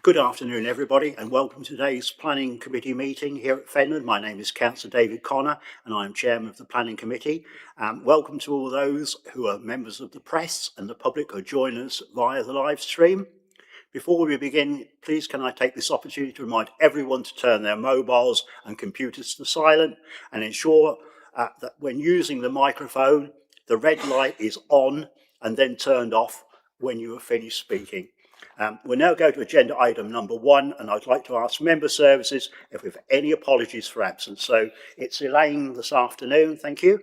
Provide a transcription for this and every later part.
Good afternoon, everybody, and welcome to today's Planning Committee meeting here at Fenland. My name is Councillor David Connor, and I am Chairman of the Planning Committee. Welcome to all those who are members of the press and the public who join us via the live stream. Before we begin, please can I take this opportunity to remind everyone to turn their mobiles and computers to silent and ensure that when using the microphone, the red light is on and then turned off when you have finished speaking. We'll now go to agenda item number 1, and I'd like to ask member services if we have any apologies for absence. So it's Elaine this afternoon, thank you.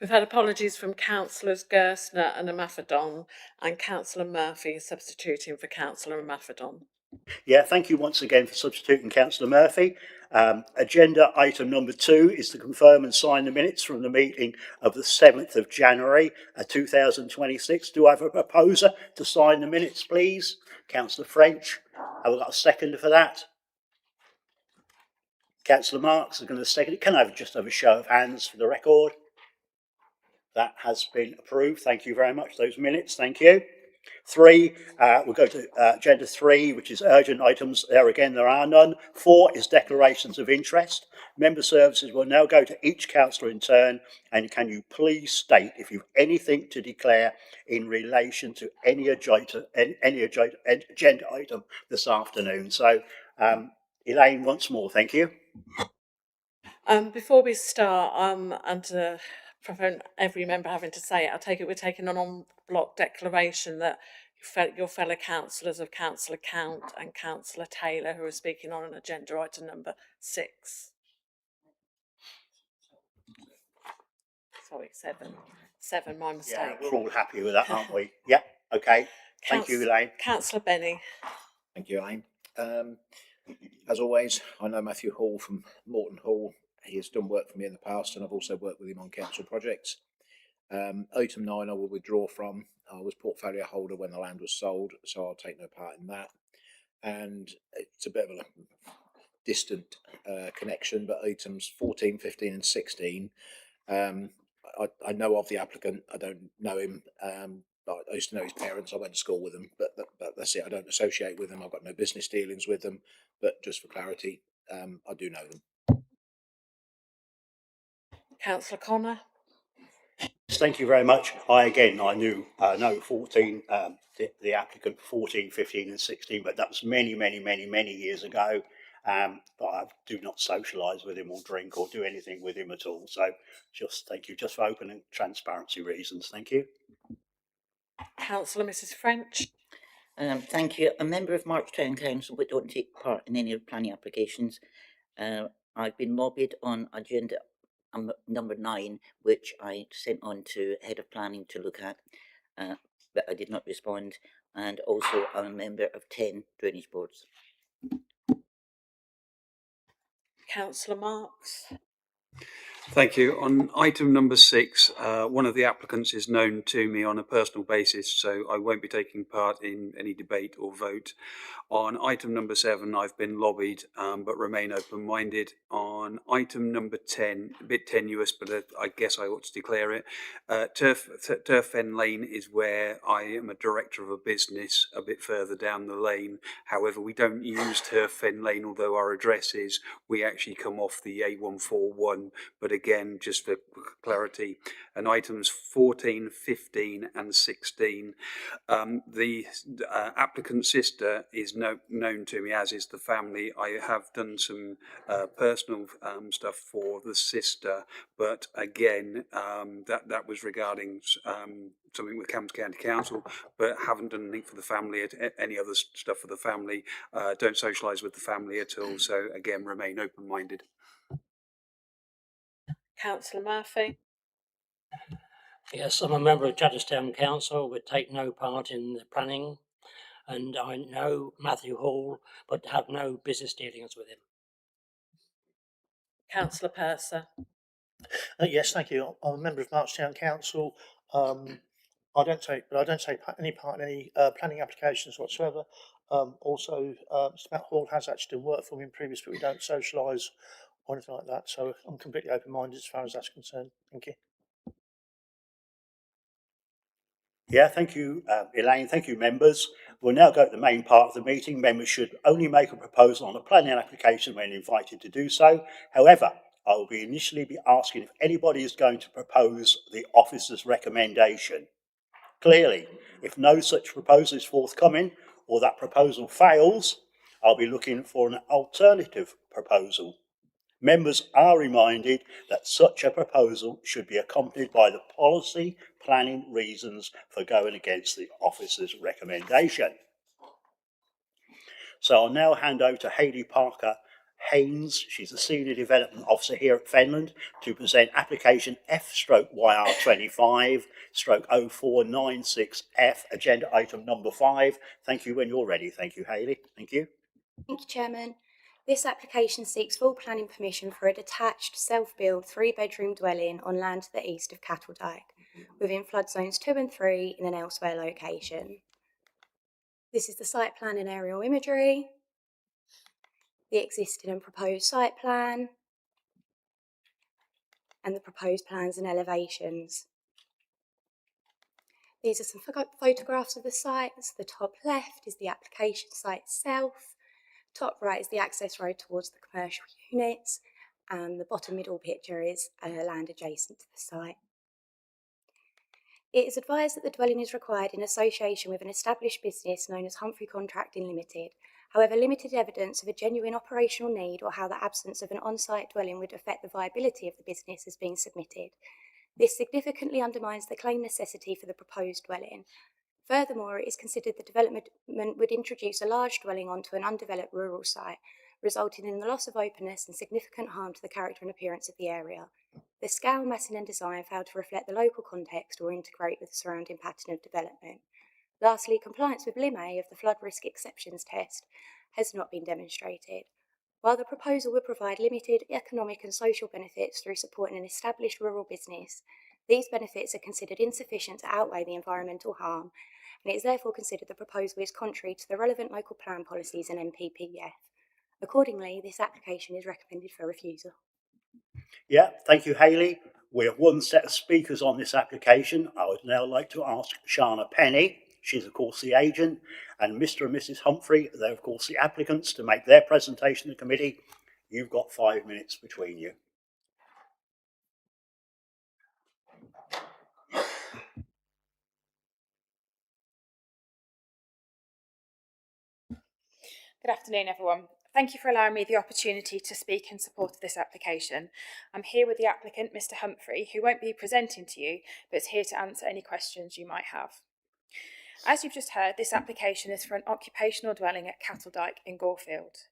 We've had apologies from Councillors Gerstner and Amaphadon, and Councillor Murphy substituting for Councillor Amaphadon. Yeah, thank you once again for substituting Councillor Murphy. Agenda item number 2 is to confirm and sign the minutes from the meeting of the 7th of January 2026. Do I have a proposer to sign the minutes, please? Councillor French. Have I got a seconder for that? Councillor Marks is going to second it. Can I just have a show of hands for the record? That has been approved. Thank you very much. Those minutes, thank you. 3, we'll go to agenda 3, which is urgent items. There again, there are none. 4 is declarations of interest. Member services will now go to each councillor in turn, and can you please state if you've anything to declare in relation to any agenda item this afternoon. So, Elaine, once more, thank you. Before we start, and to prevent every member having to say it, I take it we're taking an en-bloc declaration that your fellow councillors of Councillor Count and Councillor Taylor, who are speaking on an agenda item number 6. Sorry, 7, my mistake. Yeah, we're all happy with that, aren't we? Yeah, okay. Thank you, Elaine. Councillor Benny. Thank you, Elaine. As always, I know Matthew Hall from Morton Hall. He has done work for me in the past, and I've also worked with him on council projects. Item 9 I will withdraw from. I was portfolio holder when the land was sold, so I'll take no part in that. And it's a bit of a distant connection, but items 14, 15 and 16, I know of the applicant. I don't know him. I used to know his parents. I went to school with them, but that's it. I don't associate with them. I've got no business dealings with them. But just for clarity, I do know them. Councillor Connor. Thank you very much. I know 14, the applicant 14, 15 and 16, but that was many years ago. But I do not socialise with him or drink or do anything with him at all. So just thank you, just for open and transparency reasons. Thank you. Councillor Mrs French. Thank you. A member of March Town Council but don't take part in any of the planning applications. I've been lobbied on agenda number 9, which I sent on to Head of Planning to look at, but I did not respond. And also I'm a member of 10 drainage boards. Councillor Marks. Thank you. On item number 6, one of the applicants is known to me on a personal basis, so I won't be taking part in any debate or vote. On item number 7, I've been lobbied, but remain open-minded. On item number 10, a bit tenuous, but I guess I ought to declare it. Turf Fen Lane is where I am a director of a business a bit further down the lane. However, we don't use Turf Fen Lane, although our address is. We actually come off the A141, but again, just for clarity, and items 14, 15 and 16. The applicant's sister is known to me, as is the family. I have done some personal stuff for the sister, but again, that was regarding something with Camden County Council, but haven't done anything for the family, any other stuff for the family. Don't socialise with the family at all, so again, remain open-minded. Councillor Murphy. Yes, I'm a member of Chadderstown Council, but take no part in the planning, and I know Matthew Hall, but have no business dealings with him. Councillor Purser. Yes, thank you. I'm a member of Marchtown Council. I don't take any part in any planning applications whatsoever. Also, Mr. Matt Hall has actually done work for me in previous, but we don't socialise or anything like that. So I'm completely open-minded as far as that's concerned. Thank you. Yeah, thank you, Elaine. Thank you, members. We'll now go to the main part of the meeting. Members should only make a proposal on a planning application when invited to do so. However, I will initially be asking if anybody is going to propose the officer's recommendation. Clearly, if no such proposal is forthcoming or that proposal fails, I'll be looking for an alternative proposal. Members are reminded that such a proposal should be accompanied by the policy planning reasons for going against the officer's recommendation. So I'll now hand over to Hayley Parker Haynes. She's the Senior Development Officer here at Fenland to present application F/YR25/0496F, agenda item number 5. Thank you when you're ready. Thank you, Hayley. Thank you. Thank you, Chairman. This application seeks full planning permission for a detached, self-built 3-bedroom dwelling on land to the east of Cattledyke, within flood zones 2 and 3 in an elsewhere location. This is the site plan and aerial imagery, the existing and proposed site plan, and the proposed plans and elevations. These are some photographs of the site. So the top left is the application site itself. Top right is the access road towards the commercial units, and the bottom middle picture is land adjacent to the site. It is advised that the dwelling is required in association with an established business known as Humphrey Contracting Limited. However, limited evidence of a genuine operational need or how the absence of an on-site dwelling would affect the viability of the business has been submitted. This significantly undermines the claim necessity for the proposed dwelling. Furthermore, it is considered the development would introduce a large dwelling onto an undeveloped rural site, resulting in the loss of openness and significant harm to the character and appearance of the area. The scale, massing and design failed to reflect the local context or integrate with the surrounding pattern of development. Lastly, compliance with Lim A of the flood risk exceptions test has not been demonstrated. While the proposal would provide limited economic and social benefits through supporting an established rural business, these benefits are considered insufficient to outweigh the environmental harm, and it is therefore considered the proposal is contrary to the relevant local plan policies and NPPF. Accordingly, this application is recommended for refusal. Yeah, thank you, Hayley. We have one set of speakers on this application. I would now like to ask Shana Penny, she's of course the agent, and Mr. and Mrs. Humphrey, they're of course the applicants, to make their presentation to the committee. You've got 5 minutes between you. Good afternoon, everyone. Thank you for allowing me the opportunity to speak in support of this application. I'm here with the applicant, Mr. Humphrey, who won't be presenting to you, but is here to answer any questions you might have. As you've just heard, this application is for an occupational dwelling at Cattledyke in Gorefield.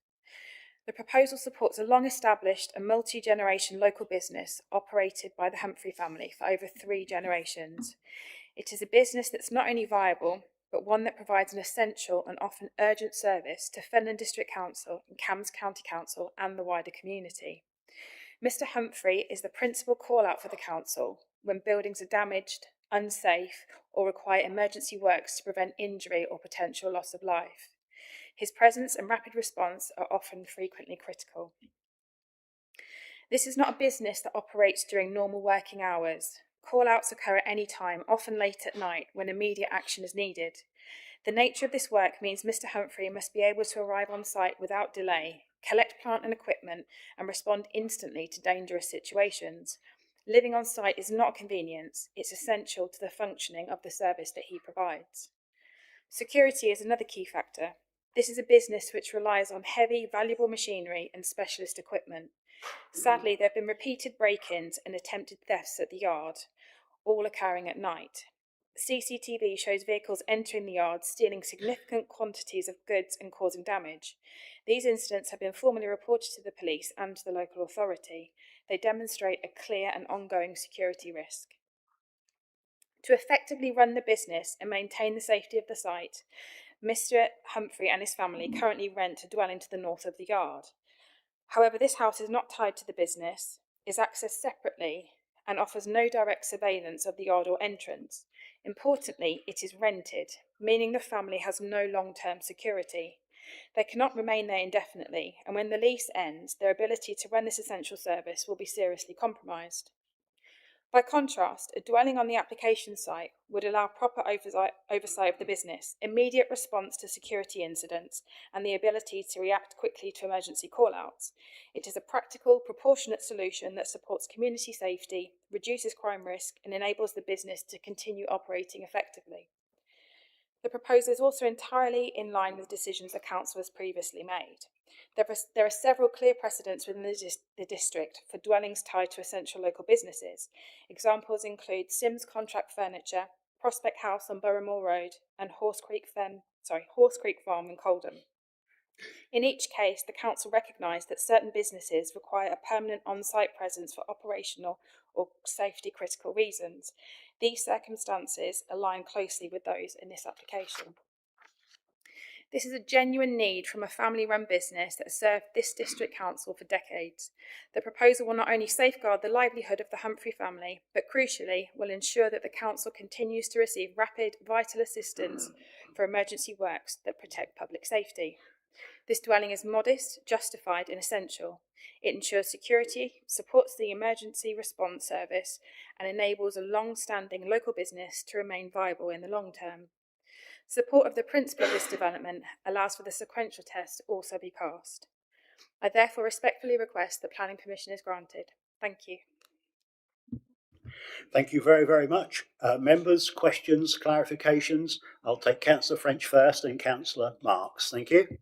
The proposal supports a long-established and multi-generation local business operated by the Humphrey family for over 3 generations. It is a business that's not only viable, but one that provides an essential and often urgent service to Fenland District Council and Cambs County Council and the wider community. Mr. Humphrey is the principal call-out for the council when buildings are damaged, unsafe, or require emergency works to prevent injury or potential loss of life. His presence and rapid response are often frequently critical. This is not a business that operates during normal working hours. Call-outs occur at any time, often late at night, when immediate action is needed. The nature of this work means Mr. Humphrey must be able to arrive on site without delay, collect plant and equipment, and respond instantly to dangerous situations. Living on site is not a convenience, it's essential to the functioning of the service that he provides. Security is another key factor. This is a business which relies on heavy, valuable machinery and specialist equipment. Sadly, there have been repeated break-ins and attempted thefts at the yard, all occurring at night. CCTV shows vehicles entering the yard, stealing significant quantities of goods and causing damage. These incidents have been formally reported to the police and to the local authority. They demonstrate a clear and ongoing security risk. To effectively run the business and maintain the safety of the site, Mr. Humphrey and his family currently rent a dwelling to the north of the yard. However, this house is not tied to the business, is accessed separately, and offers no direct surveillance of the yard or entrance. Importantly, it is rented, meaning the family has no long-term security. They cannot remain there indefinitely, and when the lease ends, their ability to run this essential service will be seriously compromised. By contrast, a dwelling on the application site would allow proper oversight of the business, immediate response to security incidents, and the ability to react quickly to emergency call-outs. It is a practical, proportionate solution that supports community safety, reduces crime risk, and enables the business to continue operating effectively. The proposal is also entirely in line with decisions the Council has previously made. There are several clear precedents within the district for dwellings tied to essential local businesses. Examples include Sims Contract Furniture, Prospect House on Boroughmore Road, and Horse Creek Farm in Coldham. In each case, the Council recognised that certain businesses require a permanent on-site presence for operational or safety critical reasons. These circumstances align closely with those in this application. This is a genuine need from a family-run business that has served this district council for decades. The proposal will not only safeguard the livelihood of the Humphrey family, but crucially will ensure that the council continues to receive rapid, vital assistance for emergency works that protect public safety. This dwelling is modest, justified and essential. It ensures security, supports the emergency response service and enables a long-standing local business to remain viable in the long term. Support of the principle of this development allows for the sequential test to also be passed. I therefore respectfully request that planning permission is granted. Thank you. Thank you very, very much. Members, questions, clarifications? I'll take Councillor French first and Councillor Marks. Thank you.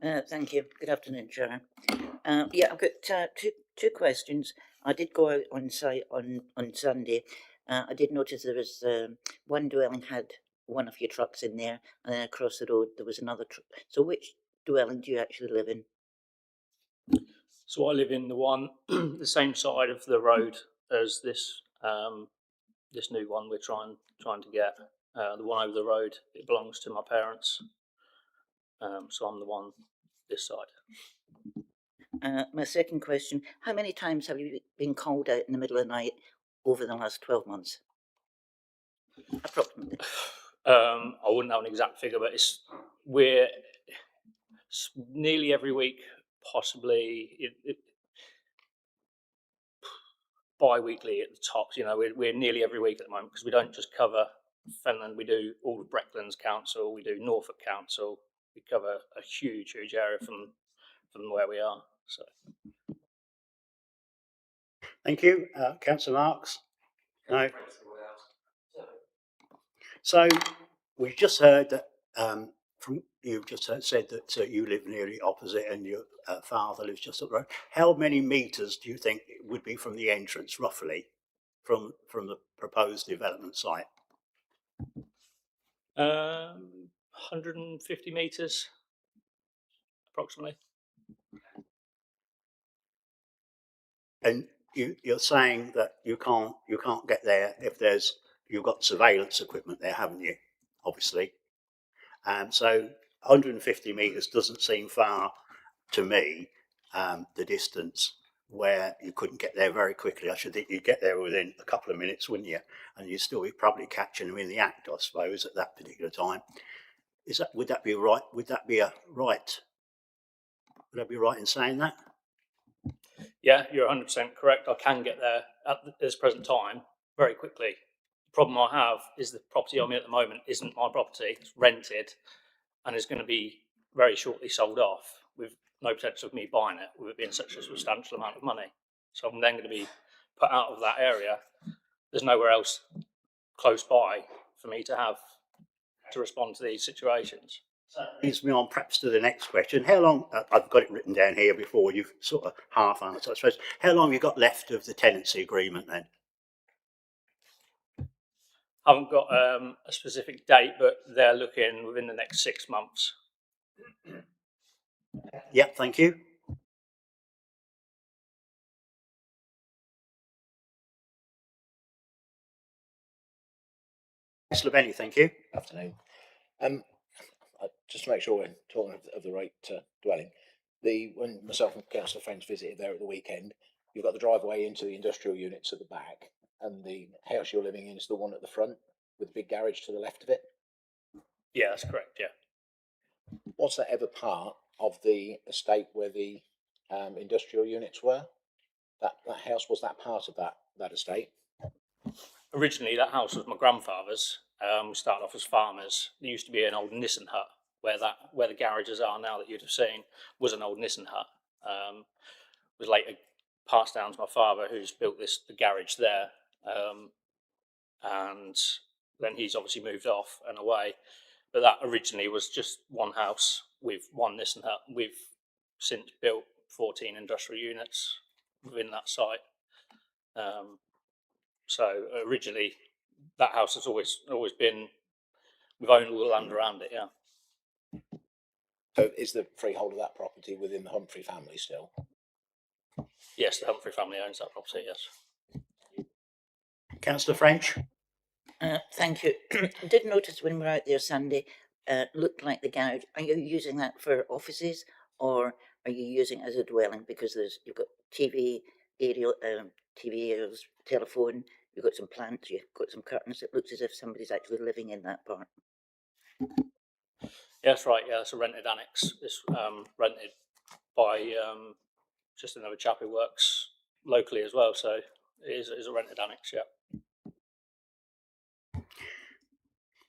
Thank you. Good afternoon, Chair. Yeah, I've got two questions. I did go out on site on Sunday. I did notice there was one dwelling had one of your trucks in there, and then across the road there was another truck. So which dwelling do you actually live in? So I live in the one, the same side of the road as this this new one we're trying to get. The one over the road, it belongs to my parents. So I'm the one this side. My second question, how many times have you been called out in the middle of the night over the last 12 months? Approximately. I wouldn't have an exact figure, but we're nearly every week, possibly bi-weekly at the tops. You know, we're nearly every week at the moment because we don't just cover Fenland. We do all of Brecklands Council, we do Norfolk Council. We cover a huge area from where we are. So, thank you, Councillor Marks. No. So we've just heard that from you've just said that you live nearly opposite and your father lives just up the road. How many metres do you think it would be from the entrance, roughly, from the proposed development site? 150 metres, approximately. And you're saying that you can't get there if you've got surveillance equipment there, haven't you? Obviously. So 150 metres doesn't seem far to me, the distance where you couldn't get there very quickly. I should think you'd get there within a couple of minutes, wouldn't you? And you'd still be probably catching them in the act, I suppose, at that particular time. Would that be right? Would that be right in saying that? Yeah, you're 100% correct. I can get there at this present time very quickly. The problem I have is the property I'm in at the moment isn't my property. It's rented and is going to be very shortly sold off with no potential of me buying it, with it being such a substantial amount of money. So I'm then going to be put out of that area. There's nowhere else close by for me to respond to these situations. So that leads me on perhaps to the next question. How long, I've got it written down here before you've sort of half answered, I suppose. How long have you got left of the tenancy agreement then? I haven't got a specific date, but they're looking within the next 6 months. Yep, thank you. Councillor Benny, thank you. Afternoon. Just to make sure we're talking of the right dwelling, when myself and Councillor French visited there at the weekend, you've got the driveway into the industrial units at the back, and the house you're living in is the one at the front with the big garage to the left of it. Yeah, that's correct. Yeah. Was that ever part of the estate where the industrial units were? That house, was that part of that estate? originally that house was my grandfather's. We started off as farmers. There used to be an old Nissan hut where the garages are now that you'd have seen was an old Nissan hut. Was later passed down to my father, who's built the garage there, and then he's obviously moved off and away. But that originally was just one house with one Nissan hut. We've since built 14 industrial units within that site. So originally, that house has always been. We've owned all the land around it. Yeah. So is the freehold of that property within the Humphrey family still? Yes, the Humphrey family owns that property. Yes. Councillor French? Thank you. I did notice when we were out there Sunday, looked like the garage. Are you using that for offices, or are you using it as a dwelling? Because you've got TV aerials, telephone. You've got some plants. You've got some curtains. It looks as if somebody's actually living in that part. Yeah, that's right. Yeah, it's a rented annex. It's rented by just another chap who works locally as well. So it is a rented annex. Yeah.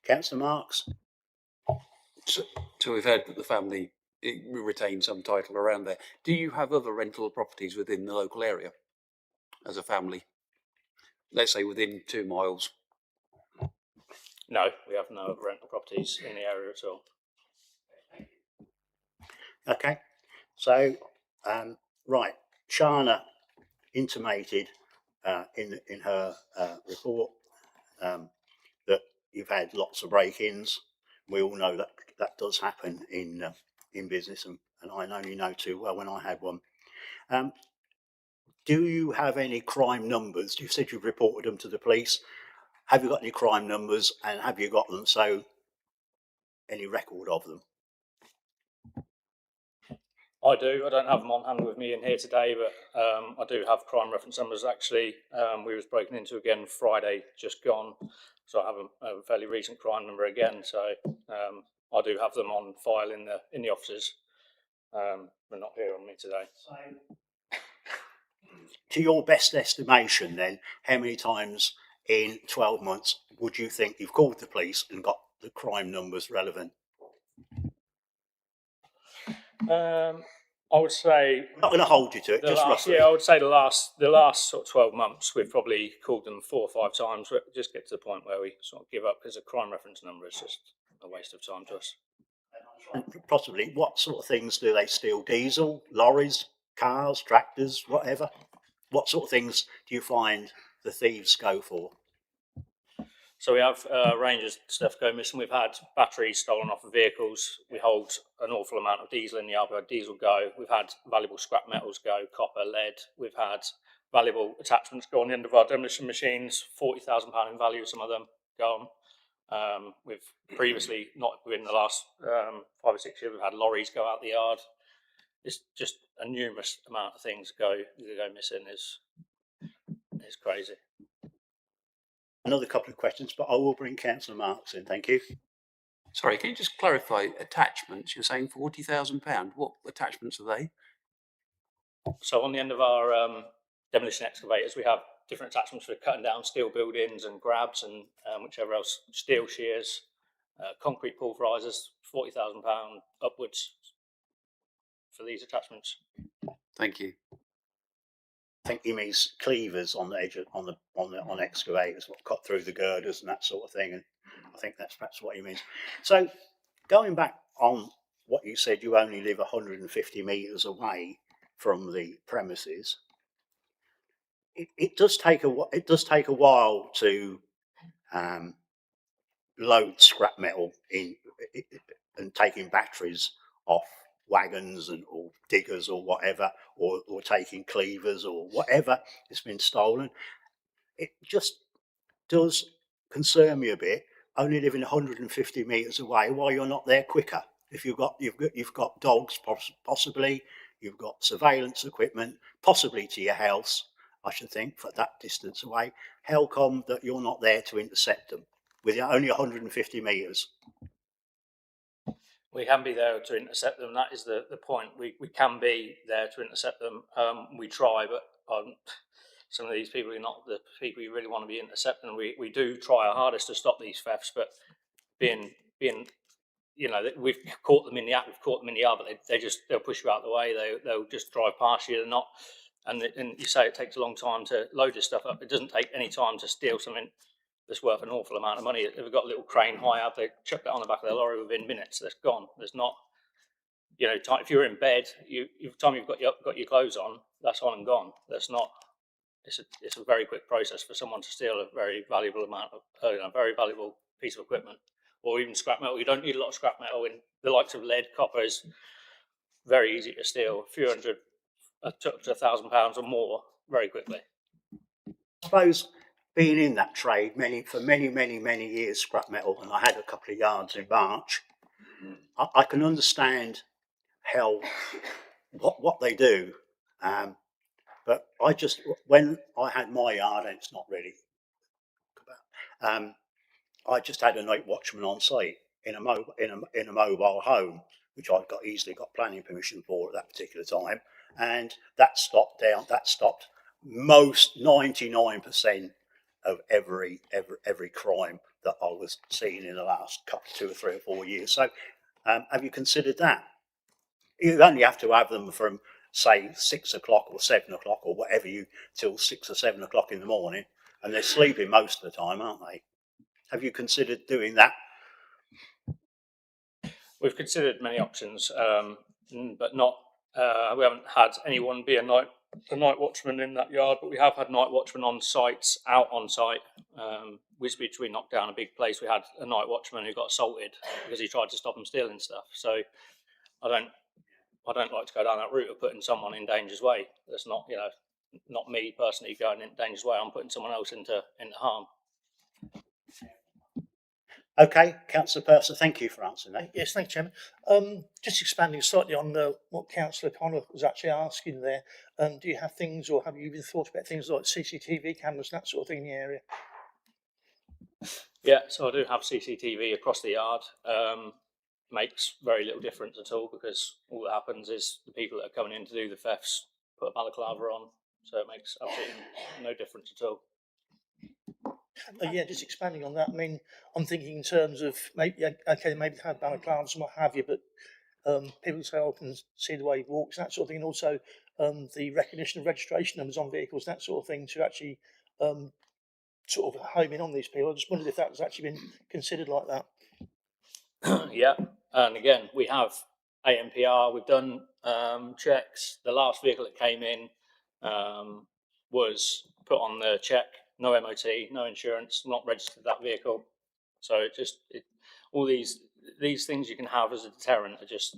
Councillor Marks? So we've heard that the family retains some title around there. Do you have other rental properties within the local area as a family? Let's say within 2 miles. No, we have no other rental properties in the area at all. Okay, so right, Shana intimated in her report that you've had lots of break-ins. We all know that does happen in business, and I know you know too well when I had one. Do you have any crime numbers? You said you've reported them to the police. Have you got any crime numbers, and have you got them? So, any record of them? I do. I don't have them on hand with me in here today, but I do have crime reference numbers. Actually, we was broken into again Friday, just gone. So I have a fairly recent crime number again. So I do have them on file in the offices. They're not here on me today. To your best estimation, then, how many times in 12 months would you think you've called the police and got the crime numbers relevant? I would say I'm not going to hold you to it, just roughly. Yeah, I would say the last sort of 12 months, we've probably called them 4 or 5 times. We just get to the point where we sort of give up because a crime reference number is just a waste of time to us. And possibly, what sort of things do they steal? Diesel, lorries, cars, tractors, whatever? What sort of things do you find the thieves go for? So we have a range of stuff go missing. We've had batteries stolen off of vehicles. We hold an awful amount of diesel in the yard. We've had diesel go. We've had valuable scrap metals go, copper, lead. We've had valuable attachments go on the end of our demolition machines, £40,000 in value, some of them gone. We've previously, not within the last 5 or 6 years, we've had lorries go out the yard. It's just a numerous amount of things go missing is crazy. Another couple of questions, but I will bring Councillor Marks in. Thank you. Sorry, can you just clarify attachments? You're saying £40,000. What attachments are they? So on the end of our demolition excavators, we have different attachments for cutting down steel buildings and grabs and whichever else, steel shears, concrete pulverisers, £40,000 upwards for these attachments. Thank you. I think he means cleavers on the edge of, on excavators, what cut through the girders and that sort of thing. And I think that's perhaps what he means. So going back on what you said, you only live 150 metres away from the premises. It does take a while to load scrap metal in and taking batteries off wagons or diggers or whatever, or taking cleavers or whatever has been stolen. It just does concern me a bit, only living 150 metres away, why you're not there quicker. If you've got dogs, possibly, you've got surveillance equipment, possibly to your house, I should think, for that distance away. How come that you're not there to intercept them with only 150 metres? We can be there to intercept them. That is the point. We can be there to intercept them. We try, but some of these people are not the people you really want to be intercepting. We do try our hardest to stop these thefts, but being we've caught them in the act, we've caught them in the yard, but they'll push you out of the way. They'll just drive past you. They're not, and you say it takes a long time to load this stuff up. It doesn't take any time to steal something that's worth an awful amount of money. If they've got a little crane high up, they chuck that on the back of the lorry within minutes. That's gone. There's not, if you're in bed, time you've got your clothes on, that's on and gone. That's not. It's a very quick process for someone to steal a very valuable amount of a very valuable piece of equipment, or even scrap metal. You don't need a lot of scrap metal. In the likes of lead, copper is very easy to steal. A few hundred, up to £1,000 or more, very quickly. I suppose being in that trade for many years, scrap metal, and I had a couple of yards in March, I can understand how what they do. But when I had my yard, and it's not really, I just had a night watchman on site in a mobile home, which I easily got planning permission for at that particular time, and that stopped most 99% of every crime that I was seeing in the last 2 or 3 or 4 years. So, have you considered that? You only have to have them from, say, 6 o'clock or 7 o'clock or whatever till 6 or 7 o'clock in the morning, and they're sleeping most of the time, aren't they? Have you considered doing that? We've considered many options, but not. We haven't had anyone be a night watchman in that yard, but we have had night watchmen out on site. We knocked down a big place. We had a night watchman who got assaulted because he tried to stop them stealing stuff. So I don't like to go down that route of putting someone in danger's way. That's not not me personally going in danger's way. I'm putting someone else into harm. Okay, Councillor Purser, thank you for answering that. Yes, thank you, Chairman. Just expanding slightly on what Councillor Connor was actually asking there. Do you have things, or have you even thought about things like CCTV cameras, that sort of thing in the area? Yeah, so I do have CCTV across the yard. Makes very little difference at all, because all that happens is the people that are coming in to do the thefts put a balaclava on, so it makes absolutely no difference at all. Yeah, just expanding on that. I mean, I'm thinking in terms of maybe have balaclavas and what have you, but people say, "I can see the way he walks," that sort of thing, and also the recognition of registration numbers on vehicles, that sort of thing, to actually sort of home in on these people. I just wondered if that has actually been considered like that. Yeah, and again, we have ANPR. We've done checks. The last vehicle that came in was put on the check. No MOT, no insurance, not registered that vehicle. So all these things you can have as a deterrent it's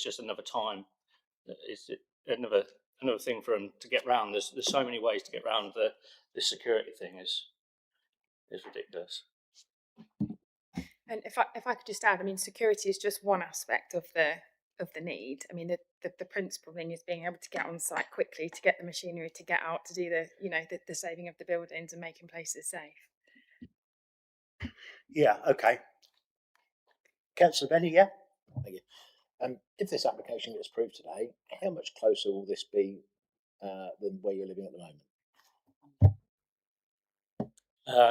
just another time. It's another thing for them to get round. There's so many ways to get round the security thing is ridiculous. And if I could just add, I mean, security is just one aspect of the need. I mean, the principal thing is being able to get on site quickly, to get the machinery to get out, to do the saving of the buildings and making places safe. Yeah, okay. Councillor Benny, yeah? Thank you. If this application gets approved today, how much closer will this be than where you're living at the moment?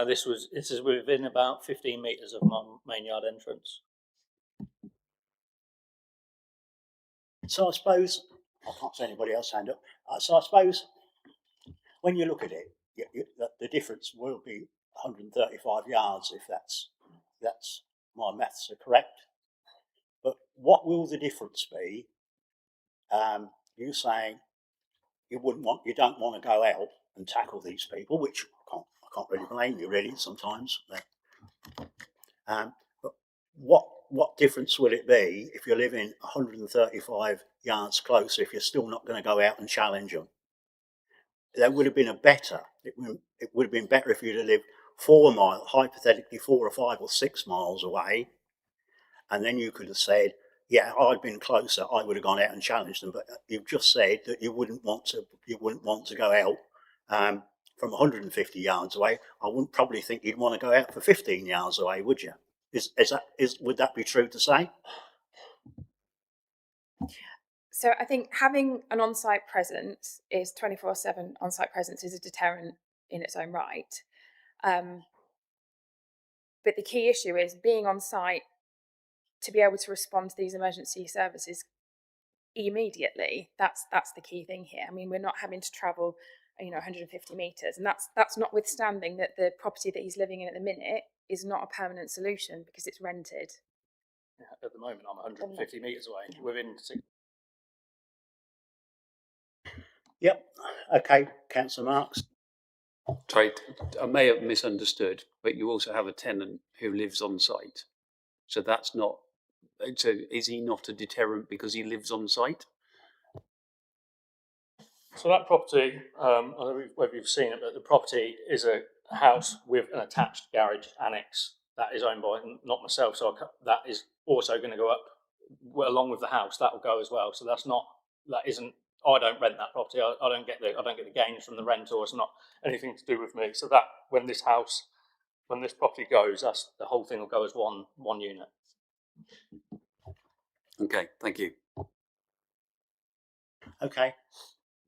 This is within about 15 metres of my main yard entrance. So I suppose, I can't see anybody else hand up. So I suppose when you look at it, the difference will be 135 yards if that's my maths are correct. But what will the difference be? You saying you don't want to go out and tackle these people, which I can't really blame you really sometimes. But what difference will it be if you're living 135 yards closer if you're still not going to go out and challenge them? That would have been it would have been better if you'd have lived 4 miles, hypothetically 4 or 5 or 6 miles away, and then you could have said, yeah, I'd been closer, I would have gone out and challenged them. But you've just said that you wouldn't want to go out from 150 yards away. I wouldn't probably think you'd want to go out for 15 yards away, would you? Would that be true to say? So I think having an on-site presence is 24/7 on-site presence is a deterrent in its own right. But the key issue is being on site to be able to respond to these emergency services immediately. That's the key thing here. I mean, we're not having to travel, 150 metres, and that's notwithstanding that the property that he's living in at the minute is not a permanent solution because it's rented. At the moment, I'm 150 metres away. Within 6. Yep. Okay, Councillor Marks. Sorry, I may have misunderstood, but you also have a tenant who lives on site. So that's not, so is he not a deterrent because he lives on site? So that property, I don't know whether you've seen it, but the property is a house with an attached garage annex that is owned by not myself. So that is also going to go up along with the house. That will go as well. So that isn't. I don't rent that property. I don't get the gains from the rental. It's not anything to do with me. So that when this property goes, that's the whole thing will go as one unit. Okay, thank you. Okay.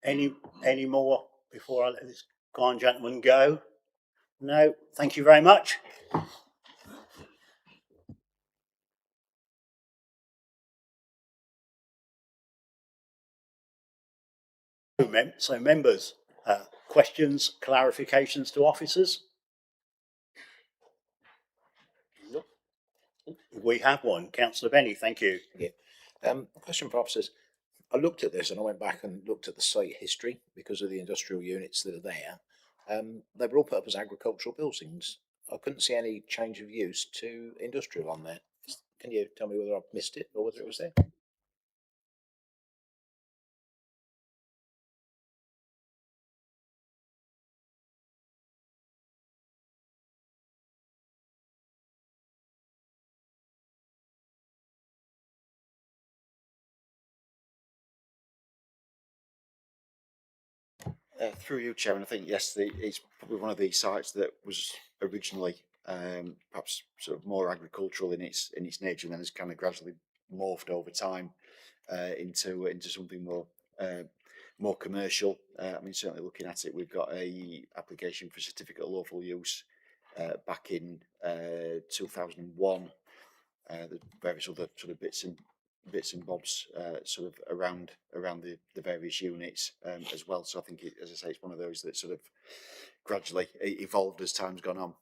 Any more before I let this kind gentleman go? No. Thank you very much. So members, questions, clarifications to officers? We have one. Councillor Benny, thank you. Yeah. Question for officers. I looked at this and I went back and looked at the site history because of the industrial units that are there. They were all put up as agricultural buildings. I couldn't see any change of use to industrial on there. Can you tell me whether I've missed it or whether it was there? Through you, Chairman, I think yes, it's probably one of these sites that was originally perhaps sort of more agricultural in its nature, and then has kind of gradually morphed over time into something more commercial. I mean, certainly looking at it, we've got a application for certificate of lawful use back in 2001. The various other sort of bits and bobs sort of around the various units as well. So I think, as I say, it's one of those that sort of gradually evolved as time's gone on.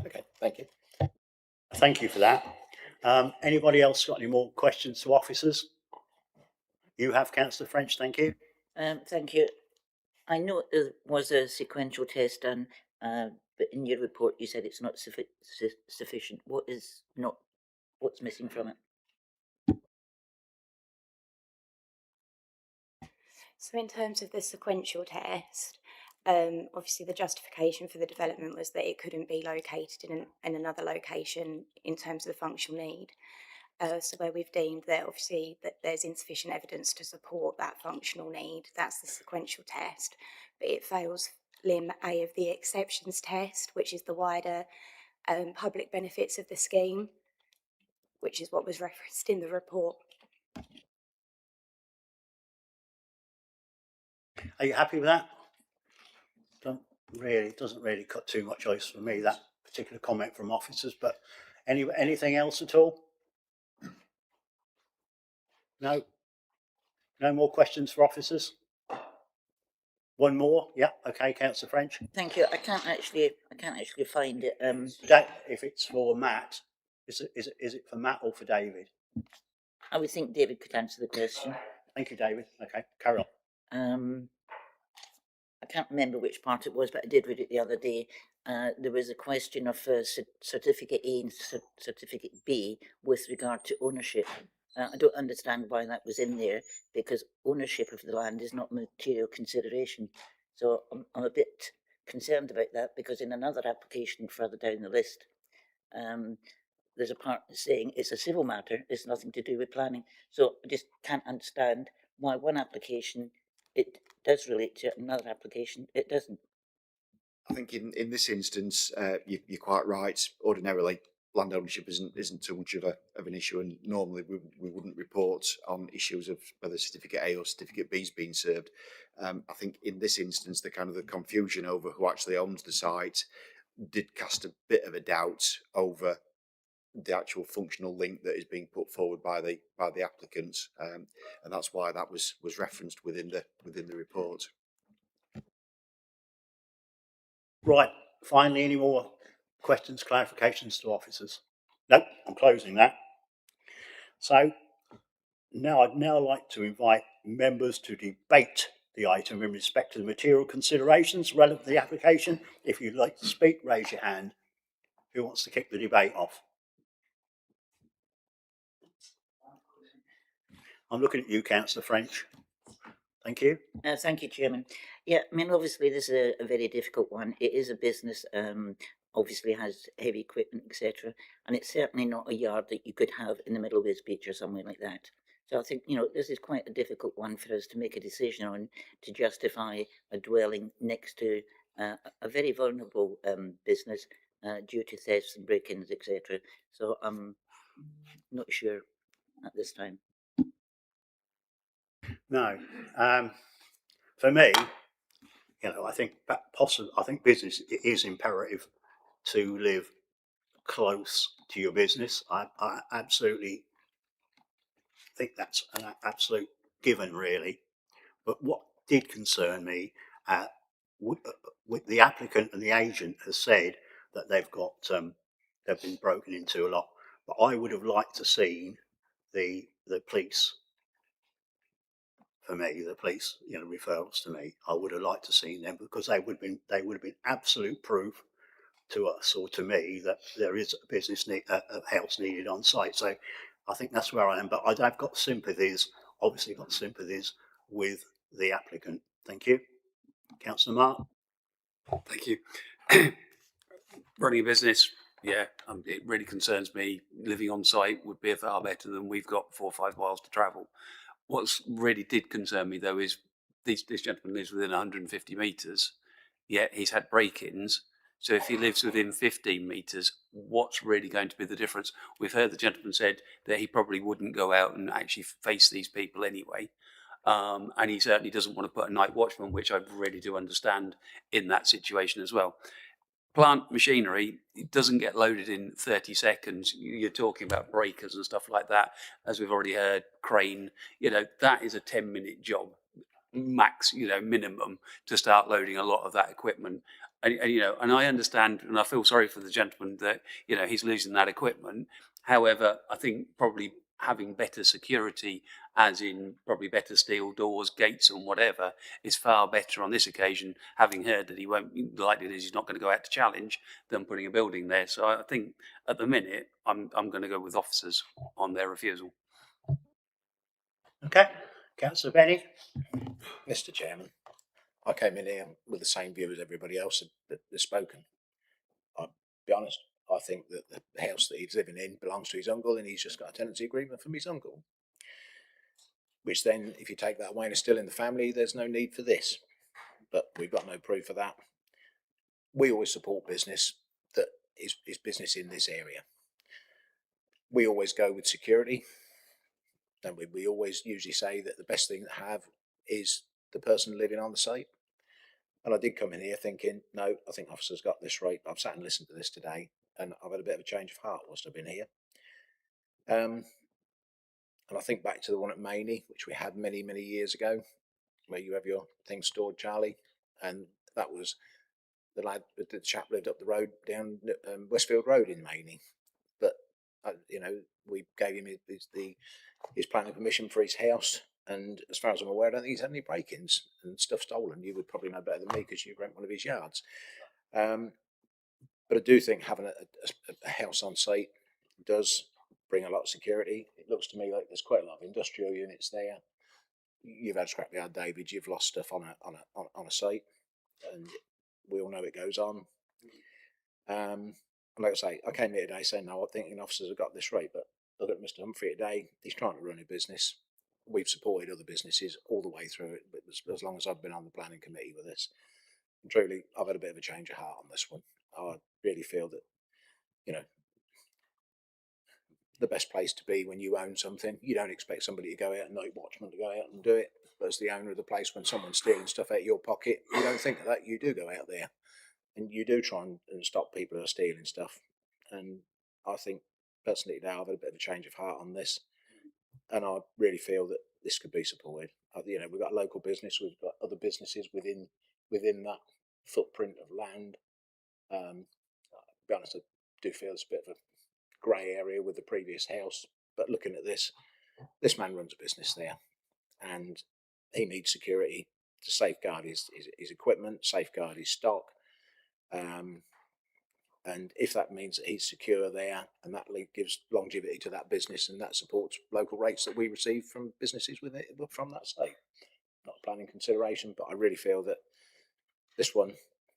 Okay, thank you. Thank you for that. Anybody else got any more questions to officers? You have, Councillor French, thank you. Thank you. I know there was a sequential test done, but in your report you said it's not sufficient. What's missing from it? So in terms of the sequential test, obviously the justification for the development was that it couldn't be located in another location in terms of the functional need. So where we've deemed that obviously that there's insufficient evidence to support that functional need, that's the sequential test, but it fails limb A of the exceptions test, which is the wider public benefits of the scheme, which is what was referenced in the report. Are you happy with that? Doesn't really cut too much ice for me, that particular comment from officers, but anything else at all? No? No more questions for officers? One more? Yeah, okay, Councillor French. Thank you. I can't actually find it. If it's for Matt, is it for Matt or for David? I would think David could answer the question. Thank you, David. Okay, carry on. I can't remember which part it was, but I did read it the other day. There was a question of certificate A and certificate B with regard to ownership. I don't understand why that was in there, because ownership of the land is not material consideration. So I'm a bit concerned about that, because in another application further down the list, there's a part saying it's a civil matter, it's nothing to do with planning. So I just can't understand why one application it does relate to another application it doesn't. I think in this instance, you're quite right. Ordinarily, land ownership isn't too much of an issue, and normally we wouldn't report on issues of whether certificate A or certificate B is being served. I think in this instance, the confusion over who actually owns the site did cast a bit of a doubt over the actual functional link that is being put forward by the applicants, and that's why that was referenced within the report. Right, finally, any more questions, clarifications to officers? Nope, I'm closing that. So now I'd like to invite members to debate the item in respect to the material considerations relevant to the application. If you'd like to speak, raise your hand. Who wants to kick the debate off? I'm looking at you, Councillor French. Thank you. Thank you, Chairman. Yeah, I mean, obviously this is a very difficult one. It is a business, obviously has heavy equipment, etc. And it's certainly not a yard that you could have in the middle of his beach or somewhere like that. So I think, this is quite a difficult one for us to make a decision on to justify a dwelling next to a very vulnerable business due to thefts and break-ins, etc. So I'm not sure at this time. No, for me, I think I think business, it is imperative to live close to your business. I absolutely think that's an absolute given, really. But what did concern me, with the applicant and the agent has said that they've been broken into a lot. But I would have liked to seen the police. For me, the police, referrals to me, I would have liked to seen them, because they would have been absolute proof to us or to me that there is a business a house needed on site. So I think that's where I am. But I've got sympathies, obviously got sympathies with the applicant. Thank you. Councillor Mark. Thank you. Running a business, yeah, it really concerns me. Living on site would be far better than we've got 4 or 5 miles to travel. What's really did concern me, though, is this gentleman lives within 150 metres, yet he's had break-ins. So if he lives within 15 metres, what's really going to be the difference? We've heard the gentleman said that he probably wouldn't go out and actually face these people anyway. And he certainly doesn't want to put a night watchman, which I really do understand, in that situation as well. Plant machinery, it doesn't get loaded in 30 seconds. You're talking about breakers and stuff like that. As we've already heard, crane, that is a 10-minute job, max, minimum, to start loading a lot of that equipment. And I understand, and I feel sorry for the gentleman that, he's losing that equipment. However, I think probably having better security, as in probably better steel doors, gates and whatever, is far better on this occasion, having heard that he won't, the likelihood is he's not going to go out to challenge, than putting a building there. So I think at the minute, I'm going to go with officers on their refusal. Okay. Councillor Benny. Mr. Chairman, I came in here with the same view as everybody else that has spoken. I'll be honest, I think that the house that he's living in belongs to his uncle, and he's just got a tenancy agreement from his uncle. Which then, if you take that away and it's still in the family, there's no need for this. But we've got no proof of that. We always support business that is business in this area. We always go with security. And we always usually say that the best thing to have is the person living on the site. And I did come in here thinking, no, I think officers got this right. I've sat and listened to this today, and I've had a bit of a change of heart whilst I've been here. And I think back to the one at Maney, which we had many, many years ago, where you have your things stored, Charlie, and that was the chap lived up the road down Westfield Road in Maney. But we gave him his planning permission for his house, and as far as I'm aware, I don't think he's had any break-ins and stuff stolen. You would probably know better than me because you rent one of his yards. But I do think having a house on site does bring a lot of security. It looks to me like there's quite a lot of industrial units there. You've had scrapyard, David. You've lost stuff on a site, and we all know it goes on. And like I say, I came here today saying, no, I think officers have got this right, but look at Mr. Humphrey today. He's trying to run a business. We've supported other businesses all the way through it, but as long as I've been on the planning committee with this, and truly, I've had a bit of a change of heart on this one. I really feel that, the best place to be when you own something. You don't expect somebody to go out, night watchman to go out and do it. But as the owner of the place, when someone's stealing stuff out of your pocket, you don't think of that. You do go out there and you do try and stop people who are stealing stuff. And I think personally today I've had a bit of a change of heart on this, and I really feel that this could be supported. You know, we've got a local business, we've got other businesses within that footprint of land. To be honest, I do feel it's a bit of a grey area with the previous house. But looking at this man runs a business there, and he needs security to safeguard his equipment, safeguard his stock. And if that means that he's secure there, and that gives longevity to that business, and that supports local rates that we receive from businesses with it from that state. Not a planning consideration, but I really feel that this one,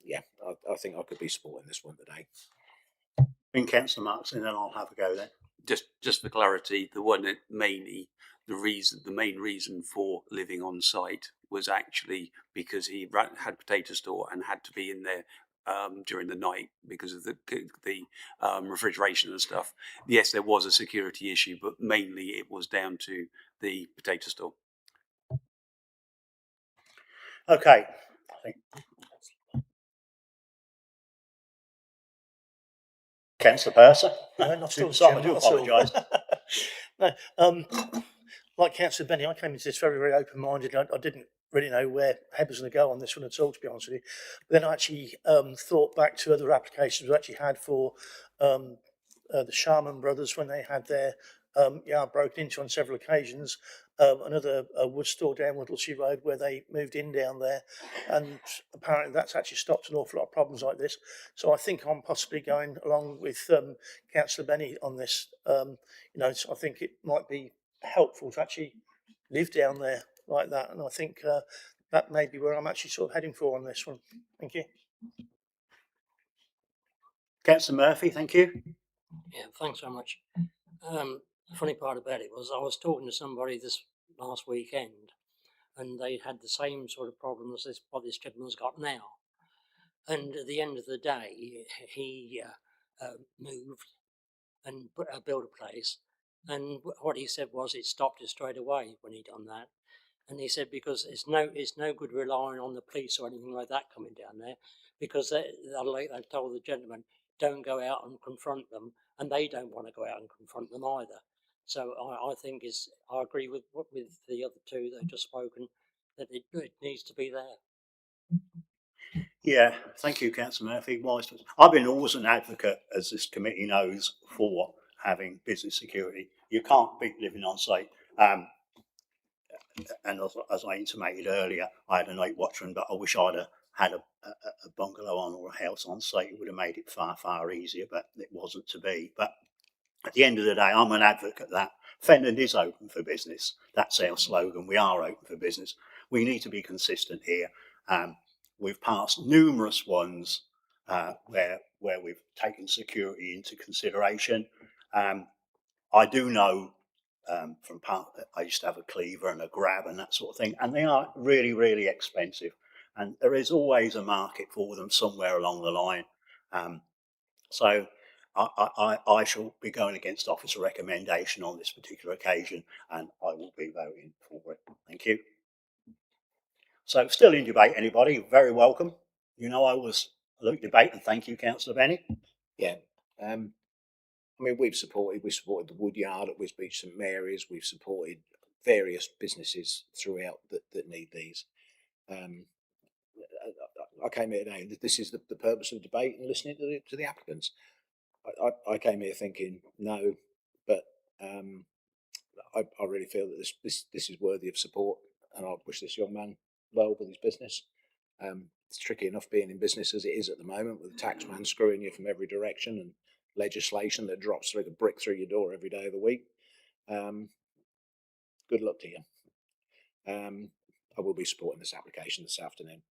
yeah, I think I could be supporting this one today. In Councillor Marks, and then I'll have a go then. Just for clarity, the main reason for living on site was actually because he had a potato store and had to be in there during the night because of the refrigeration and stuff. Yes, there was a security issue, but mainly it was down to the potato store. Okay, I think Councillor Purser. No, not at all, Sorry, I Chairman, do not at all. apologise. No, like Councillor Benny, I came into this very, very open-minded. I didn't really know where head was going to go on this one at all, to be honest with you. But then I actually thought back to other applications we actually had for the Sharman brothers when they had their yard broken into on several occasions. Another wood store down Whittlesea Road where they moved in down there, and apparently that's actually stopped an awful lot of problems like this. So I think I'm possibly going along with Councillor Benny on this. You know, so I think it might be helpful to actually live down there like that, and I think that may be where I'm actually sort of heading for on this one. Thank you. Councillor Murphy, thank you. Yeah, thanks very much. The funny part about it was I was talking to somebody this last weekend, and they had the same sort of problems as what this gentleman's got now. And at the end of the day, he moved and built a place. And what he said was it stopped it straight away when he done that. And he said because it's no good relying on the police or anything like that coming down there, because they've told the gentleman don't go out and confront them, and they don't want to go out and confront them either. So I think I agree with the other two that have just spoken, that it needs to be there. Yeah, thank you, Councillor Murphy. I've been always an advocate, as this committee knows, for having business security. You can't beat living on site. And as I intimated earlier, I had a night watchman, but I wish I'd had a bungalow on or a house on site. It would have made it far, far easier, but it wasn't to be. But at the end of the day, I'm an advocate that Fenland is open for business. That's our slogan. We are open for business. We need to be consistent here. We've passed numerous ones where we've taken security into consideration. I do know from I used to have a cleaver and a grab and that sort of thing, and they are really, really expensive. And there is always a market for them somewhere along the line. So I shall be going against officer recommendation on this particular occasion, and I will be voting for it. Thank you. So still in debate, anybody, very welcome. You know I was debate, and thank you, Councillor Benny. Yeah. I mean, we supported the Woodyard at Wisbeach St Mary's. We've supported various businesses throughout that need these. I came here today, and this is the purpose of debate and listening to the applicants. I came here thinking no, but I really feel that this is worthy of support, and I wish this young man well with his business. It's tricky enough being in business as it is at the moment, with the taxman screwing you from every direction and legislation that drops like a brick through your door every day of the week. Good luck to you. I will be supporting this application this afternoon.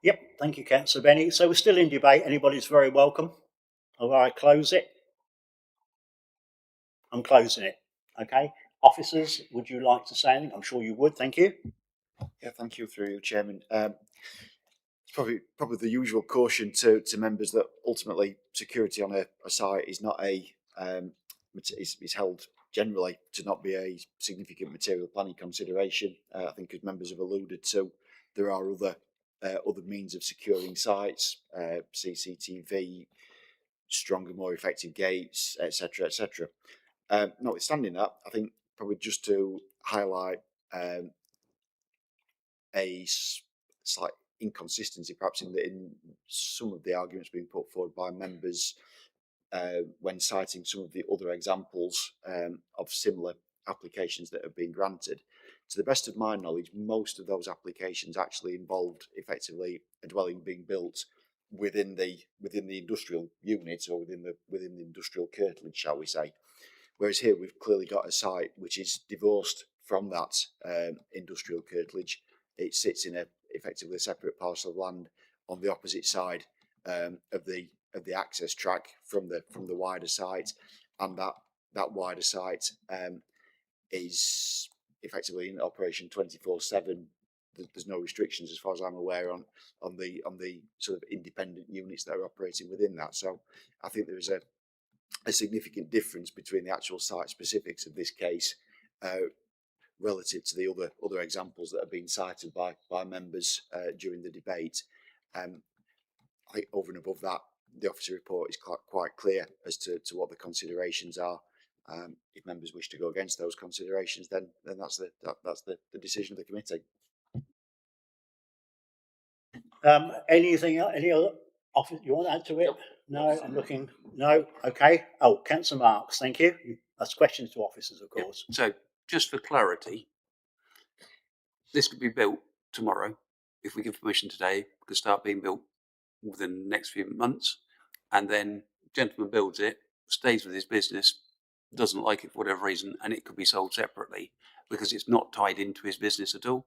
Yep, thank you, Councillor Benny. So we're still in debate. Anybody's very welcome. Will I close it? I'm closing it. Okay. Officers, would you like to say anything? I'm sure you would. Thank you. Yeah, thank you through you, Chairman. It's probably the usual caution to members that ultimately security on a site is not a is held generally to not be a significant material planning consideration. I think, as members have alluded to, there are other means of securing sites, CCTV, stronger, more effective gates, etc., etc. Notwithstanding that, I think probably just to highlight a slight inconsistency, perhaps in some of the arguments being put forward by members when citing some of the other examples of similar applications that have been granted. To the best of my knowledge, most of those applications actually involved effectively a dwelling being built within the industrial unit or within the industrial curtilage, shall we say. Whereas here we've clearly got a site which is divorced from that industrial curtilage. It sits in effectively a separate parcel of land on the opposite side of the access track from the wider site, and that wider site is effectively in operation 24/7. There's no restrictions, as far as I'm aware, on the sort of independent units that are operating within that. So I think there is a significant difference between the actual site specifics of this case relative to the other examples that have been cited by members during the debate. I think over and above that, the officer report is quite clear as to what the considerations are. If members wish to go against those considerations, then that's the decision of the committee. Anything else? Any other office you want to add to it? No, I'm looking. No, okay. Oh, Councillor Marks, thank you. That's questions to officers, of course. So, just for clarity, this could be built tomorrow. If we give permission today, it could start being built within the next few months, and then gentleman builds it, stays with his business, doesn't like it for whatever reason, and it could be sold separately because it's not tied into his business at all.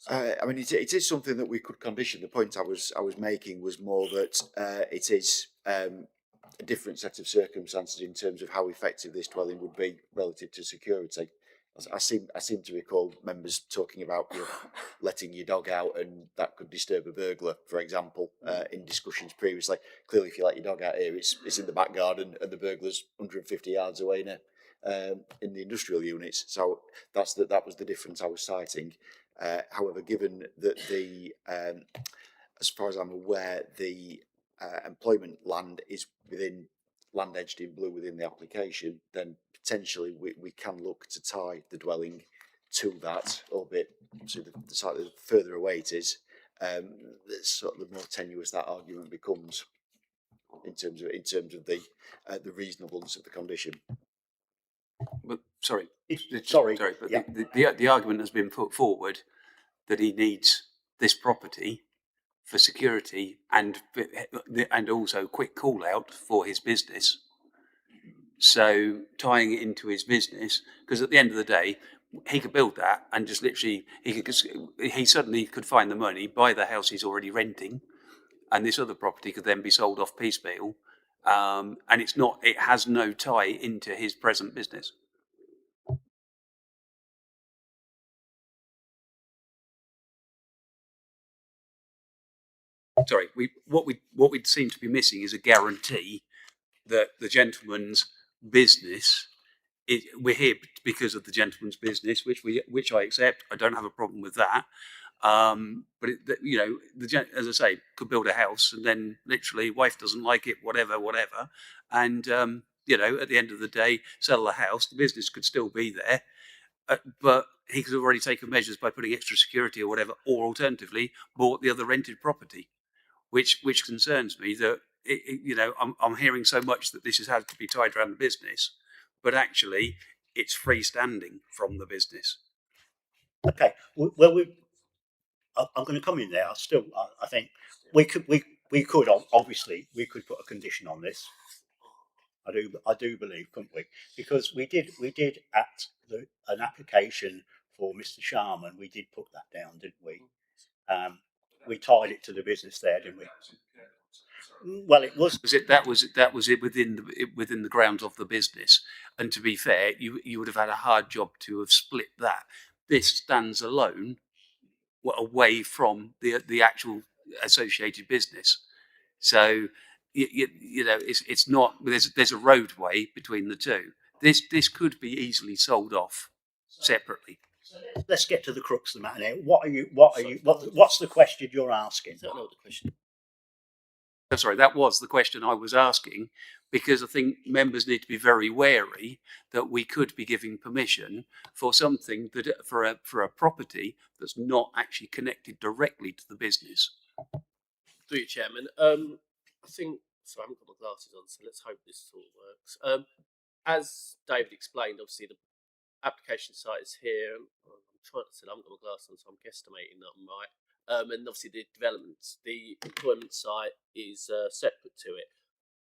I mean, it is something that we could condition. The point I was making was more that it is a different set of circumstances in terms of how effective this dwelling would be relative to security. I seem to recall members talking about letting your dog out and that could disturb a burglar, for example, in discussions previously. Clearly, if you let your dog out here, it's in the back garden and the burglar's 150 yards away in the industrial units. So that was the difference I was citing. However, given that as far as I'm aware, the employment land is within land edged in blue within the application, then potentially we can look to tie the dwelling to that, albeit to the slightly further away it is. Sort of the more tenuous that argument becomes in terms of the reasonableness of the condition. But sorry, but yeah. the argument has been put forward that he needs this property for security and also quick call out for his business. So tying it into his business, because at the end of the day, he could build that and just literally he suddenly could find the money, buy the house he's already renting, and this other property could then be sold off piecemeal. And it has no tie into his present business. Sorry, what we seem to be missing is a guarantee that the gentleman's business. We're here because of the gentleman's business, which I accept. I don't have a problem with that. But as I say, could build a house and then literally wife doesn't like it, whatever, and at the end of the day, sell the house. The business could still be there, but he could have already taken measures by putting extra security or whatever, or alternatively bought the other rented property, which concerns me. That I'm hearing so much that this has had to be tied around the business, but actually it's freestanding from the business. Okay, well, I'm going to come in there. I think we could obviously put a condition on this. I do believe, couldn't we? Because we did at an application for Mr. Sharman. We did put that down, didn't we? We tied it to the business there, didn't we? Well, it was. That was it within the grounds of the business. And to be fair, you would have had a hard job to have split that. This stands alone away from the actual associated business. So you know, it's not, there's a roadway between the two. This could be easily sold off separately. Let's get to the crux of the matter now. What's the question you're asking? I'm sorry, that was the question I was asking, because I think members need to be very wary that we could be giving permission for something that for a property that's not actually connected directly to the business. Through you, Chairman. I think, so I haven't got my glasses on, so let's hope this all works. As David explained, obviously the application site is here. I'm trying to say I haven't got my glasses on, so I'm guesstimating that I'm right. And obviously the employment site is separate to it.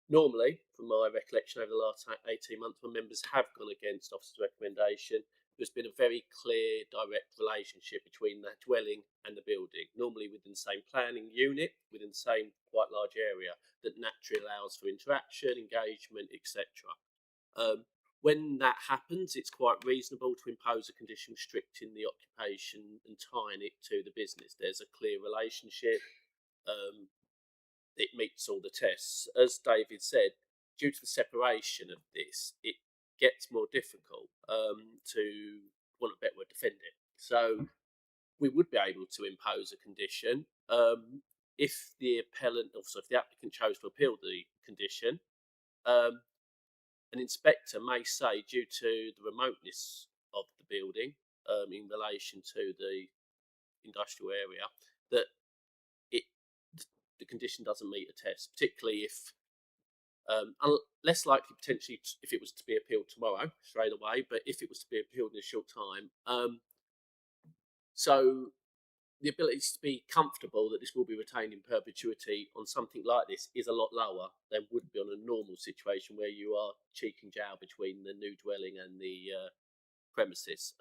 Normally, from my recollection over the last 18 months, when members have gone against officer's recommendation, there's been a very clear, direct relationship between that dwelling and the building, normally within the same planning unit, within the same quite large area, that naturally allows for interaction, engagement, etc. When that happens, it's quite reasonable to impose a condition restricting the occupation and tying it to the business. There's a clear relationship. It meets all the tests. As David said, due to the separation of this, it gets more difficult to, want a better word, defend it. So we would be able to impose a condition if the appellant, also if the applicant chose to appeal the condition. An inspector may say, due to the remoteness of the building in relation to the industrial area, that the condition doesn't meet a test, particularly if less likely potentially if it was to be appealed tomorrow straight away, but if it was to be appealed in a short time. So the ability to be comfortable that this will be retained in perpetuity on something like this is a lot lower than would be on a normal situation where you are cheek and jowl between the new dwelling and the premises.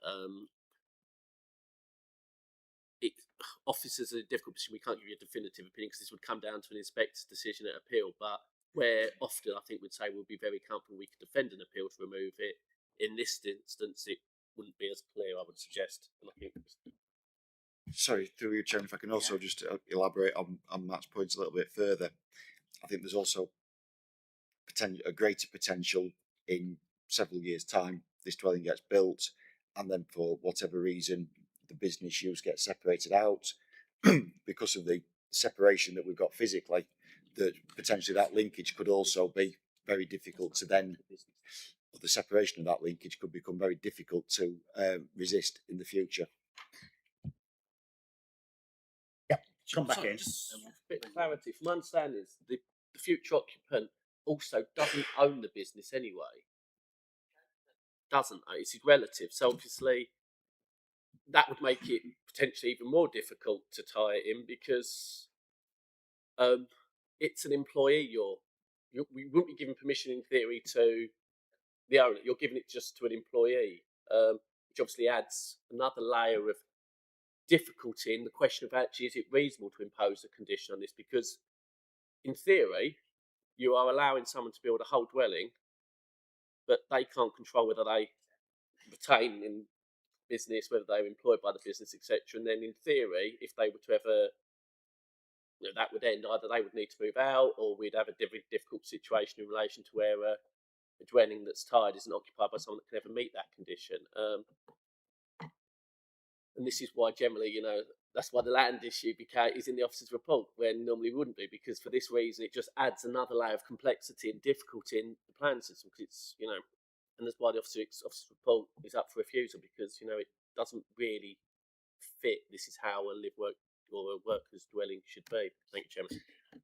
Officers are in a difficult position. We can't give you a definitive opinion because this would come down to an inspector's decision at appeal, but where often I think we'd say we'll be very comfortable we could defend an appeal to remove it. In this instance, it wouldn't be as clear, I would suggest. And I think Sorry, through you, Chairman, if I can also just elaborate on Matt's points a little bit further. I think there's also a greater potential in several years' time this dwelling gets built, and then for whatever reason the business use gets separated out because of the separation that we've got physically, that potentially that linkage could also be very difficult to then, the separation of that linkage could become very difficult to resist in the future. Come back in. Just a bit of clarity. From my understanding, is the future occupant also doesn't own the business anyway. Doesn't. It's his relative. So obviously that would make it potentially even more difficult to tie it in because it's an employee. We wouldn't be giving permission in theory to the owner. You're giving it just to an employee, which obviously adds another layer of difficulty in the question of actually is it reasonable to impose a condition on this, because in theory you are allowing someone to build a whole dwelling but they can't control whether they retain in business, whether they're employed by the business, etc. And then in theory, if they were to ever, that would end, either they would need to move out or we'd have a very difficult situation in relation to where a dwelling that's tied isn't occupied by someone that can ever meet that condition. And this is why generally, that's why the land issue is in the officer's report, when normally wouldn't be, because for this reason it just adds another layer of complexity and difficulty in the plan system. Because it's, and that's why the officer's report is up for refusal, because it doesn't really fit. This is how a live work or a worker's dwelling should be. Thank you, Chairman.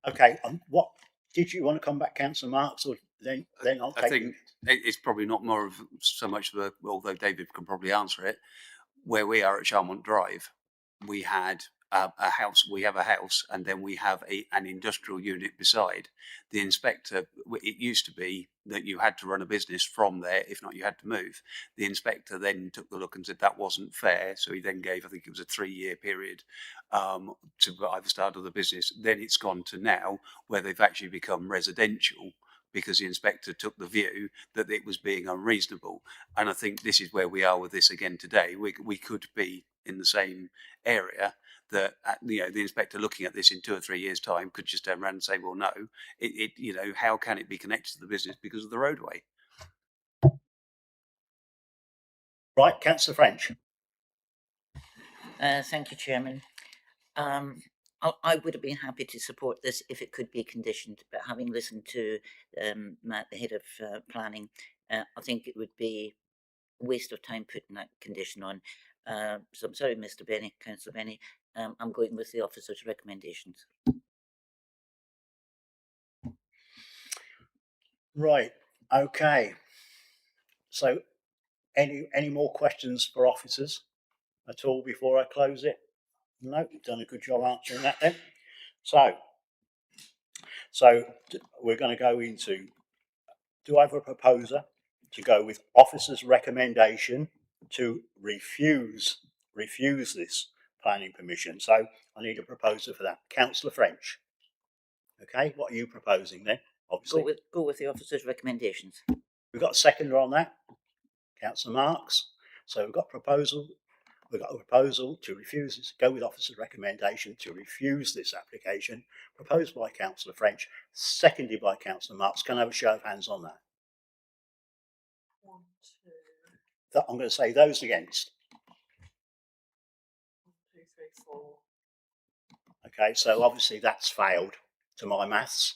Okay. What did you want to come back, Councillor Marks, or then I'll take? I think it's probably not more of so much of although David can probably answer it. Where we are at Charmont Drive, we had a house. We have a house, and then we have an industrial unit beside. The inspector. It used to be that you had to run a business from there. If not, you had to move. The inspector then took the look and said that wasn't fair. So he then gave, I think it was a 3-year period to either start of the business. Then it's gone to now where they've actually become residential, because the inspector took the view that it was being unreasonable. And I think this is where we are with this again today. We could be in the same area, that the inspector looking at this in 2 or 3 years' time could just turn around and say, well, no, how can it be connected to the business because of the roadway? Right, Councillor French. Thank you, Chairman. I would have been happy to support this if it could be conditioned, but having listened to Matt, the head of planning, I think it would be a waste of time putting that condition on. So I'm sorry, Mr. Benny, Councillor Benny. I'm going with the officer's recommendations. Right, okay. So any more questions for officers at all before I close it? No, you've done a good job answering that then. So we're going to go into, do I have a proposer to go with officer's recommendation to refuse this planning permission? So I need a proposer for that. Councillor French. Okay, what are you proposing then? Obviously, Go with the officer's recommendations. we've got a seconder on that. Councillor Marks. So we've got a proposal to refuse this, go with officer's recommendation to refuse this application, proposed by Councillor French, seconded by Councillor Marks. Can I have a show of hands on that? 1, 2, I'm going to say those against. 1, 2, 3, 4. Okay, so obviously that's failed to my maths.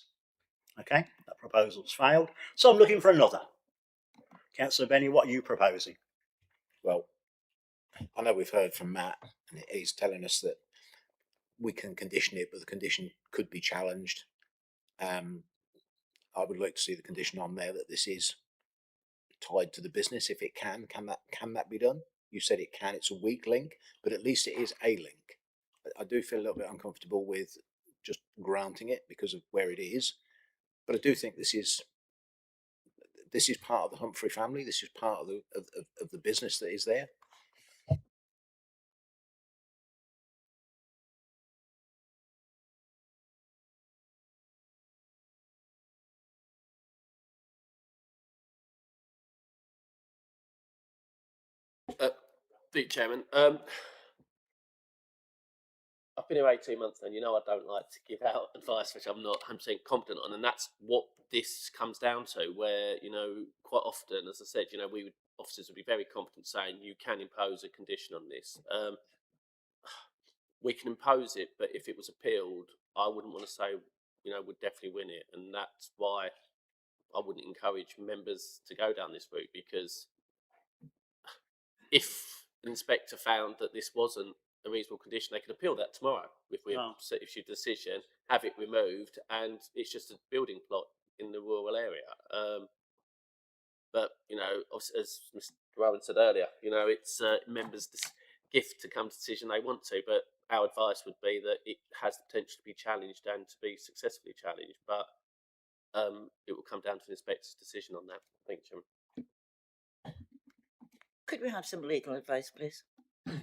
Okay, that proposal's failed. So I'm looking for another. Councillor Benny, what are you proposing? Well, I know we've heard from Matt, and he's telling us that we can condition it, but the condition could be challenged. I would like to see the condition on there that this is tied to the business. If it can that be done? You said it can. It's a weak link, but at least it is a link. I do feel a little bit uncomfortable with just granting it because of where it is, but I do think this is part of the Humphrey family. This is part of the business that is there. The Chairman, I've been here 18 months now, and you know I don't like to give out advice which I'm not 100% confident on, and that's what this comes down to, where, quite often, as I said, officers would be very confident saying you can impose a condition on this. We can impose it, but if it was appealed, I wouldn't want to say, we'd definitely win it, and that's why I wouldn't encourage members to go down this route, because if an inspector found that this wasn't a reasonable condition, they could appeal that tomorrow if we issued a decision, have it removed, and it's just a building plot in the rural area. But as Mr. Rowan said earlier, it's members' gift to come to decision they want to. But our advice would be that it has the potential to be challenged and to be successfully challenged. But it will come down to an inspector's decision on that. Thank you, Chairman. Could we have some legal advice, please?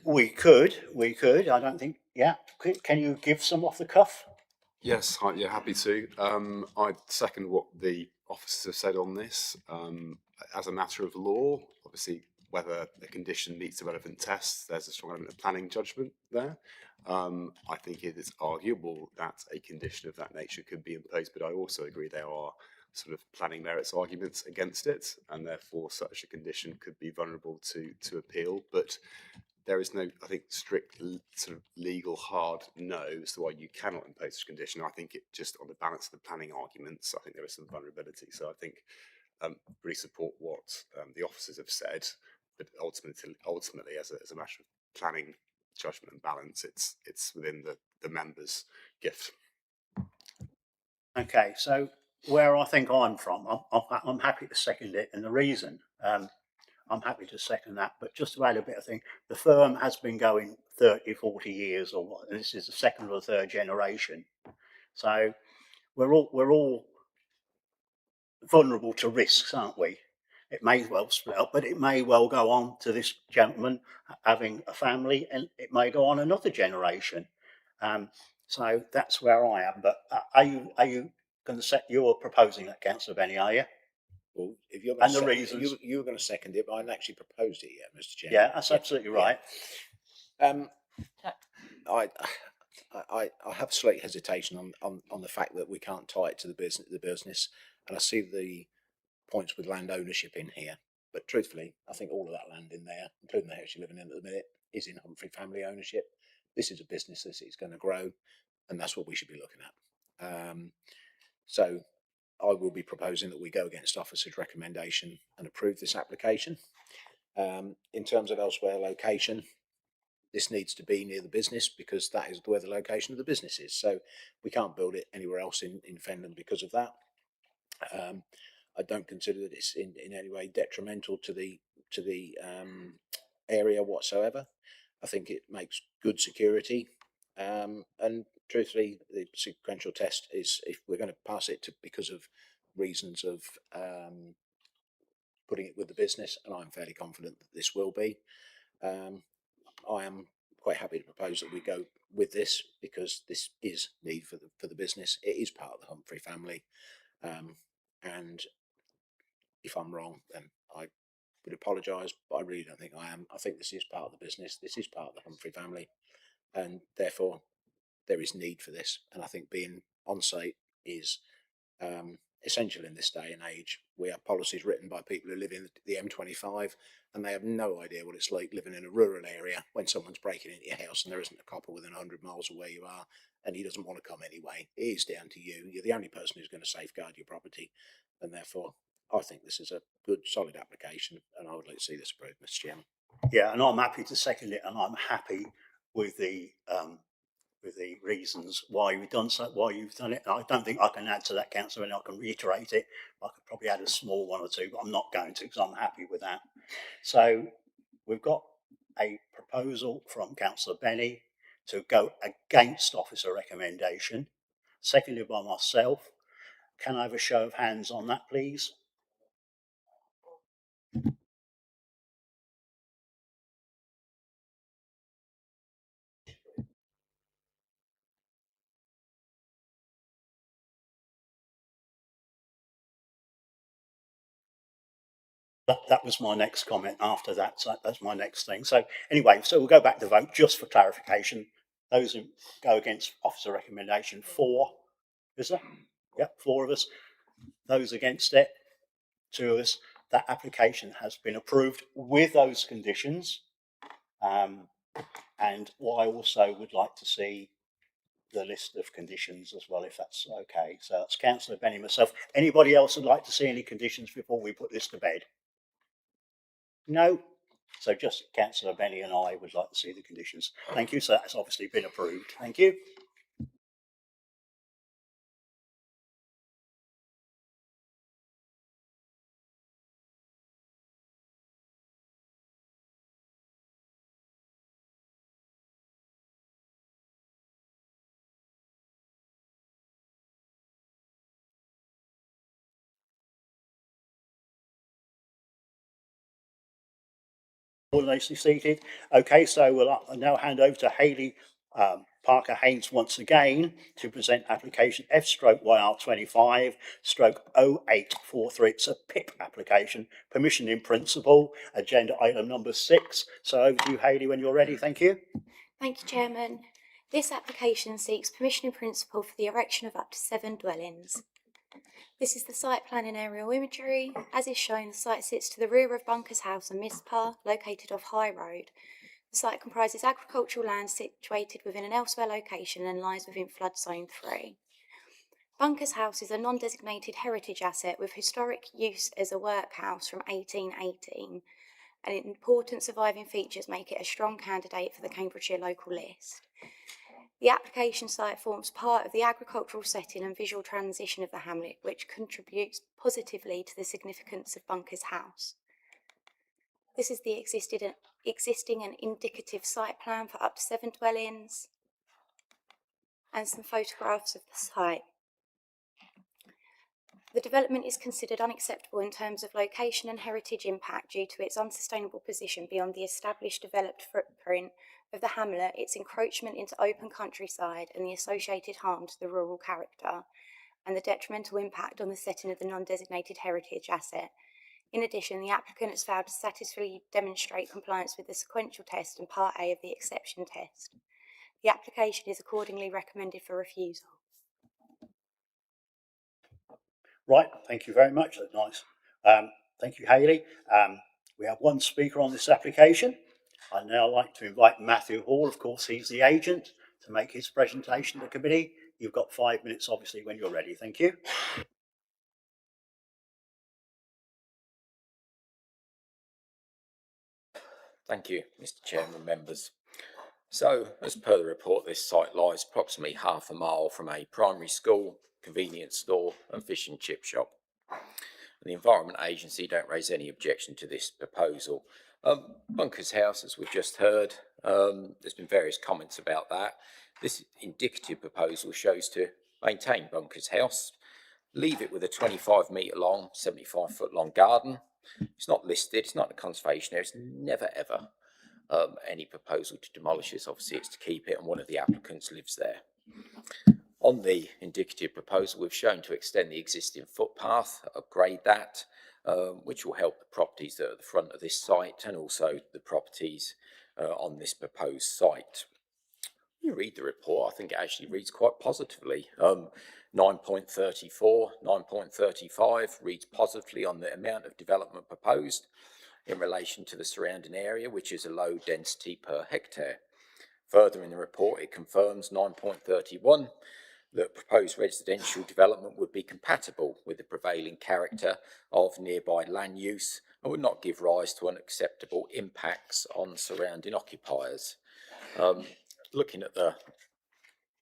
We could. I don't think. Yeah. Can you give some off the cuff? Yes, happy to. I second what the officers have said on this. As a matter of law, obviously, whether the condition meets the relevant tests, there's a strong element of planning judgment there. I think it is arguable that a condition of that nature could be imposed, but I also agree there are sort of planning merits arguments against it, and therefore such a condition could be vulnerable to appeal. But there is no, I think, strict sort of legal hard no as to why you cannot impose such a condition. I think it just on the balance of the planning arguments, I think there is some vulnerability. So I think really support what the officers have said, but ultimately as a matter of planning judgment and balance, it's within the members' gift. Okay, so where I think I'm from, I'm happy to second it, and the reason I'm happy to second that, but just to add a bit of thing, the firm has been going 30, 40 years or what, and this is the second or third generation. So we're all vulnerable to risks, aren't we? It may well split up, but it may well go on to this gentleman having a family, and it may go on another generation. So that's where I am. But are you going to set? You're proposing that, Councillor Benny, are you? Well, if you're and the reasons you were going to second it, but I hadn't actually proposed it yet, Mr. Chairman. Yeah, that's absolutely right. I have slight hesitation on the fact that we can't tie it to the business, and I see the points with land ownership in here. But truthfully, I think all of that land in there, including the house you're living in at the minute, is in Humphrey family ownership. This is a business that is going to grow, and that's what we should be looking at. So I will be proposing that we go against officer's recommendation and approve this application. In terms of elsewhere location, this needs to be near the business because that is where the location of the business is. So we can't build it anywhere else in Fenland because of that. I don't consider that it's in any way detrimental to the area whatsoever. I think it makes good security, and truthfully, the sequential test is if we're going to pass it because of reasons of putting it with the business, and I'm fairly confident that this will be. I am quite happy to propose that we go with this because this is need for the business. It is part of the Humphrey family, and if I'm wrong, then I would apologise, but I really don't think I am. I think this is part of the business. This is part of the Humphrey family, and therefore there is need for this. And I think being on site is essential in this day and age. We have policies written by people who live in the M25, and they have no idea what it's like living in a rural area when someone's breaking into your house and there isn't a copper within 100 miles of where you are, and he doesn't want to come anyway. It is down to you. You're the only person who's going to safeguard your property, and therefore I think this is a good, solid application, and I would like to see this approved, Mr. Chairman. Yeah, and I'm happy to second it, and I'm happy with the reasons why you've done so, why you've done it. I don't think I can add to that, Councillor, and I can reiterate it. I could probably add a small one or two, but I'm not going to because I'm happy with that. So we've got a proposal from Councillor Benny to go against officer recommendation, seconded by myself. Can I have a show of hands on that, please? That was my next comment after that. So that's my next thing. So anyway, so we'll go back to vote just for clarification. Those who go against officer recommendation, 4, is there? Yeah, 4 of us. Those against it, 2 of us. That application has been approved with those conditions. And what I also would like to see the list of conditions as well, if that's okay. So that's Councillor Benny, myself. Anybody else would like to see any conditions before we put this to bed? No? So just Councillor Benny and I would like to see the conditions. Thank you. So that's obviously been approved. Thank you. All nicely seated. Okay, so we'll now hand over to Hayley Parker Haynes once again to present application F/YR25/0843. It's a PIP application, permission in principle, agenda item number 6. So over to you, Hayley, when you're ready. Thank you. Thank you, Chairman. This application seeks permission in principle for the erection of up to 7 dwellings. This is the site plan and aerial imagery. As is shown, the site sits to the rear of Bunkers House and Mispa, located off High Road. The site comprises agricultural land situated within an elsewhere location and lies within flood zone 3. Bunkers House is a non-designated heritage asset with historic use as a workhouse from 1818, and important surviving features make it a strong candidate for the Cambridgeshire local list. The application site forms part of the agricultural setting and visual transition of the hamlet, which contributes positively to the significance of Bunkers House. This is the existing and indicative site plan for up to 7 dwellings, and some photographs of the site. The development is considered unacceptable in terms of location and heritage impact due to its unsustainable position beyond the established developed footprint of the hamlet, its encroachment into open countryside and the associated harm to the rural character, and the detrimental impact on the setting of the non-designated heritage asset. In addition, the applicant has failed to satisfactorily demonstrate compliance with the sequential test and Part A of the exception test. The application is accordingly recommended for refusal. Right, thank you very much. That's nice. Thank you, Hayley. We have one speaker on this application. I'd now like to invite Matthew Hall, of course, he's the agent, to make his presentation to the committee. You've got 5 minutes, obviously, when you're ready. Thank you. Thank you, Mr. Chairman, members. So, as per the report, this site lies approximately half a mile from a primary school, convenience store and fish and chip shop. And the Environment Agency don't raise any objection to this proposal. Bunker's House, as we've just heard, there's been various comments about that. This indicative proposal shows to maintain Bunker's House, leave it with a 25 metre long, 75 foot long garden. It's not listed, it's not in the conservation area, it's never ever any proposal to demolish this. Obviously it's to keep it, and one of the applicants lives there. On the indicative proposal, we've shown to extend the existing footpath, upgrade that, which will help the properties that are at the front of this site and also the properties on this proposed site. When you read the report, I think it actually reads quite positively. 9.34, 9.35 reads positively on the amount of development proposed in relation to the surrounding area, which is a low density per hectare. Further in the report, it confirms 9.31 that proposed residential development would be compatible with the prevailing character of nearby land use and would not give rise to unacceptable impacts on surrounding occupiers. Looking at the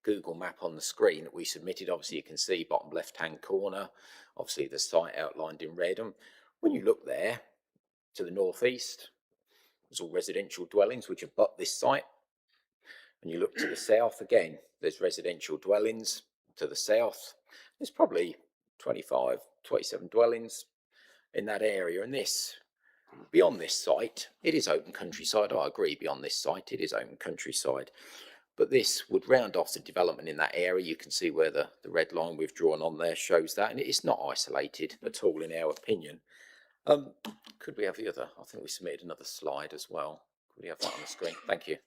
Google map on the screen that we submitted, obviously you can see bottom left hand corner, obviously the site outlined in red, and when you look there to the northeast, there's all residential dwellings which abut this site. And you look to the south, again, there's residential dwellings. To the south, there's probably 25, 27 dwellings in that area. And this, beyond this site, it is open countryside. I agree, beyond this site, it is open countryside. But this would round off the development in that area. You can see where the red line we've drawn on there shows that. And it's not isolated at all, in our opinion. Could we have the other? I think we submitted another slide as well. Could we have that on the screen? Thank you.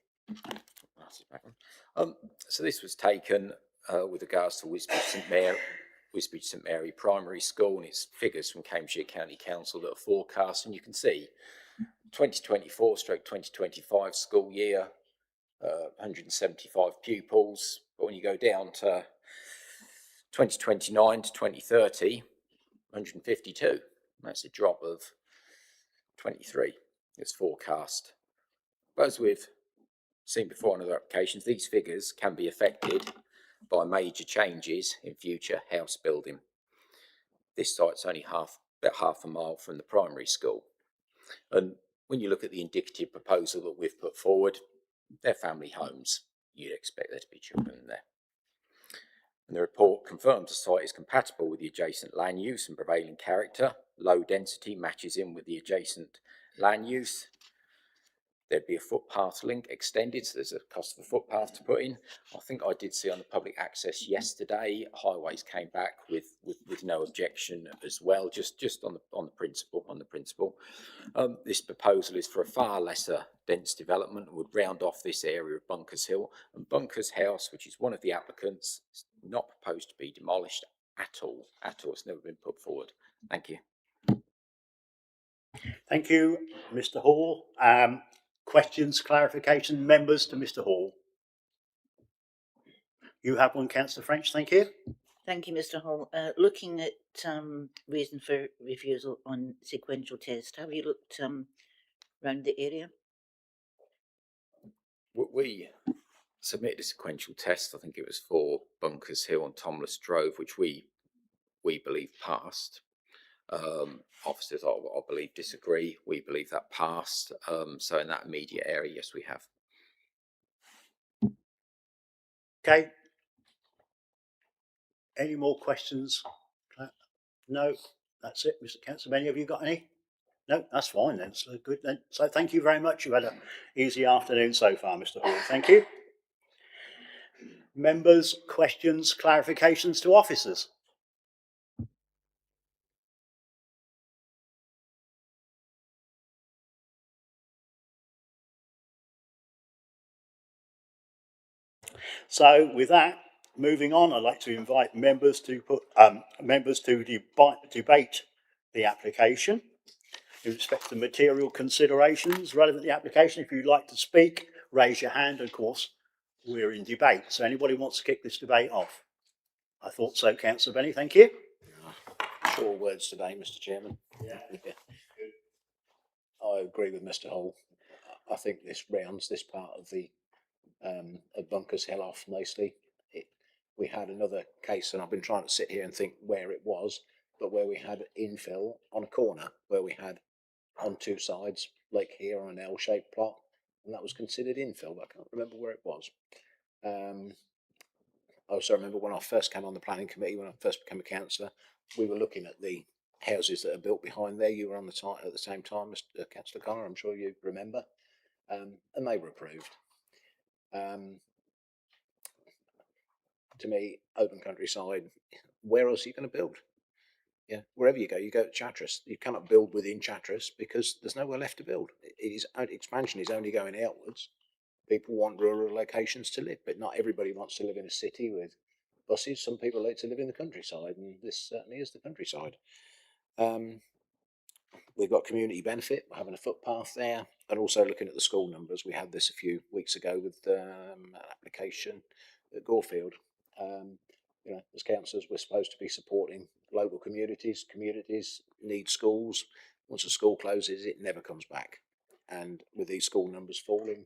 So this was taken with regards to Wisbech St Mary Primary School, and it's figures from Cambridgeshire County Council that are forecast, and you can see 2024/2025 school year, 175 pupils, but when you go down to 2029 to 2030, 152. That's a drop of 23. It's forecast. But as we've seen before on other applications, these figures can be affected by major changes in future house building. This site's only about half a mile from the primary school. And when you look at the indicative proposal that we've put forward, they're family homes. You'd expect there to be children in there. And the report confirms the site is compatible with the adjacent land use and prevailing character. Low density matches in with the adjacent land use. There'd be a footpath link extended, so there's a cost of a footpath to put in. I think I did see on the public access yesterday, Highways came back with no objection as well, just on the principle. This proposal is for a far lesser dense development and would round off this area of Bunkers Hill. And Bunkers House, which is one of the applicants, is not proposed to be demolished at all. It's never been put forward. Thank you. Thank you, Mr. Hall. Questions, clarification, members to Mr. Hall? You have one, Councillor French, thank you. Thank you, Mr. Hall. Looking at reason for refusal on sequential test, have you looked around the area? We submitted a sequential test. I think it was for Bunkers Hill and Tomless Drove, which we believe passed. Officers, I believe, disagree. We believe that passed. So in that immediate area, yes, we have. Okay. Any more questions? No, that's it, Mr. Councillor Benny. Have you got any? No, that's fine then. So good then. So thank you very much. You've had an easy afternoon so far, Mr. Hall. Thank you. Members, questions, clarifications to officers? So with that, moving on, I'd like to invite members to debate the application. In respect to material considerations relevant to the application, if you'd like to speak, raise your hand. Of course, we're in debate. So anybody wants to kick this debate off? I thought so, Councillor Benny. Thank you. Short words today, Mr. Chairman. Yeah. I agree with Mr. Hull. I think this rounds this part of the of Bunkers Hill off nicely. We had another case, and I've been trying to sit here and think where it was, but where we had infill on a corner, where we had on two sides, like here on an L-shaped plot, and that was considered infill. But I can't remember where it was. I also remember when I first came on the planning committee, when I first became a councillor, we were looking at the houses that are built behind there. You were on the at the same time, Mr. Councillor Connor, I'm sure you remember, and they were approved. To me, open countryside, where else are you going to build? Yeah, wherever you go to Chatteris. You cannot build within Chatteris because there's nowhere left to build. Expansion is only going outwards. People want rural locations to live, but not everybody wants to live in a city with buses. Some people like to live in the countryside, and this certainly is the countryside. We've got community benefit, we're having a footpath there, and also looking at the school numbers. We had this a few weeks ago with an application at Gorefield. As councillors, we're supposed to be supporting local communities. Communities need schools. Once a school closes, it never comes back. And with these school numbers falling,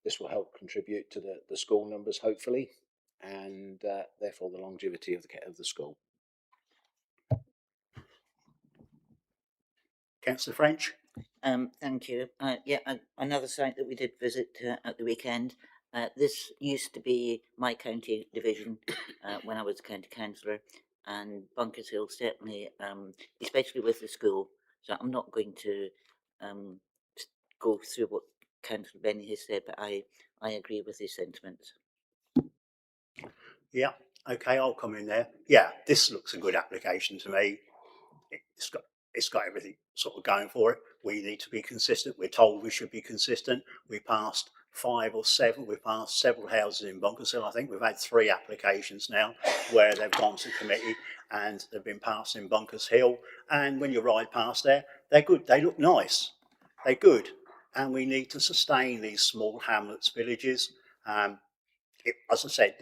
this will help contribute to the school numbers, hopefully, and therefore the longevity of the school. Councillor French. Thank you. Another site that we did visit at the weekend. This used to be my county division when I was a county councillor, and Bunkers Hill certainly, especially with the school. So I'm not going to go through what Councillor Benny has said, but I agree with his sentiments. Yeah, okay, I'll come in there. Yeah, this looks a good application to me. It's got everything sort of going for it. We need to be consistent. We're told we should be consistent. We passed 5 or 7. We passed several houses in Bunkers Hill. I think we've had 3 applications now where they've gone to committee and they've been passed in Bunkers Hill. And when you ride past there, they're good. They look nice. They're good. And we need to sustain these small hamlets, villages. As I said,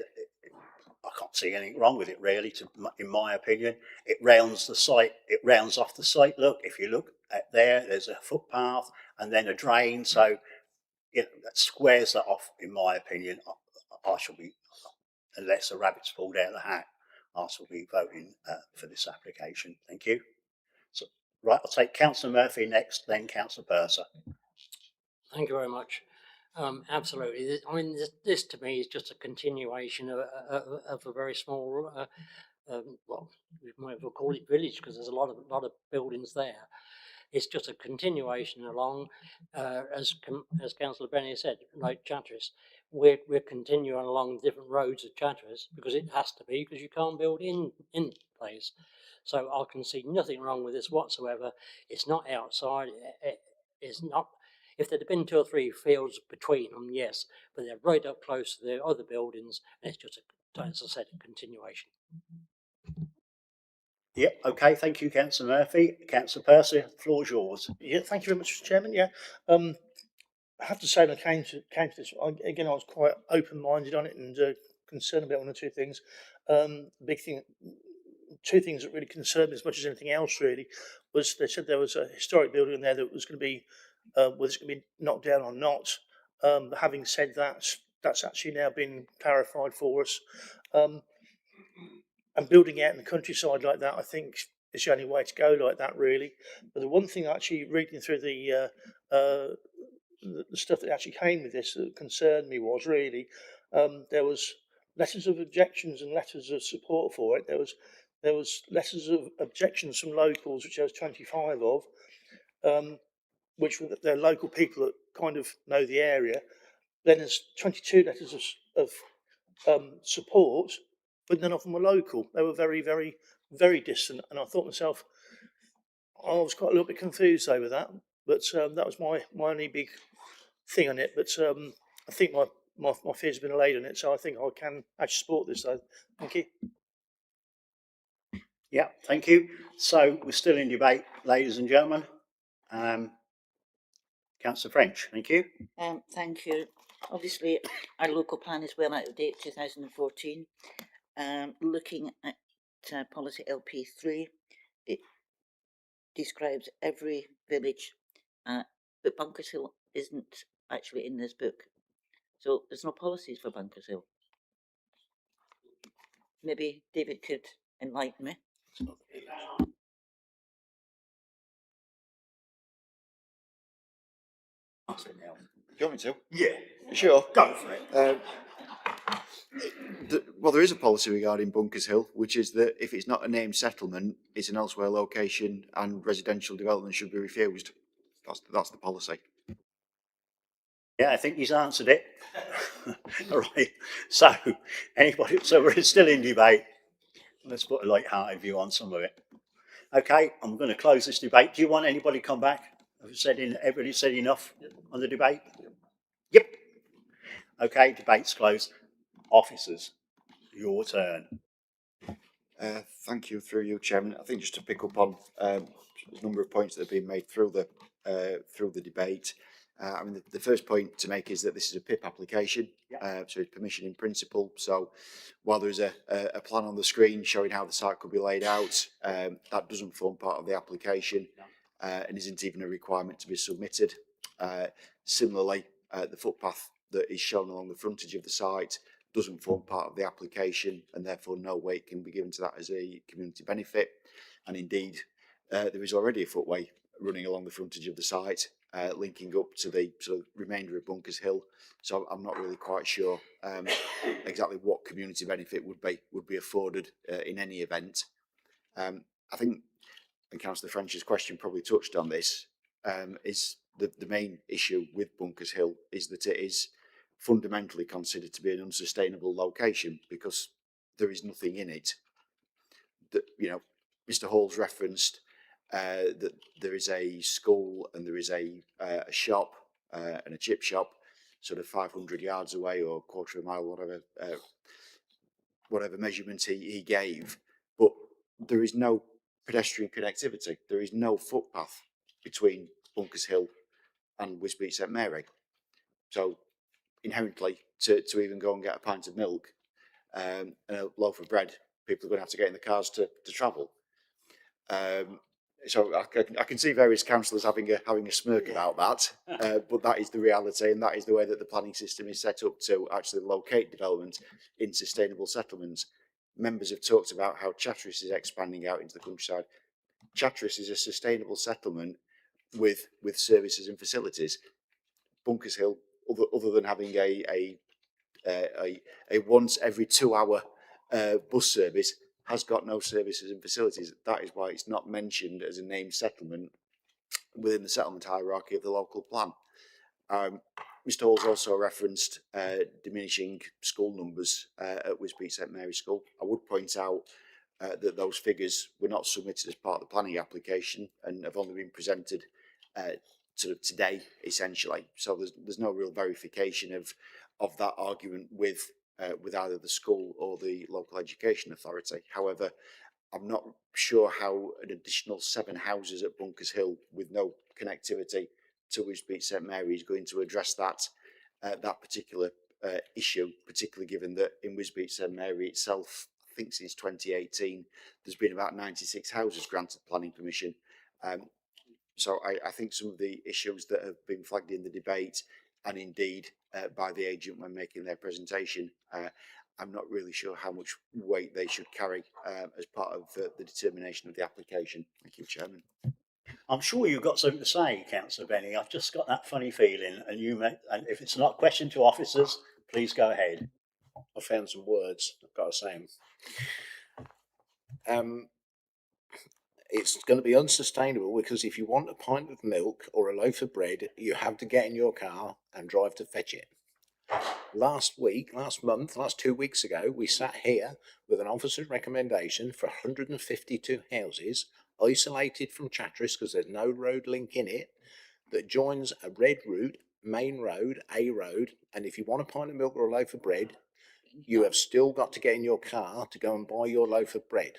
I can't see anything wrong with it really, in my opinion. It rounds the site, it rounds off the site. Look, if you look at there's a footpath and then a drain, so that squares that off, in my opinion. I shall be, unless the rabbit's pulled out of the hat, I shall be voting for this application. Thank you. So, right, I'll take Councillor Murphy next, then Councillor Purser. Thank you very much. Absolutely. I mean, this to me is just a continuation of a very small, well, we might as well call it village because there's a lot of buildings there. It's just a continuation along, as Councillor Benny said, like Chatteris. We're continuing along different roads of Chatteris because it has to be, because you can't build in place. So I can see nothing wrong with this whatsoever. It's not outside. It's not. If there'd have been 2 or 3 fields between them, yes, but they're right up close to the other buildings, and it's just, as I said, a continuation. Yep, okay, thank you, Councillor Murphy. Councillor Percy, the floor is yours. Yeah, thank you very much, Mr. Chairman. Yeah, I have to say, when I came to this, again, I was quite open-minded on it and concerned about 1 or 2 things. Big thing, 2 things that really concerned me as much as anything else, really, was they said there was a historic building in there that was going to be, whether it's going to be knocked down or not. Having said that, that's actually now been clarified for us. And building out in the countryside like that, I think, is the only way to go like that, really. But the one thing actually reading through the stuff that actually came with this that concerned me was really there was letters of objections and letters of support for it. There was letters of objections from locals, which there was 25 of, which were their local people that kind of know the area. Then there's 22 letters of support, but none of them were local. They were very, very, very distant. And I thought to myself, I was quite a little bit confused over that. But that was my only big thing on it. But I think my fears have been allayed on it, so I think I can actually support this. Though, thank you. Yeah, thank you. So we're still in debate, ladies and gentlemen. Councillor French, thank you. Thank you. Obviously, our local plan is well out of date, 2014. Looking at policy LP3, it describes every village, but Bunkers Hill isn't actually in this book. So there's no policies for Bunkers Hill. Maybe David could enlighten me. Do you want me to? Yeah. Sure. Go for it. Well, there is a policy regarding Bunkers Hill, which is that if it's not a named settlement, it's an elsewhere location and residential development should be refused. That's the policy. Yeah, I think he's answered it. All right. So, anybody? So we're still in debate. Let's put a light-hearted view on some of it. Okay, I'm going to close this debate. Do you want anybody to come back? Everybody said enough on the debate? Yep. Okay, debate's closed. Officers, your turn. Thank you, through you, Chairman. I think just to pick up on a number of points that have been made through the debate. I mean, the first point to make is that this is a PIP application, so it's permission in principle. So while there is a plan on the screen showing how the site could be laid out, that doesn't form part of the application and isn't even a requirement to be submitted. Similarly, the footpath that is shown along the frontage of the site doesn't form part of the application, and therefore no weight can be given to that as a community benefit. And indeed, there is already a footway running along the frontage of the site, linking up to the sort of remainder of Bunkers Hill. So I'm not really quite sure exactly what community benefit would be afforded in any event. I think, and Councillor French's question probably touched on this, is the main issue with Bunkers Hill is that it is fundamentally considered to be an unsustainable location because there is nothing in it. That, you know, Mr. Hall's referenced that there is a school and there is a shop and a chip shop sort of 500 yards away or a quarter of a mile, whatever measurement he gave, but there is no pedestrian connectivity. There is no footpath between Bunkers Hill and Wisbech St Mary. So inherently, to even go and get a pint of milk and a loaf of bread, people are going to have to get in the cars to travel. So I can see various councillors having a smirk about that, but that is the reality, and that is the way that the planning system is set up to actually locate development in sustainable settlements. Members have talked about how Chatteris is expanding out into the countryside. Chatteris is a sustainable settlement with services and facilities. Bunkers Hill, other than having a once every 2 hour bus service, has got no services and facilities. That is why it's not mentioned as a named settlement within the settlement hierarchy of the local plan. Mr. Hall's also referenced diminishing school numbers at Wisbech St Mary's School. I would point out that those figures were not submitted as part of the planning application and have only been presented sort of today, essentially. So there's no real verification of that argument with either the school or the local education authority. However, I'm not sure how an additional 7 houses at Bunkers Hill with no connectivity to Wisbech St Mary is going to address that particular issue, particularly given that in Wisbech St Mary itself, I think since 2018, there's been about 96 houses granted planning permission. So I think some of the issues that have been flagged in the debate and indeed by the agent when making their presentation, I'm not really sure how much weight they should carry as part of the determination of the application. Thank you, Chairman. I'm sure you've got something to say, Councillor Benny. I've just got that funny feeling, and and if it's not a question to officers, please go ahead. I found some words, I've got to say. It's going to be unsustainable because if you want a pint of milk or a loaf of bread, you have to get in your car and drive to fetch it. Last 2 weeks ago, we sat here with an officer's recommendation for 152 houses isolated from Chatteris because there's no road link in it that joins a red route main road, a road, and if you want a pint of milk or a loaf of bread, you have still got to get in your car to go and buy your loaf of bread.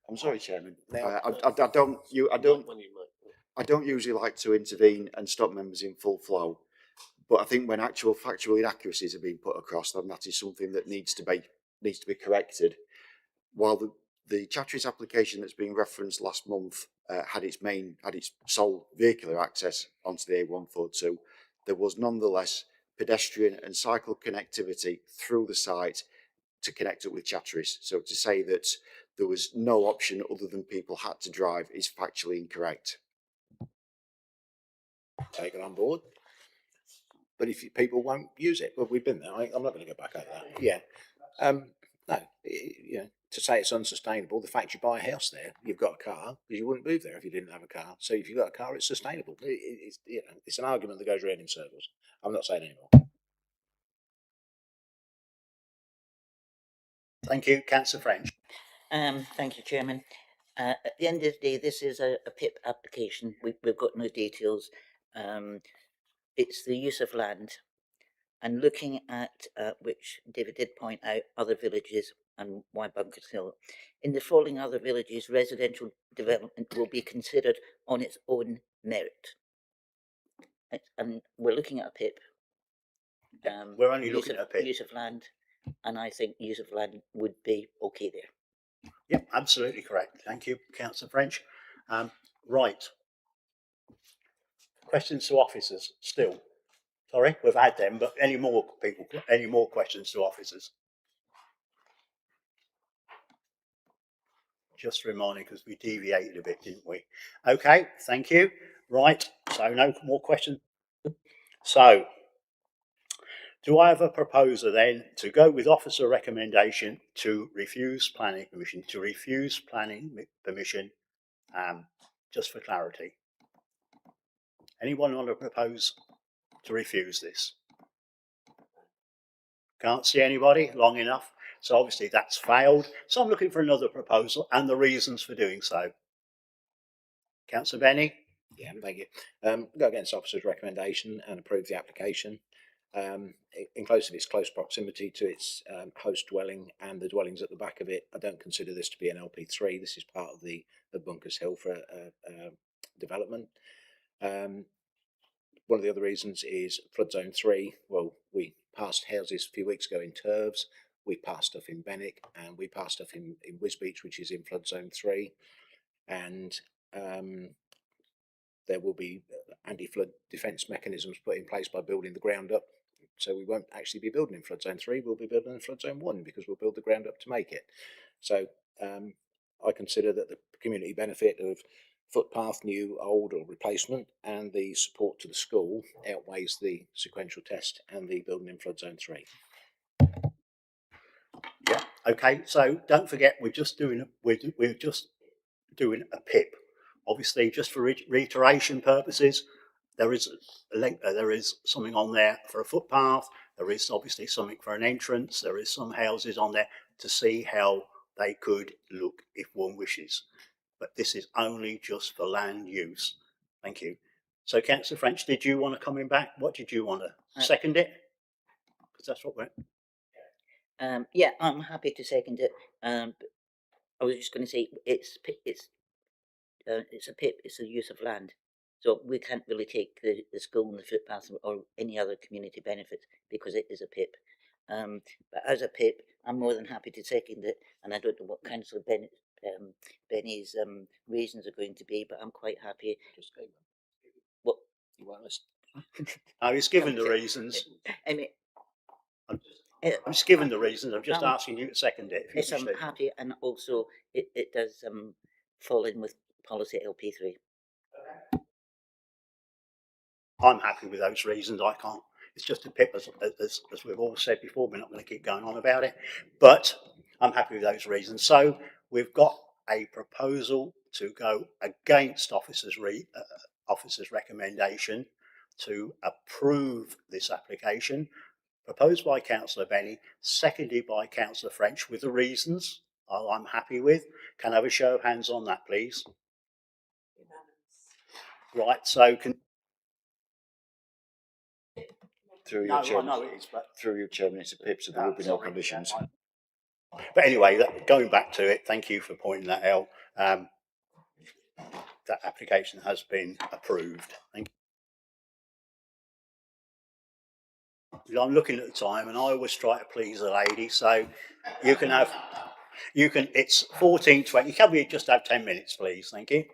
I'm sorry, Chairman. Now, I don't usually like to intervene and stop members in full flow, but I think when actual factual inaccuracies are being put across, then that is something that needs to be corrected. While the Chatteris application that's been referenced last month had its sole vehicular access onto the A142, there was nonetheless pedestrian and cycle connectivity through the site to connect up with Chatteris. So to say that there was no option other than people had to drive is factually incorrect. take it on board. But if people won't use it, well, we've been there. I'm not going to go back over that. Yeah. No, you know, to say it's unsustainable, the fact you buy a house there, you've got a car, because you wouldn't move there if you didn't have a car. So if you've got a car, it's sustainable. It's an argument that goes round in circles. I'm not saying anymore. Thank you, Councillor French. Thank you, Chairman. At the end of the day, this is a PIP application. We've got no details. It's the use of land. And looking at which David did point out, other villages and why Bunkers Hill. In the following other villages, residential development will be considered on its own merit. And we're looking at a PIP. We're only looking at a PIP. Use of land, and I think use of land would be okay there. Yep, absolutely correct. Thank you, Councillor French. Right. Questions to officers still? Sorry, we've had them, but any more questions to officers? Just reminding, because we deviated a bit, didn't we? Okay, thank you. Right, so no more questions. So, do I have a proposer then to go with officer recommendation to refuse planning permission, just for clarity? Anyone want to propose to refuse this? Can't see anybody long enough. So obviously that's failed. So I'm looking for another proposal and the reasons for doing so. Councillor Benny? Yeah, thank you. Go against officer's recommendation and approve the application. In its close proximity to its host dwelling and the dwellings at the back of it, I don't consider this to be an LP3. This is part of the Bunkers Hill for development. One of the other reasons is flood zone 3. Well, we passed houses a few weeks ago in Turves, we passed stuff in Benwick, and we passed stuff in Wisbeach, which is in flood zone 3. And there will be anti-flood defence mechanisms put in place by building the ground up. So we won't actually be building in flood zone 3, we'll be building in flood zone 1 because we'll build the ground up to make it. So I consider that the community benefit of footpath, new, old or replacement, and the support to the school outweighs the sequential test and the building in flood zone 3. Yeah. Okay. So don't forget, we're just doing a PIP. Obviously, just for reiteration purposes, there is a link. There is something on there for a footpath. There is obviously something for an entrance. There is some houses on there to see how they could look if one wishes. But this is only just for land use. Thank you. So, Councillor French, did you want to come in back? What did you want to second it? Because that's what we're. Yeah, I'm happy to second it. I was just going to say it's a PIP. It's the use of land, so we can't really take the school and the footpath or any other community benefits because it is a PIP. But as a PIP, I'm more than happy to second it, and I don't know what Councillor Benny's reasons are going to be, but I'm quite happy. Just go. What? You won't listen. I was given the reasons. I mean, I'm just given the reasons. I'm just asking you to second it. Yes, I'm happy, and also it does fall in with policy LP3. I'm happy with those reasons. I can't. It's just a PIP, as we've all said before. We're not going to keep going on about it, but I'm happy with those reasons. So we've got a proposal to go against officers' recommendation to approve this application, proposed by Councillor Benny, seconded by Councillor French, with the reasons I'm happy with. Can I have a show of hands on that, please? Right, so through No, your I chairman, know it is, but through your chairman, it's a PIP, so there will be no sorry, conditions. But anyway, going back to it, thank you for pointing that out. That application has been approved. Thank you. I'm looking at the time, and I always try to please the lady, so you can have, it's 14:20. Can we just have 10 minutes, please? Thank you.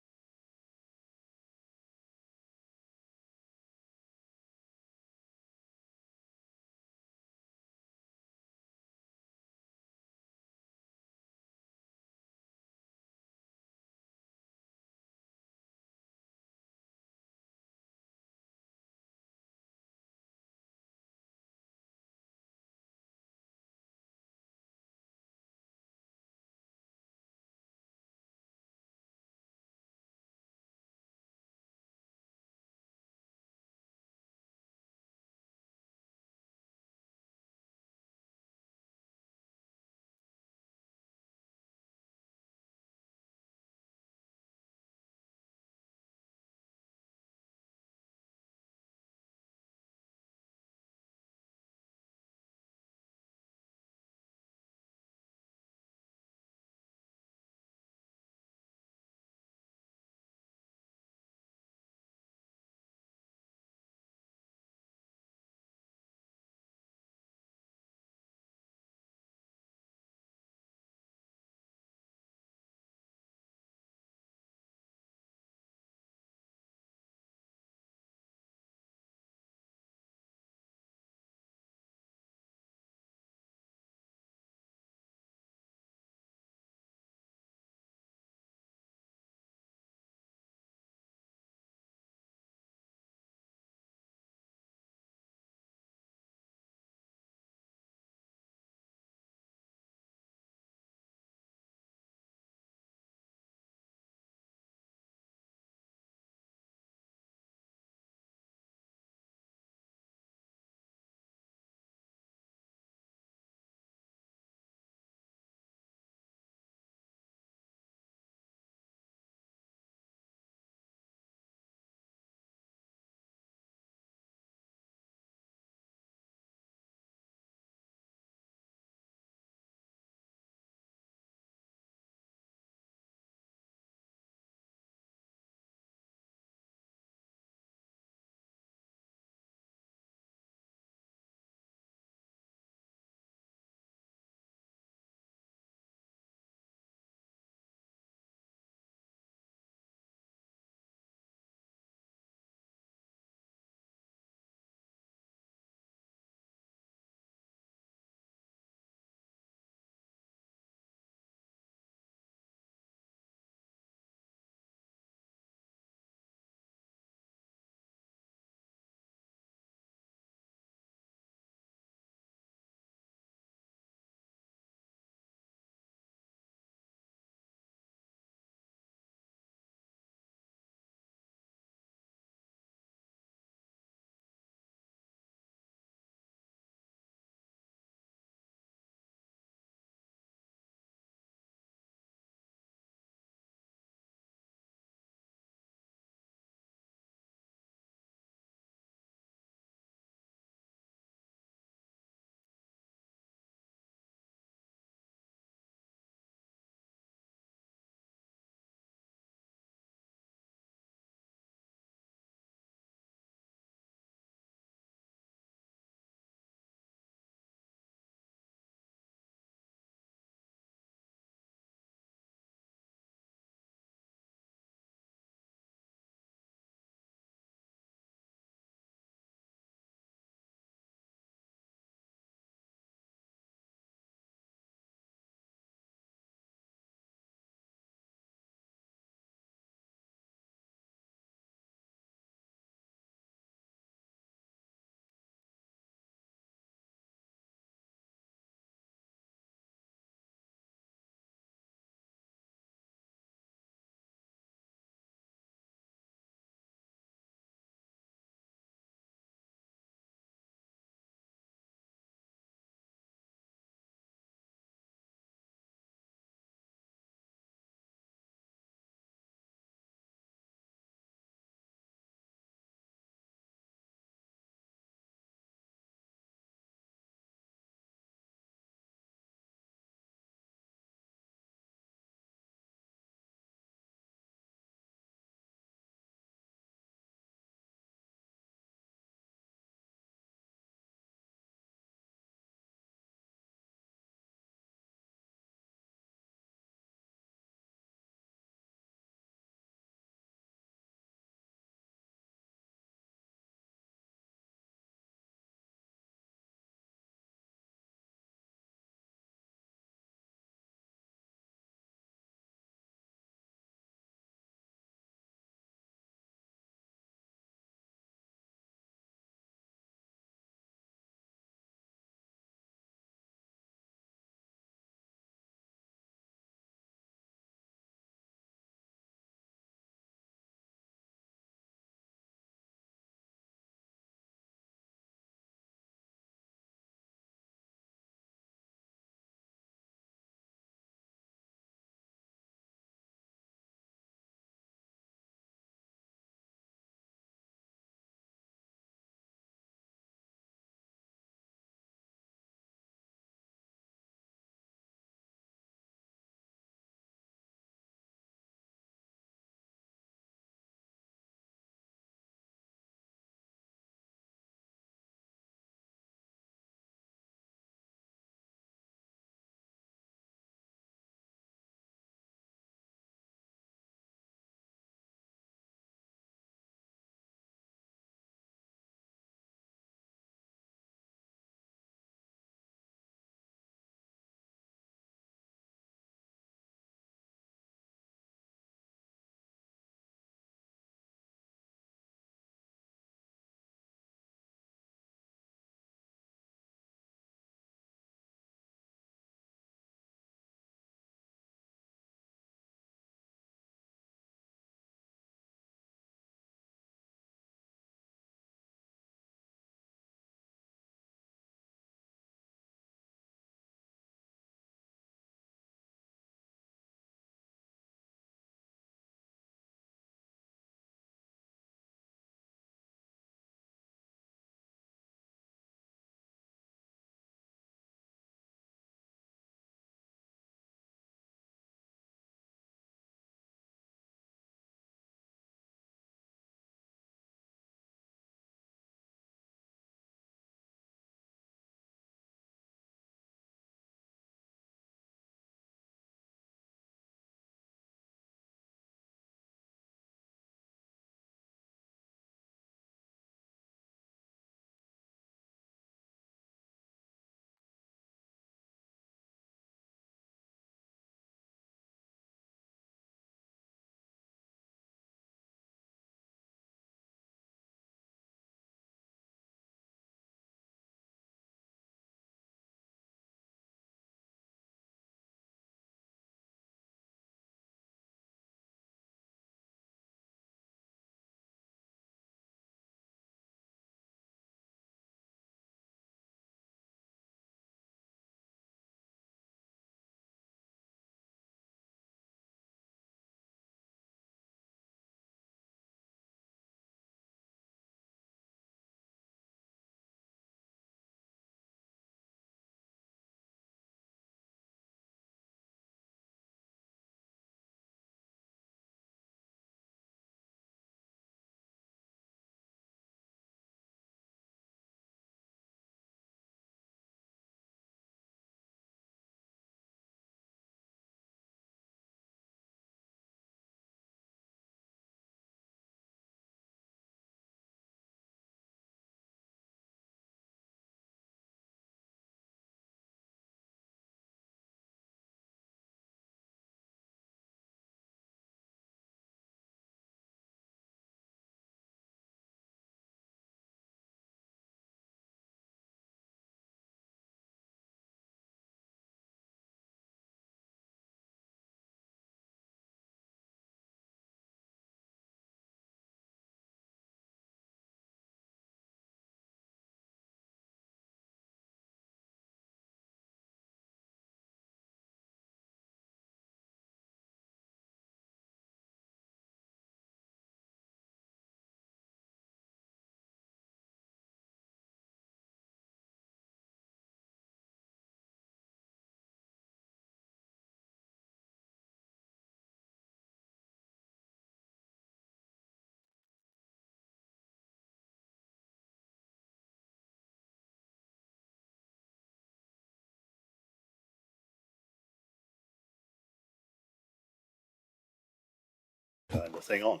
turn the thing on.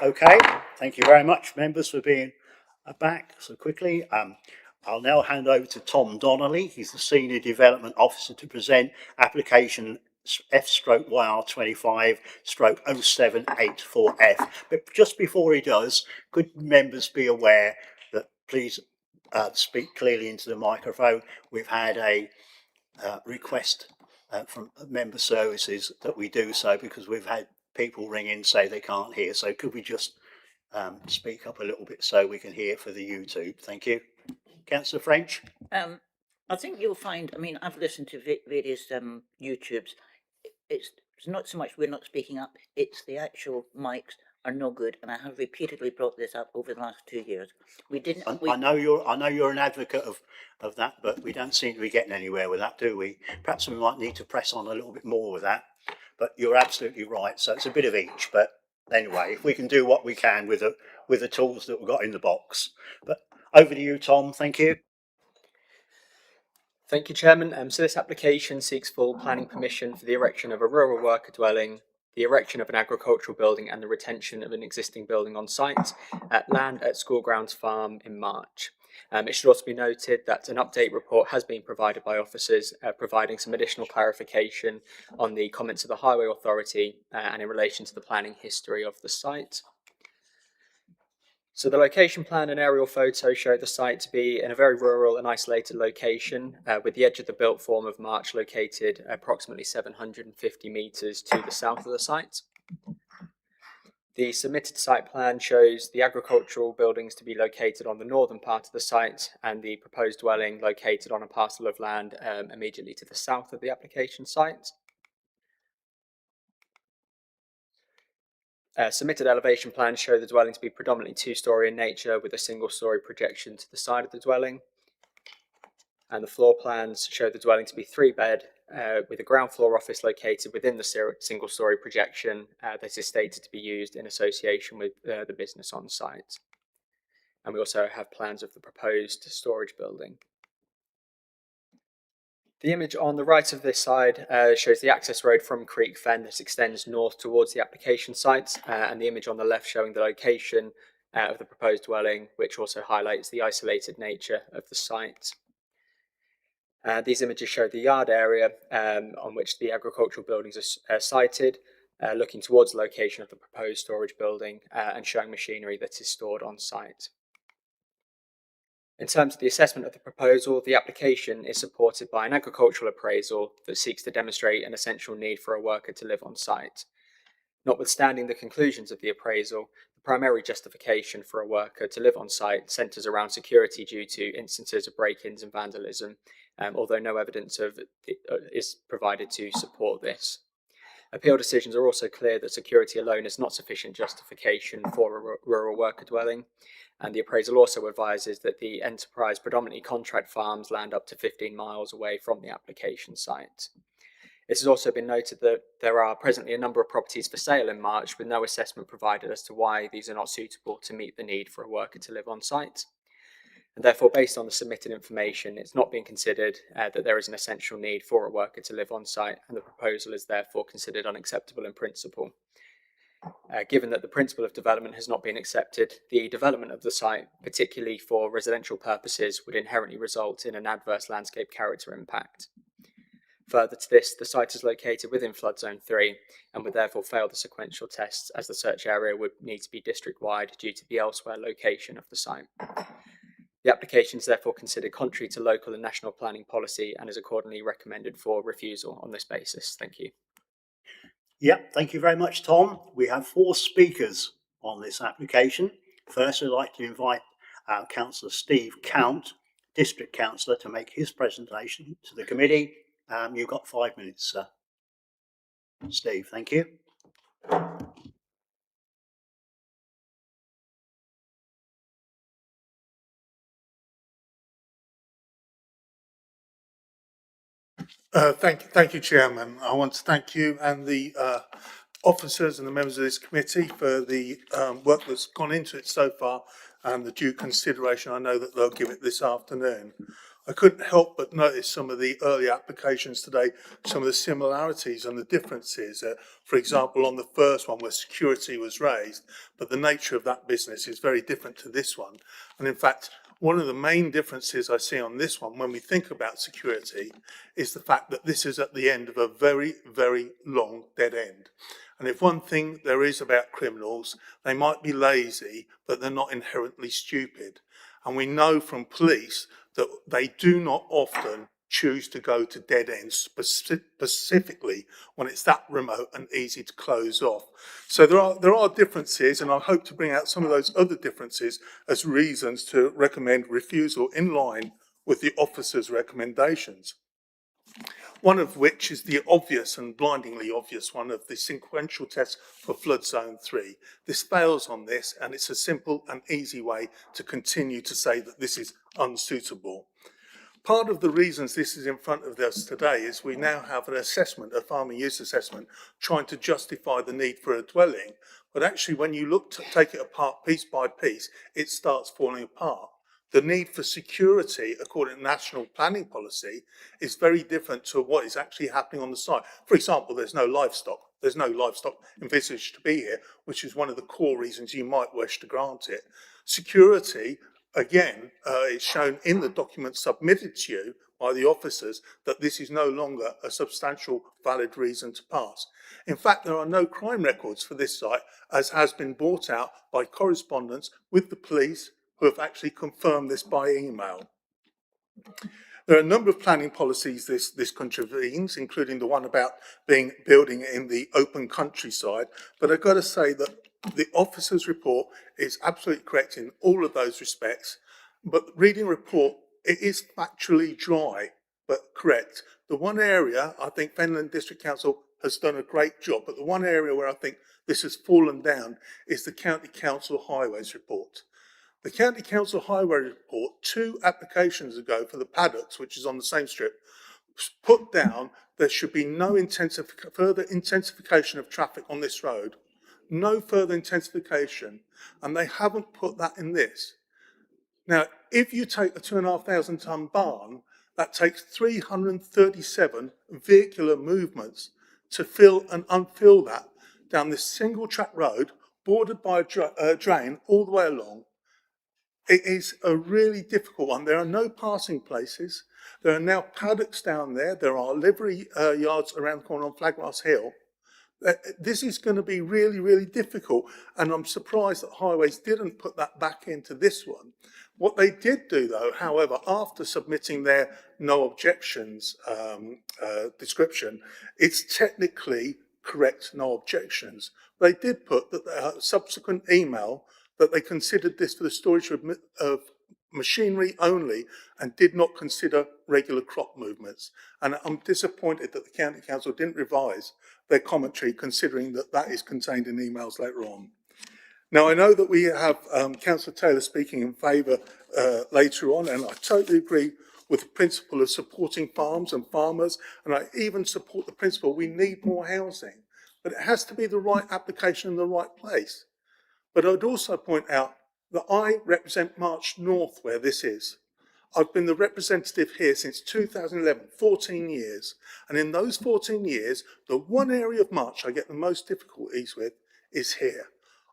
Okay, thank you very much, members, for being back so quickly. I'll now hand over to Tom Donnelly. He's the Senior Development Officer to present application F/YR25/0784F. But just before he does, could members be aware that please speak clearly into the microphone. We've had a request from member services that we do so because we've had people ring in say they can't hear. So could we just speak up a little bit so we can hear for the YouTube? Thank you. Councillor French? I think you'll find, I mean, I've listened to various YouTubes. It's not so much we're not speaking up, it's the actual mics are no good, and I have repeatedly brought this up over the last 2 years. I know you're an advocate of that, but we don't seem to be getting anywhere with that, do we? Perhaps we might need to press on a little bit more with that. But you're absolutely right. So it's a bit of each. But anyway, if we can do what we can with the tools that we've got in the box. But over to you, Tom. Thank you. Thank you, Chairman. So this application seeks full planning permission for the erection of a rural worker dwelling, the erection of an agricultural building and the retention of an existing building on site at land at School Grounds Farm in March. It should also be noted that an update report has been provided by officers providing some additional clarification on the comments of the Highway Authority and in relation to the planning history of the site. So the location plan and aerial photo show the site to be in a very rural and isolated location, with the edge of the built form of March located approximately 750 metres to the south of the site. The submitted site plan shows the agricultural buildings to be located on the northern part of the site and the proposed dwelling located on a parcel of land immediately to the south of the application site. Submitted elevation plans show the dwelling to be predominantly two-storey in nature with a single-storey projection to the side of the dwelling. And the floor plans show the dwelling to be 3-bed with a ground floor office located within the single-storey projection that is stated to be used in association with the business on site. And we also have plans of the proposed storage building. The image on the right of this side shows the access road from Creek Fen that extends north towards the application site, and the image on the left showing the location of the proposed dwelling, which also highlights the isolated nature of the site. These images show the yard area on which the agricultural buildings are sited, looking towards the location of the proposed storage building and showing machinery that is stored on site. In terms of the assessment of the proposal, the application is supported by an agricultural appraisal that seeks to demonstrate an essential need for a worker to live on site. Notwithstanding the conclusions of the appraisal, the primary justification for a worker to live on site centres around security due to instances of break-ins and vandalism, although no evidence is provided to support this. Appeal decisions are also clear that security alone is not sufficient justification for a rural worker dwelling, and the appraisal also advises that the enterprise predominantly contract farms land up to 15 miles away from the application site. It has also been noted that there are presently a number of properties for sale in March with no assessment provided as to why these are not suitable to meet the need for a worker to live on site. And therefore, based on the submitted information, it's not been considered that there is an essential need for a worker to live on site, and the proposal is therefore considered unacceptable in principle. Given that the principle of development has not been accepted, the development of the site, particularly for residential purposes, would inherently result in an adverse landscape character impact. Further to this, the site is located within Flood Zone 3 and would therefore fail the sequential tests, as the search area would need to be district-wide due to the elsewhere location of the site. The application is therefore considered contrary to local and national planning policy and is accordingly recommended for refusal on this basis. Thank you. Yep, thank you very much, Tom. We have 4 speakers on this application. First, I'd like to invite Councillor Steve Count, District Councillor, to make his presentation to the committee. You've got 5 minutes, sir. Steve, thank you. Thank you, Chairman. I want to thank you and the officers and the members of this committee for the work that's gone into it so far and the due consideration I know that they'll give it this afternoon. I couldn't help but notice some of the early applications today, some of the similarities and the differences. For example, on the first one where security was raised, but the nature of that business is very different to this one. And in fact, one of the main differences I see on this one when we think about security is the fact that this is at the end of a very, very long dead end. And if one thing there is about criminals, they might be lazy, but they're not inherently stupid. And we know from police that they do not often choose to go to dead ends, specifically when it's that remote and easy to close off. So there are differences, and I hope to bring out some of those other differences as reasons to recommend refusal in line with the officer's recommendations. One of which is the obvious and blindingly obvious one of the sequential test for flood zone 3. This fails on this, and it's a simple and easy way to continue to say that this is unsuitable. Part of the reasons this is in front of us today is we now have an assessment, a farming use assessment, trying to justify the need for a dwelling. But actually, when you look to take it apart piece by piece, it starts falling apart. The need for security, according to national planning policy, is very different to what is actually happening on the site. For example, there's no livestock. There's no livestock envisaged to be here, which is one of the core reasons you might wish to grant it. Security, again, is shown in the document submitted to you by the officers that this is no longer a substantial valid reason to pass. In fact, there are no crime records for this site, as has been brought out by correspondence with the police, who have actually confirmed this by email. There are a number of planning policies this contravenes, including the one about building in the open countryside. But I've got to say that the officer's report is absolutely correct in all of those respects. But reading report, it is factually dry, but correct. The one area, I think Fenland District Council has done a great job, but the one area where I think this has fallen down is the County Council Highways report. The County Council Highway report 2 applications ago for the paddocks, which is on the same strip, put down there should be no further intensification of traffic on this road. No further intensification. And they haven't put that in this. Now, if you take a 2,500 tonne barn, that takes 337 vehicular movements to fill and unfill that down this single track road, bordered by a drain all the way along. It is a really difficult one. There are no passing places. There are now paddocks down there. There are livery yards around the corner on Flaggrass Hill. This is going to be really, really difficult. And I'm surprised that Highways didn't put that back into this one. What they did do, though, however, after submitting their no objections description, it's technically correct no objections. They did put that the subsequent email that they considered this for the storage of machinery only and did not consider regular crop movements. And I'm disappointed that the County Council didn't revise their commentary, considering that that is contained in emails later on. Now, I know that we have Councillor Taylor speaking in favour later on, and I totally agree with the principle of supporting farms and farmers, and I even support the principle we need more housing. But it has to be the right application in the right place. But I'd also point out that I represent March North, where this is. I've been the representative here since 2011, 14 years. And in those 14 years, the one area of March I get the most difficulties with is here.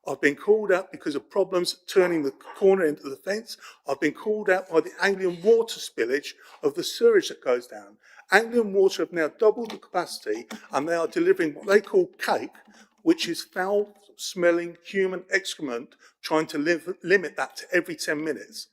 I've been called out because of problems turning the corner into the fence. I've been called out by the Anglian water spillage of the sewage that goes down. Anglian Water have now doubled the capacity, and they are delivering what they call cake, which is foul-smelling human excrement, trying to limit that to every 10 minutes.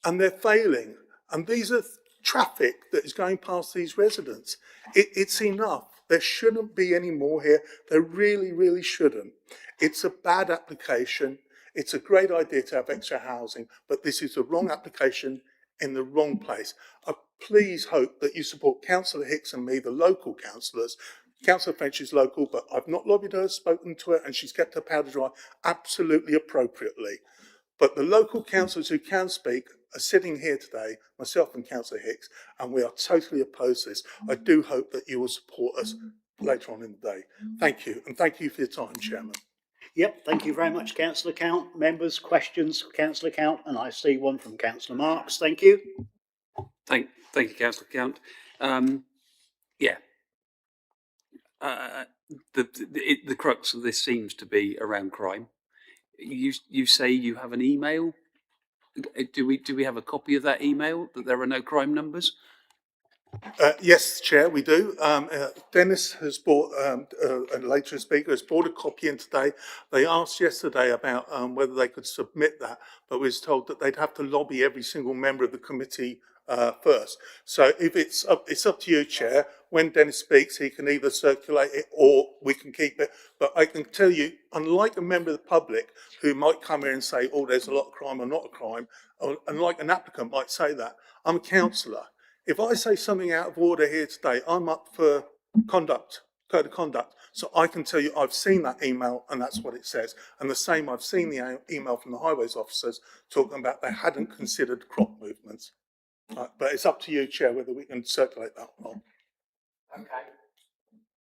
And they're failing. And these are traffic that is going past these residents. It's enough. There shouldn't be any more here. There really, really shouldn't. It's a bad application. It's a great idea to have extra housing, but this is the wrong application in the wrong place. I please hope that you support Councillor Hicks and me, the local councillors. Councillor French is local, but I've not lobbied her, spoken to her, and she's kept her powder dry absolutely appropriately. But the local councillors who can speak are sitting here today, myself and Councillor Hicks, and we are totally opposed to this. I do hope that you will support us later on in the day. Thank you, and thank you for your time, Chairman. Yep, thank you very much, Councillor Count. Members, questions for Councillor Count? And I see one from Councillor Marks. Thank you. Thank you, Councillor Count. Yeah. The crux of this seems to be around crime. You say you have an email. Do we have a copy of that email that there are no crime numbers? Yes, Chair, we do. Dennis has brought, a later speaker has brought a copy in today. They asked yesterday about whether they could submit that, but we was told that they'd have to lobby every single member of the committee first. So if it's up to you, Chair. When Dennis speaks, he can either circulate it or we can keep it. But I can tell you, unlike a member of the public who might come here and say, oh, there's a lot of crime or not a crime, or, unlike an applicant might say that, I'm a councillor. If I say something out of order here today, I'm up for code of conduct. So I can tell you I've seen that email and that's what it says. And the same, I've seen the email from the highways officers talking about they hadn't considered crop movements. But it's up to you, Chair, whether we can circulate that or not.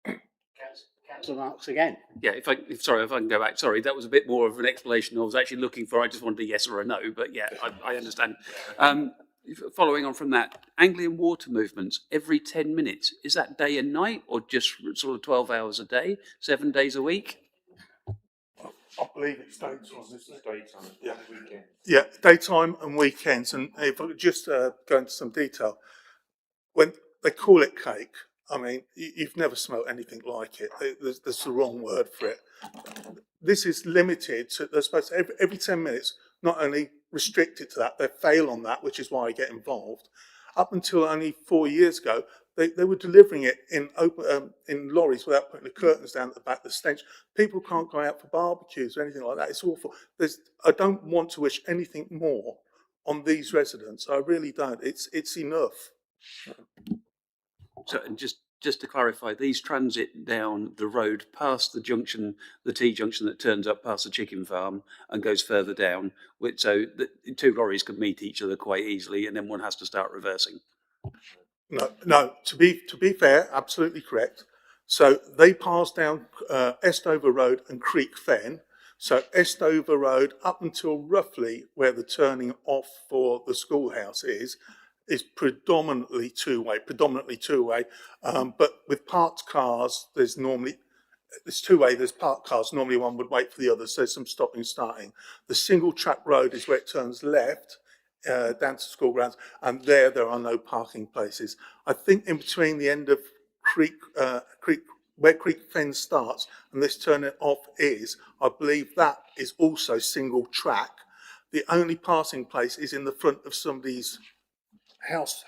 Okay. Councillor Marks again. Yeah, if I can go back. Sorry, that was a bit more of an explanation I was actually looking for. I just wanted a yes or a no, but yeah, I understand. Following on from that, Anglian water movements every 10 minutes. Is that day and night or just sort of 12 hours a day, 7 days a week? I believe it's daytime, isn't it? Daytime, yeah. Weekend. Yeah, daytime and weekends. And if I could just go into some detail. When they call it cake, I mean, you've never smelt anything like it. There's the wrong word for it. This is limited to, they're supposed to, every 10 minutes, not only restricted to that, they fail on that, which is why I get involved. Up until only 4 years ago, they were delivering it in lorries without putting the curtains down at the back, the stench. People can't go out for barbecues or anything like that. It's awful. I don't want to wish anything more on these residents. I really don't. It's enough. So, and just to clarify, these transit down the road past the junction, the T junction that turns up past the chicken farm and goes further down. So the two lorries could meet each other quite easily, and then one has to start reversing. No. To be fair, absolutely correct. So they pass down Estover Road and Creek Fen. So Estover Road up until roughly where the turning off for the schoolhouse is predominantly two-way. But with parked cars, there's two-way, there's parked cars. Normally one would wait for the other, so there's some stopping starting. The single track road is where it turns left down to school grounds, and there are no parking places. I think in between the end of where Creek Fen starts and this turning off is, I believe that is also single track. The only passing place is in the front of somebody's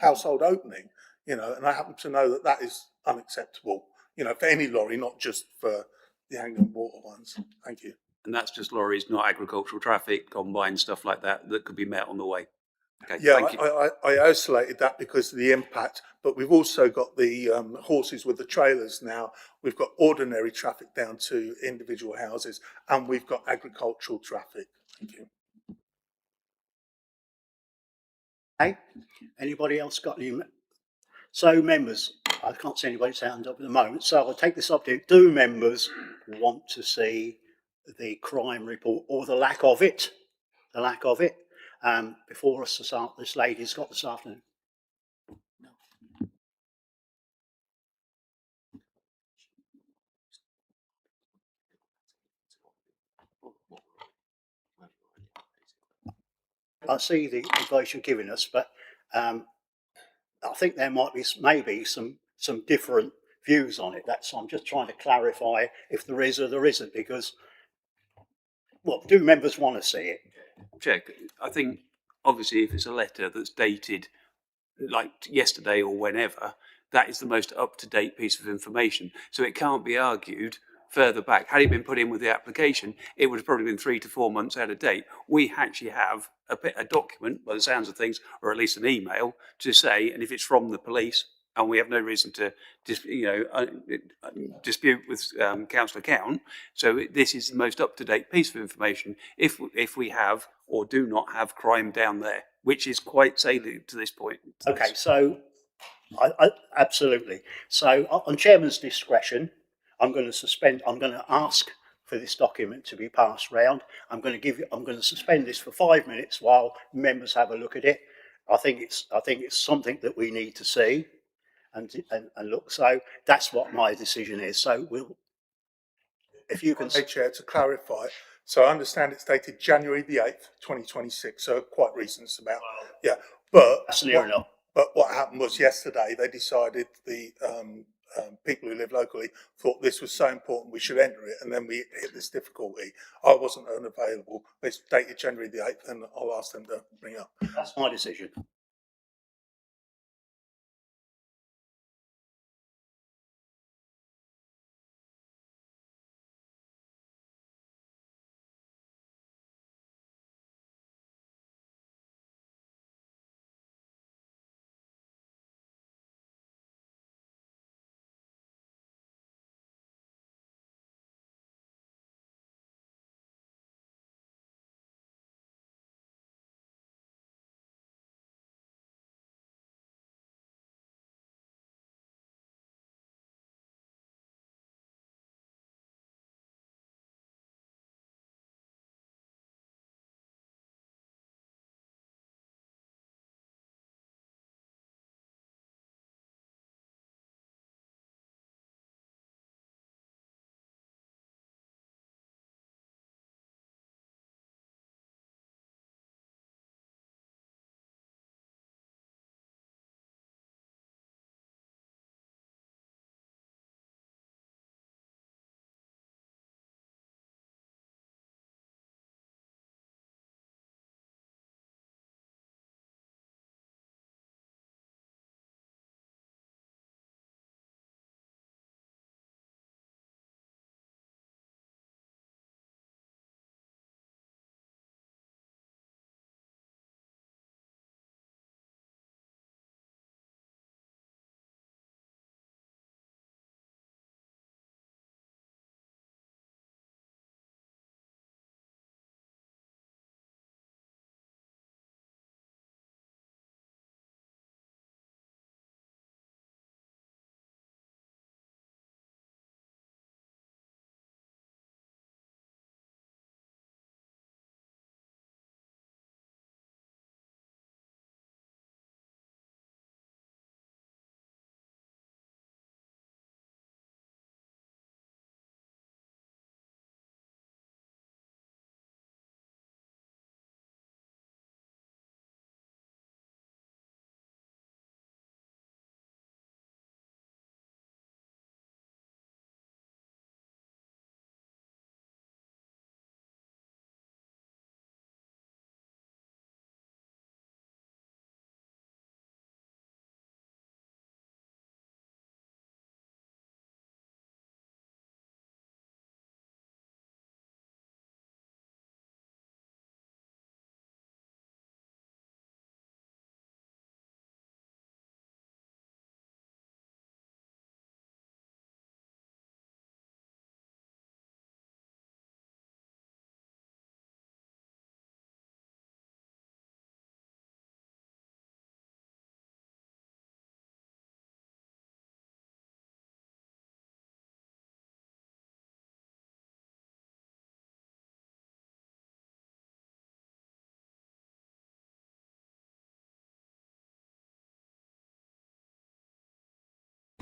household opening, and I happen to know that is unacceptable, for any lorry, not just for the Anglian water ones. Thank you. And that's just lorries, not agricultural traffic, combine, stuff like that could be met on the way. Okay, yeah, thank you. I isolated that because of the impact, but we've also got the horses with the trailers now. We've got ordinary traffic down to individual houses, and we've got agricultural traffic. Thank you. Okay. Anybody else got any? So members, I can't see anybody's hand up at the moment, so I'll take this opportunity. Do members want to see the crime report or the lack of it? Before us this lady's got this afternoon. I see the advice you're giving us, but I think there might be maybe some different views on it. I'm just trying to clarify if there is or there isn't, because, well, do members want to see it? Check. I think obviously if it's a letter that's dated like yesterday or whenever, that is the most up-to-date piece of information. So it can't be argued further back. Had it been put in with the application, it would have probably been 3 to 4 months out of date. We actually have a document, by the sounds of things, or at least an email, to say, and if it's from the police, and we have no reason to dispute with Councillor Count, so this is the most up-to-date piece of information if we have or do not have crime down there, which is quite salient to this point. Okay, so I absolutely. So on chairman's discretion, I'm going to ask for this document to be passed round. I'm going to suspend this for 5 minutes while members have a look at it. I think it's something that we need to see and look. So that's what my decision is. So if you can. Hey, Chair, to clarify, so I understand it's dated January the 8th, 2026, so quite recent. It's about, yeah. But That's near enough. But what happened was yesterday they decided the people who live locally thought this was so important we should enter it, and then we hit this difficulty. I wasn't unavailable. It's dated January the 8th, and I'll ask them to bring it up. That's my decision.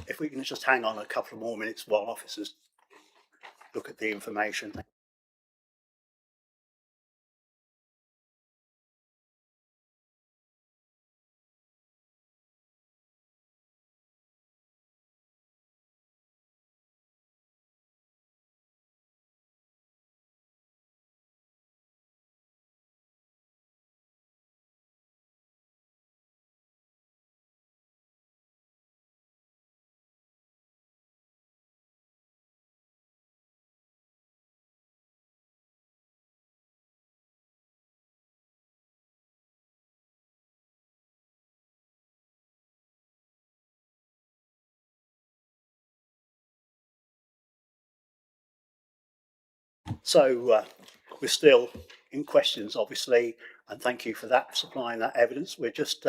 If we can just hang on a couple of more minutes while officers look at the information. So we're still in questions, obviously, and thank you for that, supplying that evidence. We're just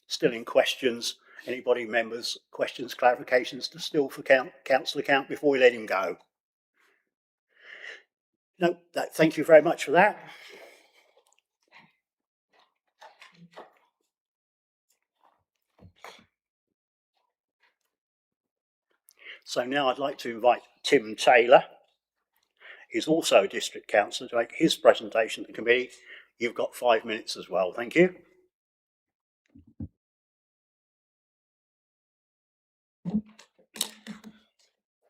still in questions. Anybody, members, questions, clarifications to still for councillor Count before we let him go? No, thank you very much for that. So now I'd like to invite Tim Taylor, who's also a district councillor, to make his presentation to the committee. You've got 5 minutes as well. Thank you.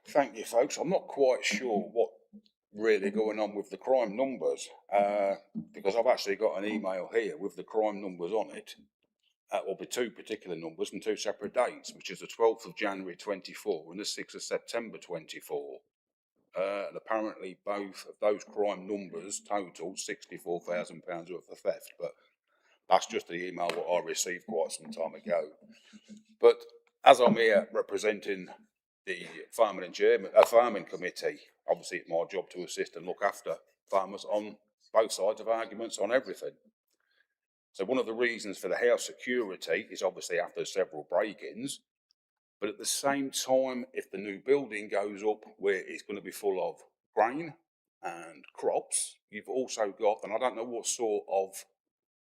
Thank you, folks. I'm not quite sure what really going on with the crime numbers because I've actually got an email here with the crime numbers on it. Will be two particular numbers and two separate dates, which is the 12th of January 24 and the 6th of September 24. And apparently both of those crime numbers total £64,000 worth of theft, but that's just the email that I received quite some time ago. But as I'm here representing the farming committee, obviously it's my job to assist and look after farmers on both sides of arguments on everything. So one of the reasons for the house security is obviously after several break-ins, but at the same time, if the new building goes up where it's going to be full of grain and crops, you've also got, and I don't know what sort of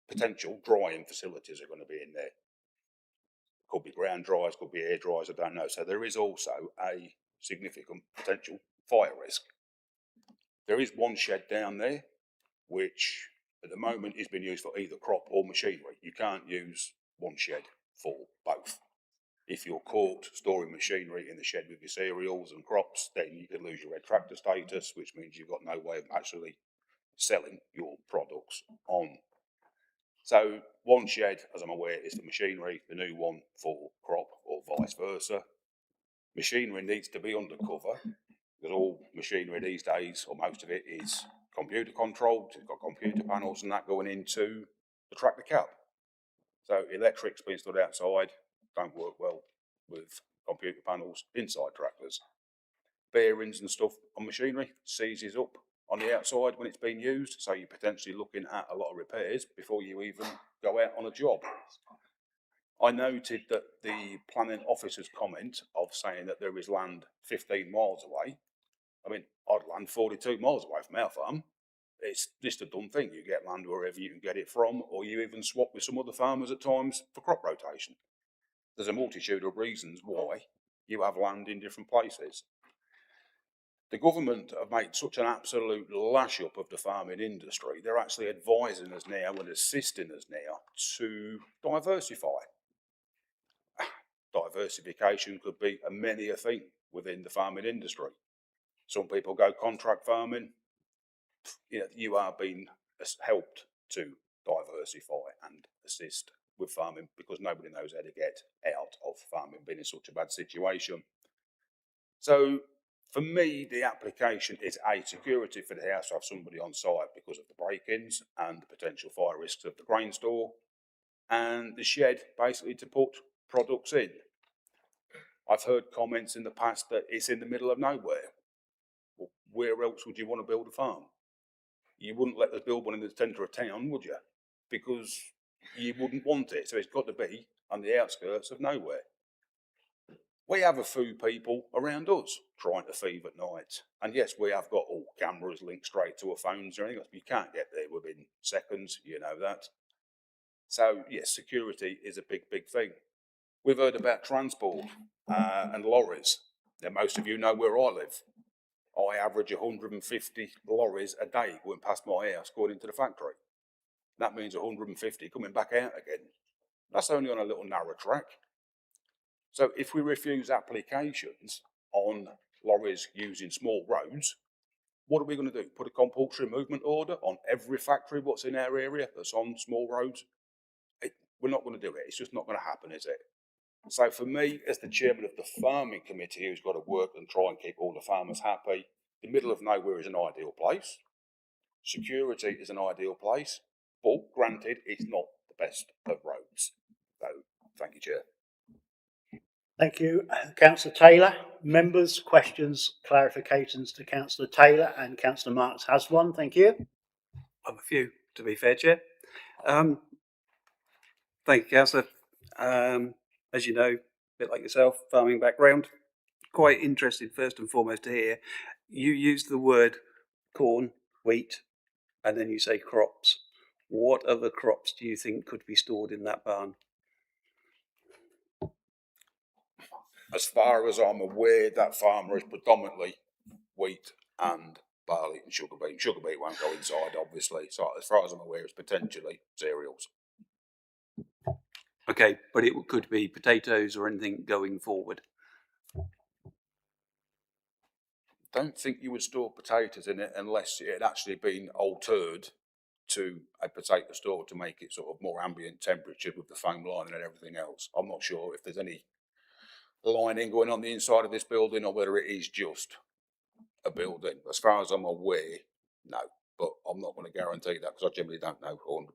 potential drying facilities are going to be in there. Could be ground dryers, could be air dryers, I don't know. So there is also a significant potential fire risk. There is one shed down there, which at the moment is being used for either crop or machinery. You can't use one shed for both. If you're caught storing machinery in the shed with your cereals and crops, then you can lose your red tractor status, which means you've got no way of actually selling your products on. So one shed, as I'm aware, is for machinery, the new one for crop or vice versa. Machinery needs to be undercover because all machinery these days, or most of it, is computer controlled. It's got computer panels and that going into the tractor cab. So electrics being stood outside don't work well with computer panels inside tractors. Bearings and stuff on machinery seizes up on the outside when it's being used, so you're potentially looking at a lot of repairs before you even go out on a job. I noted that the planning officer's comment of saying that there is land 15 miles away. I mean, I'd land 42 miles away from our farm. It's just a dumb thing. You get land wherever you can get it from, or you even swap with some other farmers at times for crop rotation. There's a multitude of reasons why you have land in different places. The government have made such an absolute lash up of the farming industry, they're actually advising us now and assisting us now to diversify. Diversification could be many a thing within the farming industry. Some people go contract farming. You are being helped to diversify and assist with farming because nobody knows how to get out of farming being in such a bad situation. So for me, the application is a security for the house to have somebody on site because of the break-ins and the potential fire risks of the grain store, and the shed basically to put products in. I've heard comments in the past that it's in the middle of nowhere. Well, where else would you want to build a farm? You wouldn't let us build one in the centre of town, would you? Because you wouldn't want it. So it's got to be on the outskirts of nowhere. We have a few people around us trying to thieve at night. And yes, we have got all cameras linked straight to our phones or anything else. You can't get there within seconds, you know that. So yes, security is a big, big thing. We've heard about transport and lorries. Now, most of you know where I live. I average 150 lorries a day going past my house, going into the factory. That means 150 coming back out again. That's only on a little narrow track. So if we refuse applications on lorries using small roads, what are we going to do? Put a compulsory movement order on every factory what's in our area that's on small roads? We're not going to do it. It's just not going to happen, is it? So for me, as the chairman of the farming committee who's got to work and try and keep all the farmers happy, the middle of nowhere is an ideal place. Security is an ideal place, but granted, it's not the best of roads. So, thank you, Chair. Thank you, Councillor Taylor. Members, questions, clarifications to Councillor Taylor, and Councillor Marks has one. Thank you. I have a few, to be fair, Chair. Thank you, Councillor. As you know, a bit like yourself, farming background, quite interested first and foremost to hear you use the word corn, wheat, and then you say crops. What other crops do you think could be stored in that barn? as far as I'm aware, that farmer is predominantly wheat and barley and sugar beet. Sugar beet won't go inside, obviously. So as far as I'm aware, it's potentially cereals. Okay, but it could be potatoes or anything going forward. Don't think you would store potatoes in it unless it had actually been altered to a potato store to make it sort of more ambient temperature with the foam lining and everything else. I'm not sure if there's any lining going on the inside of this building or whether it is just a building. As far as I'm aware, no. But I'm not going to guarantee that because I generally don't know 100%.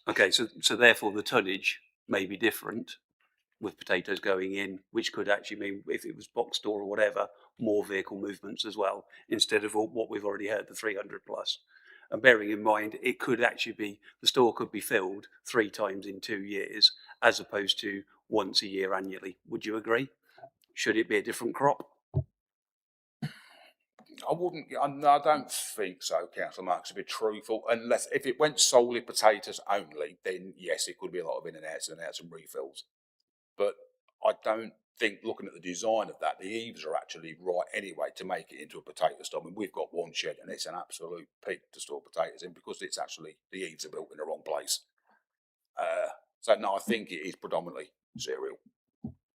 Okay, so therefore the tonnage may be different with potatoes going in, which could actually mean, if it was box store or whatever, more vehicle movements as well, instead of what we've already heard, the 300 plus. And bearing in mind, it could actually be, the store could be filled 3 times in 2 years, as opposed to once a year annually. Would you agree? Should it be a different crop? I don't think so, Councillor Marks, to be truthful, unless if it went solely potatoes only, then yes, it could be a lot of in and outs and refills. But I don't think, looking at the design of that, the eaves are actually right anyway to make it into a potato store. I mean, we've got one shed and it's an absolute pig to store potatoes in because it's actually, the eaves are built in the wrong place. So no, I think it is predominantly cereal.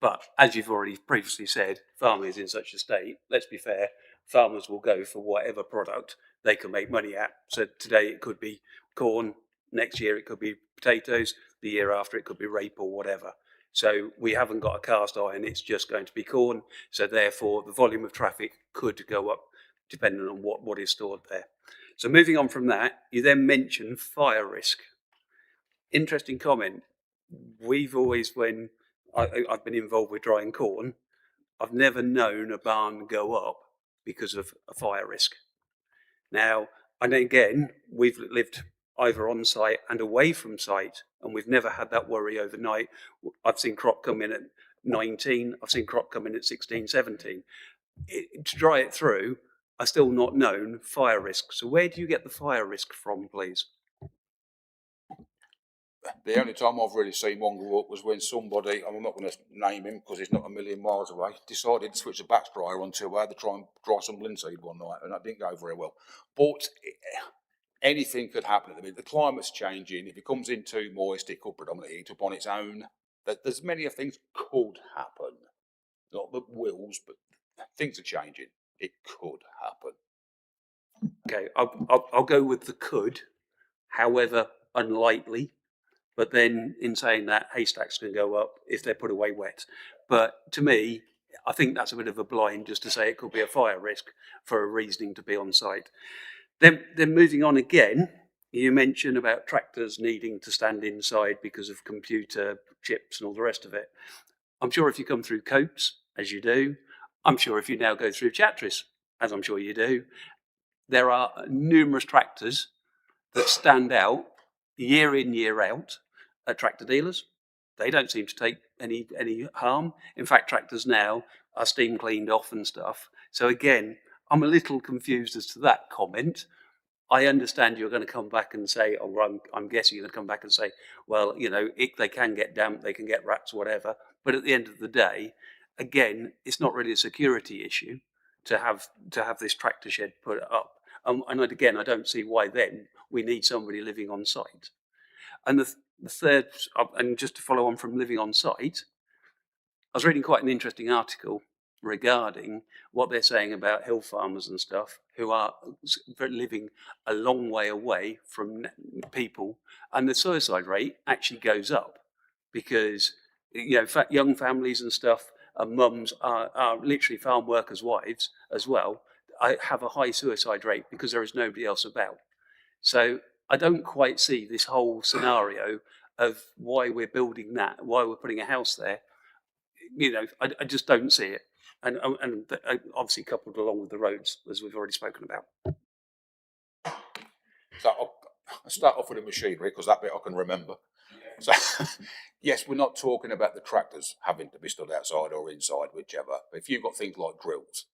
But as you've already previously said, farming is in such a state, let's be fair, farmers will go for whatever product they can make money at. So today it could be corn, next year it could be potatoes, the year after it could be rape or whatever. So we haven't got a cast iron, it's just going to be corn. So therefore the volume of traffic could go up depending on what is stored there. So moving on from that, you then mention fire risk. Interesting comment. We've always, when I've been involved with drying corn, I've never known a barn go up because of a fire risk. Now, and again, we've lived either on site and away from site, and we've never had that worry overnight. I've seen crop come in at 19, I've seen crop come in at 16, 17. To dry it through, I've still not known fire risk. So where do you get the fire risk from, please? The only time I've really seen one go up was when somebody, I'm not going to name him because he's not a million miles away, decided to switch the batch dryer on to try and dry some linseed one night, and that didn't go very well. But anything could happen. I mean, the climate's changing. If it comes in too moist, it could predominantly heat up on its own. There's many things could happen. Not that wills, but things are changing. It could happen. Okay, I'll go with the could, however unlikely. But then in saying that, haystacks can go up if they're put away wet. But to me, I think that's a bit of a blind just to say it could be a fire risk for a reasoning to be on site. Then moving on again, you mentioned about tractors needing to stand inside because of computer chips and all the rest of it. I'm sure if you come through Coates, as you do, I'm sure if you now go through Chatteris, as I'm sure you do, there are numerous tractors that stand out year in, year out at tractor dealers. They don't seem to take any harm. In fact, tractors now are steam cleaned off and stuff. So again, I'm a little confused as to that comment. I understand you're going to come back and say, or I'm guessing you're going to come back and say, well, you know, they can get damp, they can get rats, whatever. But at the end of the day, again, it's not really a security issue to have this tractor shed put up. And again, I don't see why then we need somebody living on site. And the third, and just to follow on from living on site, I was reading quite an interesting article regarding what they're saying about hill farmers and stuff who are living a long way away from people, and the suicide rate actually goes up because, you know, young families and stuff and mums are literally farm workers' wives as well, have a high suicide rate because there is nobody else about. So I don't quite see this whole scenario of why we're building that, why we're putting a house there. You know, I just don't see it. And obviously coupled along with the roads, as we've already spoken about. So I'll start off with the machinery because that bit I can remember. So yes, we're not talking about the tractors having to be stood outside or inside, whichever. But if you've got things like drills,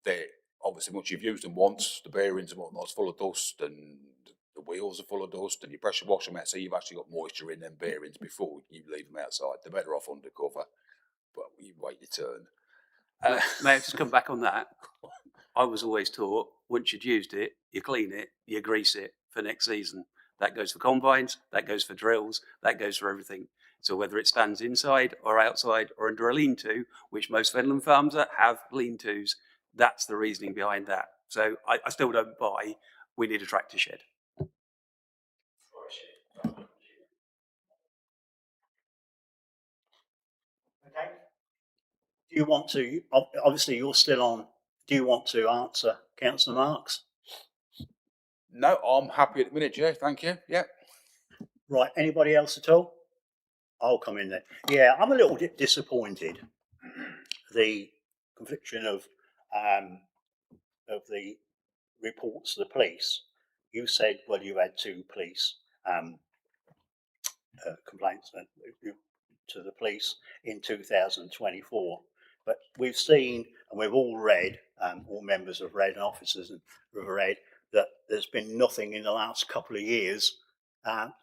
they're obviously once you've used them once, the bearings and whatnot's full of dust and the wheels are full of dust and you pressure wash them out so you've actually got moisture in them bearings before you leave them outside. They're better off undercover. But wait your turn. May I just come back on that? I was always taught once you'd used it, you clean it, you grease it for next season. That goes for combines, that goes for drills, that goes for everything. So whether it stands inside or outside or under a lean-to, which most Fenland farms have lean-tos, that's the reasoning behind that. So I still don't buy we need a tractor shed. Okay. Do you want to, obviously you're still on, do you want to answer Councillor Marks? No, I'm happy at the minute, Chair. Thank you. Yeah. Right, anybody else at all? I'll come in there. Yeah, I'm a little bit disappointed. The confliction of the reports to the police. You said, well, you had 2 police complaints to the police in 2024. But we've seen, and we've all read, all members have read, and officers have read, that there's been nothing in the last couple of years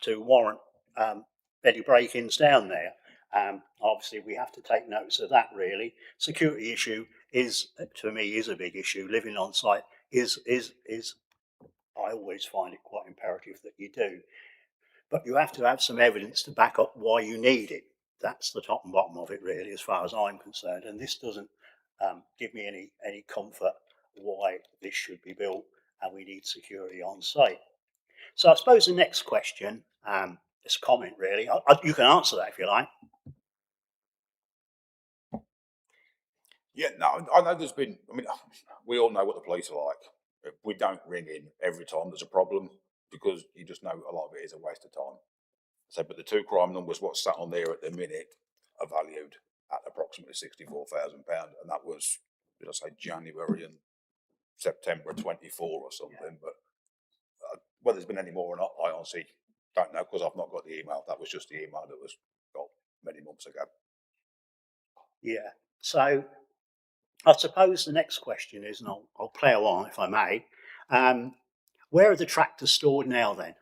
to warrant any break-ins down there. Obviously, we have to take notice of that. Really, security issue is, to me, is a big issue. Living on site is. I always find it quite imperative that you do, but you have to have some evidence to back up why you need it. That's the top and bottom of it, really, as far as I'm concerned. And this doesn't give me any comfort why this should be built and we need security on site. So I suppose the next question, this comment really, you can answer that if you like. Yeah, no, I know there's been, I mean, we all know what the police are like. We don't ring in every time there's a problem because you just know a lot of it is a waste of time. So, but the 2 crime numbers, what's sat on there at the minute, are valued at approximately £64,000. And that was, did I say January and September 24 or something. Yeah. But whether there's been any more or not, I honestly don't know because I've not got the email. That was just the email that was got many months ago. Yeah. So I suppose the next question is, and I'll plough on if I may, where are the tractors stored now then?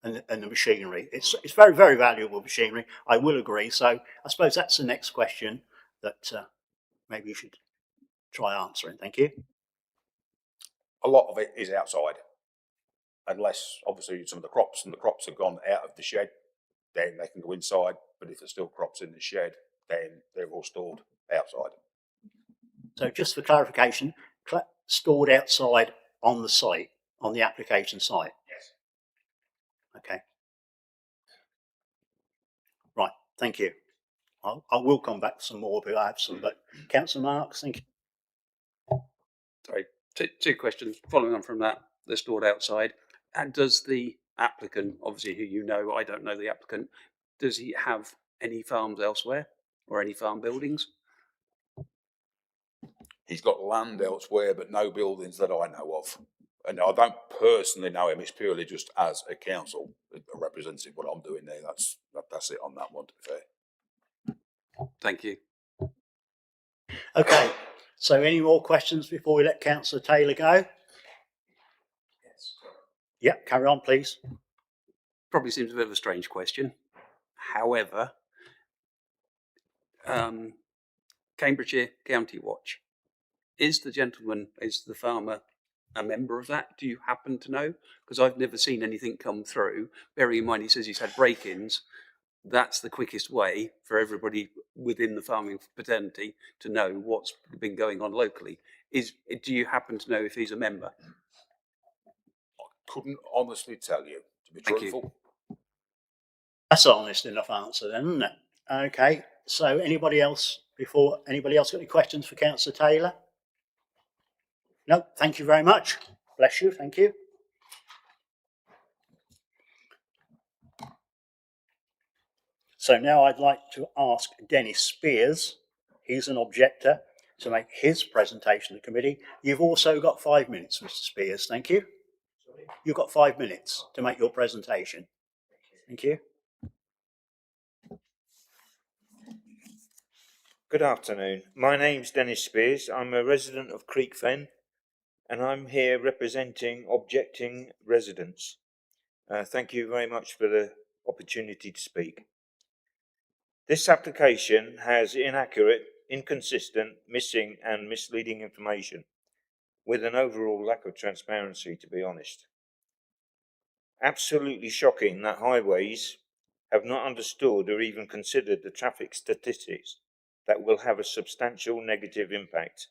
And the machinery. It's very, very valuable machinery, I will agree. So I suppose that's the next question that maybe you should try answering. Thank you. A lot of it is outside, unless obviously some of the crops have gone out of the shed, then they can go inside. But if there's still crops in the shed, then they're all stored outside. So just for clarification, stored outside on the site, on the application site? Yes. Okay. Right, thank you. I will come back to some more if I have some, but Councillor Marks, thank you. Sorry, 2 questions following on from that. They're stored outside. And does the applicant, obviously who you know, I don't know the applicant, does he have any farms elsewhere or any farm buildings? He's got land elsewhere, but no buildings that I know of. And I don't personally know him. It's purely just as a council, a representative, what I'm doing there. That's it on that one, to be fair. Thank you. Okay, so any more questions before we let Councillor Taylor go? Yes. Yeah, carry on, please. Probably seems a bit of a strange question. However, Cambridgeshire County Watch, is the farmer a member of that? Do you happen to know? Because I've never seen anything come through. Bearing in mind he says he's had break-ins, that's the quickest way for everybody within the farming fraternity to know what's been going on locally. Do you happen to know if he's a member? I couldn't honestly tell you, to be truthful. That's an honest enough answer then, isn't it? Okay, so anybody else got any questions for Councillor Taylor? No, thank you very much. Bless you, thank you. So now I'd like to ask Dennis Spears, he's an objector, to make his presentation to the committee. You've also got 5 minutes, Mr. Spears, thank you. You've got 5 minutes to make your presentation. Thank you. Good afternoon. My name's Dennis Spears. I'm a resident of Creek Fen, and I'm here representing objecting residents. Thank you very much for the opportunity to speak. This application has inaccurate inconsistent, missing and misleading information, with an overall lack of transparency, to be honest. Absolutely shocking that highways have not understood or even considered the traffic statistics that will have a substantial negative impact.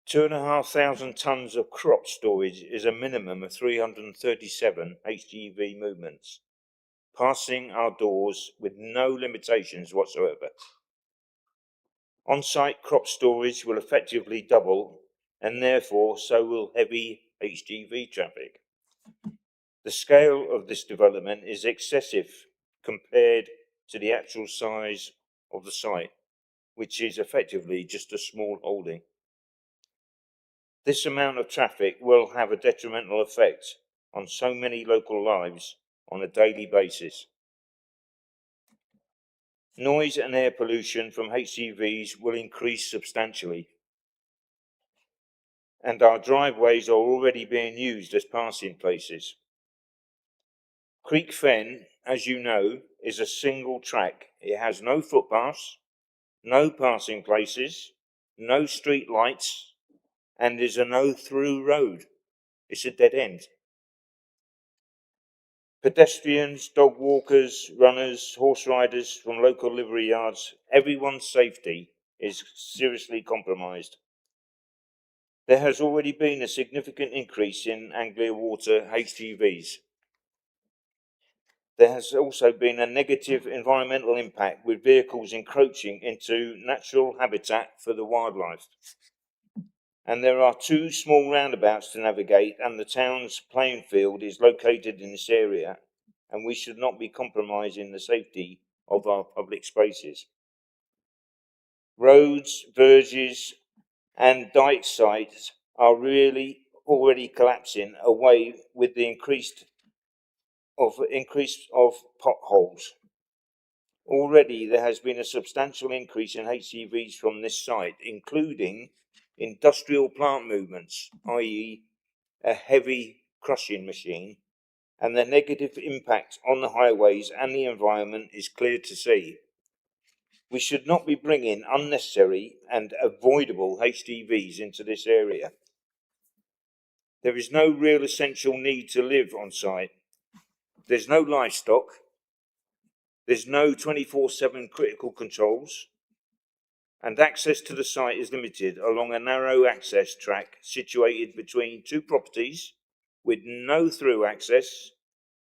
2,500 tonnes of crop storage is a minimum of 337 HGV movements, passing our doors with no limitations whatsoever. On-site crop storage will effectively double, and therefore so will heavy HGV traffic. The scale of this development is excessive compared to the actual size of the site, which is effectively just a small holding. This amount of traffic will have a detrimental effect on so many local lives on a daily basis. Noise and air pollution from HGVs will increase substantially, and our driveways are already being used as passing places. Creek Fen, as you know, is a single track. It has no footpaths, no passing places, no street lights, and is a no-through road. It's a dead end. Pedestrians, dog walkers, runners, horse riders from local livery yards, everyone's safety is seriously compromised. There has already been a significant increase in Anglia Water HGVs. There has also been a negative environmental impact with vehicles encroaching into natural habitat for the wildlife. And there are 2 small roundabouts to navigate, and the town's playing field is located in this area, and we should not be compromising the safety of our public spaces. Roads, verges, and dike sites are really already collapsing away with the increase of potholes. Already there has been a substantial increase in HGVs from this site, including industrial plant movements, i.e. a heavy crushing machine, and the negative impact on the highways and the environment is clear to see. We should not be bringing unnecessary and avoidable HGVs into this area. There is no real essential need to live on site. There's no livestock. There's no 24/7 critical controls, and access to the site is limited along a narrow access track situated between 2 properties with no through access.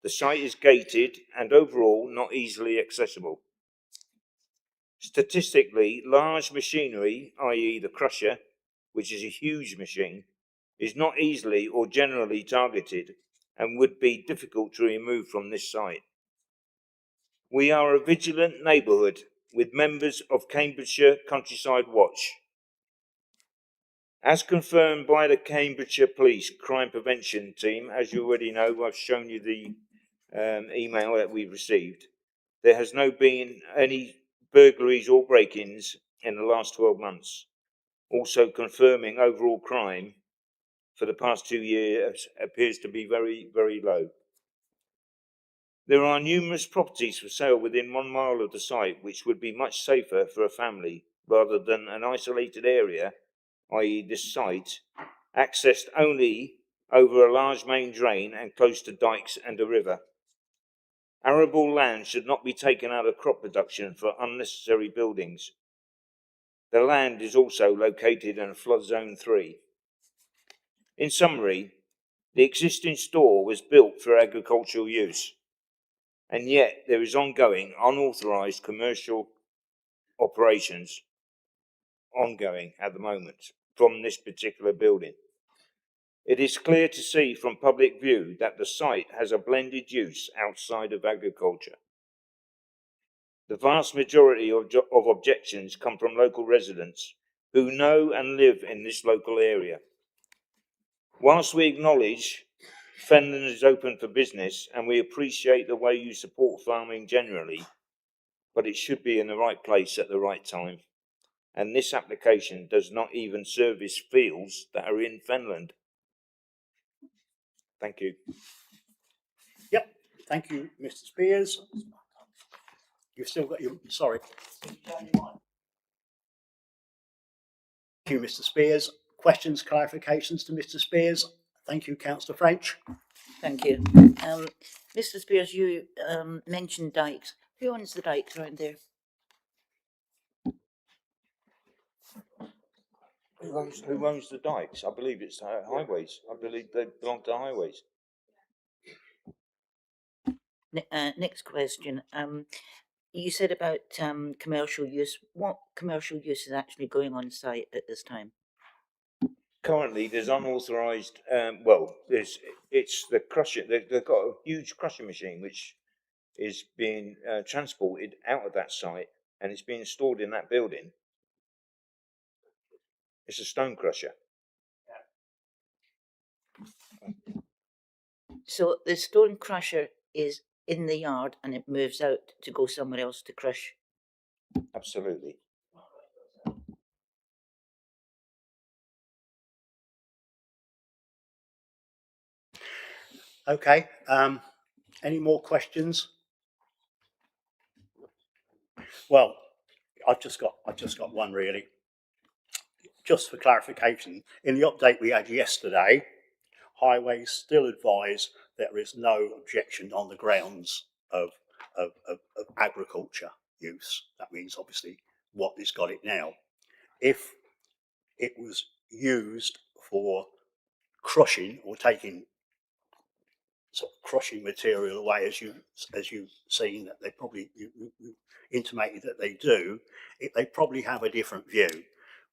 The site is gated and overall not easily accessible. Statistically, large machinery, i.e. the crusher, which is a huge machine, is not easily or generally targeted and would be difficult to remove from this site. We are a vigilant neighbourhood with members of Cambridgeshire Countryside Watch. As confirmed by the Cambridgeshire Police Crime Prevention Team, as you already know, I've shown you the email that we've received, there has no been any burglaries or break-ins in the last 12 months. Also confirming overall crime for the past 2 years appears to be very, very low. There are numerous properties for sale within 1 mile of the site, which would be much safer for a family rather than an isolated area, i.e. this site, accessed only over a large main drain and close to dikes and a river. Arable land should not be taken out of crop production for unnecessary buildings. The land is also located in flood zone 3. In summary, the existing store was built for agricultural use, and yet there is ongoing unauthorised commercial operations ongoing at the moment from this particular building. It is clear to see from public view that the site has a blended use outside of agriculture. The vast majority of objections come from local residents who know and live in this local area. Whilst we acknowledge Fenland is open for business and we appreciate the way you support farming generally, but it should be in the right place at the right time. And this application does not even service fields that are in Fenland. Thank you. Yep, thank you, Mr. Spears. You've still got your, sorry. Thank you, Mr. Spears. Questions, clarifications to Mr. Spears? Thank you, Councillor French. Thank you. Mr. Spears, you mentioned dikes. Who owns the dikes around there? Who owns the dikes? I believe it's highways. I believe they belong to highways. Next question. You said about commercial use. What commercial use is actually going on site at this time? Currently, there's unauthorised. It's the crusher. They've got a huge crusher machine which is being transported out of that site, and it's being stored in that building. It's a stone crusher. So the stone crusher is in the yard and it moves out to go somewhere else to crush. Absolutely. Okay. Any more questions? Well, I've just got one really. Just for clarification, in the update we had yesterday, Highways still advise there is no objection on the grounds of agriculture use. That means obviously what has got it now. If it was used for crushing or taking sort of crushing material away, as you've seen that they probably you intimated that they do, they probably have a different view.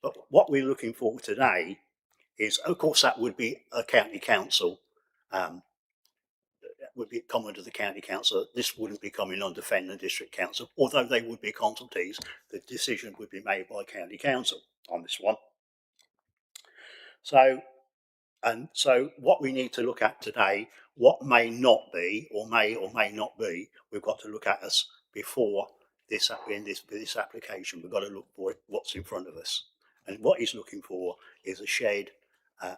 But what we're looking for today is, of course, that would be a county council. Would be common to the county council. This wouldn't be coming under Fenland District Council, although they would be consultees. The decision would be made by county council on this one. So what we need to look at today, what may not be, or may not be, we've got to look at us before this application. We've got to look for what's in front of us, and what he's looking for is a shed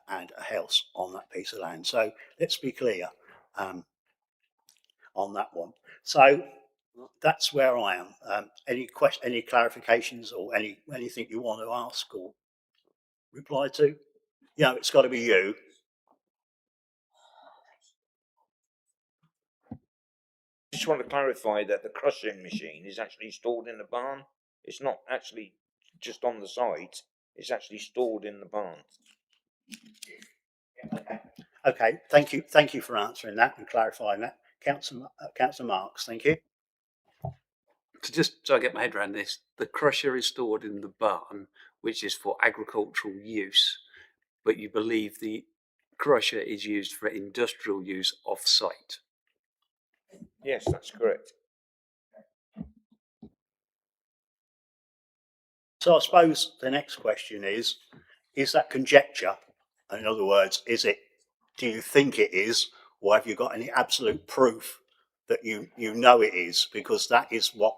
and a house on that piece of land. So let's be clear on that one. So that's where I am. Any clarifications, or anything you want to ask or reply to? Yeah, it's got to be you. Just want to clarify that the crushing machine is actually stored in the barn. It's not actually just on the site. It's actually stored in the barn. Okay, thank you for answering that and clarifying that. Councillor Marks, thank you. Just so I get my head around this, the crusher is stored in the barn, which is for agricultural use, but you believe the crusher is used for industrial use off-site? Yes, that's correct. So I suppose the next question is that conjecture? In other words, do you think it is, or have you got any absolute proof that you know it is? Because that is what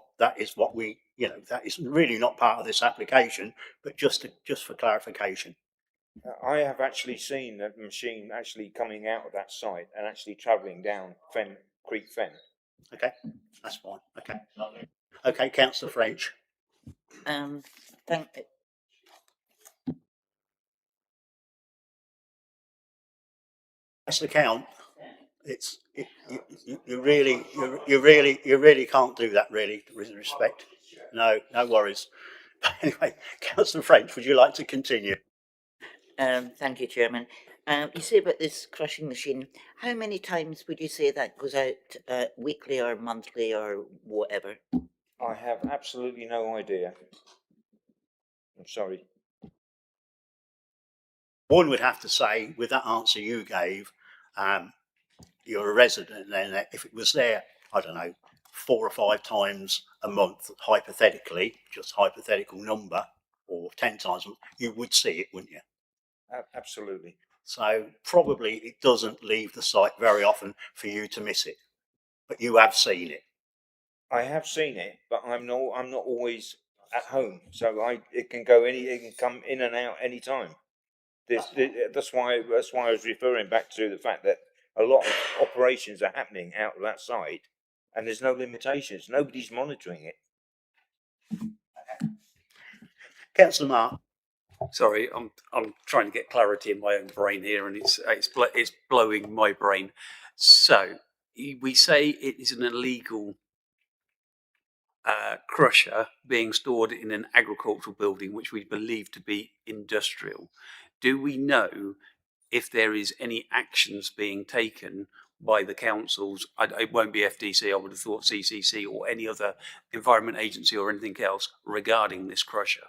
we, that is really not part of this application, but just for clarification. I have actually seen the machine actually coming out of that site and actually travelling down Creek Fen. Okay, that's fine. Okay, Councillor French. That's the count. You really can't do that, really, with respect. No worries. But anyway, Councillor French, would you like to continue? Thank you, Chairman. You say about this crushing machine, how many times would you say that goes out, weekly or monthly or whatever? I have absolutely no idea. I'm sorry. One would have to say, with that answer you gave, you're a resident, and then if it was there, I don't know, 4 or 5 times a month, hypothetically, just hypothetical number, or 10 times, you would see it, wouldn't you? Absolutely. So probably it doesn't leave the site very often for you to miss it, but you have seen it. I have seen it, but I'm not always at home, so it can come in and out any time. That's why I was referring back to the fact that a lot of operations are happening out of that site, and there's no limitations. Nobody's monitoring it. Councillor Mark. Sorry, I'm trying to get clarity in my own brain here, and it's blowing my brain. So we say it is an illegal crusher being stored in an agricultural building, which we believe to be industrial. Do we know if there is any actions being taken by the councils? It won't be FDC, I would have thought CCC or any other environment agency or anything else regarding this crusher.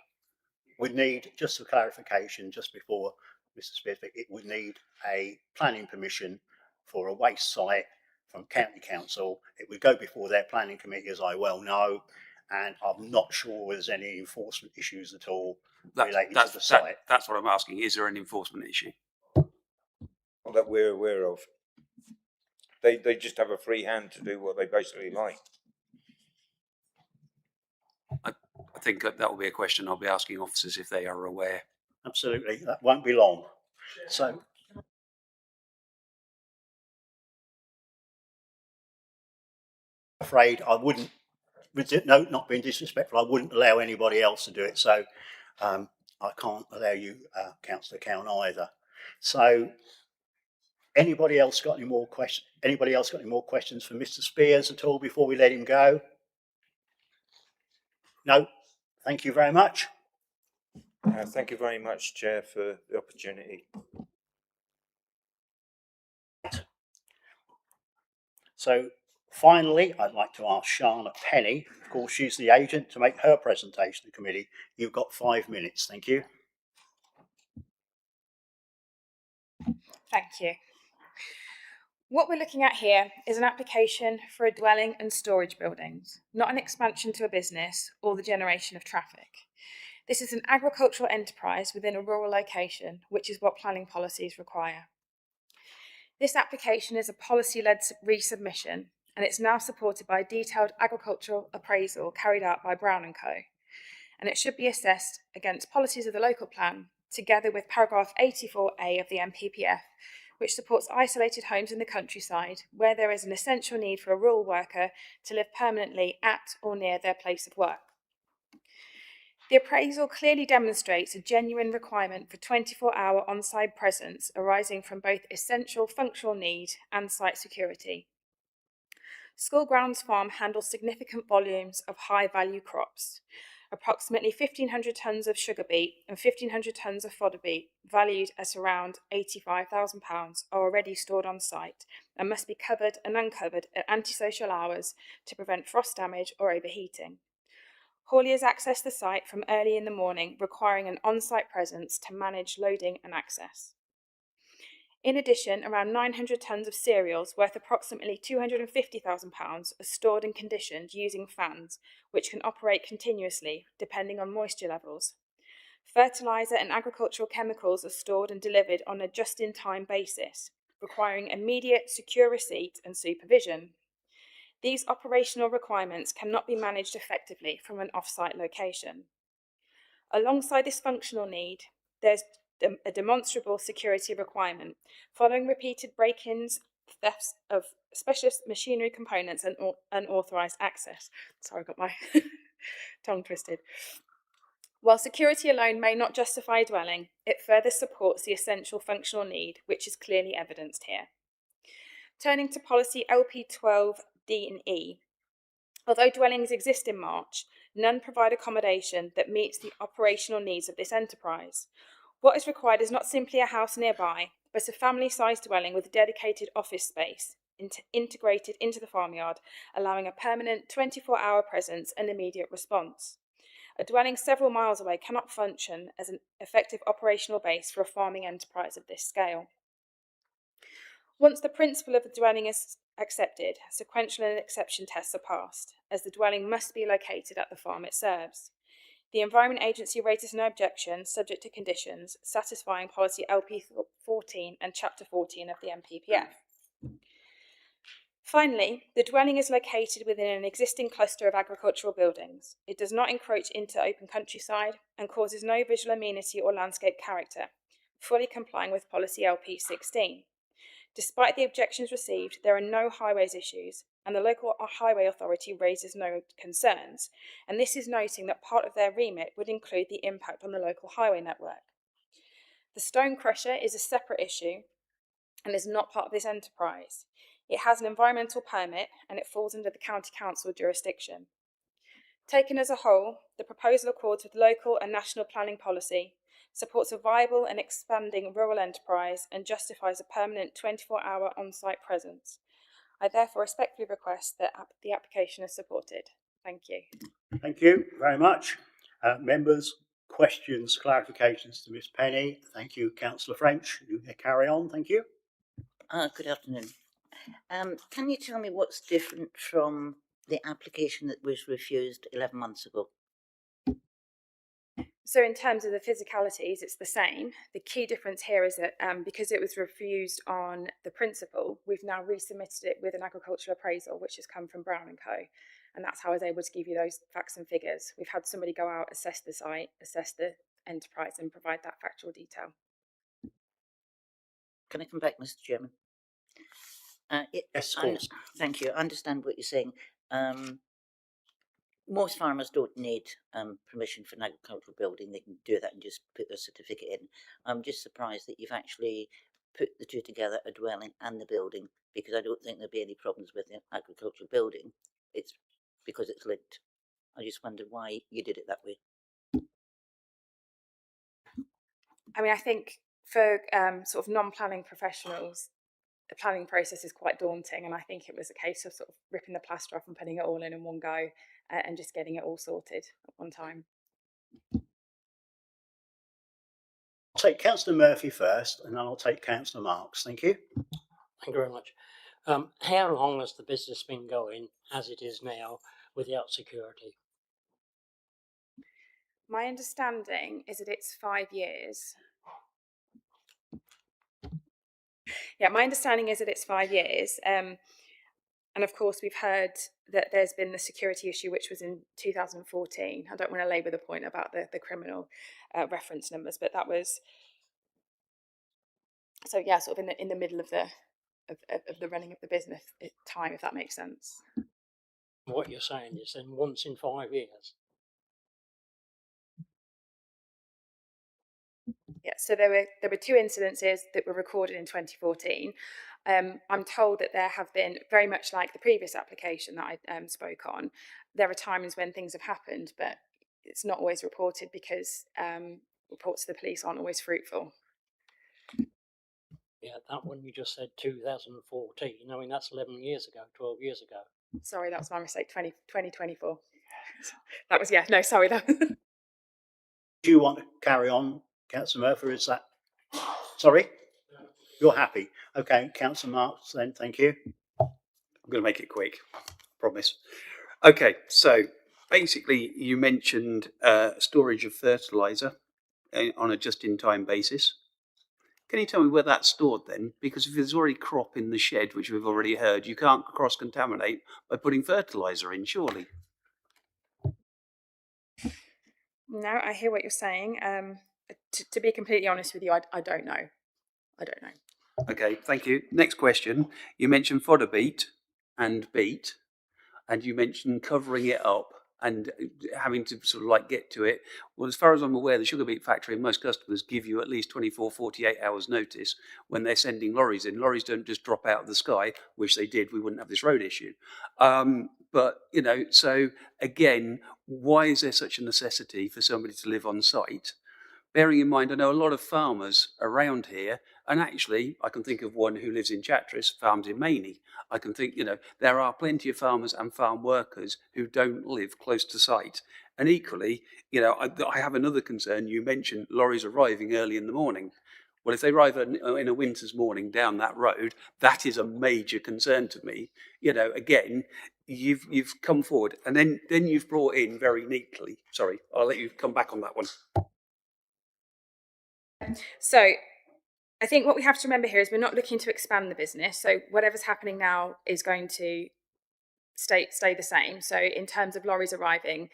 Would need, just for clarification, just before Mr. Spears, it would need a planning permission for a waste site from county council. It would go before their planning committee, as I well know, and I'm not sure there's any enforcement issues at all related to the site. That's what I'm asking. Is there an enforcement issue? Not that we're aware of. They just have a free hand to do what they basically like. I think that will be a question I'll be asking officers if they are aware. Absolutely, that won't be long. So, afraid I wouldn't, no, not being disrespectful, I wouldn't allow anybody else to do it. So I can't allow you, Councillor Cowan, either. So anybody else got any more questions? Anybody else got any more questions for Mr. Spears at all before we let him go? No, thank you very much. Thank you very much, Chair, for the opportunity. So finally, I'd like to ask Shana Penny, of course she's the agent, to make her presentation to the committee. You've got 5 minutes, thank you. Thank you. What we're looking at here is an application for a dwelling and storage buildings, not an expansion to a business or the generation of traffic. This is an agricultural enterprise within a rural location, which is what planning policies require. This application is a policy-led resubmission, and it's now supported by a detailed agricultural appraisal carried out by Brown & Co. And it should be assessed against policies of the local plan, together with paragraph 84A of the NPPF, which supports isolated homes in the countryside where there is an essential need for a rural worker to live permanently at or near their place of work. The appraisal clearly demonstrates a genuine requirement for 24-hour on-site presence arising from both essential functional need and site security. School Grounds Farm handles significant volumes of high-value crops. Approximately 1,500 tonnes of sugar beet and 1,500 tonnes of fodder beet, valued at around £85,000, are already stored on site and must be covered and uncovered at antisocial hours to prevent frost damage or overheating. Hauliers access the site from early in the morning, requiring an on-site presence to manage loading and access. In addition, around 900 tonnes of cereals worth approximately £250,000 are stored and conditioned using fans, which can operate continuously depending on moisture levels. Fertiliser and agricultural chemicals are stored and delivered on a just-in-time basis, requiring immediate, secure receipt and supervision. These operational requirements cannot be managed effectively from an off-site location. Alongside this functional need, there's a demonstrable security requirement. Following repeated break-ins, thefts of specialist machinery components and unauthorised access. Sorry, I got my tongue twisted. While security alone may not justify a dwelling, it further supports the essential functional need, which is clearly evidenced here. Turning to policy LP12D and E, although dwellings exist in March, none provide accommodation that meets the operational needs of this enterprise. What is required is not simply a house nearby, but a family-sized dwelling with dedicated office space integrated into the farmyard, allowing a permanent 24-hour presence and immediate response. A dwelling several miles away cannot function as an effective operational base for a farming enterprise of this scale. Once the principle of the dwelling is accepted, sequential and exception tests are passed, as the dwelling must be located at the farm it serves. The Environment Agency raises no objection, subject to conditions, satisfying policy LP 14 and Chapter 14 of the NPPF. Finally, the dwelling is located within an existing cluster of agricultural buildings. It does not encroach into open countryside and causes no visual amenity or landscape character, fully complying with policy LP 16. Despite the objections received, there are no highways issues, and the local highway authority raises no concerns, and this is noting that part of their remit would include the impact on the local highway network. The stone crusher is a separate issue and is not part of this enterprise. It has an environmental permit and it falls under the county council jurisdiction. Taken as a whole, the proposal accords with local and national planning policy, supports a viable and expanding rural enterprise, and justifies a permanent 24-hour on-site presence. I therefore respectfully request that the application is supported. Thank you. Thank you very much. Members, questions, clarifications to Ms Penny? Thank you, Councillor French. You may carry on, thank you. Good afternoon. Can you tell me what's different from the application that was refused 11 months ago? So in terms of the physicalities, it's the same. The key difference here is that because it was refused on the principle, we've now resubmitted it with an agricultural appraisal, which has come from Brown & Co. And that's how I was able to give you those facts and figures. We've had somebody go out, assess the site, assess the enterprise, and provide that factual detail. Can I come back, Mr. Chairman? Yes, of course. Thank you. I understand what you're saying. Most farmers don't need permission for an agricultural building. They can do that and just put their certificate in. I'm just surprised that you've actually put the two together, a dwelling and the building, because I don't think there'll be any problems with the agricultural building. It's because it's linked. I just wondered why you did it that way. I mean, I think for sort of non-planning professionals, the planning process is quite daunting, and I think it was a case of sort of ripping the plaster off and putting it all in one go and just getting it all sorted at one time. I'll take Councillor Murphy first, and then I'll take Councillor Marks. Thank you. Thank you very much. How long has the business been going as it is now without security? My understanding is that it's 5 years. Yeah, my understanding is that it's 5 years. And of course, we've heard that there's been the security issue, which was in 2014. I don't want to labour the point about the criminal reference numbers, but that was, so yeah, sort of in the middle of the running of the business time, if that makes sense. What you're saying is then once in 5 years. Yeah, so there were 2 incidences that were recorded in 2014. I'm told that there have been, very much like the previous application that I spoke on, there are times when things have happened, but it's not always reported because reports to the police aren't always fruitful. Yeah, that one you just said 2014. I mean, that's 11 years ago, 12 years ago. Sorry, that was my mistake, 2024. That was, yeah, no, sorry. That. Do you want to carry on, Councillor Murphy, or is that... Sorry? You're happy. Okay, Councillor Marks then, thank you. I'm going to make it quick, promise. Okay, so basically you mentioned storage of fertiliser on a just-in-time basis. Can you tell me where that's stored then? Because if there's already crop in the shed, which we've already heard, you can't cross-contaminate by putting fertiliser in, surely? No, I hear what you're saying. To be completely honest with you, I don't know. I don't know. Okay, thank you. Next question. You mentioned fodder beet and beet, and you mentioned covering it up and having to sort of like get to it. Well, as far as I'm aware, the sugar beet factory and most customers give you at least 24, 48 hours notice when they're sending lorries in. Lorries don't just drop out of the sky, which they did, we wouldn't have this road issue. But, you know, so again, why is there such a necessity for somebody to live on site? Bearing in mind, I know a lot of farmers around here, and actually I can think of one who lives in Chatteris, farms in Maney. I can think, you know, there are plenty of farmers and farm workers who don't live close to site. And equally, you know, I have another concern. You mentioned lorries arriving early in the morning. Well, if they arrive in a winter's morning down that road, that is a major concern to me. You know, again, you've come forward and then you've brought in very neatly. Sorry, I'll let you come back on that one. So I think what we have to remember here is we're not looking to expand the business. So whatever's happening now is going to stay the same. So in terms of lorries arriving,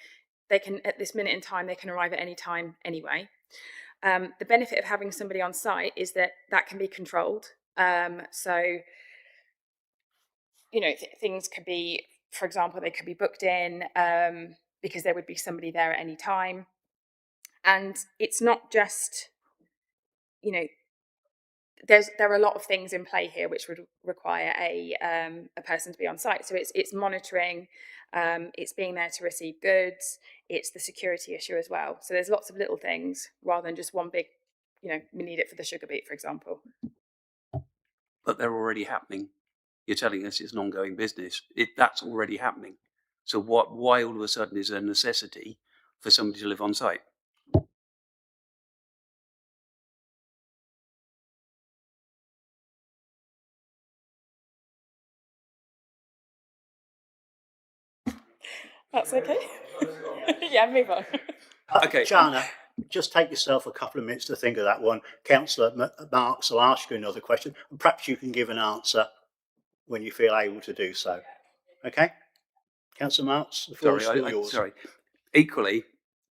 they can, at this minute in time, they can arrive at any time anyway. The benefit of having somebody on site is that can be controlled. So, you know, things could be, for example, they could be booked in because there would be somebody there at any time. And it's not just, you know, there are a lot of things in play here which would require a person to be on site. So it's monitoring, it's being there to receive goods, it's the security issue as well. So there's lots of little things rather than just one big, you know, we need it for the sugar beet, for example. But they're already happening. You're telling us it's an ongoing business. That's already happening. So why all of a sudden is there a necessity for somebody to live on site? That's okay. Yeah, move on. Okay. Jana, just take yourself a couple of minutes to think of that one. Councillor Marks will ask you another question, and perhaps you can give an answer when you feel able to do so. Okay? Councillor Marks, the floor is still yours. Sorry. Equally,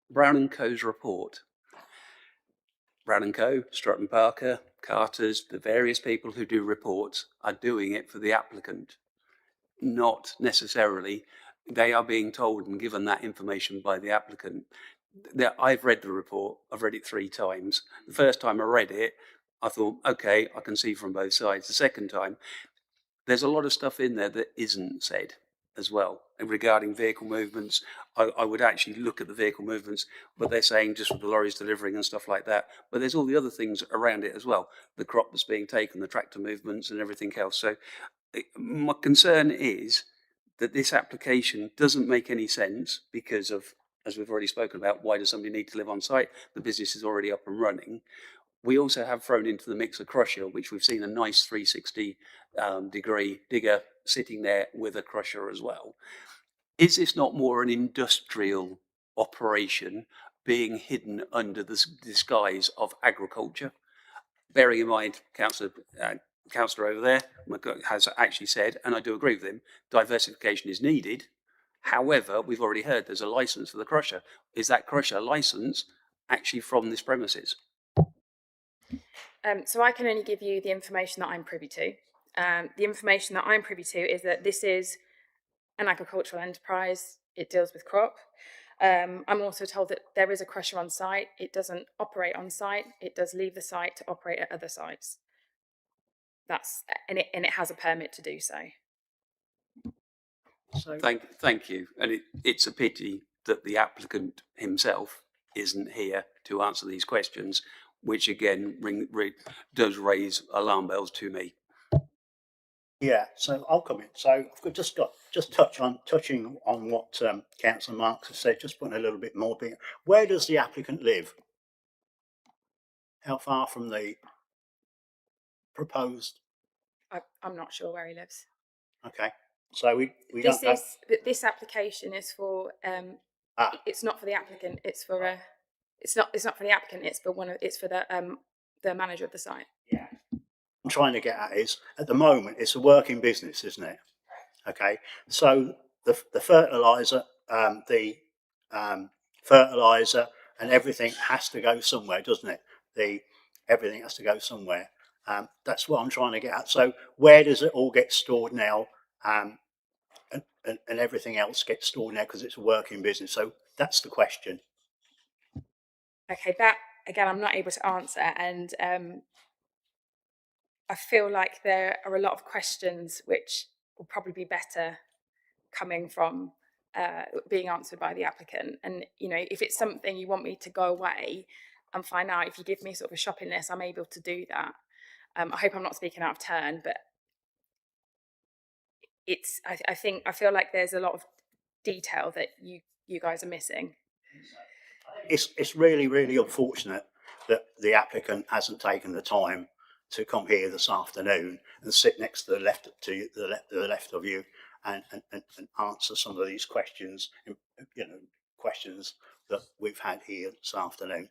Brown & Co.'s report. Brown & Co., Stratton Parker, Carter's, the various people who do reports are doing it for the applicant. Not necessarily. They are being told and given that information by the applicant. I've read the report. I've read it 3 times. The first time I read it, I thought, okay, I can see from both sides. The second time, there's a lot of stuff in there that isn't said as well. And regarding vehicle movements, I would actually look at the vehicle movements, but they're saying just with the lorries delivering and stuff like that. But there's all the other things around it as well. The crop that's being taken, the tractor movements and everything else. So my concern is that this application doesn't make any sense because of, as we've already spoken about, why does somebody need to live on site? The business is already up and running. We also have thrown into the mix a crusher, which we've seen a nice 360 degree digger sitting there with a crusher as well. Is this not more an industrial operation being hidden under the disguise of agriculture? Bearing in mind, Councillor over there has actually said, and I do agree with him, diversification is needed. However, we've already heard there's a license for the crusher. Is that crusher license actually from this premises? So I can only give you the information that I'm privy to. The information that I'm privy to is that this is an agricultural enterprise. It deals with crop. I'm also told that there is a crusher on site. It doesn't operate on site. It does leave the site to operate at other sites. And it has a permit to do so. So thank you. And it's a pity that the applicant himself isn't here to answer these questions, which again does raise alarm bells to me. Yeah, so I'll come in. So I've just touching on what Councillor Marks has said, just putting a little bit more. Where does the applicant live? How far from the proposed? I'm not sure where he lives. Okay, so we don't know. This application is for it's not for the applicant. It's for it's not for the applicant. It's for the manager of the site. Yeah. I'm trying to get at is at the moment it's a working business, isn't it? Okay, so the fertilizer, fertilizer and everything has to go somewhere, doesn't it? Everything has to go somewhere. That's what I'm trying to get at. So where does it all get stored now? And everything else gets stored now because it's a working business. So that's the question. Okay, that again I'm not able to answer, and I feel like there are a lot of questions which will probably be better coming from being answered by the applicant. And you know, if it's something you want me to go away and find out, if you give me sort of a shopping list, I'm able to do that. I hope I'm not speaking out of turn, but I feel like there's a lot of detail that you guys are missing. It's really unfortunate that the applicant hasn't taken the time to come here this afternoon and sit next to the left of you and answer some of these questions, questions that we've had here this afternoon.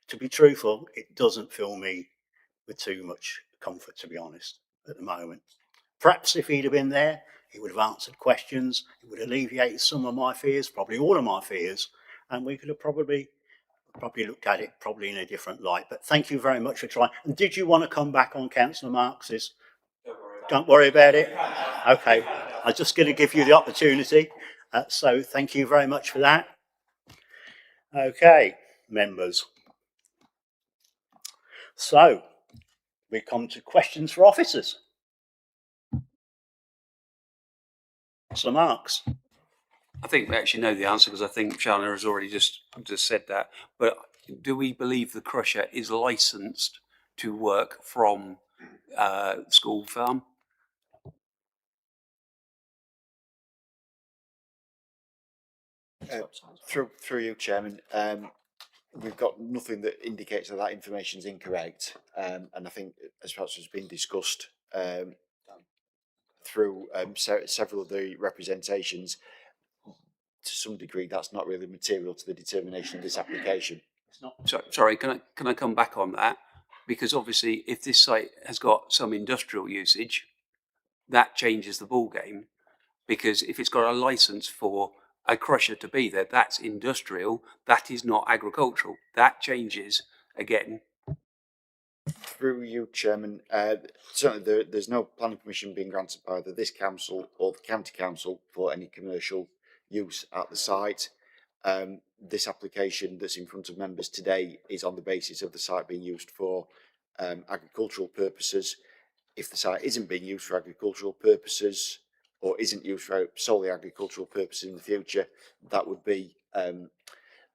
To be truthful, it doesn't fill me with too much comfort, to be honest, at the moment. Perhaps if he'd have been there, he would have answered questions, it would alleviate some of my fears, probably all of my fears, and we could have probably probably looked at it probably in a different light. But thank you very much for trying. And did you want to come back on Councillor Marx's? Don't worry about it. Okay, I'm just going to give you the opportunity. So thank you very much for that. Okay, members. So we come to questions for officers. Councillor Marx. I think we actually know the answer because I think Shalana has already just said that. But do we believe the crusher is licensed to work from school farm? Through you, Chairman, we've got nothing that indicates that that information is incorrect, and I think, as perhaps has been discussed through several of the representations, to some degree, that's not really material to the determination of this application. It's not. Sorry, can I come back on that? Because obviously, if this site has got some industrial usage, that changes the ball game. Because if it's got a license for a crusher to be there, that's industrial. That is not agricultural. That changes again. Through you, Chairman, certainly there's no planning permission being granted by either this council or the county council for any commercial use at the site. This application that's in front of members today is on the basis of the site being used for agricultural purposes. If the site isn't being used for agricultural purposes or isn't used for solely agricultural purposes in the future, that would be an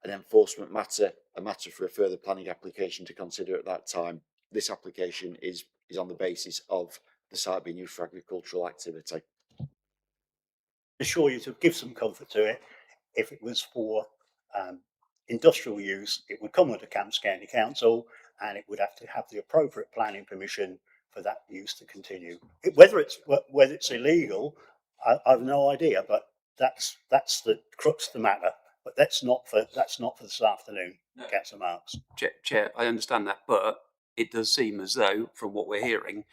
enforcement matter, a matter for a further planning application to consider at that time. This application is on the basis of the site being used for agricultural activity. Assure you to give some comfort to it. If it was for industrial use, it would come under Camps County Council and it would have to have the appropriate planning permission for that use to continue. Whether it's illegal, I have no idea, but that's the crux of the matter. But that's not for this afternoon, no. Councillor Marx. Chair, I understand that, but it does seem as though, from what we're hearing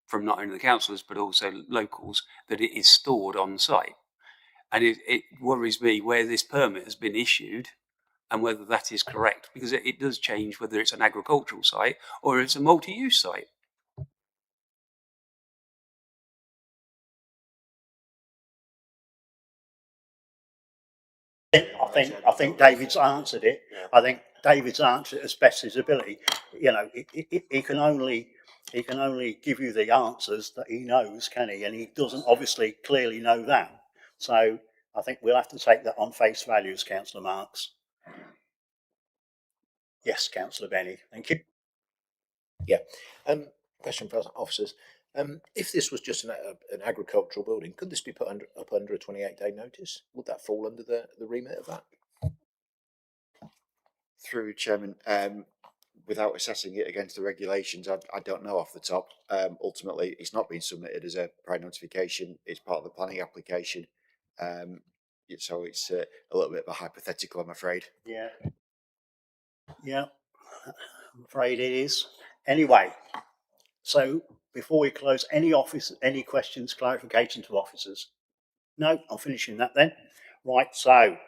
from not only the councillors but also locals, that it is stored on site. And it worries me where this permit has been issued and whether that is correct, because it does change whether it's an agricultural site or it's a multi-use site. I think David's answered it. I think David's answered it as best his ability. You know, he can only give you the answers that he knows, can he? And he doesn't obviously clearly know that. So I think we'll have to take that on face value as Councillor Marx. Yes, Councillor Benny. Thank you. Yeah. Question for officers. If this was just an agricultural building, could this be put up under a 28-day notice? Would that fall under the remit of that? Through Chairman, without assessing it against the regulations, I don't know off the top. Ultimately, it's not been submitted as a prior notification. It's part of the planning application. So it's a little bit of a hypothetical, I'm afraid. Yeah. Yeah, I'm afraid it is. Anyway, so before we close, any questions, clarification to officers? No, I'm finishing that then. Right, so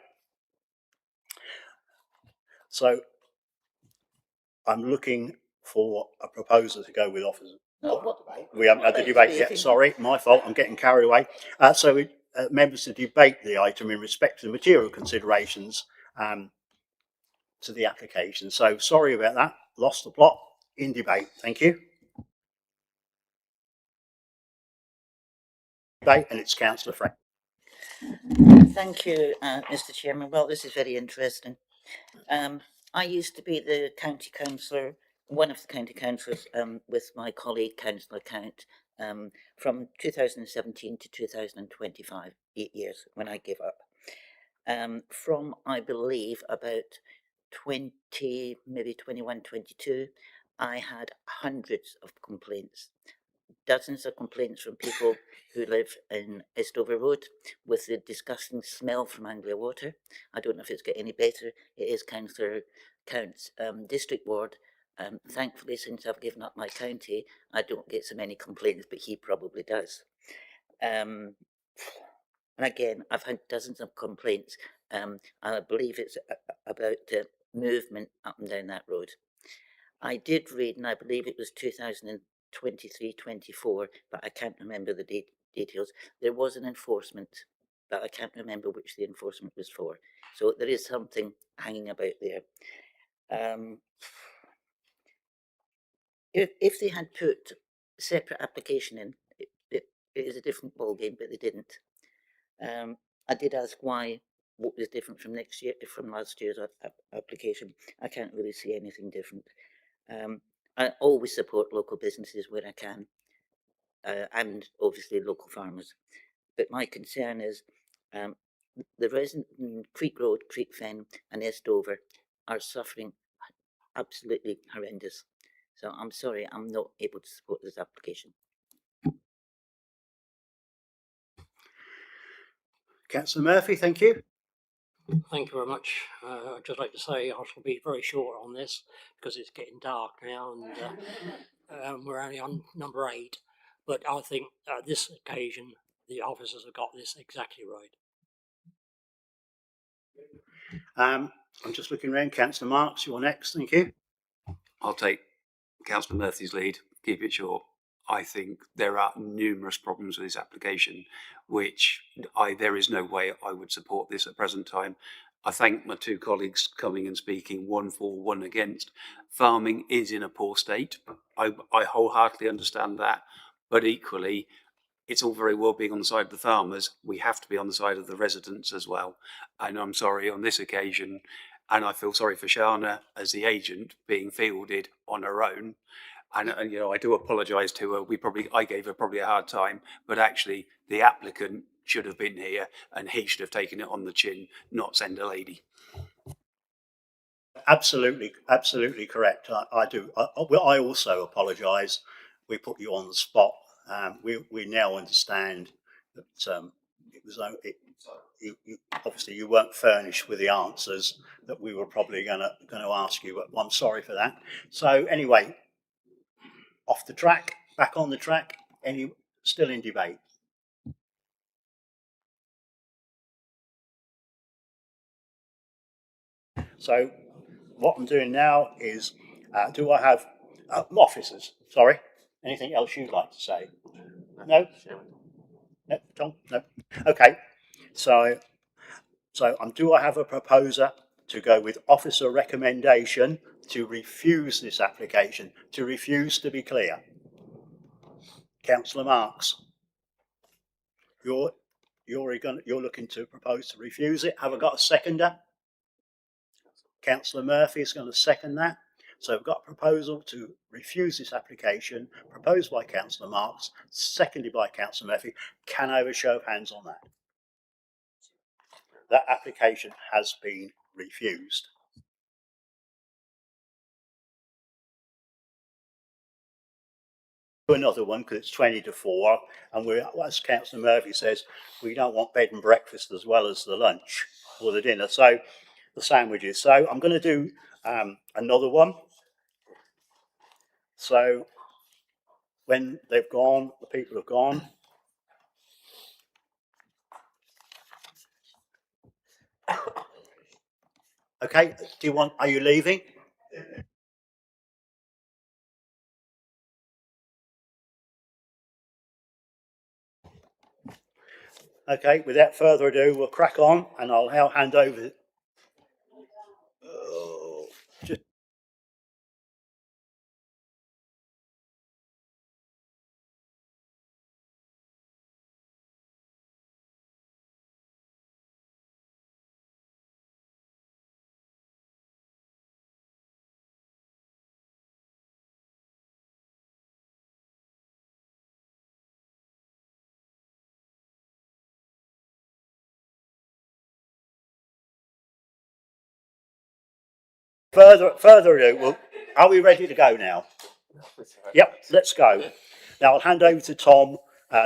I'm looking for a proposer to go with officers. We haven't had the debate yet. Sorry, my fault. I'm getting carried away. So members to debate the item in respect to the material considerations to the application. So sorry about that. Lost the plot in debate. Thank you. Debate, and it's Councillor Frank. Thank you, Mr. Chairman. Well, this is very interesting. I used to be the county councillor, one of the county councillors, with my colleague Councillor Count, from 2017 to 2025, 8 years when I gave up. From, I believe, about 20, maybe 21, 22, I had hundreds of complaints. Dozens of complaints from people who live in Estover Road with the disgusting smell from Anglia Water. I don't know if it's got any better. It is Councillor Count's district ward. Thankfully, since I've given up my county, I don't get so many complaints, but he probably does. And again, I've had dozens of complaints. I believe it's about movement up and down that road. I did read, and I believe it was 2023-24, but I can't remember the details. There was an enforcement, but I can't remember which the enforcement was for. So there is something hanging about there. If they had put a separate application in, it is a different ballgame, but they didn't. I did ask why, what was different from last year's application. I can't really see anything different. I always support local businesses where I can, and obviously local farmers. But my concern is the residents in Creek Road, Creek Fen, and Estover are suffering absolutely horrendous. So I'm sorry, I'm not able to support this application. Councillor Murphy, thank you. Thank you very much. I'd just like to say I shall be very short on this because it's getting dark now and we're only on number 8. But I think this occasion the officers have got this exactly right. I'm just looking around. Councillor Marks, you're next. Thank you. I'll take Councillor Murphy's lead, keep it short. I think there are numerous problems with this application, which there is no way I would support this at present time. I thank my two colleagues coming and speaking, 1 for, 1 against. Farming is in a poor state. I wholeheartedly understand that, but equally, it's all very well being on the side of the farmers. We have to be on the side of the residents as well. And I'm sorry on this occasion, and I feel sorry for Shana as the agent being fielded on her own. And you know, I do apologise to her. I gave her probably a hard time, but actually the applicant should have been here and he should have taken it on the chin, not send a lady. Absolutely correct. I do. I also apologise. We put you on the spot. We now understand that it was obviously you weren't furnished with the answers that we were probably going to ask you. But I'm sorry for that. So anyway, off the track, back on the track. Still in debate? So what I'm doing now is, do I have officers? Sorry, anything else you'd like to say? No? No, Tom? No? Okay, so do I have a proposer to go with officer recommendation to refuse this application? To refuse, to be clear. Councillor Marks, you're looking to propose to refuse it. Have I got a seconder? Councillor Murphy is going to second that. So we've got a proposal to refuse this application, proposed by Councillor Marks, seconded by Councillor Murphy. Can I have a show of hands on that? That application has been refused. Another one because it's 20 to 4, and as Councillor Murphy says, we don't want bed and breakfast as well as the lunch or the dinner. So the sandwiches. So I'm going to do another one. So when they've gone, the people have gone. Okay, are you leaving? Okay, without further ado, we'll crack on and I'll now hand over. Further ado, are we ready to go now? Yep, let's go. Now I'll hand over to Tom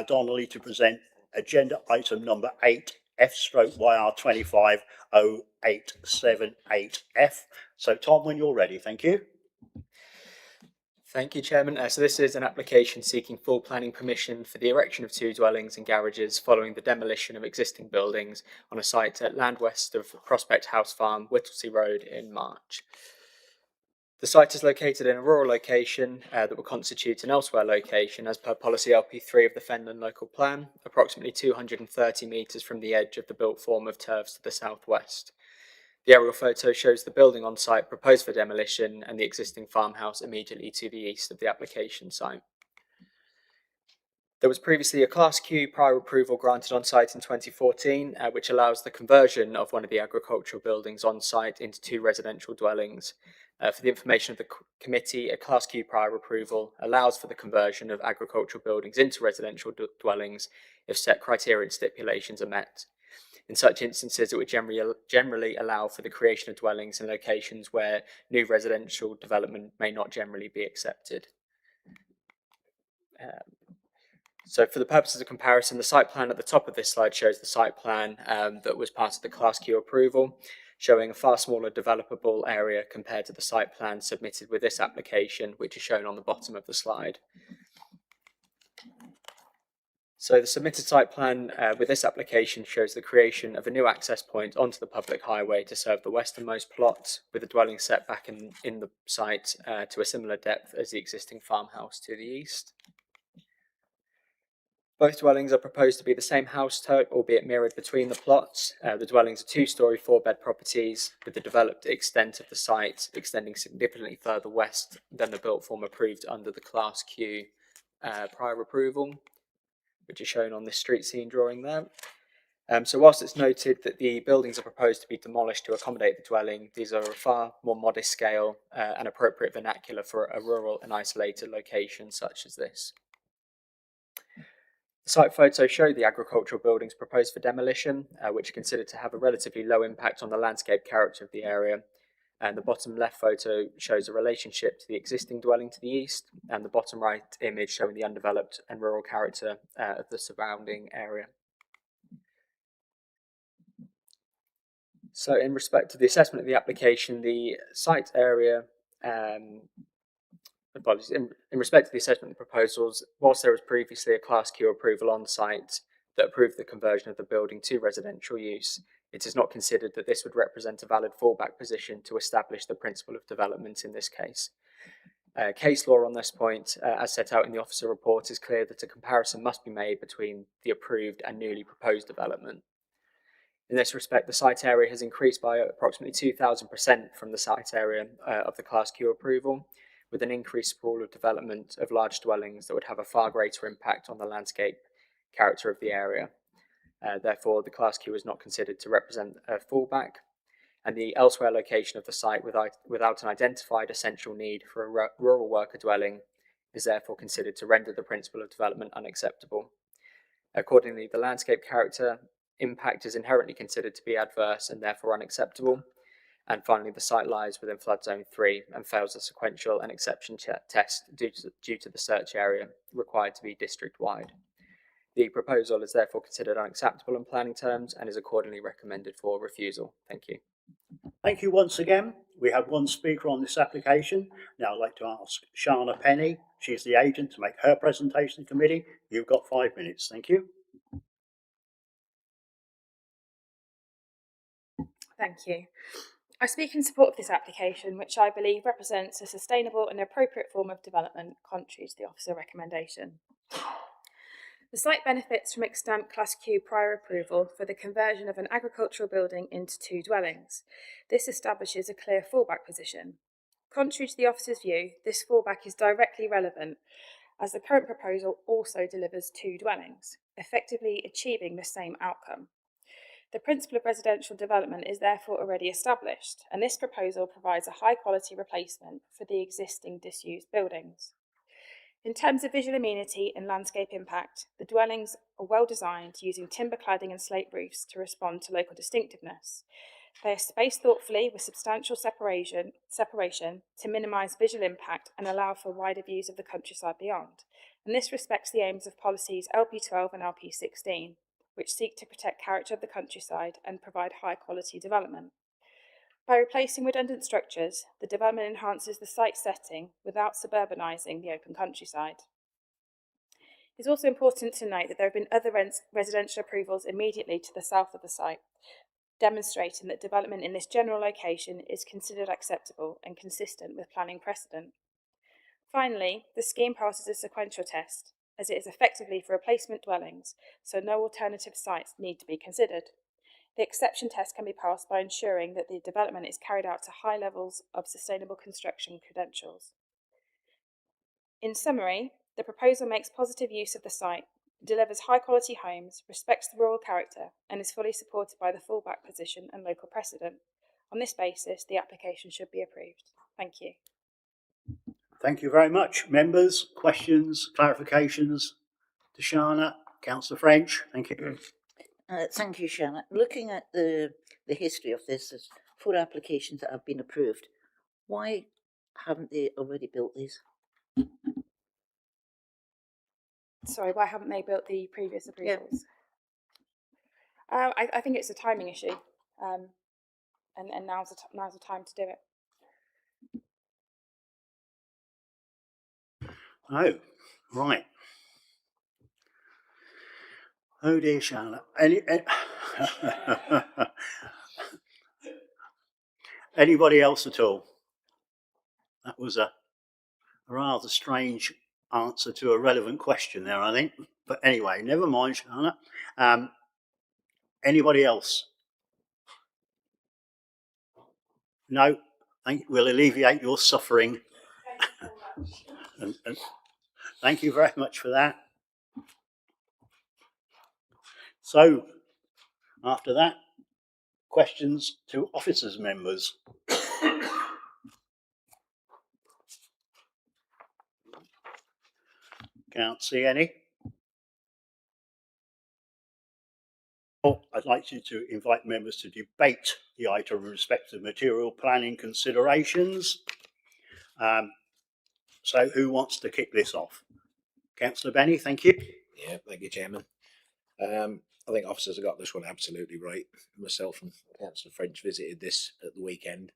Donnelly to present agenda item number 8, F/YR 25087 8F. So Tom, when you're ready, thank you. Thank you, Chairman. So this is an application seeking full planning permission for the erection of 2 dwellings and garages following the demolition of existing buildings on a site at land west of Prospect House Farm, Whittlesea Road in March. The site is located in a rural location that will constitute an elsewhere location as per policy LP3 of the Fenland local plan, approximately 230 metres from the edge of the built form of turfs to the southwest. The aerial photo shows the building on site proposed for demolition and the existing farmhouse immediately to the east of the application site. There was previously a Class Q prior approval granted on site in 2014, which allows the conversion of one of the agricultural buildings on site into 2 residential dwellings. For the information of the committee, a Class Q prior approval allows for the conversion of agricultural buildings into residential dwellings if set criteria and stipulations are met. In such instances, it would generally allow for the creation of dwellings in locations where new residential development may not generally be accepted. So for the purposes of comparison, the site plan at the top of this slide shows the site plan that was part of the Class Q approval, showing a far smaller developable area compared to the site plan submitted with this application, which is shown on the bottom of the slide. So the submitted site plan with this application shows the creation of a new access point onto the public highway to serve the westernmost plot, with the dwelling set back in the site to a similar depth as the existing farmhouse to the east. Both dwellings are proposed to be the same house type, albeit mirrored between the plots. The dwellings are 2-storey, 4-bed properties, with the developed extent of the site extending significantly further west than the built form approved under the Class Q prior approval, which is shown on this street scene drawing there. So whilst it's noted that the buildings are proposed to be demolished to accommodate the dwelling, these are a far more modest scale and appropriate vernacular for a rural and isolated location such as this. The site photos show the agricultural buildings proposed for demolition, which are considered to have a relatively low impact on the landscape character of the area. And the bottom left photo shows a relationship to the existing dwelling to the east, and the bottom right image showing the undeveloped and rural character of the surrounding area. So in respect to the assessment of the application, the site area, in respect to the assessment of the proposals, whilst there was previously a Class Q approval on site that approved the conversion of the building to residential use, it is not considered that this would represent a valid fallback position to establish the principle of development in this case. Case law on this point, as set out in the officer report, is clear that a comparison must be made between the approved and newly proposed development. In this respect, the site area has increased by approximately 2,000% from the site area of the Class Q approval, with an increased sprawl of development of large dwellings that would have a far greater impact on the landscape character of the area. Therefore, the Class Q is not considered to represent a fallback, and the elsewhere location of the site without an identified essential need for a rural worker dwelling is therefore considered to render the principle of development unacceptable. Accordingly, the landscape character impact is inherently considered to be adverse and therefore unacceptable. And finally, the site lies within flood zone 3 and fails a sequential and exception test due to the search area required to be district-wide. The proposal is therefore considered unacceptable in planning terms and is accordingly recommended for refusal. Thank you. Thank you once again. We have one speaker on this application. Now I'd like to ask Shana Penny. She's the agent to make her presentation to the committee. You've got 5 minutes. Thank you. Thank you. I speak in support of this application, which I believe represents a sustainable and appropriate form of development contrary to the officer recommendation. The site benefits from extant Class Q prior approval for the conversion of an agricultural building into 2 dwellings. This establishes a clear fallback position. Contrary to the officer's view, this fallback is directly relevant, as the current proposal also delivers 2 dwellings, effectively achieving the same outcome. The principle of residential development is therefore already established, and this proposal provides a high-quality replacement for the existing disused buildings. In terms of visual amenity and landscape impact, the dwellings are well designed using timber cladding and slate roofs to respond to local distinctiveness. They are spaced thoughtfully with substantial separation to minimise visual impact and allow for wider views of the countryside beyond. And this respects the aims of policies LP12 and LP16, which seek to protect character of the countryside and provide high quality development. By replacing redundant structures, the development enhances the site setting without suburbanising the open countryside. It's also important to note that there have been other residential approvals immediately to the south of the site, demonstrating that development in this general location is considered acceptable and consistent with planning precedent. Finally, the scheme passes a sequential test, as it is effectively for replacement dwellings, so no alternative sites need to be considered. The exception test can be passed by ensuring that the development is carried out to high levels of sustainable construction credentials. In summary, the proposal makes positive use of the site, delivers high-quality homes, respects the rural character, and is fully supported by the fallback position and local precedent. On this basis, the application should be approved. Thank you. Thank you very much. Members, questions, clarifications? To Shana, Councillor French, thank you. Thank you, Shana. Looking at the history of this, there's 4 applications that have been approved. Why haven't they already built these? Sorry, why haven't they built the previous approvals? Yeah. I think it's a timing issue, and now's the time to do it. Oh, right. Oh dear, Shana. Anybody else at all? That was a rather strange answer to a relevant question there, I think. But anyway, never mind, Shana. Anybody else? No? We'll alleviate your suffering. and thank you very much for that. So, after that, questions to officers' members. Can't see any. I'd like you to invite members to debate the item with respect to material planning considerations. So who wants to kick this off? Councillor Benny, thank you. Yeah, thank you, Chairman. I think officers have got this one absolutely right. Myself and Councillor French visited this at the weekend.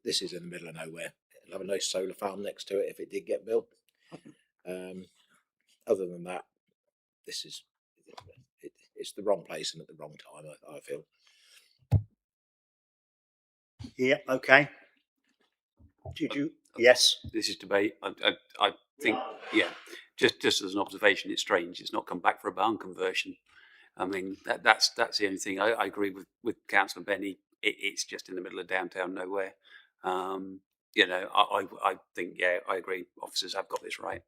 This is in the middle of nowhere. It'll have a nice solar farm next to it if it did get built. Other than that, this is it's the wrong place and at the wrong time, I feel. Yeah, okay. Did you? Yes. This is debate. I think, yeah, just as an observation, it's strange. It's not come back for a barn conversion. I mean, that's the only thing. I agree with Councillor Benny. It's just in the middle of downtown nowhere. You know, I think, yeah, I agree. Officers have got this right.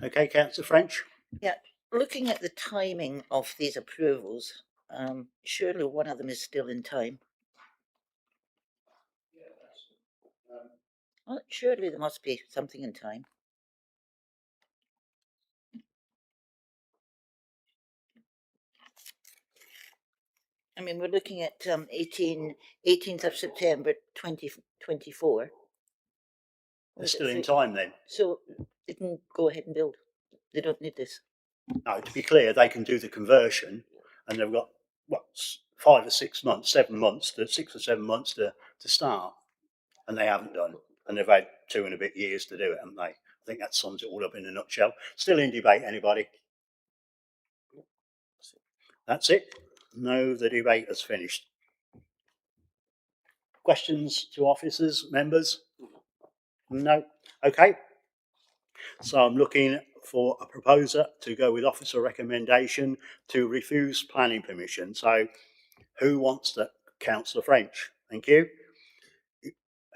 Okay, Councillor French. Yeah, looking at the timing of these approvals, surely one of them is still in time. Well, surely there must be something in time. I mean, we're looking at 18th of September 2024. They're still in time then. So they can go ahead and build. They don't need this. No, to be clear, they can do the conversion, and they've got 5 or 6 months, 7 months, 6 or 7 months to start, and they haven't done, and they've had 2 and a bit years to do it, haven't they? I think that sums it all up in a nutshell. Still in debate, anybody? That's it. No, the debate has finished. Questions to officers, members? No. Okay. So I'm looking for a proposer to go with officer recommendation to refuse planning permission. So who wants to? Councillor French. Thank you.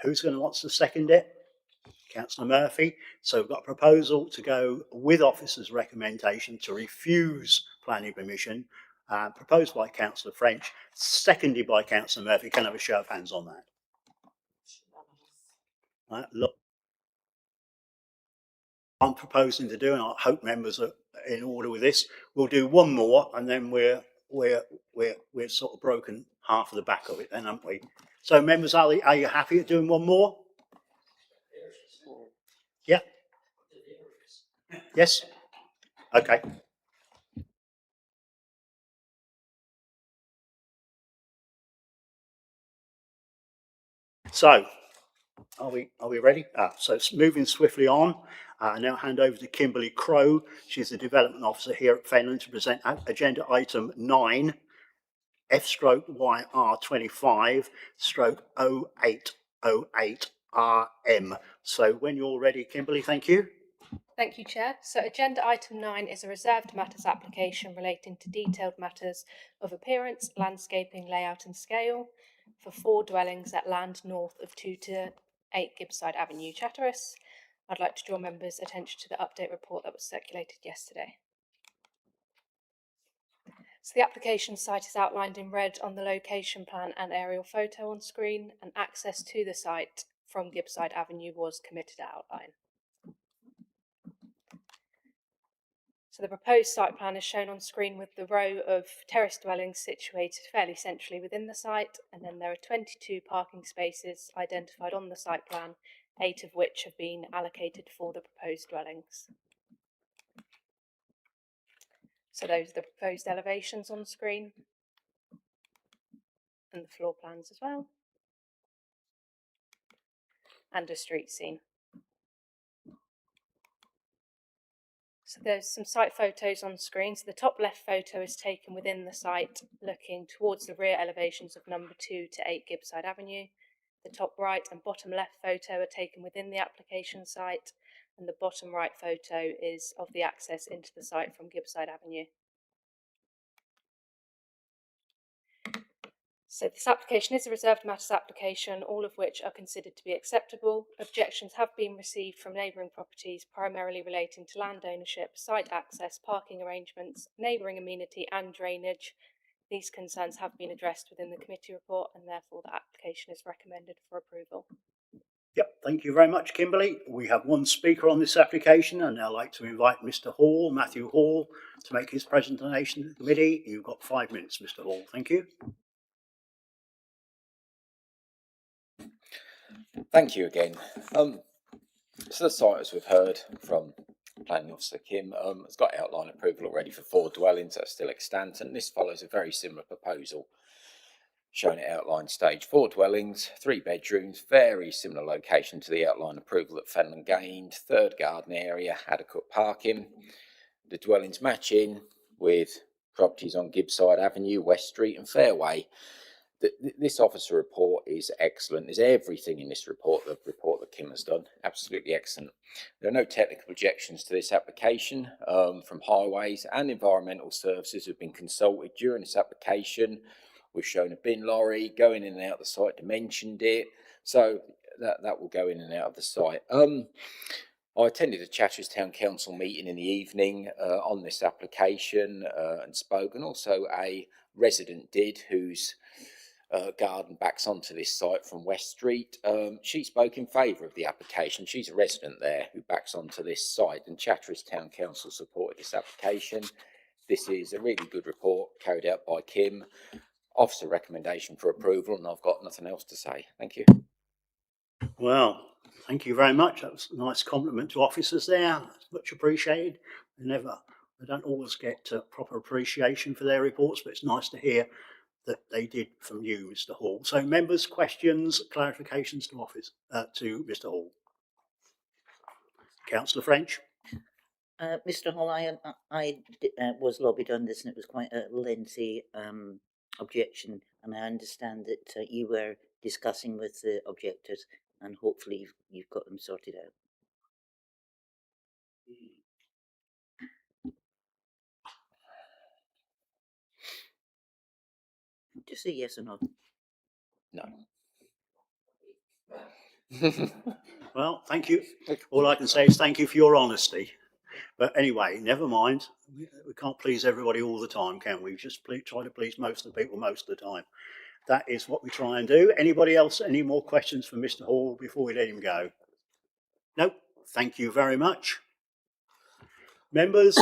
Who's going to want to second it? Councillor Murphy. So we've got a proposal to go with officer's recommendation to refuse planning permission, proposed by Councillor French, seconded by Councillor Murphy. Can I have a show of hands on that? Right, look, I'm proposing to do, and I hope members are in order with this. We'll do one more, and then we're sort of broken half of the back of it, then, haven't we? So, members, are you happy at doing one more? Yeah. Yes. Okay. So, are we ready? So it's moving swiftly on. I now hand over to Kimberly Crow. She's the Development Officer here at Fenland to present agenda item 9, F/YR25/0808RM. So when you're ready, Kimberly, thank you. Thank you, Chair. So agenda item 9 is a reserved matters application relating to detailed matters of appearance, landscaping, layout and scale for 4 dwellings at land north of 2 to 8 Gibbside Avenue, Chatteris. I'd like to draw members' attention to the update report that was circulated yesterday. So the application site is outlined in red on the location plan and aerial photo on screen, and access to the site from Gibbside Avenue was committed to outline. So the proposed site plan is shown on screen with the row of terrace dwellings situated fairly centrally within the site, and then there are 22 parking spaces identified on the site plan, 8 of which have been allocated for the proposed dwellings. So those are the proposed elevations on screen, and the floor plans as well, and a street scene. So there's some site photos on screen. So the top left photo is taken within the site, looking towards the rear elevations of number 2 to 8 Gibbside Avenue. The top right and bottom left photo are taken within the application site, and the bottom right photo is of the access into the site from Gibbside Avenue. So this application is a reserved matters application, all of which are considered to be acceptable. Objections have been received from neighbouring properties, primarily relating to land ownership, site access, parking arrangements, neighbouring amenity and drainage. These concerns have been addressed within the committee report, and therefore the application is recommended for approval. Yep, thank you very much, Kimberly. We have one speaker on this application, and I'd like to invite Mr. Hall, Matthew Hall, to make his presentation to the committee. You've got 5 minutes, Mr. Hall. Thank you. Thank you again. So the site, as we've heard from Planning Officer Kim, has got outline approval already for 4 dwellings that are still extant, and this follows a very similar proposal shown at outline stage. 4 dwellings, 3 bedrooms, very similar location to the outline approval that Fenland gained, 3rd garden area, adequate parking. The dwellings match in with properties on Gibbside Avenue, West Street and Fairway. This officer report is excellent. There's everything in this report, the report that Kim has done. Absolutely excellent. There are no technical objections to this application from Highways and Environmental Services who've been consulted during this application. We've shown a bin lorry going in and out of the site, dimensioned it. So that will go in and out of the site. I attended a Chatteris Town Council meeting in the evening on this application and spoke, and also a resident did whose garden backs onto this site from West Street. She spoke in favour of the application. She's a resident there who backs onto this site, and Chatteris Town Council supported this application. This is a really good report carried out by Kim. Officer recommendation for approval, and I've got nothing else to say. Thank you. Well, thank you very much. That was a nice compliment to officers there. It's much appreciated. They don't always get proper appreciation for their reports, but it's nice to hear that they did from you, Mr. Hall. So, members, questions, clarifications to to Mr. Hall. Councillor French. Mr. Hall, I was lobbied on this, and it was quite a lengthy objection, and I understand that you were discussing with the objectors, and hopefully you've got them sorted out. Just say yes or no. No. Well, thank you. All I can say is thank you for your honesty. But anyway, never mind. We can't please everybody all the time, can we? Just try to please most of the people most of the time. That is what we try and do. Anybody else? Any more questions for Mr. Hall before we let him go? Nope. Thank you very much. Members,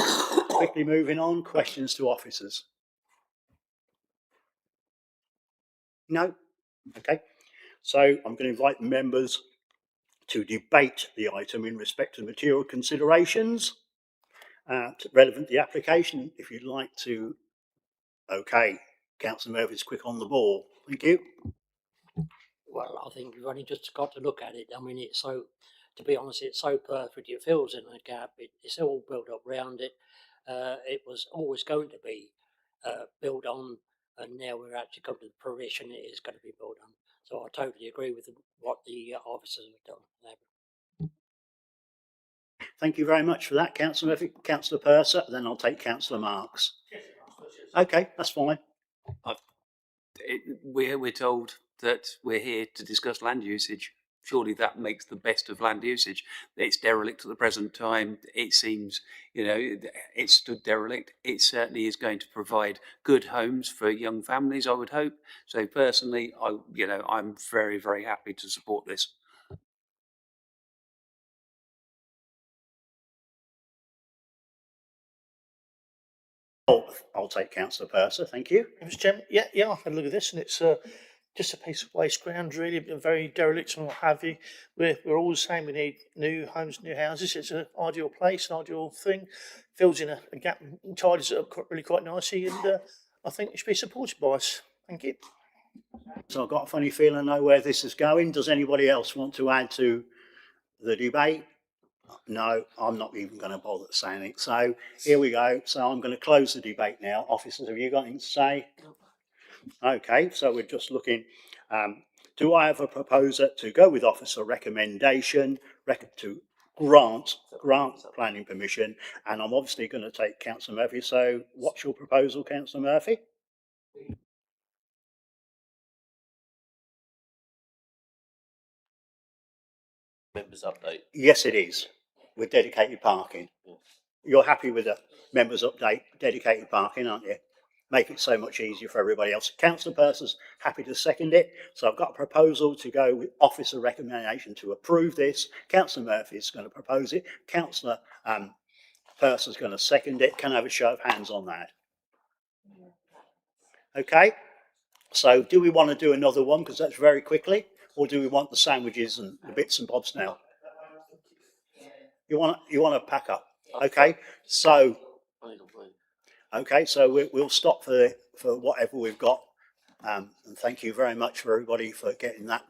quickly moving on. Questions to officers? No? Okay. So I'm going to invite members to debate the item in respect to material considerations relevant to the application. If you'd like to, okay, Councillor Murphy's quick on the ball. Thank you. Well, I think you've only just got to look at it. I mean, it's so, to be honest, it's so perfect. It fills in the gap. It's all built up round it. It was always going to be built on, and now we're actually come to the fruition it is going to be built on. So I totally agree with what the officers have done there. Thank you very much for that, Councillor Murphy. Councillor Purser, then I'll take Councillor Marks. Okay, that's fine. We're told that we're here to discuss land usage. Surely that makes the best of land usage. It's derelict at the present time. It seems, it's stood derelict. It certainly is going to provide good homes for young families, I would hope. So personally, I'm very, very happy to support this. I'll take Councillor Purser, thank you. Mr. Chairman, yeah, I've had a look at this, and it's just a piece of waste ground, really, very derelict and what have you. We're all saying we need new homes, new houses. It's an ideal place, an ideal thing. Fills in a gap and tidies it up really quite nicely, and I think it should be supported by us. Thank you. So I've got a funny feeling I know where this is going. Does anybody else want to add to the debate? No, I'm not even going to bother saying it. So here we go. So I'm going to close the debate now. Officers, have you got anything to say? Okay, so we're just looking. Do I have a proposer to go with officer recommendation to grant planning permission? And I'm obviously going to take Councillor Murphy. So what's your proposal, Councillor Murphy? Members update. Yes, it is, with dedicated parking. You're happy with the members update, dedicated parking, aren't you? Make it so much easier for everybody else. Councillor Purser's happy to second it. So I've got a proposal to go with officer recommendation to approve this. Councillor Murphy is going to propose it. Councillor Purser's going to second it. Can I have a show of hands on that? Okay. So do we want to do another one, because that's very quickly, or do we want the sandwiches and the bits and bobs now? You want to pack up? Okay. So we'll stop for whatever we've got. And thank you very much for everybody for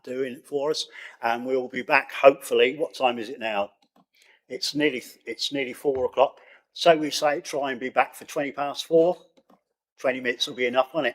doing it for us. And we'll be back hopefully. What time is it now? It's nearly 4 o'clock. So we say try and be back for 4:20. 20 minutes will be enough, won't it?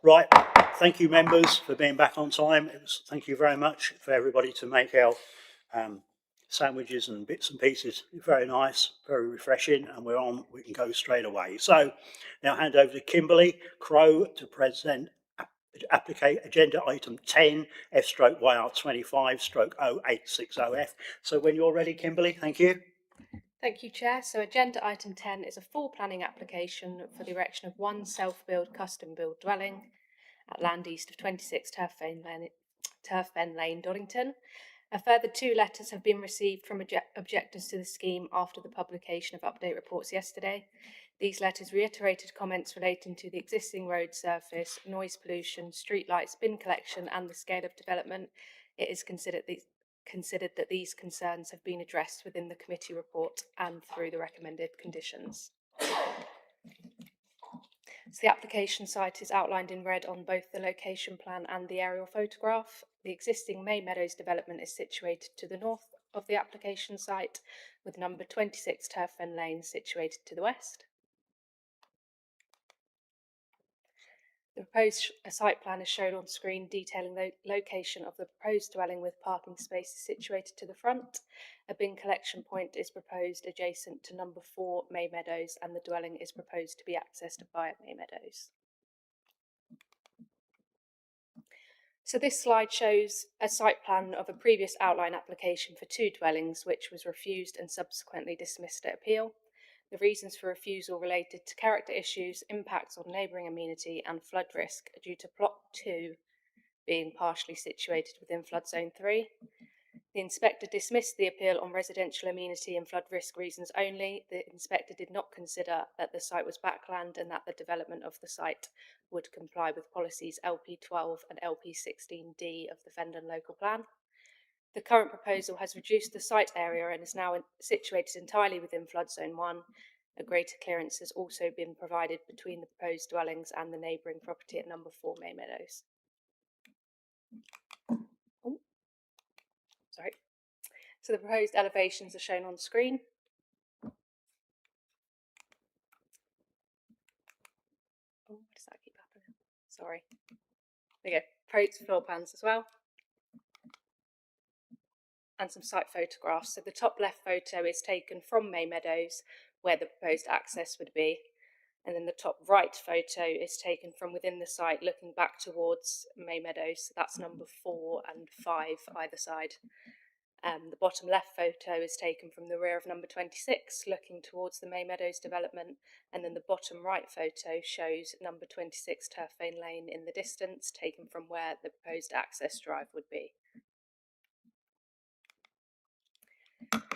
Right, thank you members for being back on time. Thank you very much for everybody to make our sandwiches and bits and pieces. Very nice, very refreshing, and we can go straight away. So now hand over to Kimberly Crow to present agenda item 10 F/YR25/0860F. So when you're ready, Kimberly, thank you. Thank you, Chair. So agenda item 10 is a full planning application for the erection of one self-build custom-build dwelling at land east of 26 Turf Fen Lane, Doddington. A further 2 letters have been received from objectors to the scheme after the publication of update reports yesterday. These letters reiterated comments relating to the existing road surface, noise pollution, street lights, bin collection and the scale of development. It is considered that these concerns have been addressed within the committee report and through the recommended conditions. So the application site is outlined in red on both the location plan and the aerial photograph. The existing May Meadows development is situated to the north of the application site, with number 26 Turf Fen Lane situated to the west. The proposed site plan is shown on screen, detailing the location of the proposed dwelling with parking spaces situated to the front. A bin collection point is proposed adjacent to number 4 May Meadows, and the dwelling is proposed to be accessed via May Meadows. So this slide shows a site plan of a previous outline application for 2 dwellings, which was refused and subsequently dismissed at appeal. The reasons for refusal related to character issues, impacts on neighbouring amenity and flood risk due to plot 2 being partially situated within flood zone 3. The inspector dismissed the appeal on residential amenity and flood risk reasons only. The inspector did not consider that the site was backland and that the development of the site would comply with policies LP12 and LP16D of the Fenland local plan. The current proposal has reduced the site area and is now situated entirely within flood zone 1. A greater clearance has also been provided between the proposed dwellings and the neighbouring property at number 4 May Meadows. So the proposed elevations are shown on screen. Why does that keep happening? Sorry. There you go. Proposed floor plans as well. And some site photographs. So the top left photo is taken from May Meadows, where the proposed access would be. And then the top right photo is taken from within the site, looking back towards May Meadows. So that's number 4 and 5 either side. The bottom left photo is taken from the rear of number 26, looking towards the May Meadows development, and then the bottom right photo shows number 26 Turf Fen Lane in the distance, taken from where the proposed access drive would be.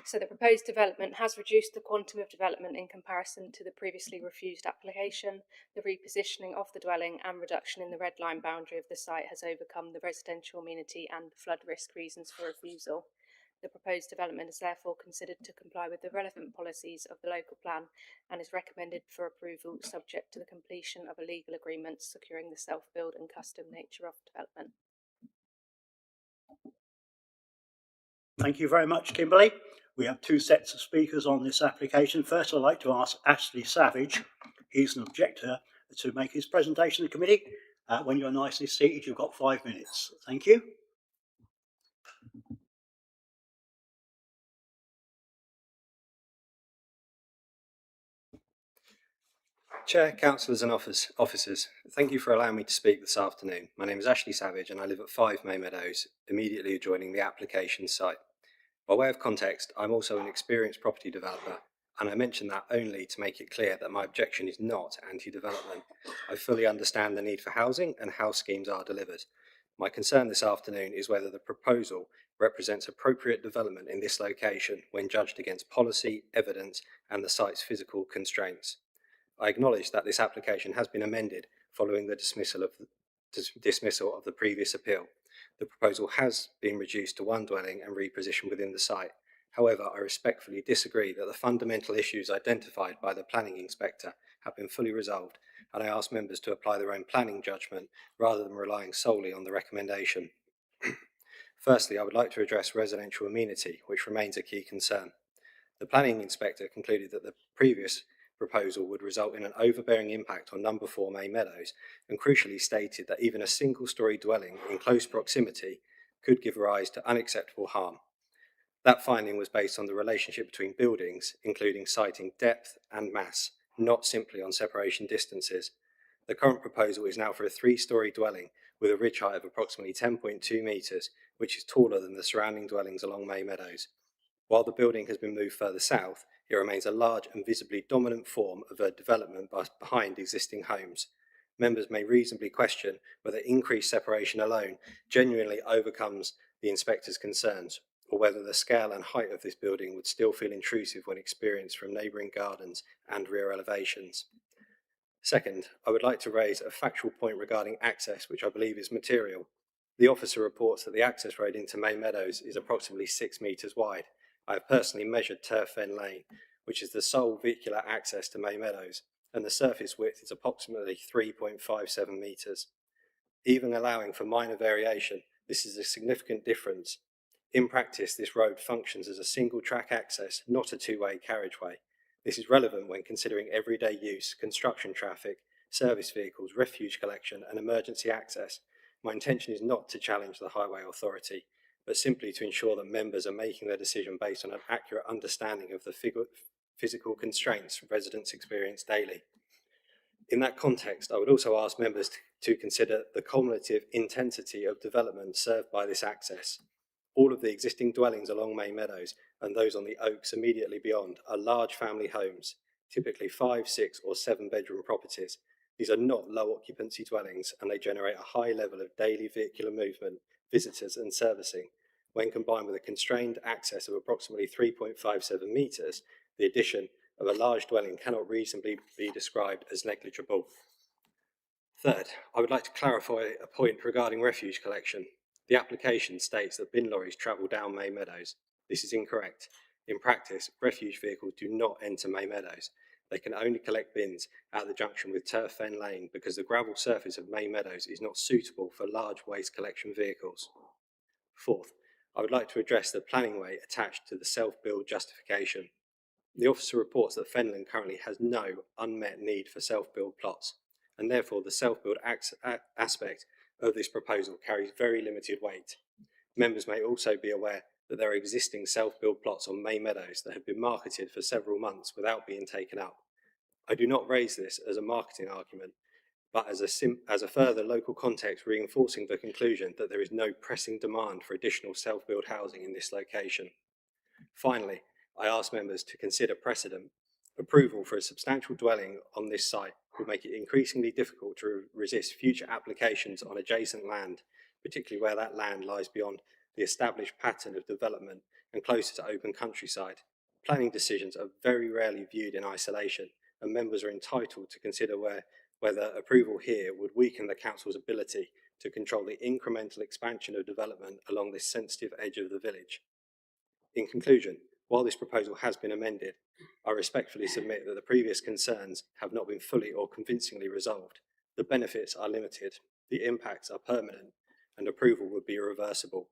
So the proposed development has reduced the quantum of development in comparison to the previously refused application. The repositioning of the dwelling and reduction in the red line boundary of the site has overcome the residential amenity and the flood risk reasons for refusal. The proposed development is therefore considered to comply with the relevant policies of the local plan and is recommended for approval subject to the completion of a legal agreement securing the self-build and custom nature of development. Thank you very much, Kimberly. We have 2 sets of speakers on this application. First, I'd like to ask Ashley Savage, he's an objector, to make his presentation to the committee. When you're nicely seated, you've got 5 minutes. Thank you. Chair, councillors and officers, thank you for allowing me to speak this afternoon. My name is Ashley Savage and I live at 5 May Meadows, immediately adjoining the application site. By way of context, I'm also an experienced property developer, and I mention that only to make it clear that my objection is not anti-development. I fully understand the need for housing and how schemes are delivered. My concern this afternoon is whether the proposal represents appropriate development in this location when judged against policy, evidence, and the site's physical constraints. I acknowledge that this application has been amended following the dismissal of the previous appeal. The proposal has been reduced to 1 dwelling and repositioned within the site. However, I respectfully disagree that the fundamental issues identified by the planning inspector have been fully resolved, and I ask members to apply their own planning judgment rather than relying solely on the recommendation. Firstly, I would like to address residential amenity, which remains a key concern. The planning inspector concluded that the previous proposal would result in an overbearing impact on number 4 May Meadows, and crucially stated that even a single-storey dwelling in close proximity could give rise to unacceptable harm. That finding was based on the relationship between buildings, including siting depth and mass, not simply on separation distances. The current proposal is now for a 3-storey dwelling with a ridge height of approximately 10.2 metres, which is taller than the surrounding dwellings along May Meadows. While the building has been moved further south, it remains a large and visibly dominant form of a development behind existing homes. Members may reasonably question whether increased separation alone genuinely overcomes the inspector's concerns, or whether the scale and height of this building would still feel intrusive when experienced from neighbouring gardens and rear elevations. Second, I would like to raise a factual point regarding access, which I believe is material. The officer reports that the access road into May Meadows is approximately 6 metres wide. I have personally measured Turf Fen Lane, which is the sole vehicular access to May Meadows, and the surface width is approximately 3.57 metres. Even allowing for minor variation, this is a significant difference. In practice, this road functions as a single track access, not a two-way carriageway. This is relevant when considering everyday use, construction traffic, service vehicles, refuse collection and emergency access. My intention is not to challenge the Highway Authority, but simply to ensure that members are making their decision based on an accurate understanding of the physical constraints residents experience daily. In that context, I would also ask members to consider the cumulative intensity of development served by this access. All of the existing dwellings along May Meadows and those on the Oaks immediately beyond are large family homes, typically 5, 6 or 7 bedroom properties. These are not low occupancy dwellings and they generate a high level of daily vehicular movement, visitors and servicing. When combined with a constrained access of approximately 3.57 metres, the addition of a large dwelling cannot reasonably be described as negligible. Third, I would like to clarify a point regarding refuse collection. The application states that bin lorries travel down May Meadows. This is incorrect. In practice, refuge vehicles do not enter May Meadows. They can only collect bins at the junction with Turf Fen Lane because the gravel surface of May Meadows is not suitable for large waste collection vehicles. Fourth, I would like to address the planning way attached to the self-build justification. The officer reports that Fenland currently has no unmet need for self-build plots, and therefore the self-build aspect of this proposal carries very limited weight. Members may also be aware that there are existing self-build plots on May Meadows that have been marketed for several months without being taken up. I do not raise this as a marketing argument, but as a further local context reinforcing the conclusion that there is no pressing demand for additional self-build housing in this location. Finally, I ask members to consider precedent. Approval for a substantial dwelling on this site would make it increasingly difficult to resist future applications on adjacent land, particularly where that land lies beyond the established pattern of development and closer to open countryside. Planning decisions are very rarely viewed in isolation, and members are entitled to consider whether approval here would weaken the council's ability to control the incremental expansion of development along this sensitive edge of the village. In conclusion, while this proposal has been amended, I respectfully submit that the previous concerns have not been fully or convincingly resolved. The benefits are limited, the impacts are permanent, and approval would be irreversible.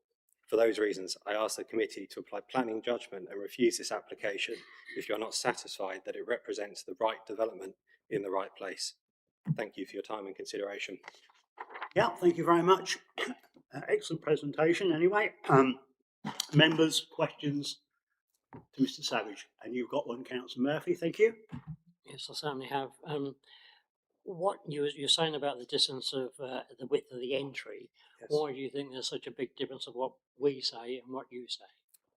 For those reasons, I ask the committee to apply planning judgment and refuse this application if you are not satisfied that it represents the right development in the right place. Thank you for your time and consideration. Yeah, thank you very much. Excellent presentation anyway. Members, questions to Mr. Savage? And you've got one, Councillor Murphy, thank you. Yes, I certainly have. What you're saying about the distance of the width of the entry, yes. Why do you think there's such a big difference of what we say and what you say?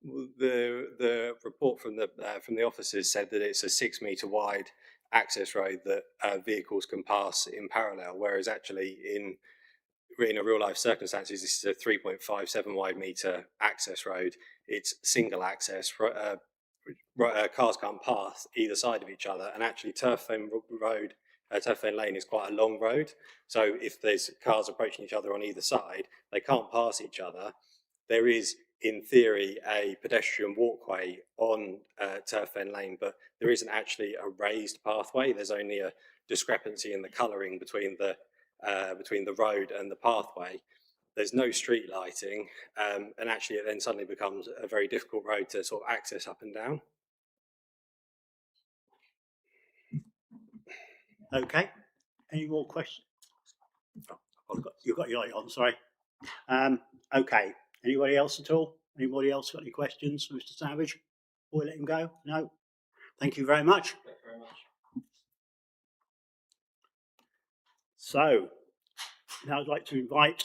Well, the report from the officers said that it's a 6 metre wide access road that vehicles can pass in parallel, whereas actually in a real life circumstances, this is a 3.57 wide metre access road. It's single access. Cars can't pass either side of each other, and actually Turf Fen Lane is quite a long road. So if there's cars approaching each other on either side, they can't pass each other. There is, in theory, a pedestrian walkway on Turf Fen Lane, but there isn't actually a raised pathway. There's only a discrepancy in the colouring between the road and the pathway. There's no street lighting, and actually it then suddenly becomes a very difficult road to sort of access up and down. Okay, any more questions? You've got your light on, sorry. Okay, anybody else at all? Anybody else got any questions for Mr. Savage? Before we let him go? No? Thank you very much. Thank you very much. So, now I'd like to invite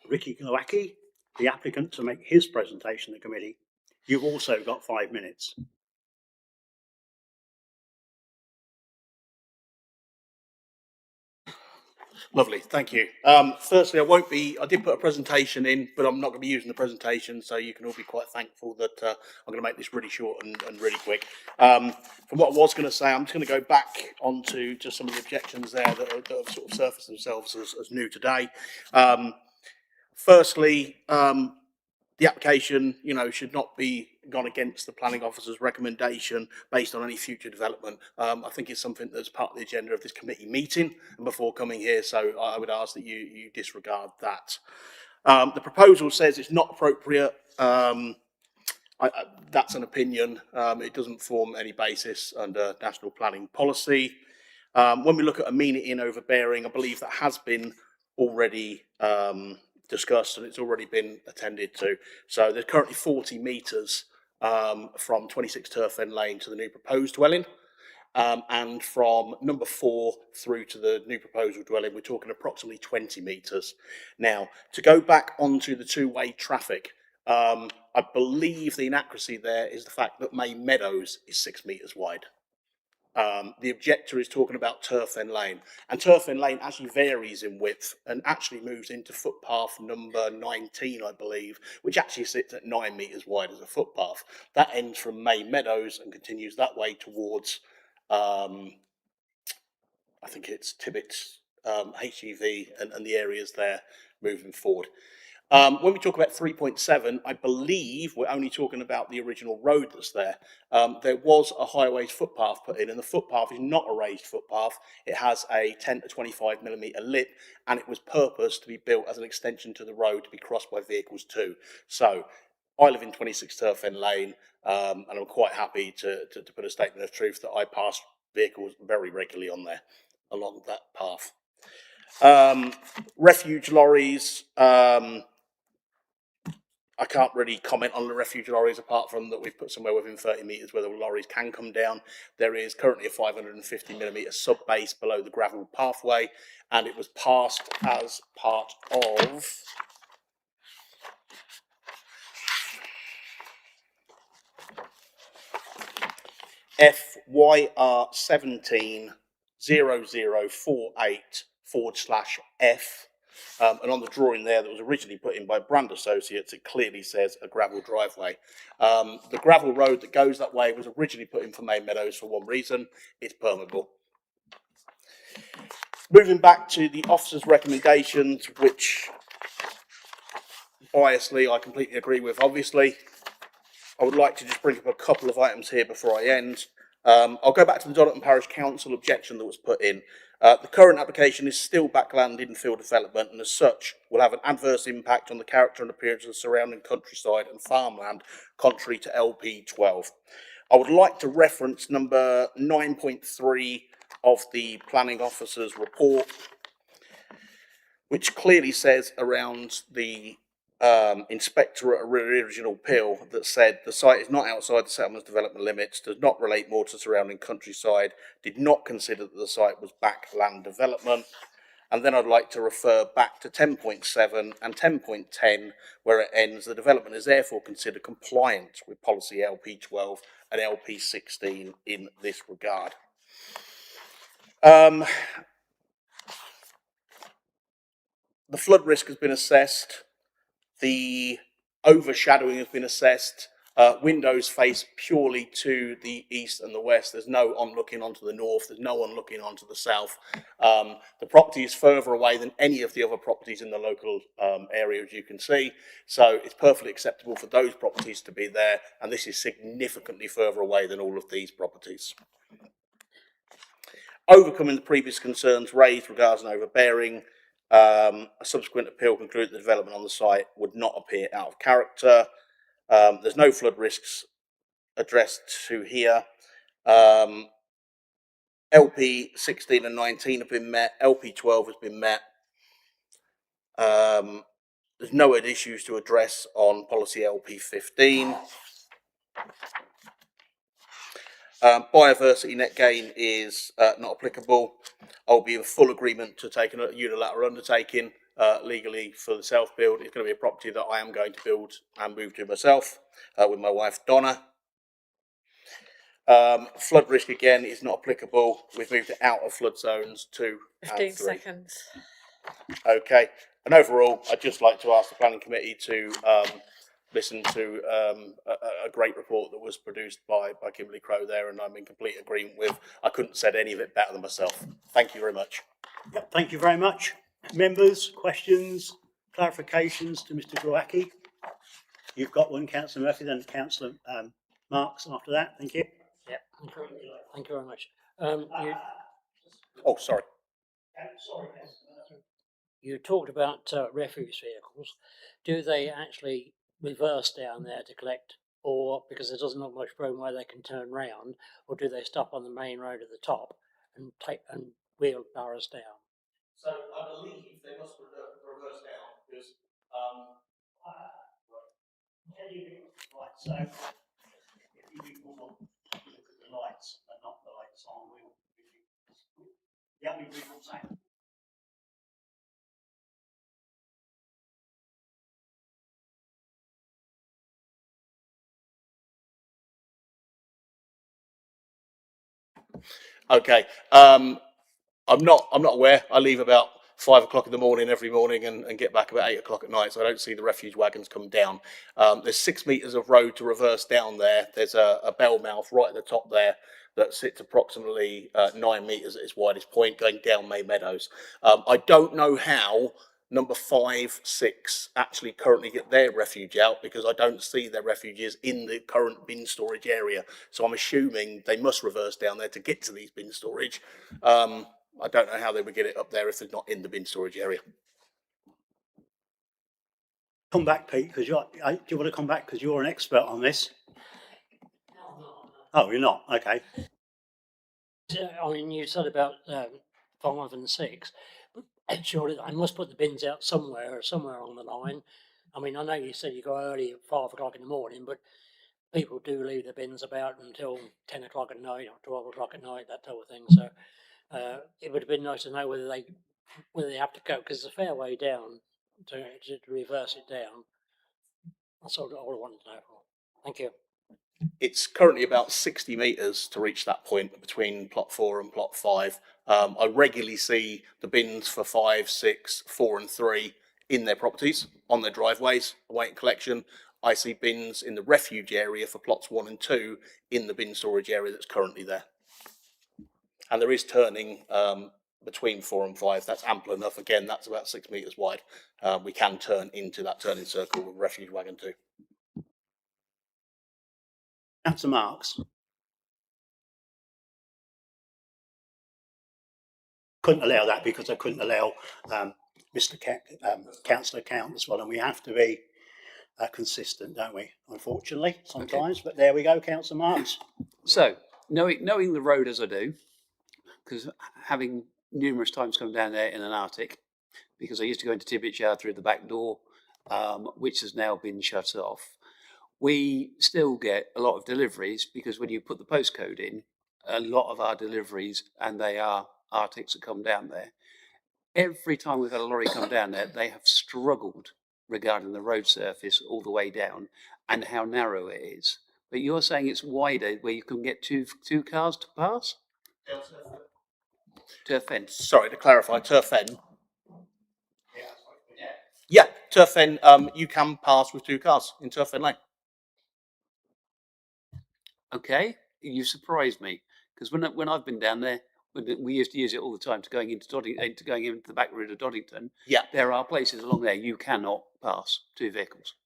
Ricky Glowacki, the applicant, to make his presentation to the committee. You've also got 5 minutes. Lovely, thank you. Firstly, I did put a presentation in, but I'm not going to be using the presentation, so you can all be quite thankful that I'm going to make this really short and really quick. From what I was going to say, I'm just going to go back onto just some of the objections there that have sort of surfaced themselves as new today. Firstly, the application, should not be gone against the planning officer's recommendation based on any future development. I think it's something that's part of the agenda of this committee meeting and before coming here, so I would ask that you disregard that. The proposal says it's not appropriate. That's an opinion. It doesn't form any basis under national planning policy. When we look at amenity and overbearing, I believe that has been already discussed and it's already been attended to. So there's currently 40 metres from 26 Turfen Lane to the new proposed dwelling. And from number 4 through to the new proposal dwelling, we're talking approximately 20 metres. Now, to go back onto the two-way traffic, I believe the inaccuracy there is the fact that May Meadows is 6 metres wide. The objector is talking about Turfen Lane, and Turfen Lane actually varies in width and actually moves into footpath number 19, I believe, which actually sits at 9 metres wide as a footpath. That ends from May Meadows and continues that way towards, I think it's Tibbetts, HEV and the areas there moving forward. When we talk about 3.7, I believe we're only talking about the original road that's there. There was a highways footpath put in, and the footpath is not a raised footpath. It has a 10 to 25 millimetre lip, and it was purposed to be built as an extension to the road to be crossed by vehicles too. So I live in 26 Turfen Lane, and I'm quite happy to put a statement of truth that I pass vehicles very regularly on there along that path. Refuge lorries, I can't really comment on the refuge lorries apart from that we've put somewhere within 30 metres where the lorries can come down. There is currently a 550 millimetre sub base below the gravel pathway, and it was passed as part of FYR 170048/F. And on the drawing there that was originally put in by Brand Associates, it clearly says a gravel driveway. The gravel road that goes that way was originally put in for May Meadows for one reason: it's permeable. Moving back to the officer's recommendations, which biasly I completely agree with, obviously, I would like to just bring up a couple of items here before I end. I'll go back to the Donington Parish Council objection that was put in. The current application is still backland infill development, and as such will have an adverse impact on the character and appearance of the surrounding countryside and farmland, contrary to LP 12. I would like to reference number 9.3 of the planning officer's report, which clearly says around the inspectorate original pill that said the site is not outside the settlement's development limits, does not relate more to surrounding countryside, did not consider that the site was backland development. And then I'd like to refer back to 10.7 and 10.10, where it ends: the development is therefore considered compliant with policy LP 12 and LP 16 in this regard. The flood risk has been assessed. The overshadowing has been assessed. Windows face purely to the east and the west. There's no on looking onto the north. There's no one looking onto the south. The property is further away than any of the other properties in the local area, as you can see. So it's perfectly acceptable for those properties to be there. And this is significantly further away than all of these properties. Overcoming the previous concerns raised regarding overbearing, a subsequent appeal concluded the development on the site would not appear out of character. There's no flood risks addressed to here. LP 16 and 19 have been met. LP 12 has been met. There's no issues to address on policy LP 15. Biodiversity net gain is not applicable. I'll be in full agreement to take a unilateral undertaking legally for the self-build. It's going to be a property that I am going to build and move to myself with my wife Donna. Flood risk again is not applicable. We've moved it out of flood zones 2 and 3. 15 seconds. Okay, and overall, I'd just like to ask the planning committee to listen to a great report that was produced by Kimberly Crowe there, and I'm in complete agreement with. I couldn't have said any of it better than myself. Thank you very much. Yep, thank you very much. Members, questions, clarifications to Mr. Glowacki? You've got one, Councillor Murphy, then Councillor Marks after that. Thank you. Yeah, thank you very much. Oh, sorry. You talked about refuse vehicles. Do they actually reverse down there to collect, or because there doesn't look much room where they can turn round, or do they stop on the main road at the top and wheel barrows down? So I believe they must reverse down because right. So if you look at the lights and not the lights on wheel, yeah, we will say. Okay. I'm not aware. I leave about 5 o'clock in the morning every morning and get back about 8 o'clock at night, so I don't see the refuge wagons come down. There's 6 metres of road to reverse down there. There's a bell mouth right at the top there that sits approximately 9 metres at its widest point going down May Meadows. I don't know how number 5, 6 actually currently get their refuge out because I don't see their refuges in the current bin storage area. So I'm assuming they must reverse down there to get to these bin storage. I don't know how they would get it up there if they're not in the bin storage area. Come back, Pete, because do you want to come back because you're an expert on this? Oh, you're not? Okay. I mean, you said about 5 and 6, but surely I must put the bins out somewhere on the line. I mean, I know you said you go early at 5 o'clock in the morning, but people do leave the bins about until 10 o'clock at night or 12 o'clock at night, that type of thing. So it would have been nice to know whether they have to go, because it's a fair way down to reverse it down. That's all I wanted to know. Thank you. It's currently about 60 metres to reach that point between plot 4 and plot 5. I regularly see the bins for 5, 6, 4 and 3 in their properties, on their driveways, awaiting collection. I see bins in the refuge area for plots 1 and 2 in the bin storage area that's currently there. And there is turning between 4 and 5. That's ample enough. Again, that's about 6 metres wide. We can turn into that turning circle with refuge wagon 2. Councillor Marks. Couldn't allow that because I couldn't allow Councillor Count as well, and we have to be consistent, don't we? Unfortunately, sometimes. Okay. But there we go, Councillor Marks. So, knowing the road as I do, because having numerous times come down there in an Arctic, because I used to go into Tibbetts Yard through the back door, which has now been shut off. We still get a lot of deliveries because when you put the postcode in, a lot of our deliveries, and they are Arctics that come down there. Every time we've had a lorry come down there, they have struggled regarding the road surface all the way down and how narrow it is. But you're saying it's wider where you can get two cars to pass? Turf Fen. Sorry, to clarify, Turf Fen. Yeah, Turf Fen, you can pass with 2 cars in Turf Fen Lane. Okay, you surprised me because when I've been down there, we used to use it all the time to going into the back road of Doddington. Yeah, there are places along there you cannot pass 2 vehicles.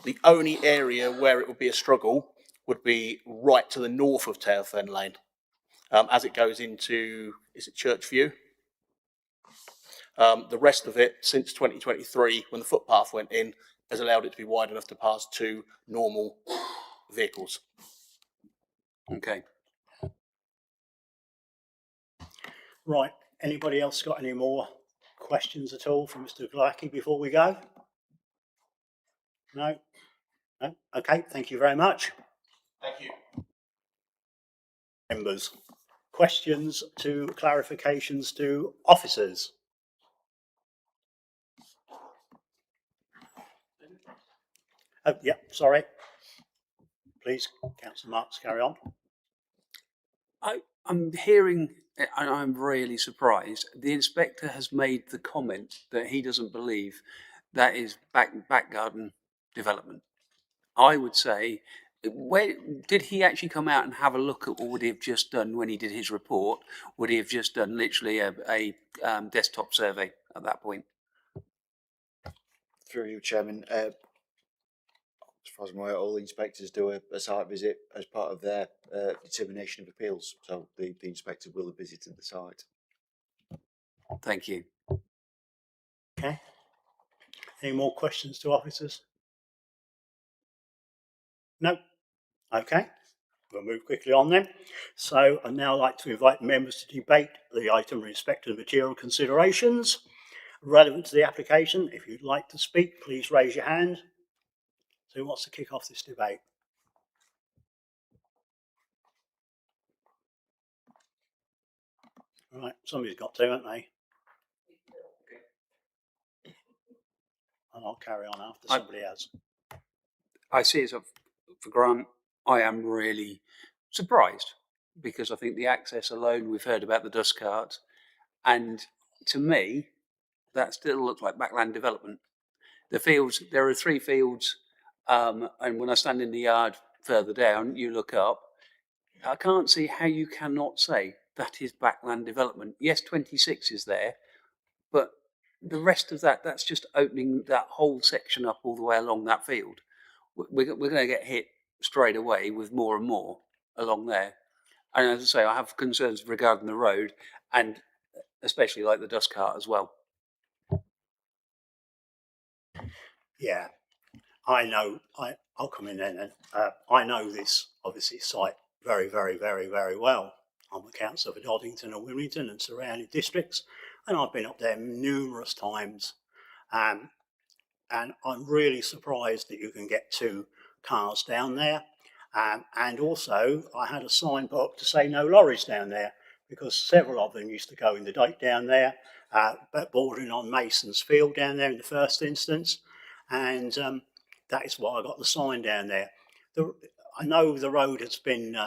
The only area where it would be a struggle would be right to the north of Turf Fen Lane, as it goes into, is it Churchview? The rest of it, since 2023, when the footpath went in, has allowed it to be wide enough to pass 2 normal vehicles. Okay. Right, anybody else got any more questions at all for Mr. Glacki before we go? No? No? Okay, thank you very much. Thank you. Members, questions to clarifications to officers? Oh, yeah, sorry. Please, Councillor Marks, carry on. I'm hearing, and I'm really surprised, the inspector has made the comment that he doesn't believe that is back garden development. I would say, where did he actually come out and have a look at what would he have just done when he did his report? Would he have just done literally a desktop survey at that point? Through you, Chairman. As far as I'm aware, all inspectors do a site visit as part of their determination of appeals. So the inspector will have visited the site. Thank you. Okay. Any more questions to officers? No? Okay. We'll move quickly on then. So I'd now like to invite members to debate the item in respect of material considerations relevant to the application. If you'd like to speak, please raise your hand. So who wants to kick off this debate? Right, somebody's got to, haven't they? And I'll carry on after somebody has. I see it for Grant. I am really surprised because I think the access alone, we've heard about the dust cart, and to me, that still looks like backland development. The fields, there are 3 fields, and when I stand in the yard further down, you look up, I can't see how you cannot say that is backland development. Yes, 26 is there, but the rest of that, that's just opening that whole section up all the way along that field. We're going to get hit straight away with more and more along there. And as I say, I have concerns regarding the road and especially like the dust cart as well. Yeah, I know. I'll come in then. I know this obviously site very, very, very, very well. I'm a councillor for Doddington and Wilmington and surrounding districts, and I've been up there numerous times. And I'm really surprised that you can get 2 cars down there. And also, I had a sign put up to say no lorries down there because several of them used to go in the dike down there, but bordering on Mason's Field down there in the first instance. And that is why I got the sign down there. I know the road has been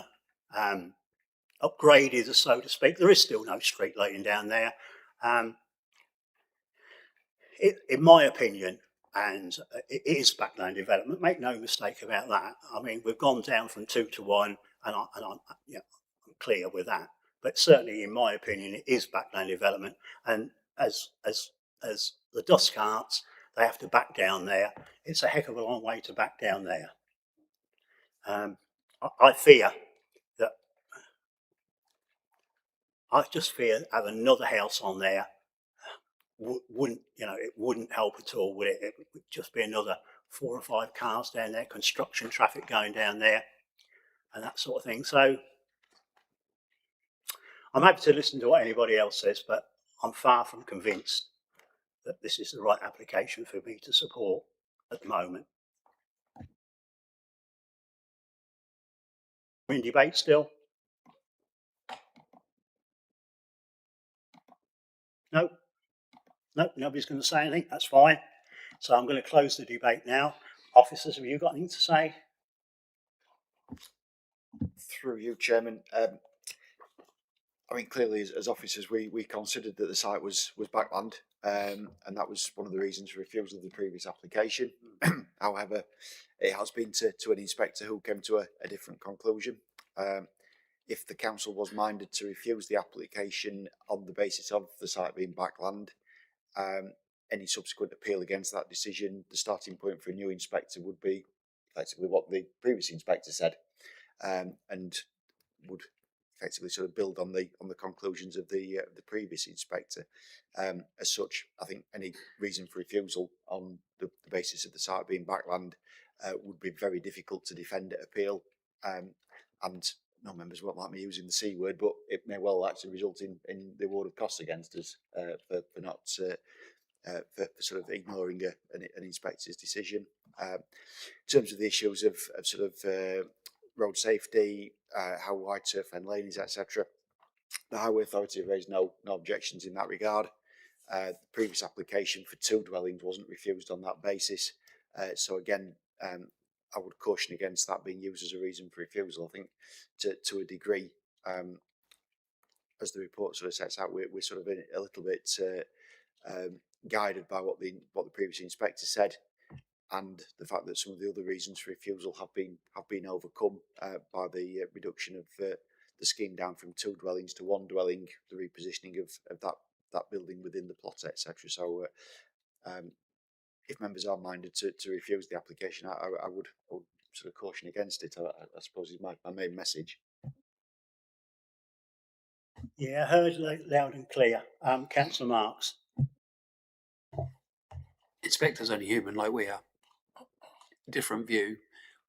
upgraded, so to speak. There is still no street lighting down there. In my opinion, and it is backland development, make no mistake about that. I mean, we've gone down from 2 to 1, and I'm clear with that. But certainly, in my opinion, it is backland development. And as the dust carts, they have to back down there. It's a heck of a long way to back down there. I fear that having another house on there wouldn't, it wouldn't help at all, would it? It would just be another 4 or 5 cars down there, construction traffic going down there, and that sort of thing. So I'm happy to listen to what anybody else says, but I'm far from convinced that this is the right application for me to support at the moment. We're in debate still? No? No, nobody's going to say anything. That's fine. So I'm going to close the debate now. Officers, have you got anything to say? Through you, Chairman. I mean, clearly, as officers, we considered that the site was backland, and that was one of the reasons for refusal of the previous application. However, it has been to an inspector who came to a different conclusion. If the council was minded to refuse the application on the basis of the site being backland, any subsequent appeal against that decision, the starting point for a new inspector would be effectively what the previous inspector said, and would effectively sort of build on the conclusions of the previous inspector. As such, I think any reason for refusal on the basis of the site being backland would be very difficult to defend at appeal, and no members won't like me using the C word, but it may well actually result in the award of costs against us for not for sort of ignoring an inspector's decision. In terms of the issues of sort of road safety, how wide turf and lane is, etc., the Highway Authority have raised no objections in that regard. The previous application for 2 dwellings wasn't refused on that basis. So again, I would caution against that being used as a reason for refusal. I think to a degree, as the report sort of sets out, we're sort of a little bit guided by what the previous inspector said, and the fact that some of the other reasons for refusal have been overcome by the reduction of the scheme down from 2 dwellings to 1 dwelling, the repositioning of that building within the plot, etc. So if members are minded to refuse the application, I would sort of caution against it, I suppose is my main message. Yeah, heard loud and clear. Councillor Marks. Inspector's only human like we are. Different view.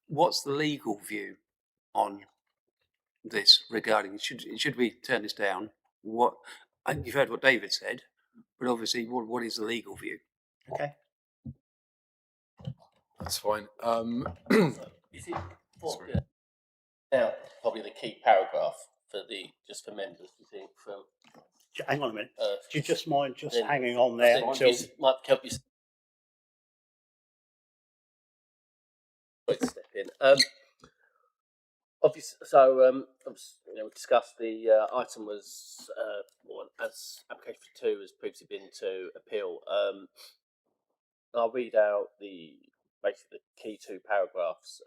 What's the legal view on this regarding, should we turn this down? What, and you've heard what David said, but obviously what is the legal view? Okay. That's fine. Now, probably the key paragraph just for members, you think, from. Hang on a minute. Do you just mind hanging on there until. Might help you. Step in. Obviously, so we discussed the item was as application for 2 has previously been to appeal. I'll read out basically the key 2 paragraphs.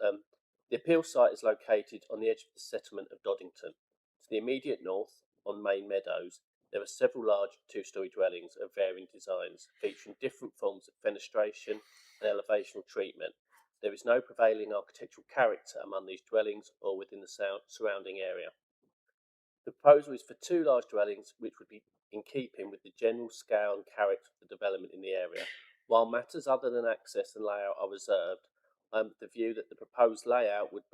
The appeal site is located on the edge of the settlement of Doddington. To the immediate north, on Main Meadows, there are several large 2-storey dwellings of varying designs, featuring different forms of fenestration and elevational treatment. There is no prevailing architectural character among these dwellings or within the surrounding area. The proposal is for 2 large dwellings, which would be in keeping with the general scale and character of the development in the area. While matters other than access and layout are reserved, I'm of the view that the proposed layout would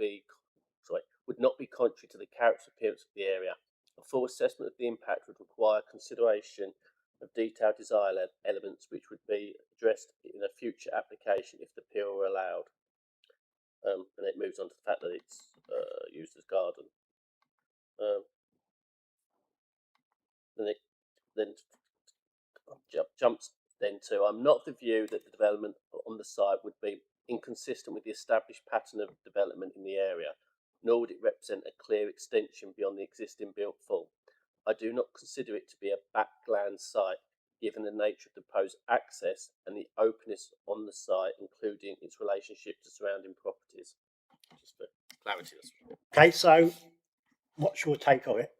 not be contrary to the character appearance of the area. A full assessment of the impact would require consideration of detailed design elements which would be addressed in a future application if the appeal were allowed. And it moves on to the fact that it's used as garden. Then jumps then to, I'm not of the view that the development on the site would be inconsistent with the established pattern of development in the area, nor would it represent a clear extension beyond the existing built form. I do not consider it to be a backland site, given the nature of the proposed access and the openness on the site, including its relationship to surrounding properties. Just for clarity. Okay, so what's your take of it?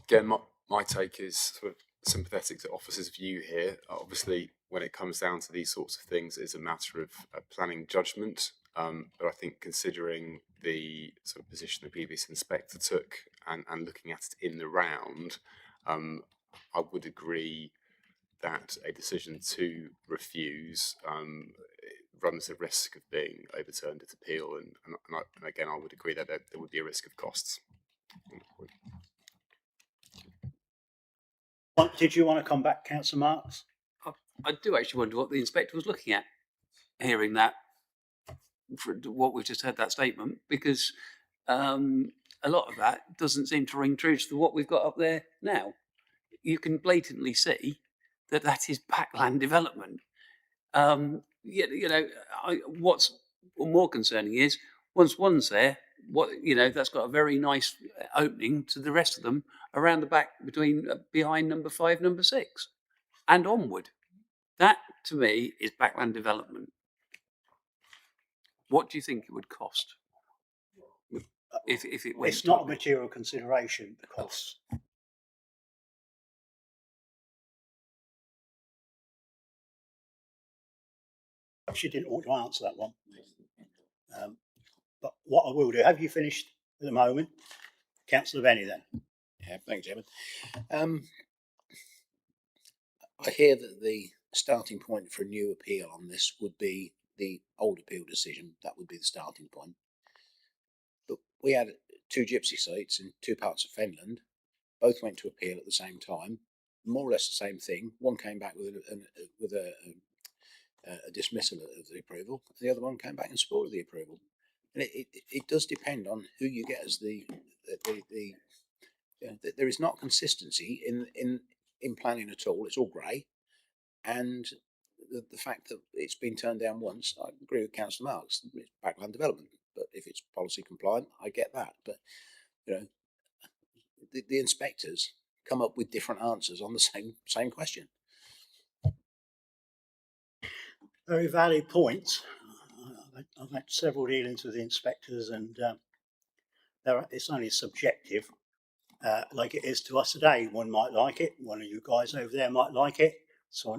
Again, my take is sort of sympathetic to officers' view here. Obviously, when it comes down to these sorts of things, it's a matter of planning judgment. But I think considering the sort of position the previous inspector took and looking at it in the round, I would agree that a decision to refuse runs the risk of being overturned at appeal. And again, I would agree that there would be a risk of costs. Did you want to come back, Councillor Marks? I do actually wonder what the inspector was looking at, hearing that, for what we've just heard that statement, because a lot of that doesn't seem to ring true to what we've got up there now. You can blatantly see that is backland development. What's more concerning is once one's there, that's got a very nice opening to the rest of them around the back behind number 5, number 6, and onward. That to me is backland development. What do you think it would cost if it went? It's not a material consideration, the costs. She didn't want to answer that one. But what I will do, have you finished at the moment? Councillor Venny then. Yeah, thanks, Chairman. I hear that the starting point for a new appeal on this would be the old appeal decision. That would be the starting point. we had two gypsy sites in two parts of Fenland. Both went to appeal at the same time, more or less the same thing. One came back with a dismissal of the approval. The other one came back and supported the approval. And it does depend on who you get as there is not consistency in planning at all. It's all grey, and the fact that it's been turned down once, I agree with Councillor Marks. It's backland development, but if it's policy compliant, I get that. But the inspectors come up with different answers on the same question. Very valid points. I've had several dealings with the inspectors, and it's only subjective, like it is to us today. One might like it, one of you guys over there might like it, so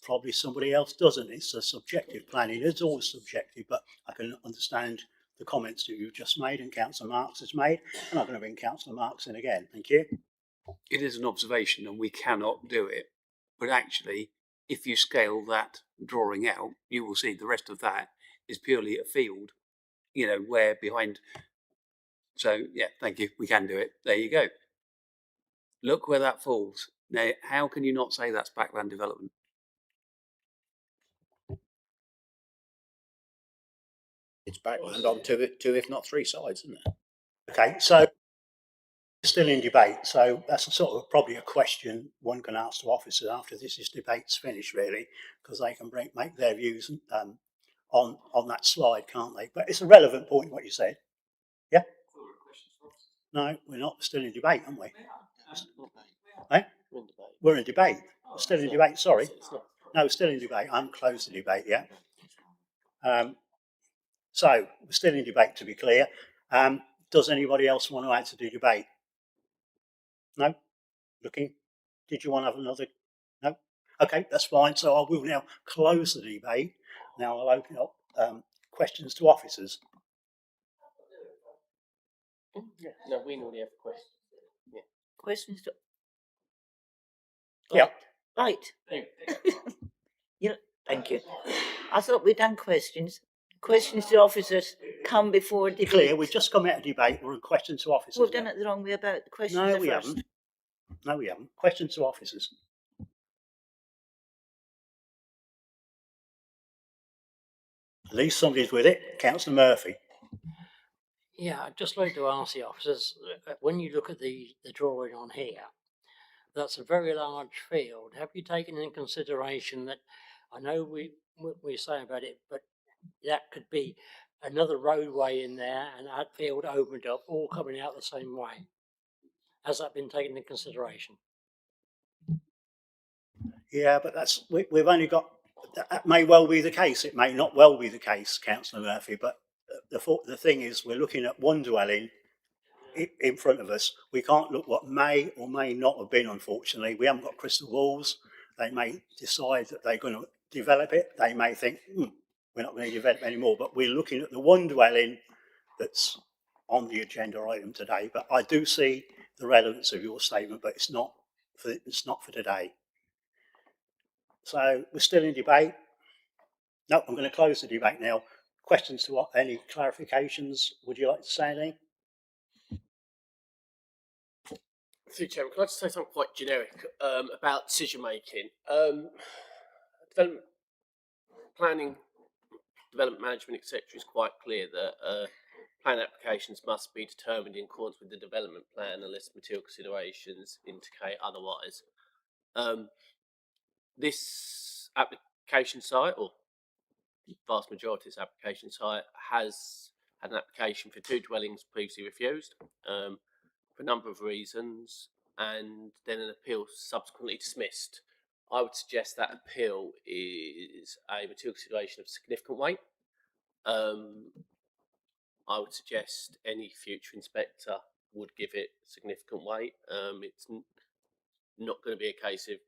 probably somebody else doesn't. It's a subjective planning. It's always subjective, but I can understand the comments that you've just made and Councillor Marks has made, and I'm going to bring Councillor Marks in again. Thank you. It is an observation and we cannot do it. But actually, if you scale that drawing out, you will see the rest of that is purely a field, where behind. So, yeah, thank you. We can do it. There you go. Look where that falls. Now, how can you not say that's backland development? It's backland on two, if not three sides, isn't it? Okay, so still in debate. So that's probably a question one can ask to officers after this debate's finished, really, because they can make their views on that slide, can't they? But it's a relevant point what you said. Yeah. No, we're not. We're still in debate, aren't we? Hey? We're in debate. We're still in debate. Sorry. No, we're still in debate. I'm closed the debate. Yeah. So we're still in debate, to be clear. Does anybody else want to add to the debate? No? Looking? Did you want to have another? No? Okay, that's fine. So I will now close the debate. Now I'll open up questions to officers. No, we normally have questions. Yeah. Questions to... Yeah. Right. Thank you. I thought we'd done questions. Questions to officers come before debate. Clear, we've just come out of debate. We're in questions to officers. We've done it the wrong way about. The questions No, are we first. haven't. No, we haven't. Questions to officers. At least somebody's with it. Councillor Murphy. Yeah, I'd just like to ask the officers, when you look at the drawing on here, that's a very large field. Have you taken in consideration that, I know we say about it, but that could be another roadway in there and that field opened up, all coming out the same way? Has that been taken into consideration? Yeah, but we've only got, that may well be the case. It may not well be the case, Councillor Murphy, but the thing is, we're looking at one dwelling in front of us. We can't look what may or may not have been, unfortunately. We haven't got crystal balls. They may decide that they're going to develop it. They may think, we're not going to develop anymore. But we're looking at the one dwelling that's on the agenda item today. But I do see the relevance of your statement, but it's not for today. So we're still in debate. No, I'm going to close the debate now. Questions to what? Any clarifications? Would you like to say anything? Through Chairman, can I just say something quite generic about decision making? Development planning, development management, etc., is quite clear that plan applications must be determined in accordance with the development plan unless material considerations indicate otherwise. This application site, or the vast majority of this application site, has had an application for two dwellings previously refused for a number of reasons, and then an appeal subsequently dismissed. I would suggest that appeal is a material consideration of significant weight. I would suggest any future inspector would give it significant weight. It's not going to be a case of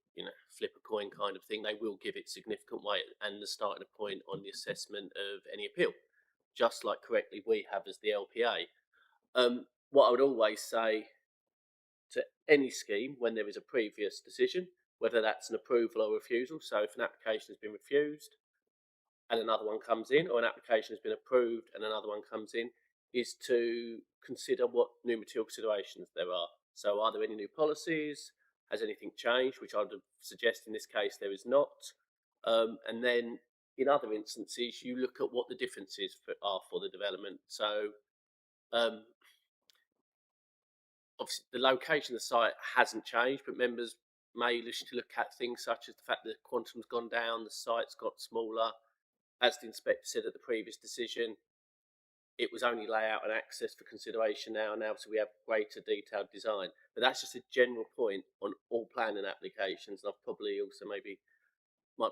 flip a coin kind of thing. They will give it significant weight and the starting point on the assessment of any appeal, just like correctly we have as the LPA. What I would always say to any scheme when there is a previous decision, whether that's an approval or refusal, so if an application has been refused and another one comes in, or an application has been approved and another one comes in, is to consider what new material considerations there are. So are there any new policies? Has anything changed? Which I would suggest in this case there is not. And then in other instances, you look at what the differences are for the development. So obviously the location of the site hasn't changed, but members may wish to look at things such as the fact that the quantum's gone down, the site's got smaller. As the inspector said at the previous decision, it was only layout and access for consideration now, so we have greater detailed design. But that's just a general point on all planning applications. And I've probably also might be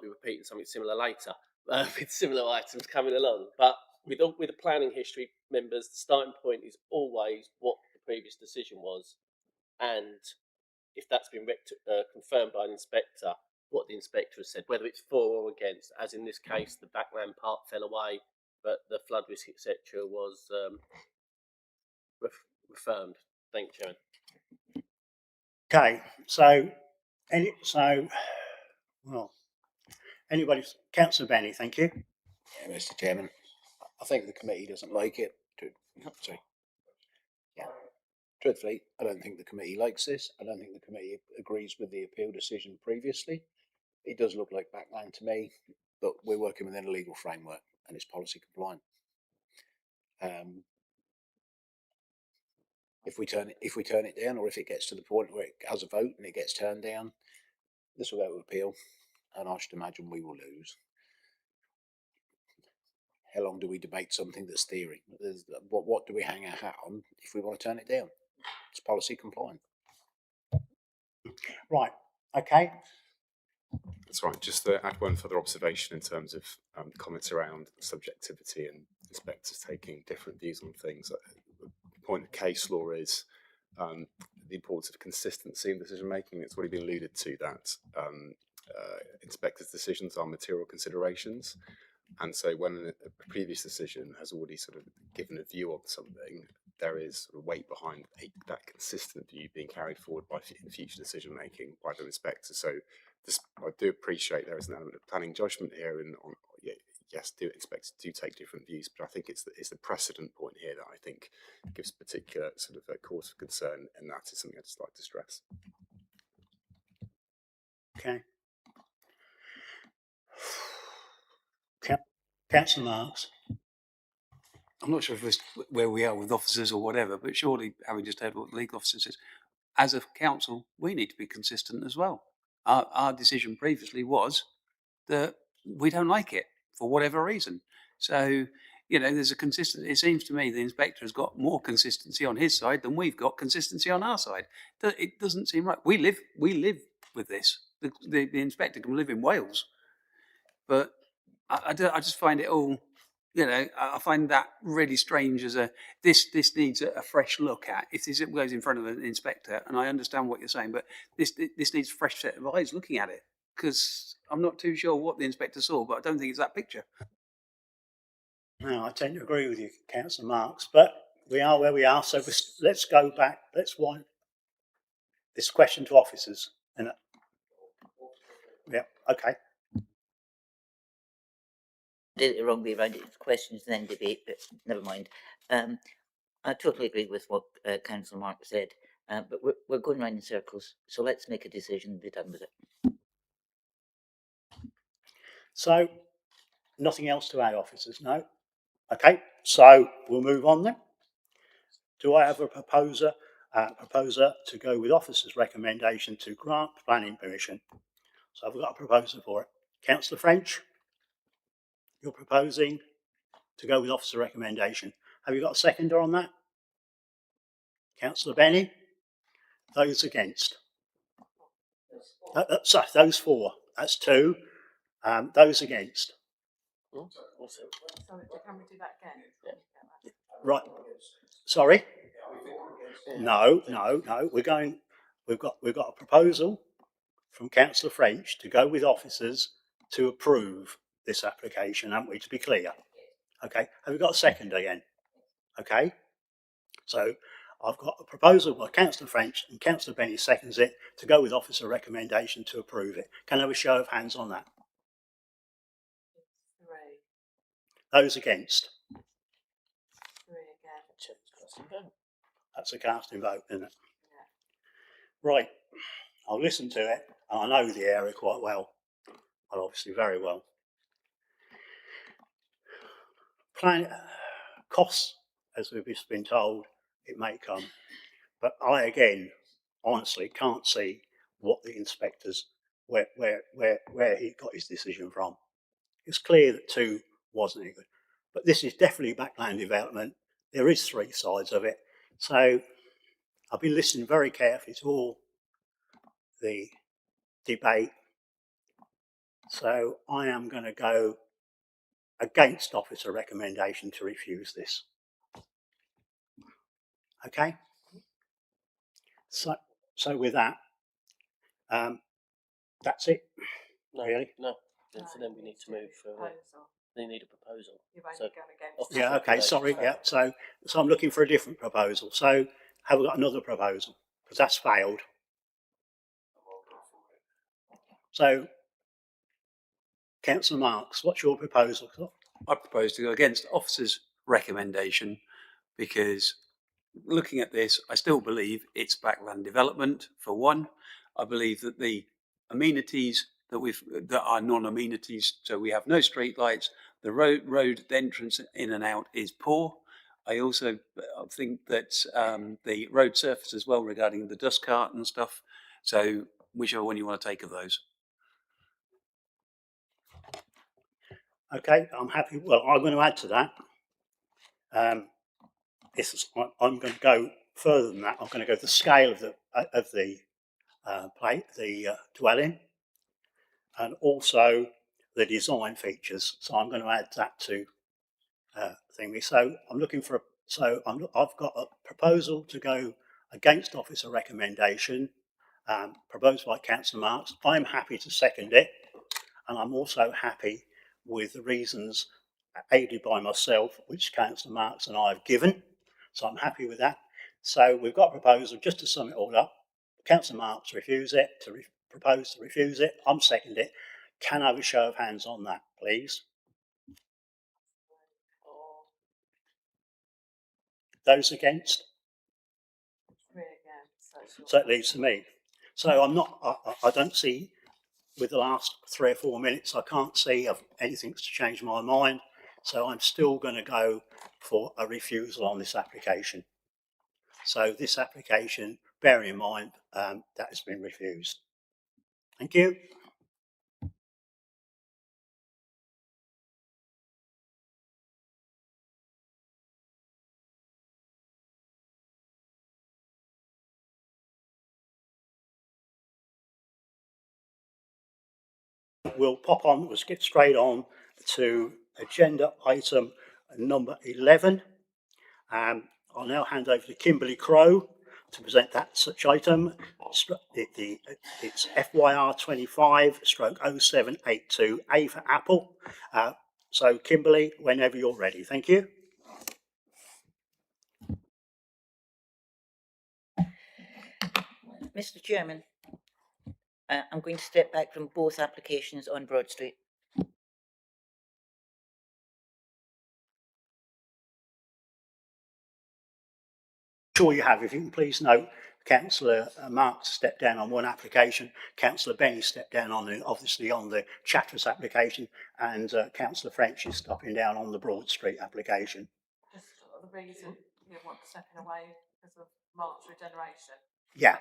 repeating something similar later with similar items coming along. But with the planning history, members, the starting point is always what the previous decision was, and if that's been confirmed by an inspector, what the inspector has said, whether it's for or against. As in this case, the backland part fell away, but the flood risk, etc., was affirmed. Thank you, Chairman. Okay, anybody, Councillor Benny, thank you. Yeah, Mr. Chairman, I think the committee doesn't like it. Truthfully, I don't think the committee likes this. I don't think the committee agrees with the appeal decision previously. It does look like backland to me, but we're working within a legal framework and it's policy compliant. If we turn it down, or if it gets to the point where it has a vote and it gets turned down, this will go to appeal, and I should imagine we will lose. How long do we debate something that's theory? What do we hang our hat on if we want to turn it down? It's policy compliant. Right. Okay. That's right. Just to add one further observation in terms of comments around subjectivity and inspectors taking different views on things. The point of case law is the importance of consistency in decision making. It's already been alluded to that inspectors' decisions are material considerations. And so when a previous decision has already sort of given a view on something, there is sort of weight behind that consistent view being carried forward by future decision making by the inspector. So I do appreciate there is an element of planning judgment here, and yes, inspectors do take different views, but I think it's the precedent point here that I think gives particular sort of a cause for concern, and that is something I'd just like to stress. Okay. Councillor Marks. I'm not sure if it's where we are with officers or whatever, but surely, having just heard what the legal officer says, as a council, we need to be consistent as well. Our decision previously was that we don't like it for whatever reason. So, there's a consistency. It seems to me the inspector has got more consistency on his side than we've got consistency on our side. It doesn't seem right. We live with this. The inspector can live in Wales, but I just find it all. I find that really strange as this needs a fresh look at. If this goes in front of an inspector, and I understand what you're saying, but this needs a fresh set of eyes looking at it, because I'm not too sure what the inspector saw, but I don't think it's that picture. No, I tend to agree with you, Councillor Marks, but we are where we are, so let's go back. Let's wind this question to officers. Yeah, okay. Did it the wrong way around. It's questions and then debate, but never mind. I totally agree with what Councillor Mark said, but we're going round in circles, so let's make a decision and be done with it. So, nothing else to add, officers? No? Okay, so we'll move on then. Do I have a proposer to go with officers' recommendation to grant planning permission? So I've got a proposer for it. Councillor French, you're proposing to go with officer recommendation. Have you got a seconder on that? Councillor Benny? Those against? Sorry, those four. That's two. Those against? Can we do that again? Right. Sorry? No. We've got a proposal from Councillor French to go with officers to approve this application, haven't we, to be clear? Okay. Have we got a second again? Okay. So I've got a proposal by Councillor French and Councillor Benny seconds it to go with officer recommendation to approve it. Can I have a show of hands on that? 3. Those against? 3 again. casting vote. That's a casting vote, isn't it? Right. I'll listen to it. And I know the area quite well. Well, obviously very well. Costs, as we've just been told, it may come. But I, again, honestly can't see what the inspectors, where he got his decision from. It's clear that 2 wasn't any good. But this is definitely backland development. There is 3 sides of it. So I've been listening very carefully to all the debate. So I am going to go against officer recommendation to refuse this. Okay? So with that, that's it. No, really? No. So then we need to move for. They need a proposal. So, Yeah. Okay. Sorry. Yeah. So I'm looking for a different proposal. So have we got another proposal? Because that's failed. So, Councillor Marks, what's your proposal? I propose to go against officer's recommendation because looking at this, I still believe it's backland development. For one, I believe that the amenities that are non-amenities, so we have no street lights, the road the entrance in and out is poor. I also think that the road surface as well regarding the dust cart and stuff. So whichever one you want to take of those. Okay, I'm happy. Well, I'm going to add to that. I'm going to go further than that. I'm going to go to the scale of the dwelling, and also the design features. So I'm going to add that to thingy. So I'm looking for. I've got a proposal to go against officer recommendation, proposed by Councillor Marks. I'm happy to second it, and I'm also happy with the reasons aided by myself, which Councillor Marks and I have given. So I'm happy with that. So we've got a proposal, just to sum it all up. Councillor Marks refuse it, propose to refuse it. I'm second it. Can I have a show of hands on that, please? Those against? So it leaves to me. So I'm not, I don't see, with the last 3 or 4 minutes, I can't see anything to change my mind. So I'm still going to go for a refusal on this application. So this application, bearing in mind, that has been refused. Thank you. We'll skip straight on to agenda item number 11. I'll now hand over to Kimberly Crow to present that such item. It's FYR 25/0782A for Apple. So Kimberly, whenever you're ready. Thank you. Mr. Chairman, I'm going to step back from both applications on Broad Street. Sure you have. If you can please note, Councillor Marks stepped down on one application, Councillor Benny stepped down on the Chatteris application, and Councillor French is stepping down on the Broad Street application. Just the reason you want stepping away because of Mark's regeneration. Yeah,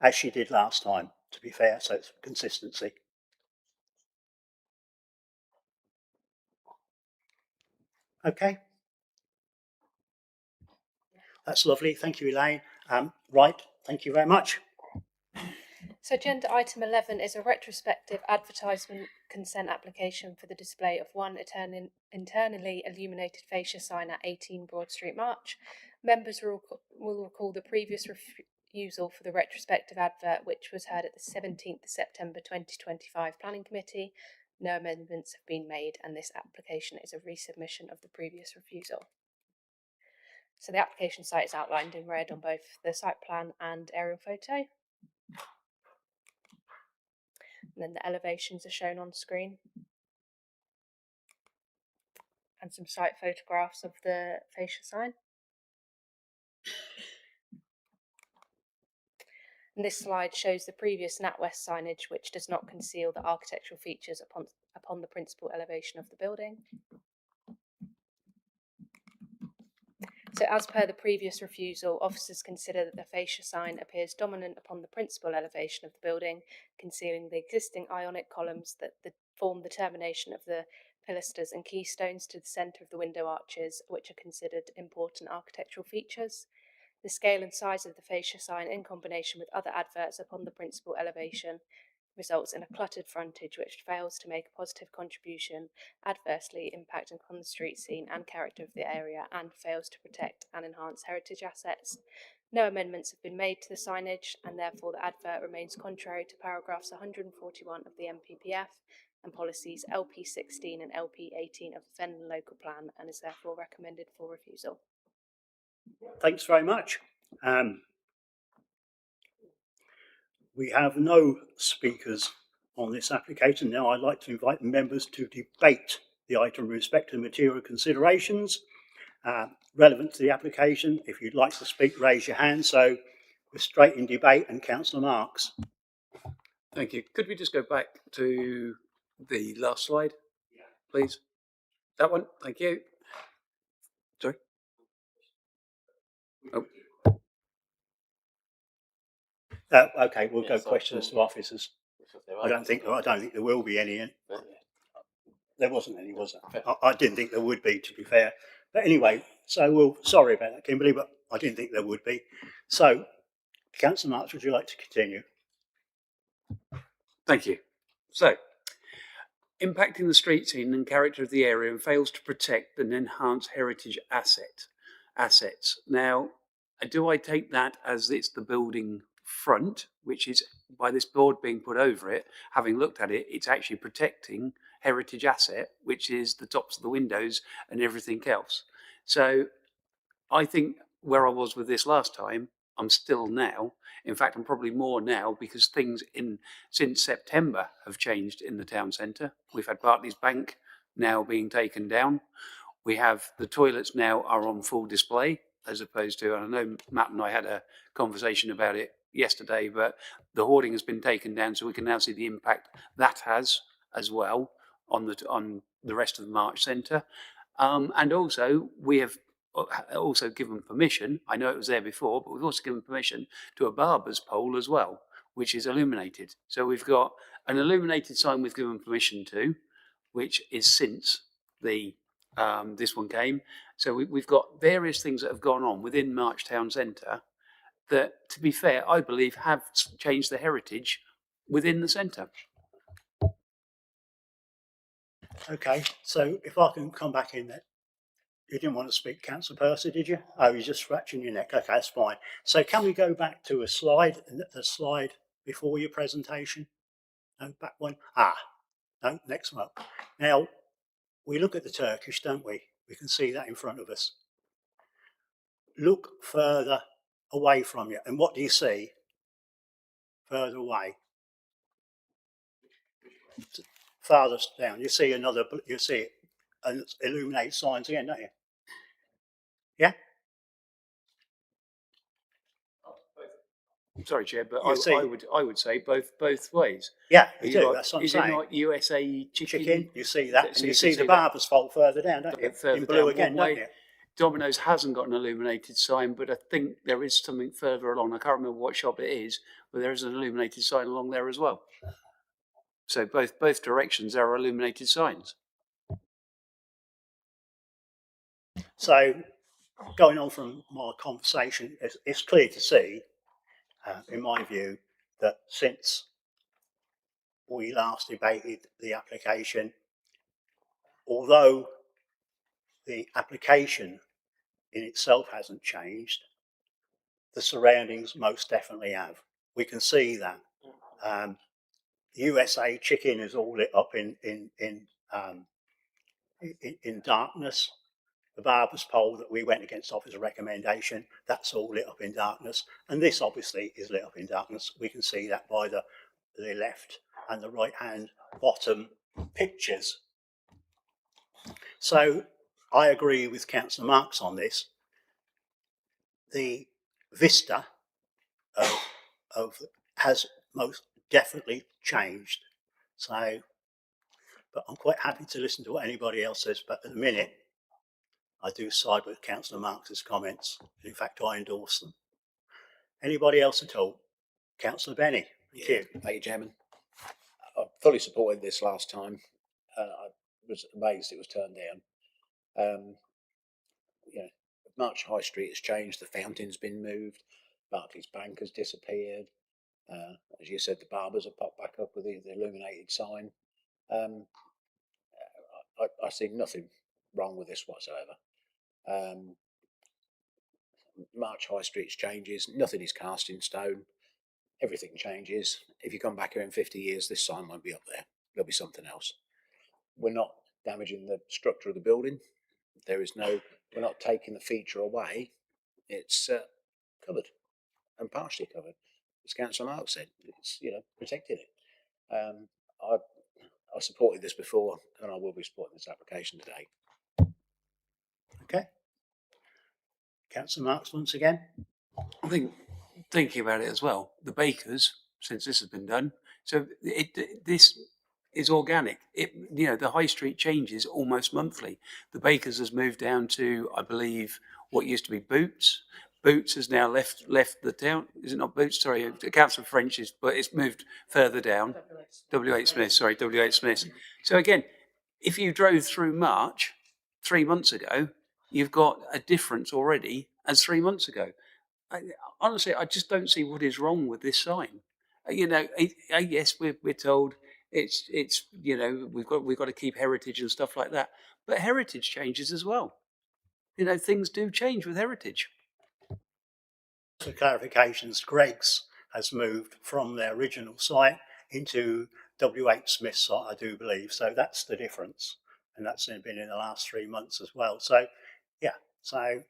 as she did last time, to be fair, so it's consistency. Okay. That's lovely. Thank you, Elaine. Right, thank you very much. So agenda item 11 is a retrospective advertisement consent application for the display of one internally illuminated fascia sign at 18 Broad Street, March. Members will recall the previous refusal for the retrospective advert, which was heard at the 17th of September 2025 Planning Committee. No amendments have been made, and this application is a resubmission of the previous refusal. So the application site is outlined in red on both the site plan and aerial photo. And then the elevations are shown on screen. And some site photographs of the fascia sign. And this slide shows the previous NatWest signage, which does not conceal the architectural features upon the principal elevation of the building. So as per the previous refusal, officers consider that the fascia sign appears dominant upon the principal elevation of the building, concealing the existing ionic columns that form the termination of the pilasters and keystones to the centre of the window arches, which are considered important architectural features. The scale and size of the fascia sign, in combination with other adverts upon the principal elevation, results in a cluttered frontage which fails to make a positive contribution, adversely impacting on the street scene and character of the area, and fails to protect and enhance heritage assets. No amendments have been made to the signage, and therefore the advert remains contrary to paragraphs 141 of the MPPF and policies LP16 and LP18 of the Fenland Local Plan, and is therefore recommended for refusal. Thanks very much. We have no speakers on this application. Now I'd like to invite members to debate the item with respect to material considerations relevant to the application. If you'd like to speak, raise your hand. So we're straight in debate, and Councillor Marks. Thank you. Could we just go back to the last slide, please? That one, thank you. Sorry. Oh. Okay, we'll go questions to officers. I don't think there will be any. There wasn't any, was there? I didn't think there would be, to be fair. But anyway, so sorry about that, Kimberly, but I didn't think there would be. So, Councillor Marks, would you like to continue? Thank you. So, impacting the street scene and character of the area and fails to protect and enhance heritage assets. Now, do I take that as it's the building front, which is by this board being put over it, having looked at it, it's actually protecting heritage asset, which is the tops of the windows and everything else. So I think where I was with this last time, I'm still now. In fact, I'm probably more now because things since September have changed in the town centre. We've had Barclays Bank now being taken down. We have the toilets now are on full display, as opposed to, and I know Matt and I had a conversation about it yesterday, but the hoarding has been taken down, so we can now see the impact that has as well on the rest of the March Centre. And also, we have also given permission, I know it was there before, but we've also given permission to a barber's pole as well, which is illuminated. So we've got an illuminated sign we've given permission to, which is since the this one came. So we've got various things that have gone on within March Town Centre that, to be fair, I believe have changed the heritage within the centre. Okay, so if I can come back in there. You didn't want to speak, Councillor Percy, did you? Oh, you're just scratching your neck. Okay, that's fine. So can we go back to a slide, the slide before your presentation? No, back one. No, next one. Now, we look at the Turkish, don't we? We can see that in front of us. Look further away from you. And what do you see? Further away. Farthest down. You see another, you see it. And illuminate signs again, don't you? Yeah? Sorry, Chair, but I would say both ways. Yeah, you do. That's what I'm saying. Is it not USA chicken? You see that, and you see the barber's pole further down, don't you? In blue again, don't you? Domino's hasn't got an illuminated sign, but I think there is something further along. I can't remember what shop it is, but there is an illuminated sign along there as well. So both directions there are illuminated signs. So, going on from my conversation, it's clear to see, in my view, that since we last debated the application, although the application in itself hasn't changed, the surroundings most definitely have. We can see that. USA chicken is all lit up in darkness. The barber's pole that we went against officer's recommendation, that's all lit up in darkness. And this obviously is lit up in darkness. We can see that by the left and the right hand bottom pictures. So I agree with Councillor Marks on this. The vista of has most definitely changed. So, but I'm quite happy to listen to what anybody else says. But at the minute, I do side with Councillor Marx's comments. In fact, I endorse them. Anybody else at all? Councillor Benny. Thank you. Thank you, Chairman. I fully supported this last time. I was amazed it was turned down. You know, March High Street has changed. The fountain's been moved. Barclays Bank has disappeared. As you said, the barbers have popped back up with the illuminated sign. I see nothing wrong with this whatsoever. March High Street's changes. Nothing is cast in stone. Everything changes. If you come back here in 50 years, this sign won't be up there. There'll be something else. We're not damaging the structure of the building. We're not taking the feature away. It's covered and partially covered. As Councillor Mark said, it's protected it. I supported this before, and I will be supporting this application today. Okay. Councillor Marks once again. I think thinking about it as well, the bakers, since this has been done, so this is organic. The high street changes almost monthly. The bakers has moved down to, I believe, what used to be Boots. Boots has now left the town. Is it not Boots? Sorry, Council of French is, but it's moved further down. W.H. Smith. Sorry, W.H. Smith. So again, if you drove through March 3 months ago, you've got a difference already as 3 months ago. Honestly, I just don't see what is wrong with this sign. Yes, we're told it's we've got to keep heritage and stuff like that, but heritage changes as well. Things do change with heritage. For clarifications, Greg's has moved from their original site into W.H. Smith's site, I do believe. So that's the difference, and that's been in the last 3 months as well. So, yeah. So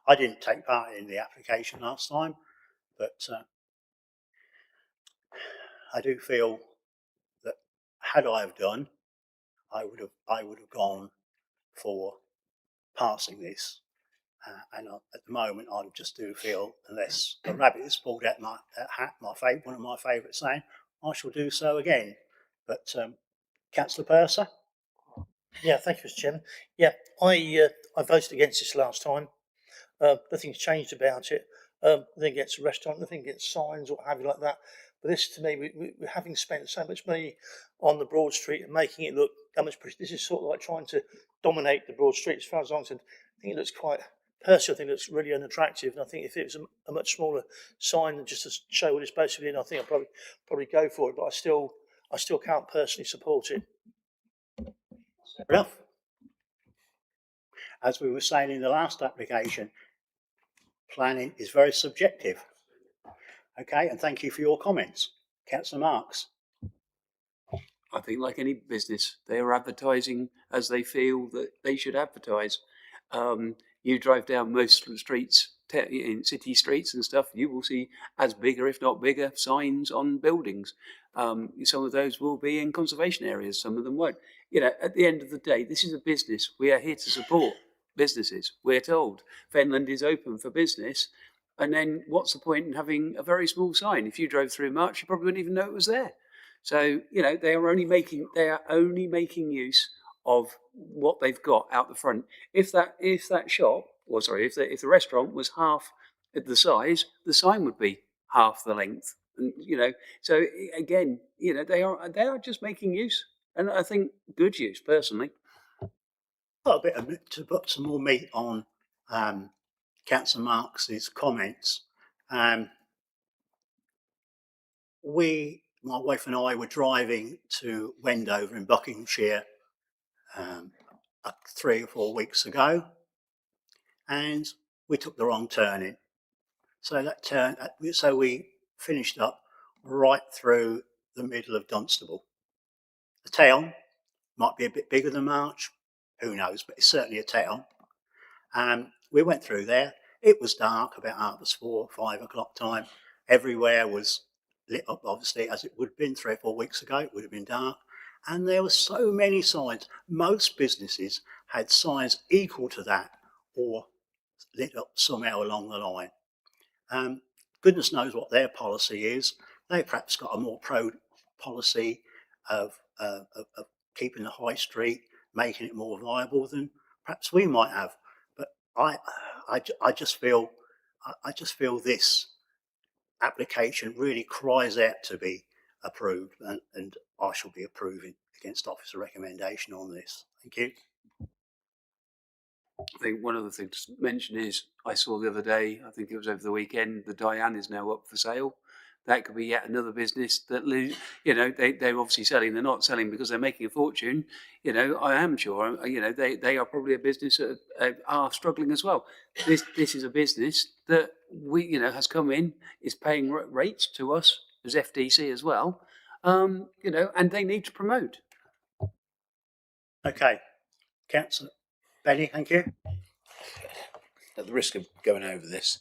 I didn't take part in the application last time, but I do feel that had I have done, I would have gone for passing this. And at the moment, I just do feel, unless the rabbit is pulled out my hat, one of my favourite saying, I shall do so again. But Councillor Purser? Yeah, thank you, Mr. Chairman. Yeah, I voted against this last time. Nothing's changed about it. Nothing against a restaurant, nothing against signs or what have you like that. But this, to me, we're having spent so much money on the Broad Street and making it look that much pretty. This is sort of like trying to dominate the Broad Street. As far as I'm concerned, I think it looks quite. Personally, I think it looks really unattractive. And I think if it was a much smaller sign just to show what it's supposed to be, I think I'd probably go for it. But I still can't personally support it. Fair enough. As we were saying in the last application, planning is very subjective. Okay, and thank you for your comments. Councillor Marks. I think like any business, they are advertising as they feel that they should advertise. You drive down most streets, in city streets and stuff, you will see as bigger, if not bigger, signs on buildings. Some of those will be in conservation areas, some of them won't. At the end of the day, this is a business. We are here to support businesses. We're told Fenland is open for business. And then what's the point in having a very small sign? If you drove through March, you probably wouldn't even know it was there. So, they are only making use of what they've got out the front. If the restaurant was half the size, the sign would be half the length. And, so again, they are just making use, and I think good use personally. Got a bit of to put some more meat on Councillor Marx's comments. My wife and I were driving to Wendover in Buckinghamshire 3 or 4 weeks ago, and we took the wrong turning. So we finished up right through the middle of Dunstable. The town might be a bit bigger than March, who knows, but it's certainly a town. We went through there. It was dark, about 4 or 5 o'clock time. Everywhere was lit up, obviously, as it would have been 3 or 4 weeks ago. It would have been dark. And there were so many signs. Most businesses had signs equal to that or lit up somehow along the line. goodness knows what their policy is. They perhaps got a more pro policy of keeping the high street, making it more viable than perhaps we might have. But I just feel this application really cries out to be approved, and I shall be approving against officer recommendation on this. Thank you. I think one of the things to mention is I saw the other day, I think it was over the weekend, the Diane is now up for sale. That could be yet another business that, you know, they're obviously selling. They're not selling because they're making a fortune. You know, I am sure, you know, they are probably a business that are struggling as well. This is a business that you know, has come in, is paying rates to us as FDC as well, you know, and they need to promote. Okay, Councillor Benny, thank you. At the risk of going over this,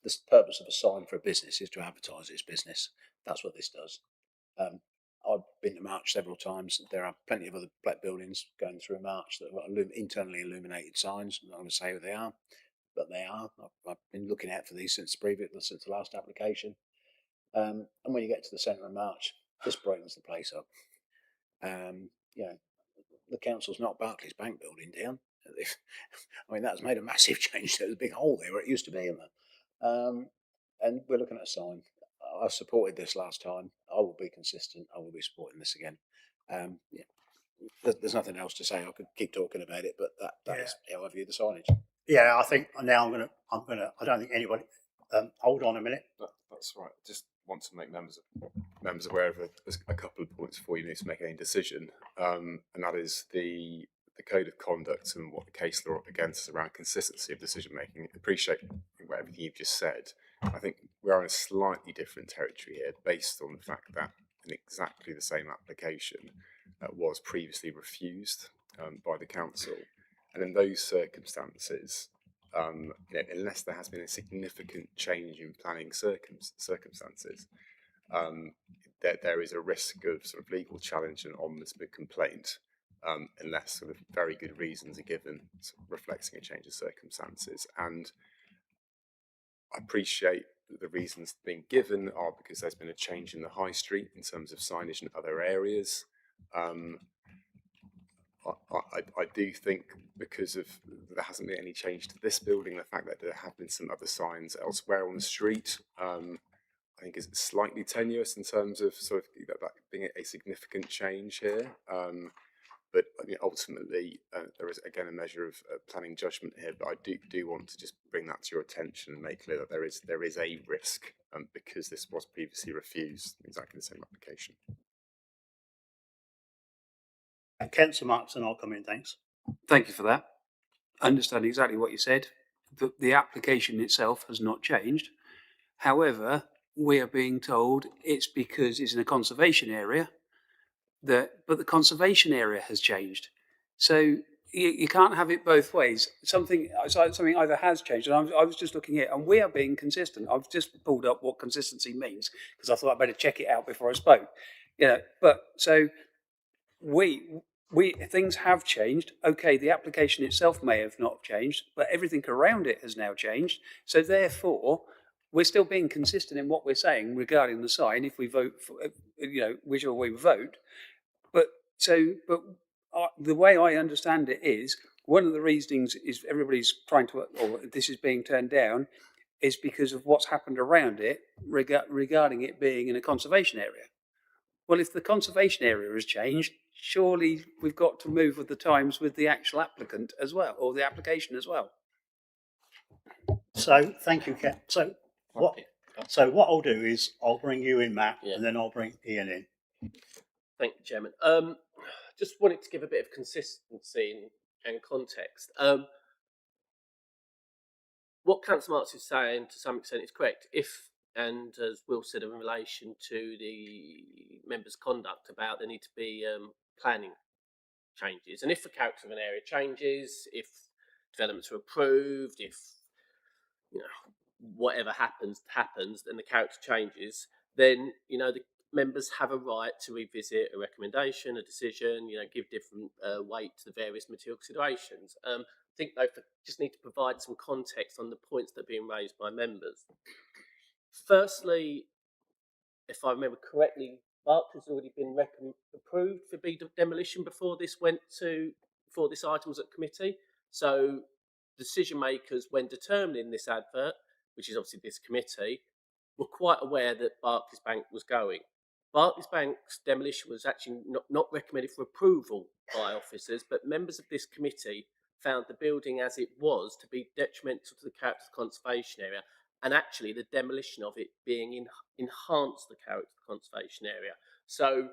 the purpose of a sign for a business is to advertise its business. That's what this does. I've been to March several times. There are plenty of other black buildings going through March that have got internally illuminated signs. I'm not going to say who they are, but they are. I've been looking out for these since the last application. And when you get to the centre of March, this brightens the place up. You know, the council's knocked Barclays Bank building down. I mean, that's made a massive change. There's a big hole there where it used to be. And we're looking at a sign. I supported this last time. I will be consistent. I will be supporting this again. Yeah. There's nothing else to say. I could keep talking about it, but that is how I view the signage. Yeah, I think now I'm gonna. I don't think anybody. Hold on a minute. That's right. Just want to make members aware of a couple of points before you need to make any decision, and that is the code of conduct and what the case law against around consistency of decision making. Appreciate everything you've just said. I think we're in a slightly different territory here, based on the fact that in exactly the same application was previously refused by the council, and in those circumstances, you know, unless there has been a significant change in planning circumstances, there is a risk of sort of legal challenge and ombudsman complaint, unless sort of very good reasons are given, sort of reflecting a change of circumstances. And I appreciate that the reasons being given are because there's been a change in the high street in terms of signage in other areas. I do think because of there hasn't been any change to this building, the fact that there have been some other signs elsewhere on the street, I think is slightly tenuous in terms of sort of that being a significant change here. But I mean, ultimately, there is again a measure of planning judgment here. But I do want to just bring that to your attention and make clear that there is a risk because this was previously refused, exactly the same application. Councillor Markson, I'll come in. Thanks. Thank you for that. I understand exactly what you said. The application itself has not changed. However, we are being told it's because it's in a conservation area but the conservation area has changed. So you can't have it both ways. Something either has changed, and I was just looking here, and we are being consistent. I've just pulled up what consistency means because I thought I'd better check it out before I spoke. You know, but so we things have changed. Okay, the application itself may have not changed, but everything around it has now changed. So therefore, we're still being consistent in what we're saying regarding the sign. If we vote for, you know, whichever way we vote, but the way I understand it is one of the reasonings is everybody's trying to, or this is being turned down, is because of what's happened around it regarding it being in a conservation area. Well, if the conservation area has changed, surely we've got to move with the times with the actual applicant as well, or the application as well. So thank you, Ken. So what I'll do is I'll bring you in, Matt, and then I'll bring Ian in. Thank you, Chairman. Just wanted to give a bit of consistency and context. What Councillor Marks is saying to some extent is correct. If, and as Will said in relation to the members' conduct about there need to be planning changes, and if the character of an area changes, if developments are approved, if you know whatever happens, and the character changes, then you know the members have a right to revisit a recommendation, a decision, you know, give different weight to the various material considerations. I think they just need to provide some context on the points that are being raised by members. Firstly, if I remember correctly, Barclays has already been approved for demolition before this item was at committee. So decision makers, when determining this advert, which is obviously this committee, were quite aware that Barclays Bank was going. Barclays Bank's demolition was actually not recommended for approval by officers, but members of this committee found the building as it was to be detrimental to the character of the conservation area, and actually the demolition of it being enhanced the character of the conservation area. So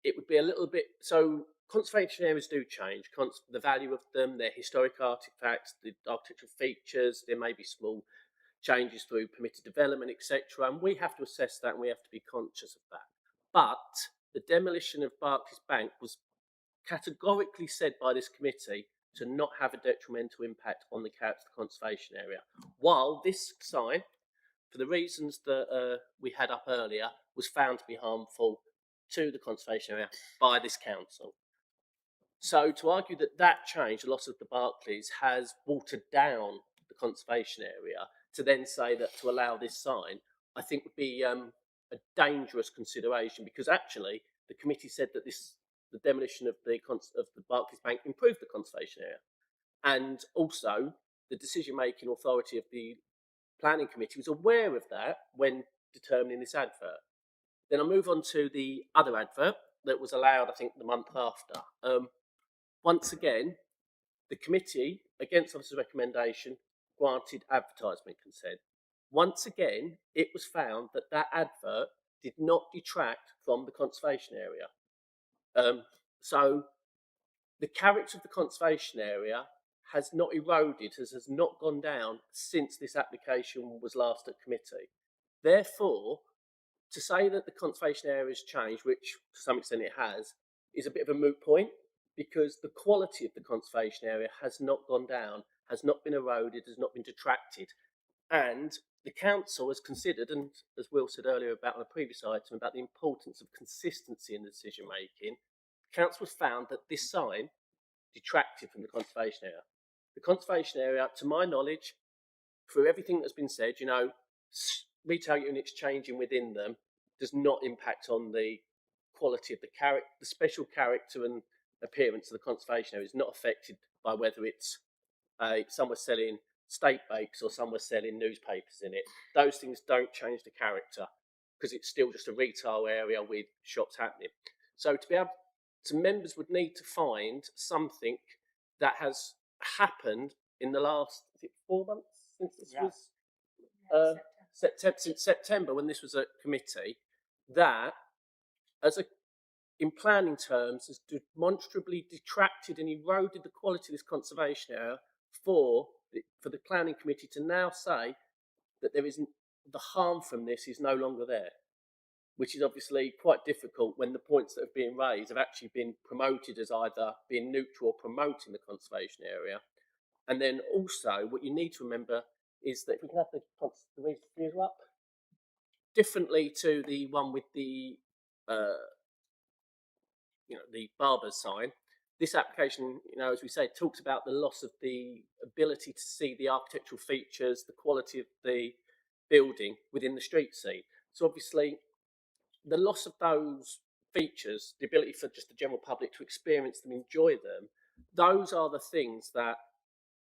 it would be a little bit, so conservation areas do change, the value of them, their historic artefacts, the architectural features, there may be small changes through permitted development, etc. And we have to assess that and we have to be conscious of that. But the demolition of Barclays Bank was categorically said by this committee to not have a detrimental impact on the character of the conservation area. While this sign, for the reasons that we had up earlier, was found to be harmful to the conservation area by this council. So to argue that that change, the loss of the Barclays, has watered down the conservation area, to then say that to allow this sign, I think would be a dangerous consideration, because actually the committee said that the demolition of the Barclays Bank improved the conservation area, and also the decision-making authority of the planning committee was aware of that when determining this advert. Then I move on to the other advert that was allowed, I think, the month after. Once again, the committee, against officers' recommendation, granted advertisement consent. Once again, it was found that that advert did not detract from the conservation area. So the character of the conservation area has not eroded, has not gone down since this application was last at committee. Therefore, to say that the conservation area has changed, which to some extent it has, is a bit of a moot point, because the quality of the conservation area has not gone down, has not been eroded, has not been detracted. And the council has considered, and as Will said earlier about on a previous item, about the importance of consistency in the decision making, the council has found that this sign detracted from the conservation area. The conservation area, to my knowledge, through everything that's been said, retail units changing within them does not impact on the quality of the special character and appearance of the conservation area is not affected by whether it's some were selling steak bakes or some were selling newspapers in it. Those things don't change the character, because it's still just a retail area with shops happening. So to be able to, members would need to find something that has happened in the last, is it 4 months since this was since September, when this was at committee, that in planning terms has demonstrably detracted and eroded the quality of this conservation area for the planning committee to now say that the harm from this is no longer there, which is obviously quite difficult when the points that have been raised have actually been promoted as either being neutral or promoting the conservation area. And then also what you need to remember is that if we can have the view up, differently to the one with the the barber's sign, this application, as we say, talks about the loss of the ability to see the architectural features, the quality of the building within the street scene. So obviously, the loss of those features, the ability for just the general public to experience them, enjoy them, those are the things that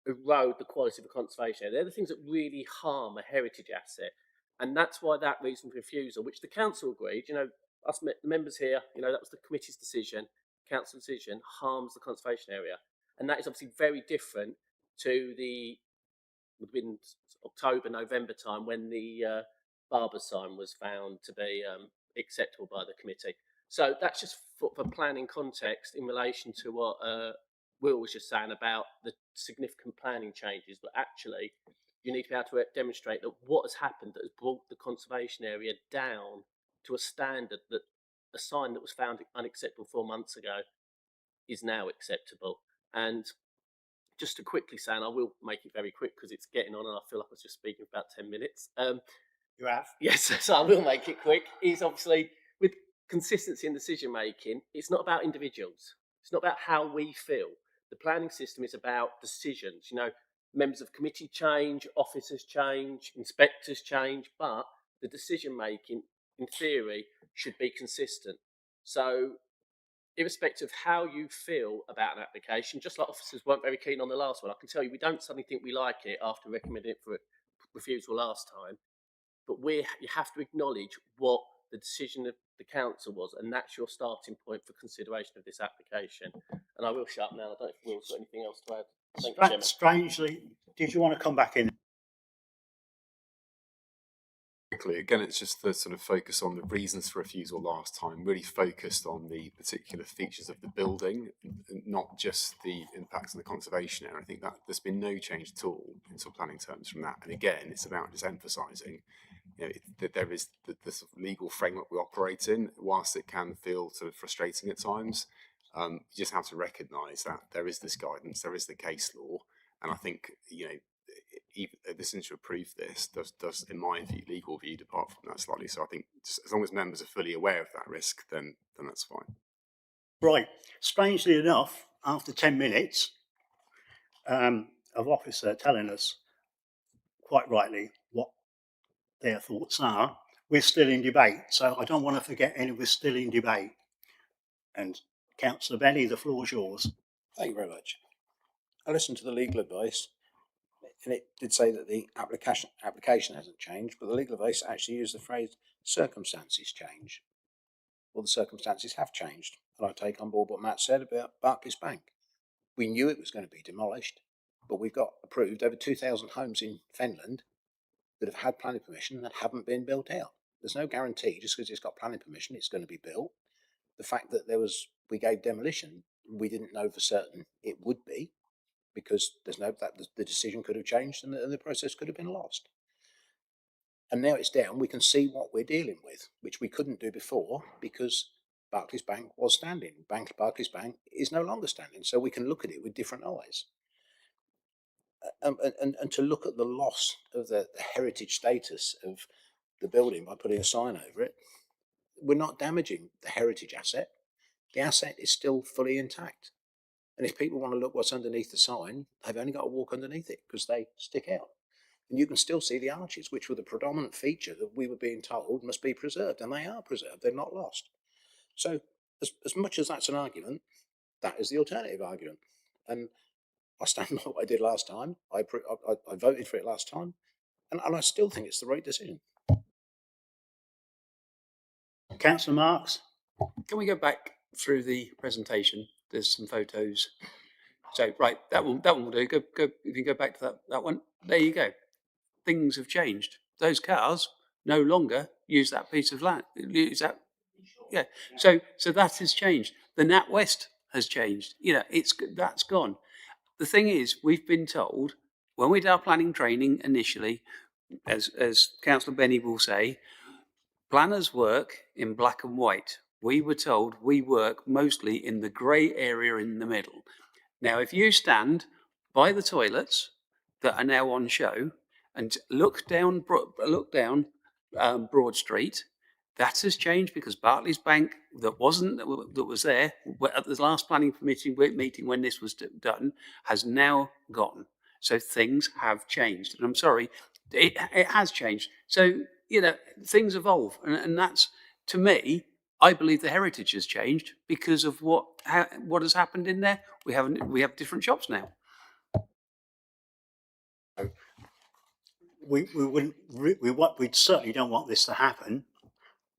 erode the quality of a conservation area. They're the things that really harm a heritage asset. And that's why that reason for refusal, which the council agreed, us members here, that was the committee's decision, council decision, harms the conservation area. And that is obviously very different to within October, November time, when the barber sign was found to be acceptable by the committee. So that's just for planning context in relation to what Will was just saying about the significant planning changes, but actually you need to be able to demonstrate that what has happened that has brought the conservation area down to a standard that a sign that was found unacceptable 4 months ago is now acceptable. And just to quickly say, and I will make it very quick because it's getting on and I feel like I was just speaking for about 10 minutes. You have? Yes, so I will make it quick. Is obviously with consistency in decision making, it's not about individuals. It's not about how we feel. The planning system is about decisions. Members of committee change, officers change, inspectors change, but the decision making, in theory, should be consistent. So, irrespective of how you feel about an application, just like officers weren't very keen on the last one, I can tell you we don't suddenly think we like it after recommending it for refusal last time. But you have to acknowledge what the decision of the council was, and that's your starting point for consideration of this application. And I will shut up now. I don't know if Will's got anything else to add. Thank you, Chairman. Strangely, did you want to come back in? Again, it's just the sort of focus on the reasons for refusal last time, really focused on the particular features of the building, not just the impacts on the conservation area. I think that there's been no change at all in sort of planning terms from that. And again, it's about just emphasising, that there is the sort of legal framework we operate in, whilst it can feel sort of frustrating at times. You just have to recognise that there is this guidance, there is the case law, and I think, even this to approve this does, in my view, legal view, depart from that slightly. So I think just as long as members are fully aware of that risk, then that's fine. Right. Strangely enough, after 10 minutes of officer telling us quite rightly what their thoughts are, we're still in debate. So I don't want to forget we're still in debate. And Councillor Benny, the floor is yours. Thank you very much. I listened to the legal advice, and it did say that the application hasn't changed, but the legal advice actually used the phrase circumstances change. Well, the circumstances have changed, and I take on board what Matt said about Barclays Bank. We knew it was going to be demolished, but we've got approved over 2,000 homes in Fenland that have had planning permission that haven't been built out. There's no guarantee just because it's got planning permission it's going to be built. The fact that we gave demolition, we didn't know for certain it would be, because the decision could have changed and the process could have been lost. And now it's down, we can see what we're dealing with, which we couldn't do before because Barclays Bank was standing. Barclays Bank is no longer standing, so we can look at it with different eyes. And to look at the loss of the heritage status of the building by putting a sign over it, we're not damaging the heritage asset. The asset is still fully intact. And if people want to look what's underneath the sign, they've only got to walk underneath it because they stick out. And you can still see the arches, which were the predominant feature that we were being told must be preserved. And they are preserved, they're not lost. So as much as that's an argument, that is the alternative argument. And I stand by what I did last time. I voted for it last time. And I still think it's the right decision. Councillor Marks? Can we go back through the presentation? There's some photos. So, right, that one will do. Go. If you go back to that one, there you go. Things have changed. Those cars no longer use that piece of land. Use that, yeah. So that has changed. The NatWest has changed. That's gone. The thing is, we've been told when we did our planning training initially, as Councillor Benny will say, planners work in black and white. We were told we work mostly in the grey area in the middle. Now, if you stand by the toilets that are now on show and look down Broad Street, that has changed because Barclays Bank that was there at the last planning committee meeting when this was done has now gone. So things have changed, and I'm sorry, it has changed. So things evolve, and that's, to me, I believe the heritage has changed because of what has happened in there. We have different shops now. We certainly don't want this to happen.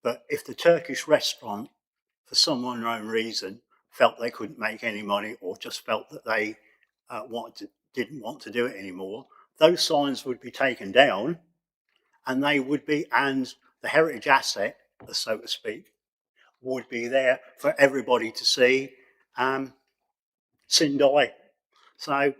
But if the Turkish restaurant, for some unknown reason, felt they couldn't make any money or just felt that they didn't want to do it anymore, those signs would be taken down, and the heritage asset, so to speak, would be there for everybody to see. Sindai. So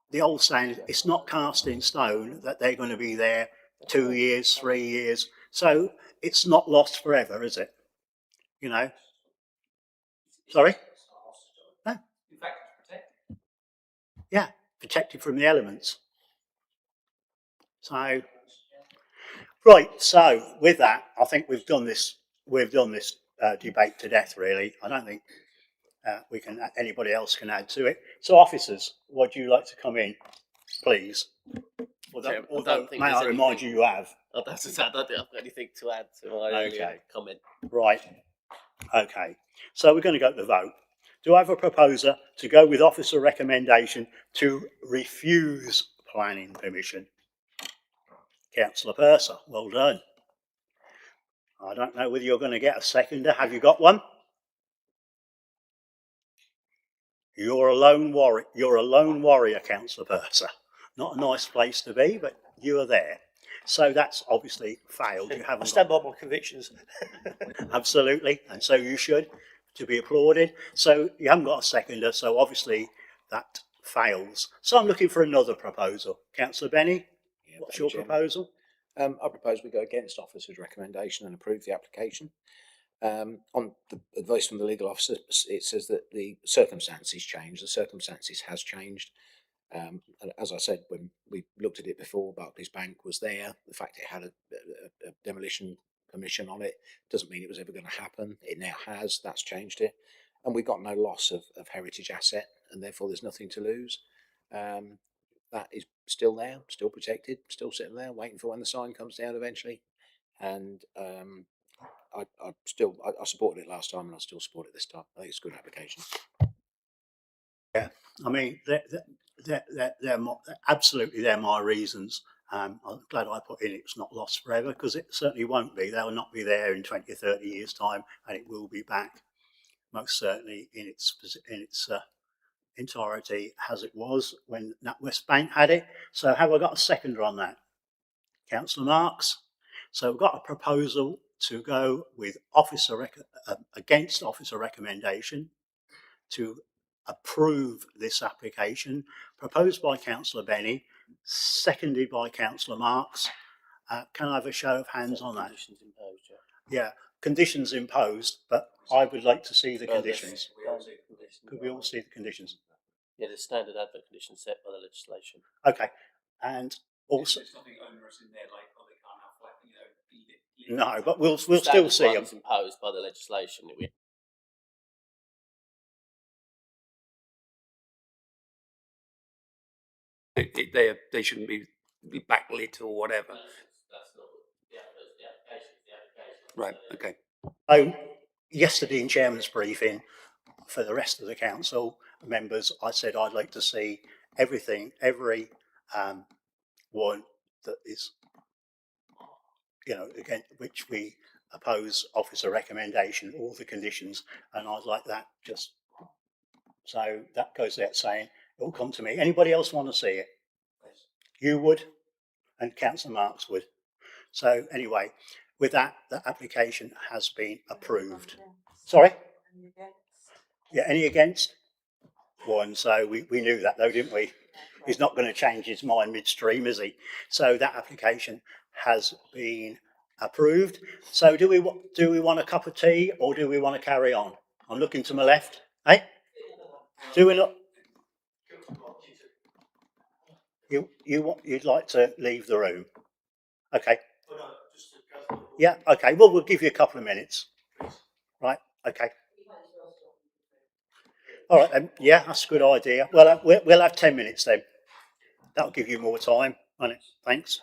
the old saying, it's not cast in stone that they're going to be there 2 years, 3 years. So it's not lost forever, is it? Sorry? No. In fact, protected. Yeah, protected from the elements. So, right. So with that, I think we've done this debate to death. Really, I don't think anybody else can add to it. So, officers, would you like to come in, please? Chairman, I although don't think may there's I remind anything- you, you have. I don't think I've got anything to add to my earlier comment. Right. Okay. So we're going to go to the vote. Do I have a proposer to go with officer recommendation to refuse planning permission? Councillor Purser, well done. I don't know whether you're going to get a seconder. Have you got one? You're a lone warrior. You're a lone warrior, Councillor Purser. Not a nice place to be, but you are there. So that's obviously failed. You haven't. I stand by my convictions. Absolutely, and so you should, to be applauded. So you haven't got a seconder, so obviously that fails. So I'm looking for another proposal. Councillor Benny, what's your proposal? I propose we go against officer's recommendation and approve the application. On the advice from the legal officer, it says that the circumstances change. The circumstances has changed. And as I said, when we looked at it before, Barclays Bank was there. The fact it had a demolition permission on it doesn't mean it was ever going to happen. It now has. That's changed it. And we've got no loss of heritage asset, and therefore there's nothing to lose. That is still there, still protected, still sitting there, waiting for when the sign comes down eventually. And I supported it last time, and I still support it this time. I think it's a good application. Yeah, I mean, absolutely they're my reasons. I'm glad I put in it's not lost forever, because it certainly won't be. They'll not be there in 20 or 30 years' time, and it will be back, most certainly in its entirety as it was when NatWest Bank had it. So have I got a seconder on that? Councillor Marks. So we've got a proposal to go with against officer recommendation to approve this application, proposed by Councillor Benny, seconded by Councillor Marks. Can I have a show of hands on that? Conditions imposed, Yeah, conditions imposed, but I would like to see the conditions. Could we all see the conditions? Yeah, the standard advert conditions set by the legislation. Okay, and also There's nothing onerous in there, like they can't have flat, no, but we'll still see them. Imposed by the legislation. They shouldn't be backlit or whatever. That's not the application. The application. Right. Okay. Yesterday in chairman's briefing, for the rest of the council members, I said I'd like to see every one that is, again, which we oppose officer recommendation, all the conditions, and I'd like that just so that goes without saying. It will come to me. Anybody else want to see it? You would, and Councillor Marks would. So anyway, with that, the application has been approved. Sorry? Yeah, any against? One. So we knew that though, didn't we? He's not going to change his mind midstream, is he? So that application has been approved. So do we want a cup of tea or do we want to carry on? I'm looking to my left. Hey? Do we not? You'd like to leave the room? Okay. Yeah. Okay. Well, we'll give you a couple of minutes. Right. Okay. All right then. Yeah, that's a good idea. Well, we'll have 10 minutes then. That'll give you more time, won't it? Thanks.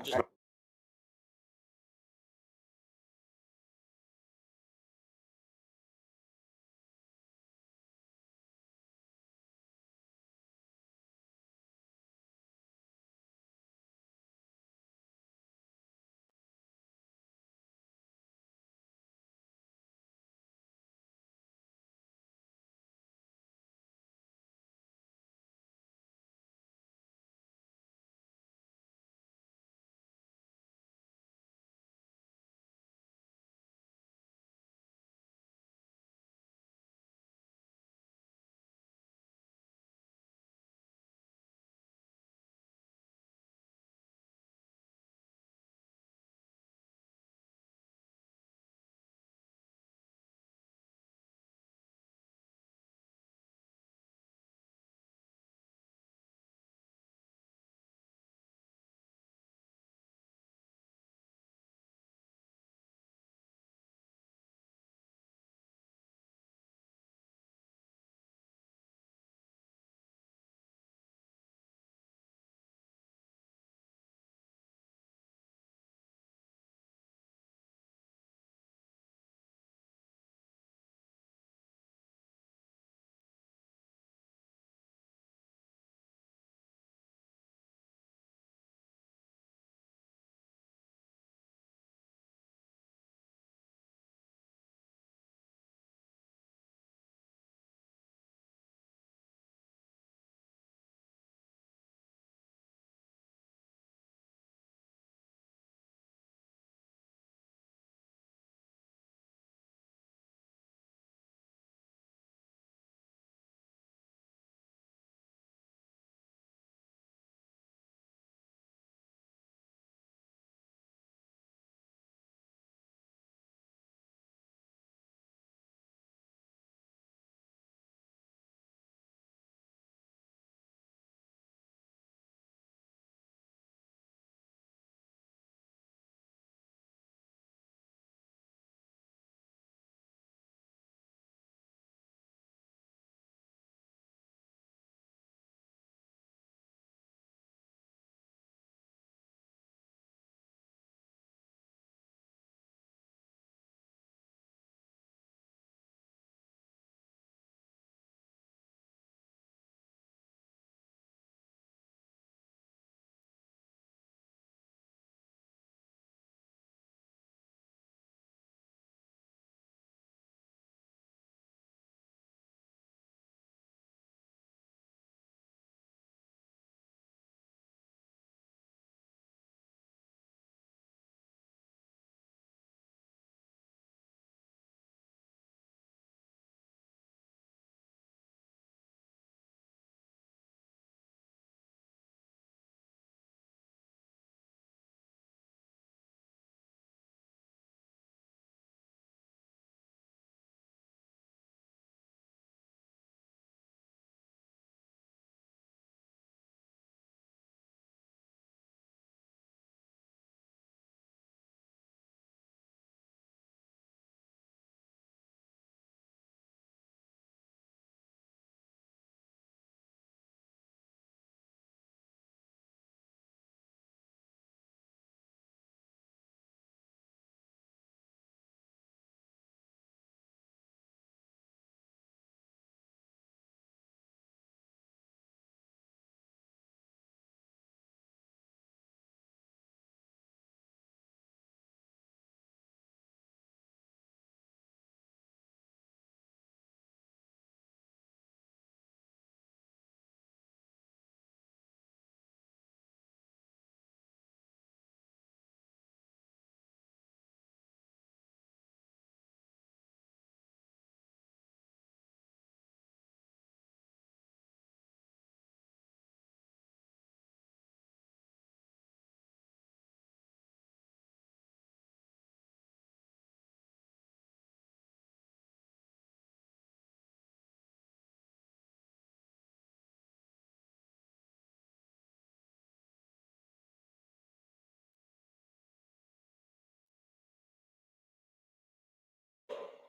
just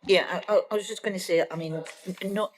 Yeah, I was just going to say, I mean, not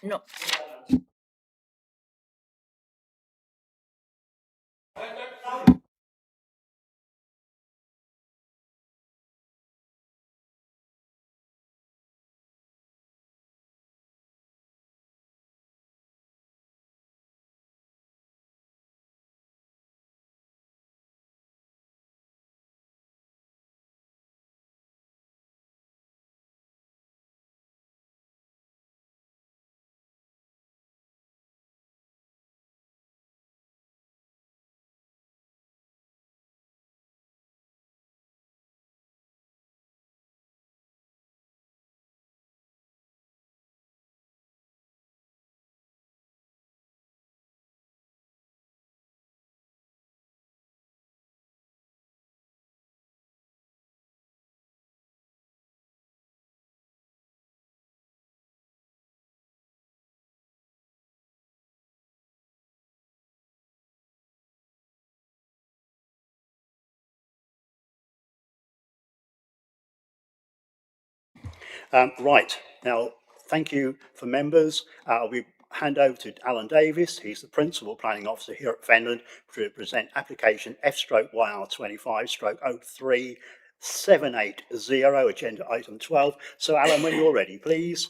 Right, now, thank you for members. We hand over to Alan Davis. He's the Principal Planning Officer here at Fenland to present application F/YR25/03 780, agenda item 12. So Alan, when you're ready, please.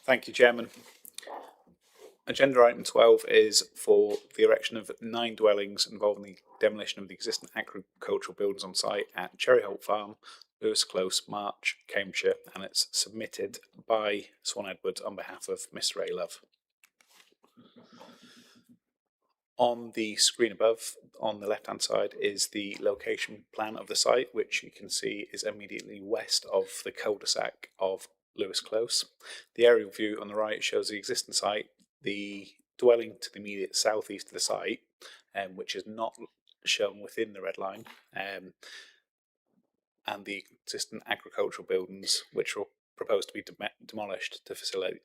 Thank you, Chairman. Agenda item 12 is for the erection of 9 dwellings involving the demolition of the existing agricultural buildings on site at Cherry Holt Farm, Lewis Close, March, Cambridgeshire, and it's submitted by Swan Edwards on behalf of Mr. A. Love. On the screen above, on the left-hand side, is the location plan of the site, which you can see is immediately west of the cul-de-sac of Lewis Close. The aerial view on the right shows the existing site, the dwelling to the immediate southeast of the site, which is not shown within the red line, and the existing agricultural buildings, which are proposed to be demolished to facilitate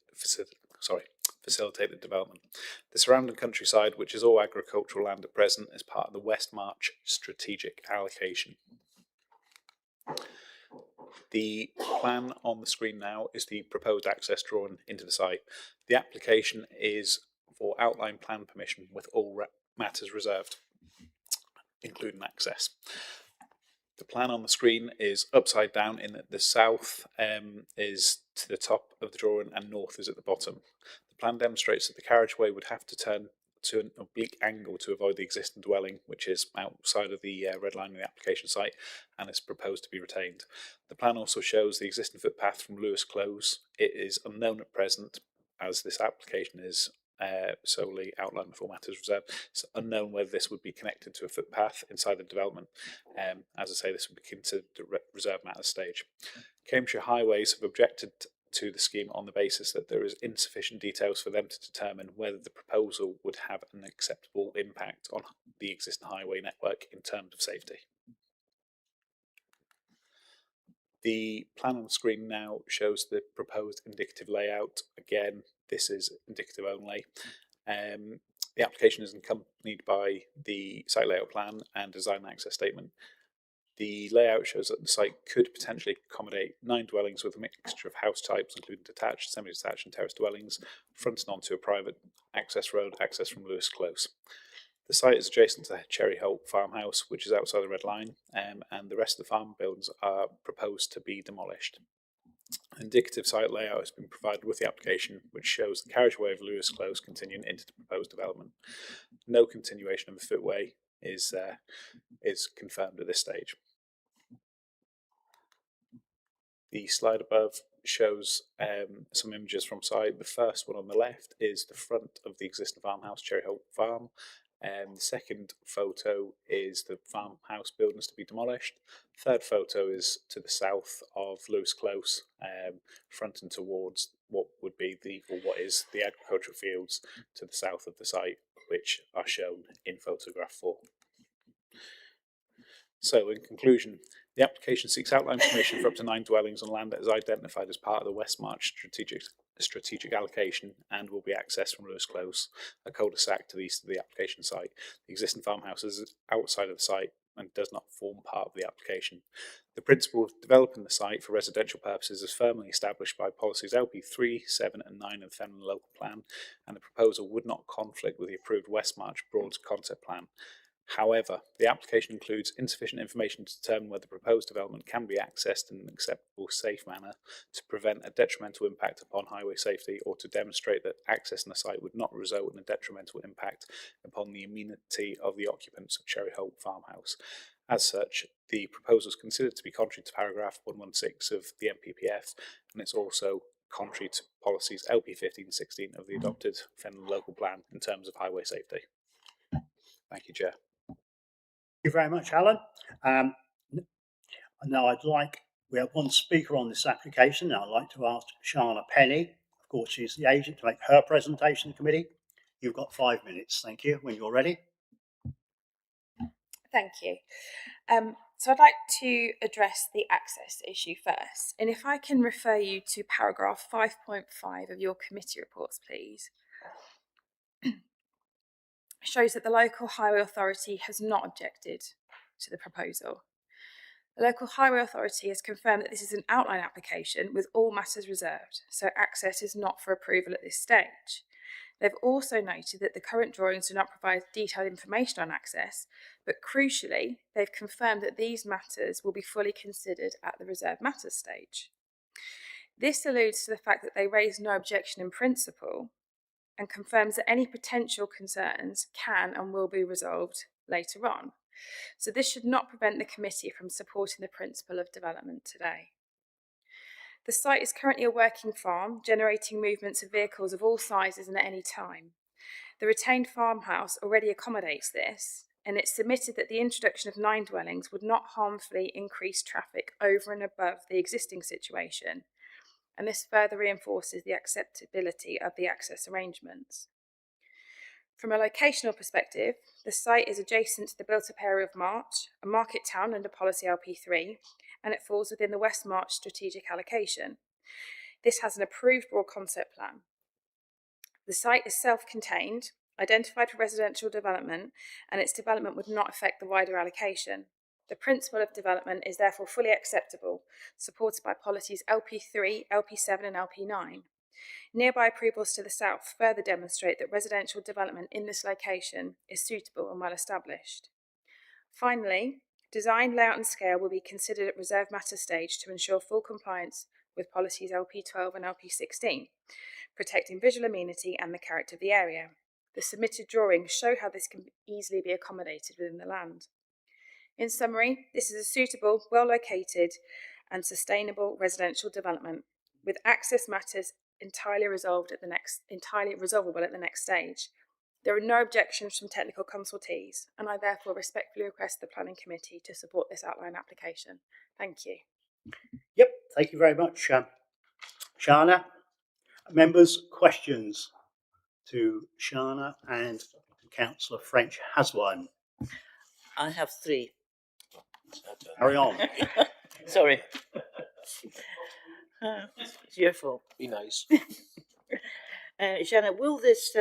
the development. The surrounding countryside, which is all agricultural land at present, is part of the West March strategic allocation. The plan on the screen now is the proposed access drawn into the site. The application is for outline plan permission with all matters reserved, including access. The plan on the screen is upside down in that the south is to the top of the drawing and north is at the bottom. The plan demonstrates that the carriageway would have to turn to an oblique angle to avoid the existing dwelling, which is outside of the red line of the application site and is proposed to be retained. The plan also shows the existing footpath from Lewis Close. It is unknown at present, as this application is solely outlined with all matters reserved. It's unknown whether this would be connected to a footpath inside the development. As I say, this would be considered a reserved matters stage. Cambridgeshire Highways have objected to the scheme on the basis that there is insufficient details for them to determine whether the proposal would have an acceptable impact on the existing highway network in terms of safety. The plan on the screen now shows the proposed indicative layout. Again, this is indicative only. The application is accompanied by the site layout plan and design access statement. The layout shows that the site could potentially accommodate 9 dwellings with a mixture of house types, including detached, semi-detached and terraced dwellings, fronting onto a private access road, access from Lewis Close. The site is adjacent to the Cherry Holt farmhouse, which is outside the red line, and the rest of the farm buildings are proposed to be demolished. An indicative site layout has been provided with the application, which shows the carriageway of Lewis Close continuing into the proposed development. No continuation of the footway is confirmed at this stage. The slide above shows some images from site. The first one on the left is the front of the existing farmhouse, Cherry Holt Farm. The second photo is the farmhouse buildings to be demolished. Third photo is to the south of Lewis Close, fronting towards what is the agricultural fields to the south of the site, which are shown in photograph 4. So, in conclusion, the application seeks outline permission for up to 9 dwellings on land that is identified as part of the West March strategic allocation and will be accessed from Lewis Close, a cul-de-sac to the east of the application site. The existing farmhouse is outside of the site and does not form part of the application. The principle of developing the site for residential purposes is firmly established by policies LP 3, 7 and 9 of the Fenland Local Plan, and the proposal would not conflict with the approved West March Broad Concept Plan. However, the application includes insufficient information to determine whether the proposed development can be accessed in an acceptable, safe manner to prevent a detrimental impact upon highway safety or to demonstrate that accessing the site would not result in a detrimental impact upon the amenity of the occupants of Cherry Holt Farmhouse. As such, the proposal is considered to be contrary to paragraph 116 of the MPPF, and it's also contrary to policies LP 15 and 16 of the adopted Fenland Local Plan in terms of highway safety. Thank you, Chair. Thank you very much, Alan. Now we have one speaker on this application. Now I'd like to ask Shana Penny. Of course, she's the agent to make her presentation to the committee. You've got 5 minutes. Thank you. When you're ready. Thank you. So I'd like to address the access issue first. And if I can refer you to paragraph 5.5 of your committee reports, please. Shows that the local highway authority has not objected to the proposal. The local highway authority has confirmed that this is an outline application with all matters reserved, so access is not for approval at this stage. They've also noted that the current drawings do not provide detailed information on access, but crucially, they've confirmed that these matters will be fully considered at the reserved matters stage. This alludes to the fact that they raise no objection in principle and confirms that any potential concerns can and will be resolved later on. So this should not prevent the committee from supporting the principle of development today. The site is currently a working farm, generating movements of vehicles of all sizes and at any time. The retained farmhouse already accommodates this, and it's submitted that the introduction of 9 dwellings would not harmfully increase traffic over and above the existing situation, and this further reinforces the acceptability of the access arrangements. From a locational perspective, the site is adjacent to the built-up area of March, a market town under policy LP3, and it falls within the West March strategic allocation. This has an approved broad concept plan. The site is self-contained, identified for residential development, and its development would not affect the wider allocation. The principle of development is therefore fully acceptable, supported by policies LP3, LP7 and LP9. Nearby approvals to the south further demonstrate that residential development in this location is suitable and well established. Finally, design, layout and scale will be considered at reserve matter stage to ensure full compliance with policies LP12 and LP16, protecting visual amenity and the character of the area. The submitted drawings show how this can easily be accommodated within the land. In summary, this is a suitable, well-located and sustainable residential development with access matters entirely resolvable at the next stage. There are no objections from technical consultees, and I therefore respectfully request the Planning Committee to support this outline application. Thank you. Yep, thank you very much, Shana. Members, questions to Shana, and Councillor French has one. I have 3. Carry on. Sorry. It's your fault. Be nice. Shanna, will this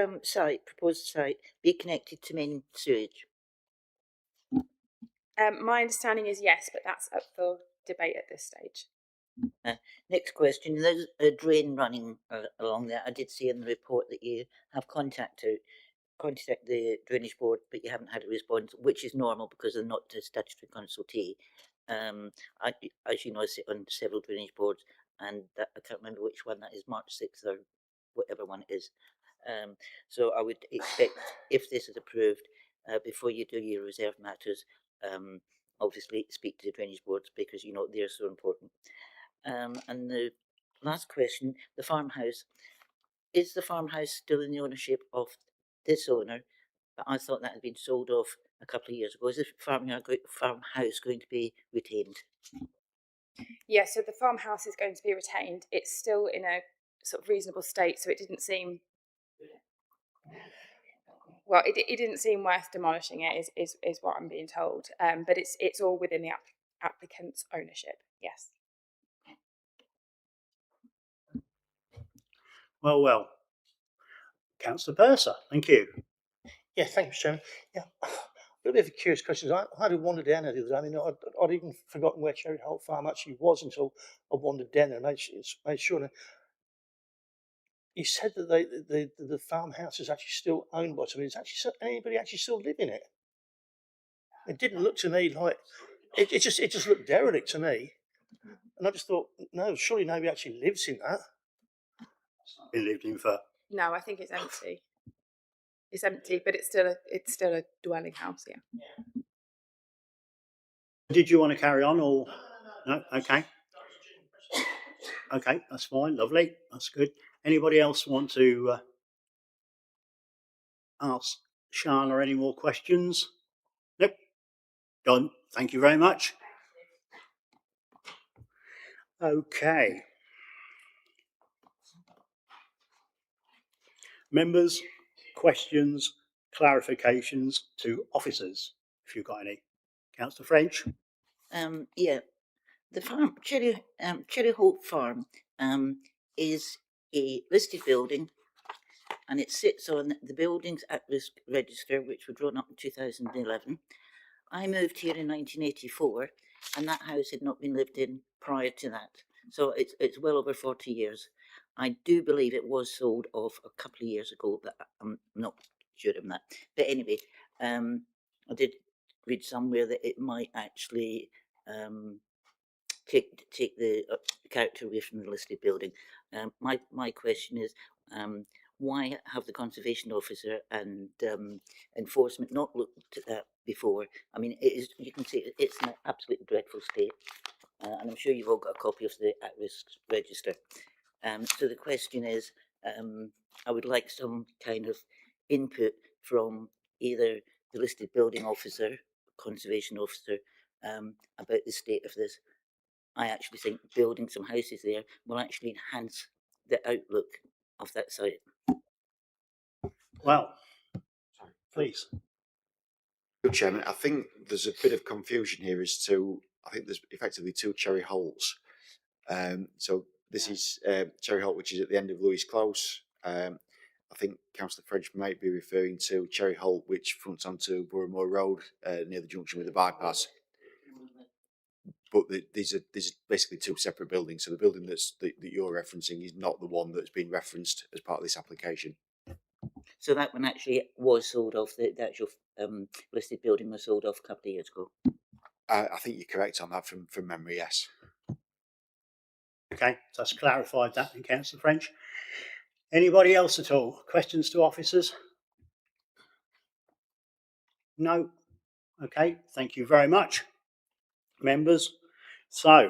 proposed site, be connected to main sewage? My understanding is yes, but that's up for debate at this stage. Next question. There's a drain running along there. I did see in the report that you have contacted the drainage board, but you haven't had a response, which is normal because they're not a statutory consultee. As you know, I sit on several drainage boards, and I can't remember which one that is, March 6th or whatever one it is. So I would expect, if this is approved, before you do your reserve matters, obviously speak to the drainage boards because you know they're so important. And the last question, the farmhouse. Is the farmhouse still in the ownership of this owner? But I thought that had been sold off a couple of years ago. Is the farmhouse going to be retained? Yeah, so the farmhouse is going to be retained. It's still in a sort of reasonable state, so it didn't seem... Well, it didn't seem worth demolishing it, is what I'm being told. But it's all within the applicant's ownership, yes. Well. Councillor Purser, thank you. Yeah, thank you, Mr. Chairman. Yeah, a little bit of a curious question. I had to wander down there the other day. I mean, I'd even forgotten where Cherry Holt Farm actually was until I wandered down there and made sure. That you said that the farmhouse is actually still owned by somebody. Is actually anybody actually still live in it? It didn't look to me like it just looked derelict to me, and I just thought, no, surely nobody actually lives in that. Been lived in for... No, I think it's empty. It's empty, but it's still a dwelling house. Yeah. Did you want to carry on or no? Okay. Okay, that's fine. Lovely. That's good. Anybody else want to ask Shana any more questions? Nope. Done. Thank you very much. Okay. Members, questions, clarifications to officers, if you've got any. Councillor French? Yeah. The farm, Cherry Holt Farm, is a listed building, and it sits on the Buildings at Risk Register, which was drawn up in 2011. I moved here in 1984, and that house had not been lived in prior to that. So it's well over 40 years. I do believe it was sold off a couple of years ago, but I'm not sure on that. But anyway, I did read somewhere that it might actually take the character away from the listed building. My question is, why have the conservation officer and enforcement not looked at that before? I mean, it is, you can see it's in an absolutely dreadful state, and I'm sure you've all got a copy of the at-risk register. So the question is, I would like some kind of input from either the listed building officer, conservation officer, about the state of this. I actually think building some houses there will actually enhance the outlook of that site. Well, please. Good Chairman, I think there's a bit of confusion here as to, I think there's effectively two Cherry Halts. So this is Cherry Holt, which is at the end of Lewis Close. I think Councillor French might be referring to Cherry Holt, which fronts onto Boroughmore Road near the junction with the bypass. But these are basically two separate buildings. So the building that you're referencing is not the one that's been referenced as part of this application. So that one actually was sold off. The actual listed building was sold off a couple of years ago. I think you're correct on that from memory, yes. Okay, so that's clarified that in Councillor French. Anybody else at all? Questions to officers? No? Okay, thank you very much, members. So,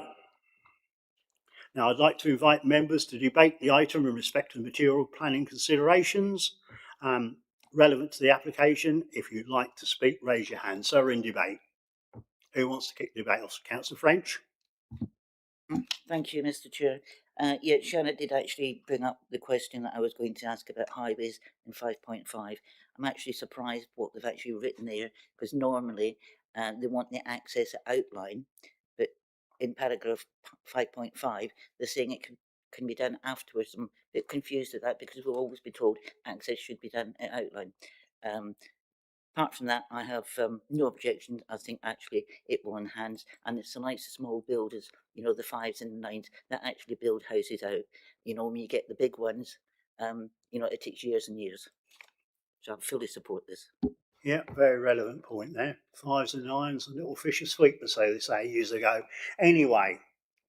now I'd like to invite members to debate the item in respect of material planning considerations relevant to the application. If you'd like to speak, raise your hand. So we're in debate. Who wants to kick the debate off? Councillor French? Thank you, Mr. Chair. Yeah, Shannon did actually bring up the question that I was going to ask about highways in 5.5. I'm actually surprised what they've actually written there, because normally they want the access outline, but in paragraph 5.5 they're saying it can be done afterwards. I'm a bit confused at that, because we've always been told access should be done at outline. Apart from that, I have no objections. I think actually it will enhance, and it's the likes of small builders, you know, the 5s and 9s that actually build houses out. You know, when you get the big ones, you know, it takes years and years. So I fully support this. Yeah, very relevant point there. 5s and 9s, a little fish is sweet, as they say years ago. Anyway,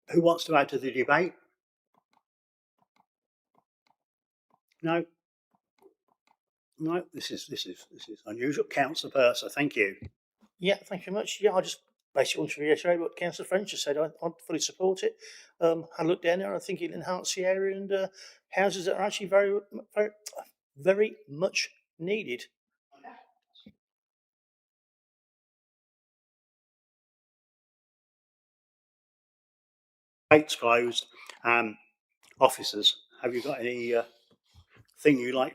who wants to add to the debate? No? No, this is unusual. Councillor Purser, thank you. Yeah, thank you very much. Yeah, I just basically want to reiterate what Councillor French has said. I fully support it. I looked down there, I think it enhanced the area, and houses that are actually very, very, very much needed. Debate's closed. Officers, have you got any thing you like?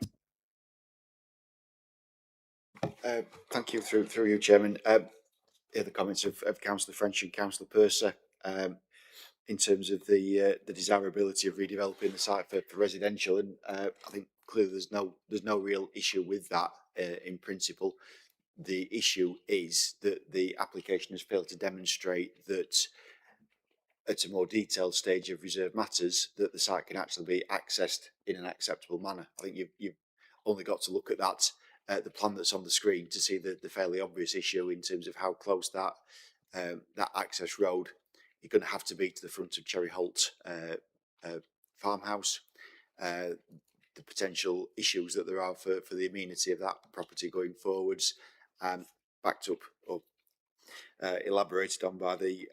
Thank you, through you, Chairman. The comments of Councillor French and Councillor Purser in terms of the desirability of redeveloping the site for residential, and I think clearly there's no real issue with that in principle. The issue is that the application has failed to demonstrate that at a more detailed stage of reserve matters that the site can actually be accessed in an acceptable manner. I think you've only got to look at that the plan that's on the screen to see the fairly obvious issue in terms of how close that that access road is going to have to be to the front of Cherry Holt farmhouse. The potential issues that there are for the amenity of that property going forwards, backed up or elaborated on by the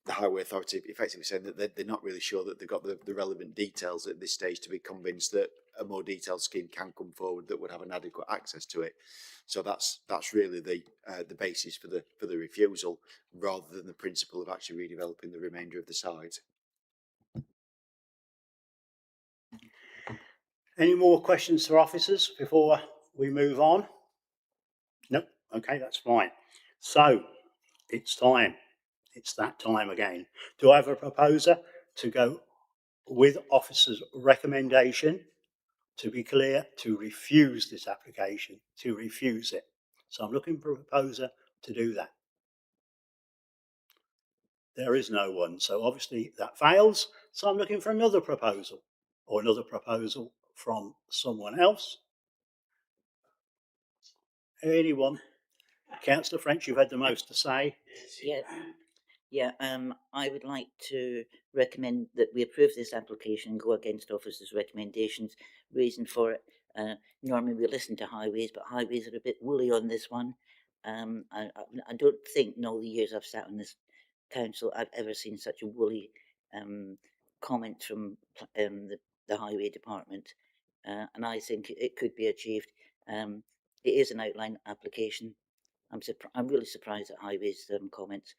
Highway Authority, effectively saying that they're not really sure that they've got the relevant details at this stage to be convinced that a more detailed scheme can come forward that would have an adequate access to it. So that's really the basis for the refusal, rather than the principle of actually redeveloping the remainder of the site. Any more questions for officers before we move on? No? Okay, that's fine. So, it's time. It's that time again. Do I have a proposer to go with officers' recommendation, to be clear, to refuse this application, to refuse it? So I'm looking for a proposer to do that. There is no one, so obviously that fails. So I'm looking for another proposal, or another proposal from someone else. Anyone? Councillor French, you've had the most to say. Yeah, I would like to recommend that we approve this application and go against officers' recommendations. Reason for it, normally we listen to highways, but highways are a bit woolly on this one. I don't think in all the years I've sat on this council I've ever seen such a woolly comment from the highway department, and I think it could be achieved. It is an outline application. I'm really surprised at highways comments.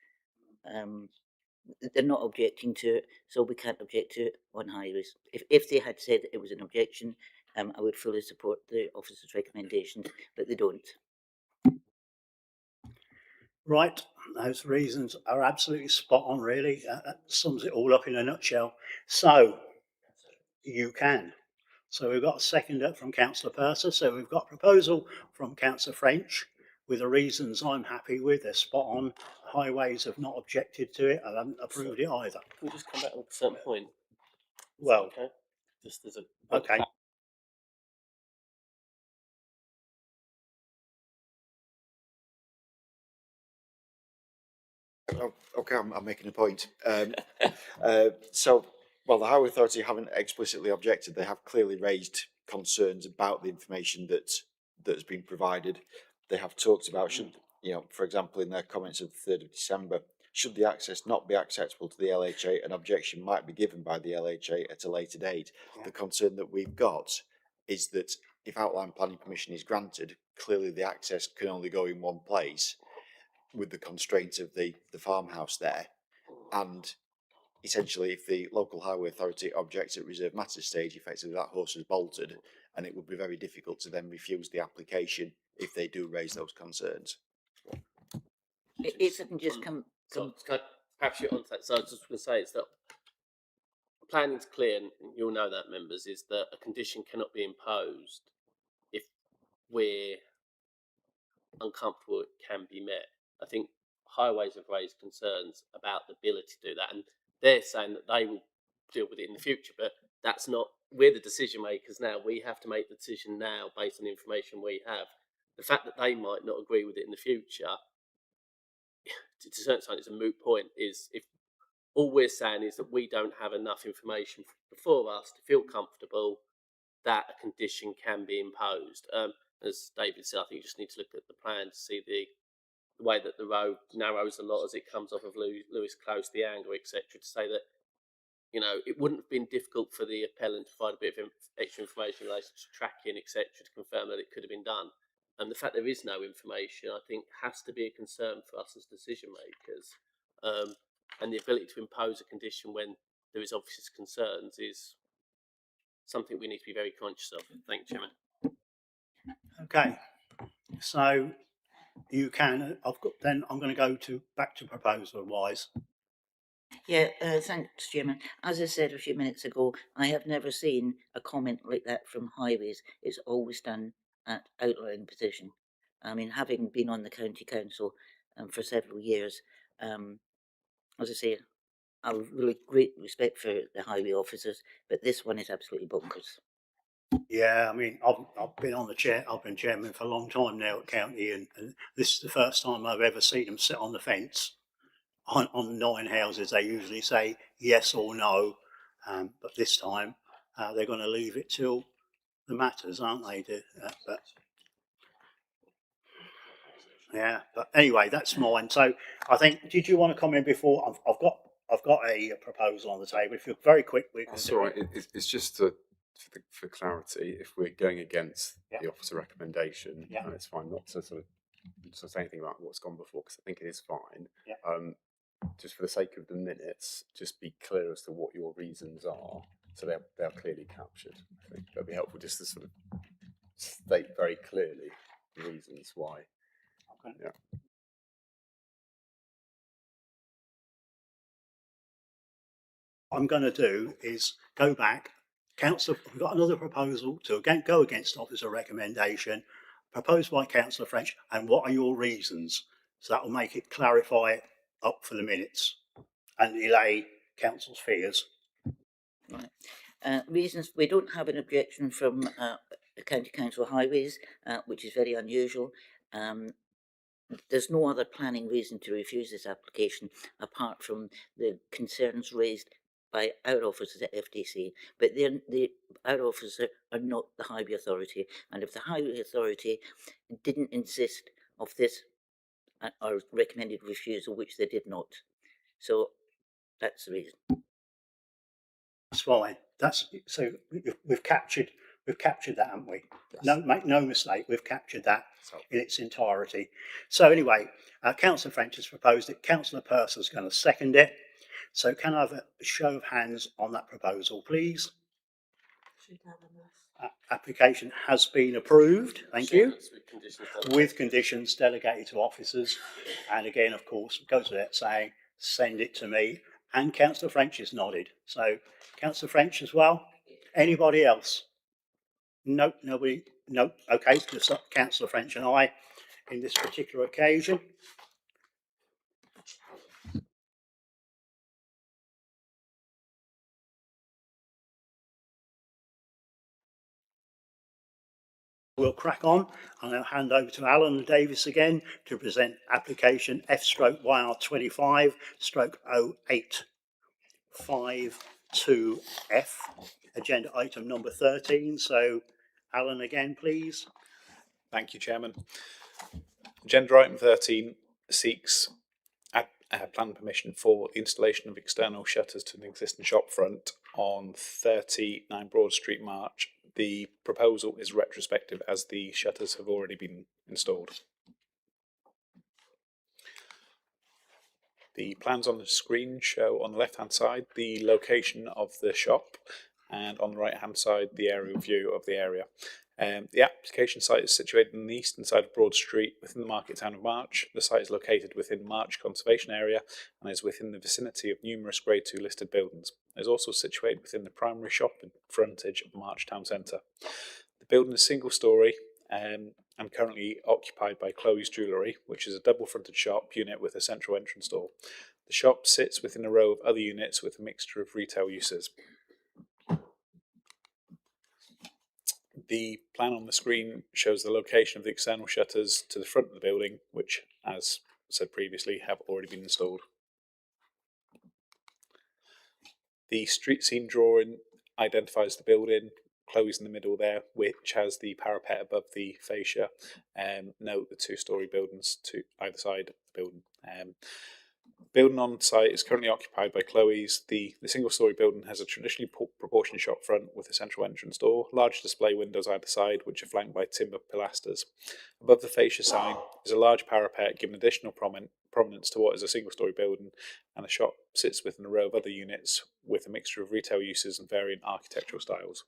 They're not objecting to it, so we can't object to it on highways. If they had said that it was an objection, I would fully support the officer's recommendations, but they don't. Right, those reasons are absolutely spot on, really. That sums it all up in a nutshell. So, you can. So we've got a seconder from Councillor Purser. So we've got a proposal from Councillor French with the reasons I'm happy with. They're spot on. Highways have not objected to it. I haven't approved it either. Can we just come back on a certain point? Well, Okay. Just as a okay. Oh, okay, I'm making a point. So, well, the Highway Authority haven't explicitly objected. They have clearly raised concerns about the information that has been provided. They have talked about, should, you know, for example, in their comments of the 3rd of December, should the access not be acceptable to the LHA, an objection might be given by the LHA at a later date. Yeah. The concern that we've got is that if outline planning permission is granted, clearly the access can only go in one place, with the constraints of the farmhouse there, and essentially if the local highway authority objects at reserve matters stage, effectively that horse has bolted, and it would be very difficult to then refuse the application if they do raise those concerns. If I can just come. So can I perhaps you on that? So I was just going to say is that planning's clear, and you'll know that, members, is that a condition cannot be imposed if we're uncomfortable it can be met. I think highways have raised concerns about the ability to do that, and they're saying that they will deal with it in the future, but that's not, we're the decision makers now. We have to make the decision now based on the information we have. The fact that they might not agree with it in the future, to a certain extent, it's a moot point. Is if all we're saying is that we don't have enough information before us to feel comfortable that a condition can be imposed. As David said, I think you just need to look at the plan to see the way that the road narrows a lot as it comes off of Lewis Close, the angle, etc., to say that, you know, it wouldn't have been difficult for the appellant to provide a bit of extra information in relation to tracking, etc., to confirm that it could have been done. And the fact there is no information, I think, has to be a concern for us as decision makers. And the ability to impose a condition when there is obvious concerns is something we need to be very conscious of. Thank you, Chairman. Okay, so you can. Then I'm going to go back to proposal wise. Yeah, thanks, Chairman. As I said a few minutes ago, I have never seen a comment like that from highways. It's always done at outline position. I mean, having been on the county council for several years, as I say, I have really great respect for the highway officers, but this one is absolutely bonkers. Yeah, I mean, I've been on the chair. I've been chairman for a long time now at county, and this is the first time I've ever seen them sit on the fence on 9 houses. They usually say yes or no, but this time they're going to leave it till the matters, aren't they? But yeah, but anyway, that's mine. So I think, did you want to comment before? I've got a proposal on the table. If you're very quick, we can. That's all right. It's just for clarity. If we're going against the officer recommendation, and it's fine not to sort of say anything about what's gone before, because I think it is fine. Just for the sake of the minutes, just be clear as to what your reasons are, so they're clearly captured. I think that'd be helpful, just to sort of state very clearly the reasons why. Okay. Yeah. What I'm going to do is go back. Councillor, we've got another proposal to go against officer recommendation, proposed by Councillor French, and what are your reasons? So that will make it clarify it up for the minutes. and allay council's fears. Right. Reasons: we don't have an objection from the County Council Highways, which is very unusual. There's no other planning reason to refuse this application apart from the concerns raised by our officers at FDC, but our officers are not the Highway Authority, and if the Highway Authority didn't insist of this or recommended refusal, which they did not, so that's the reason. That's fine. That's so we've captured that, haven't we? Yes. No, make no mistake, we've captured that in its entirety. So anyway, Councillor French has proposed it. Councillor Purcell's going to second it. So can I have a show of hands on that proposal, please? Application has been approved. Thank you. With conditions delegated to officers. And again, of course, it goes without saying, send it to me. And Councillor French is nodded. So Councillor French as well. Anybody else? Nope, nobody. Nope. Okay, just Councillor French and I in this particular occasion. We'll crack on. I'll now hand over to Alan Davis again to present application F/YR25/0852F, agenda item number 13. So, Alan, again, please. Thank you, Chairman. Agenda item 13 seeks plan permission for the installation of external shutters to an existing shop front on 39 Broad Street, March. The proposal is retrospective as the shutters have already been installed. The plans on the screen show on the left hand side the location of the shop, and on the right hand side the aerial view of the area. The application site is situated on the eastern side of Broad Street within the market town of March. The site is located within March Conservation Area and is within the vicinity of numerous Grade 2 listed buildings. It is also situated within the primary shopping frontage of March Town Centre. The building is single storey and currently occupied by Chloe's Jewellery, which is a double fronted shop unit with a central entrance door. The shop sits within a row of other units with a mixture of retail uses. The plan on the screen shows the location of the external shutters to the front of the building, which, as said previously, have already been installed. The street scene drawing identifies the building. Chloe's in the middle there, which has the parapet above the fascia. Note the two-storey buildings to either side of the building. Building on site is currently occupied by Chloe's. The single-storey building has a traditionally proportioned shop front with a central entrance door, large display windows either side, which are flanked by timber pilasters. Above the fascia sign is a large parapet giving additional prominence to what is a single-storey building, and the shop sits within a row of other units with a mixture of retail uses and varying architectural styles.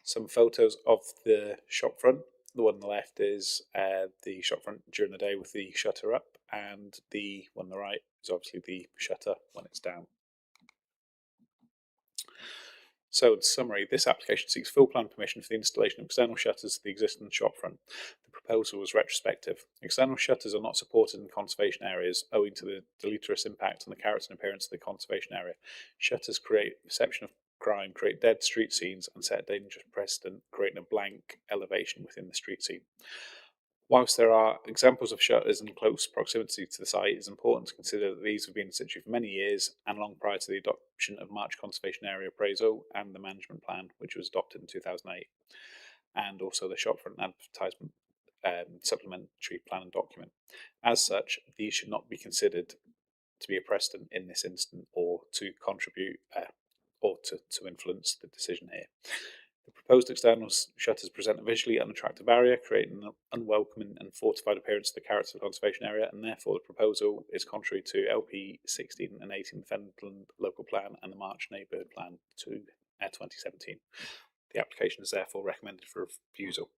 Some photos of the shop front. The one on the left is the shop front during the day with the shutter up, and the one on the right is obviously the shutter when it's down. So, in summary, this application seeks full plan permission for the installation of external shutters to the existing shop front. The proposal was retrospective. External shutters are not supported in conservation areas owing to the deleterious impact on the character and appearance of the conservation area. Shutters create perception of crime, create dead street scenes, and set a dangerous precedent, creating a blank elevation within the street scene. Whilst there are examples of shutters in close proximity to the site, it is important to consider that these have been in situ for many years and long prior to the adoption of March Conservation Area Appraisal and the Management Plan, which was adopted in 2008, and also the shopfront advertisement supplementary plan and document. As such, these should not be considered to be a precedent in this instant or to contribute or to influence the decision here. The proposed external shutters present a visually unattractive area, creating an unwelcoming and fortified appearance to the character of the conservation area, and therefore the proposal is contrary to LP 16 and 18 Fenland Local Plan and the March Neighbourhood Plan to 2017. The application is therefore recommended for refusal.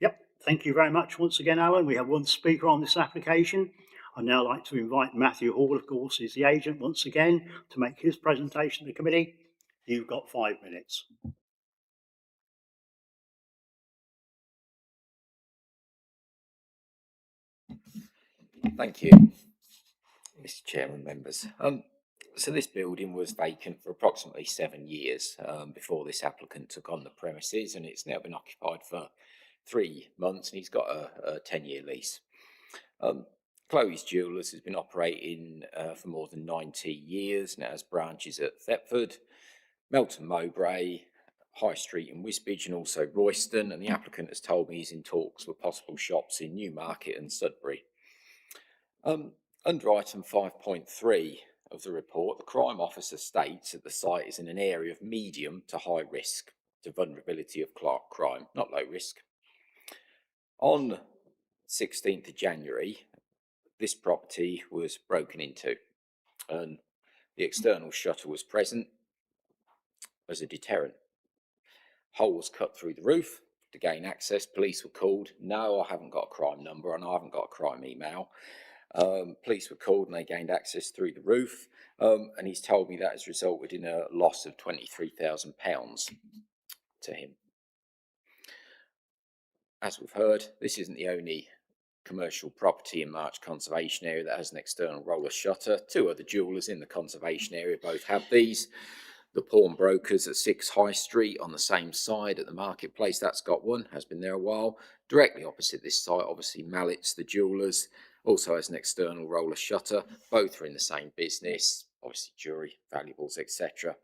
Yep, thank you very much once again, Alan. We have one speaker on this application. I'd now like to invite Matthew Hall, of course, is the agent once again, to make his presentation to the committee. You've got 5 minutes. Thank you. Mr. Chairman, members. So this building was vacant for approximately 7 years before this applicant took on the premises, and it's now been occupied for 3 months, and he's got a 10-year lease. Chloe's Jewellers has been operating for more than 90 years, and it has branches at Thetford, Melton Mowbray, High Street in Wisbech, and also Royston, and the applicant has told me he's in talks for possible shops in Newmarket and Sudbury. Under item 5.3 of the report, the crime officer states that the site is in an area of medium to high risk to vulnerability of crime, not low risk. On 16th of January, this property was broken into and the external shutter was present as a deterrent. Hole was cut through the roof to gain access. Police were called. No, I haven't got a crime number and I haven't got a crime email. Police were called and they gained access through the roof, and he's told me that has resulted in a loss of £23,000 to him. As we've heard, this isn't the only commercial property in March Conservation Area that has an external roller shutter. 2 other jewellers in the conservation area both have these. The pawnbrokers at 6 High Street on the same side at the marketplace, that's got one, has been there a while. Directly opposite this site, obviously Mallett's, the jewellers, also has an external roller shutter. Both are in the same business, obviously jewellery, valuables, etc.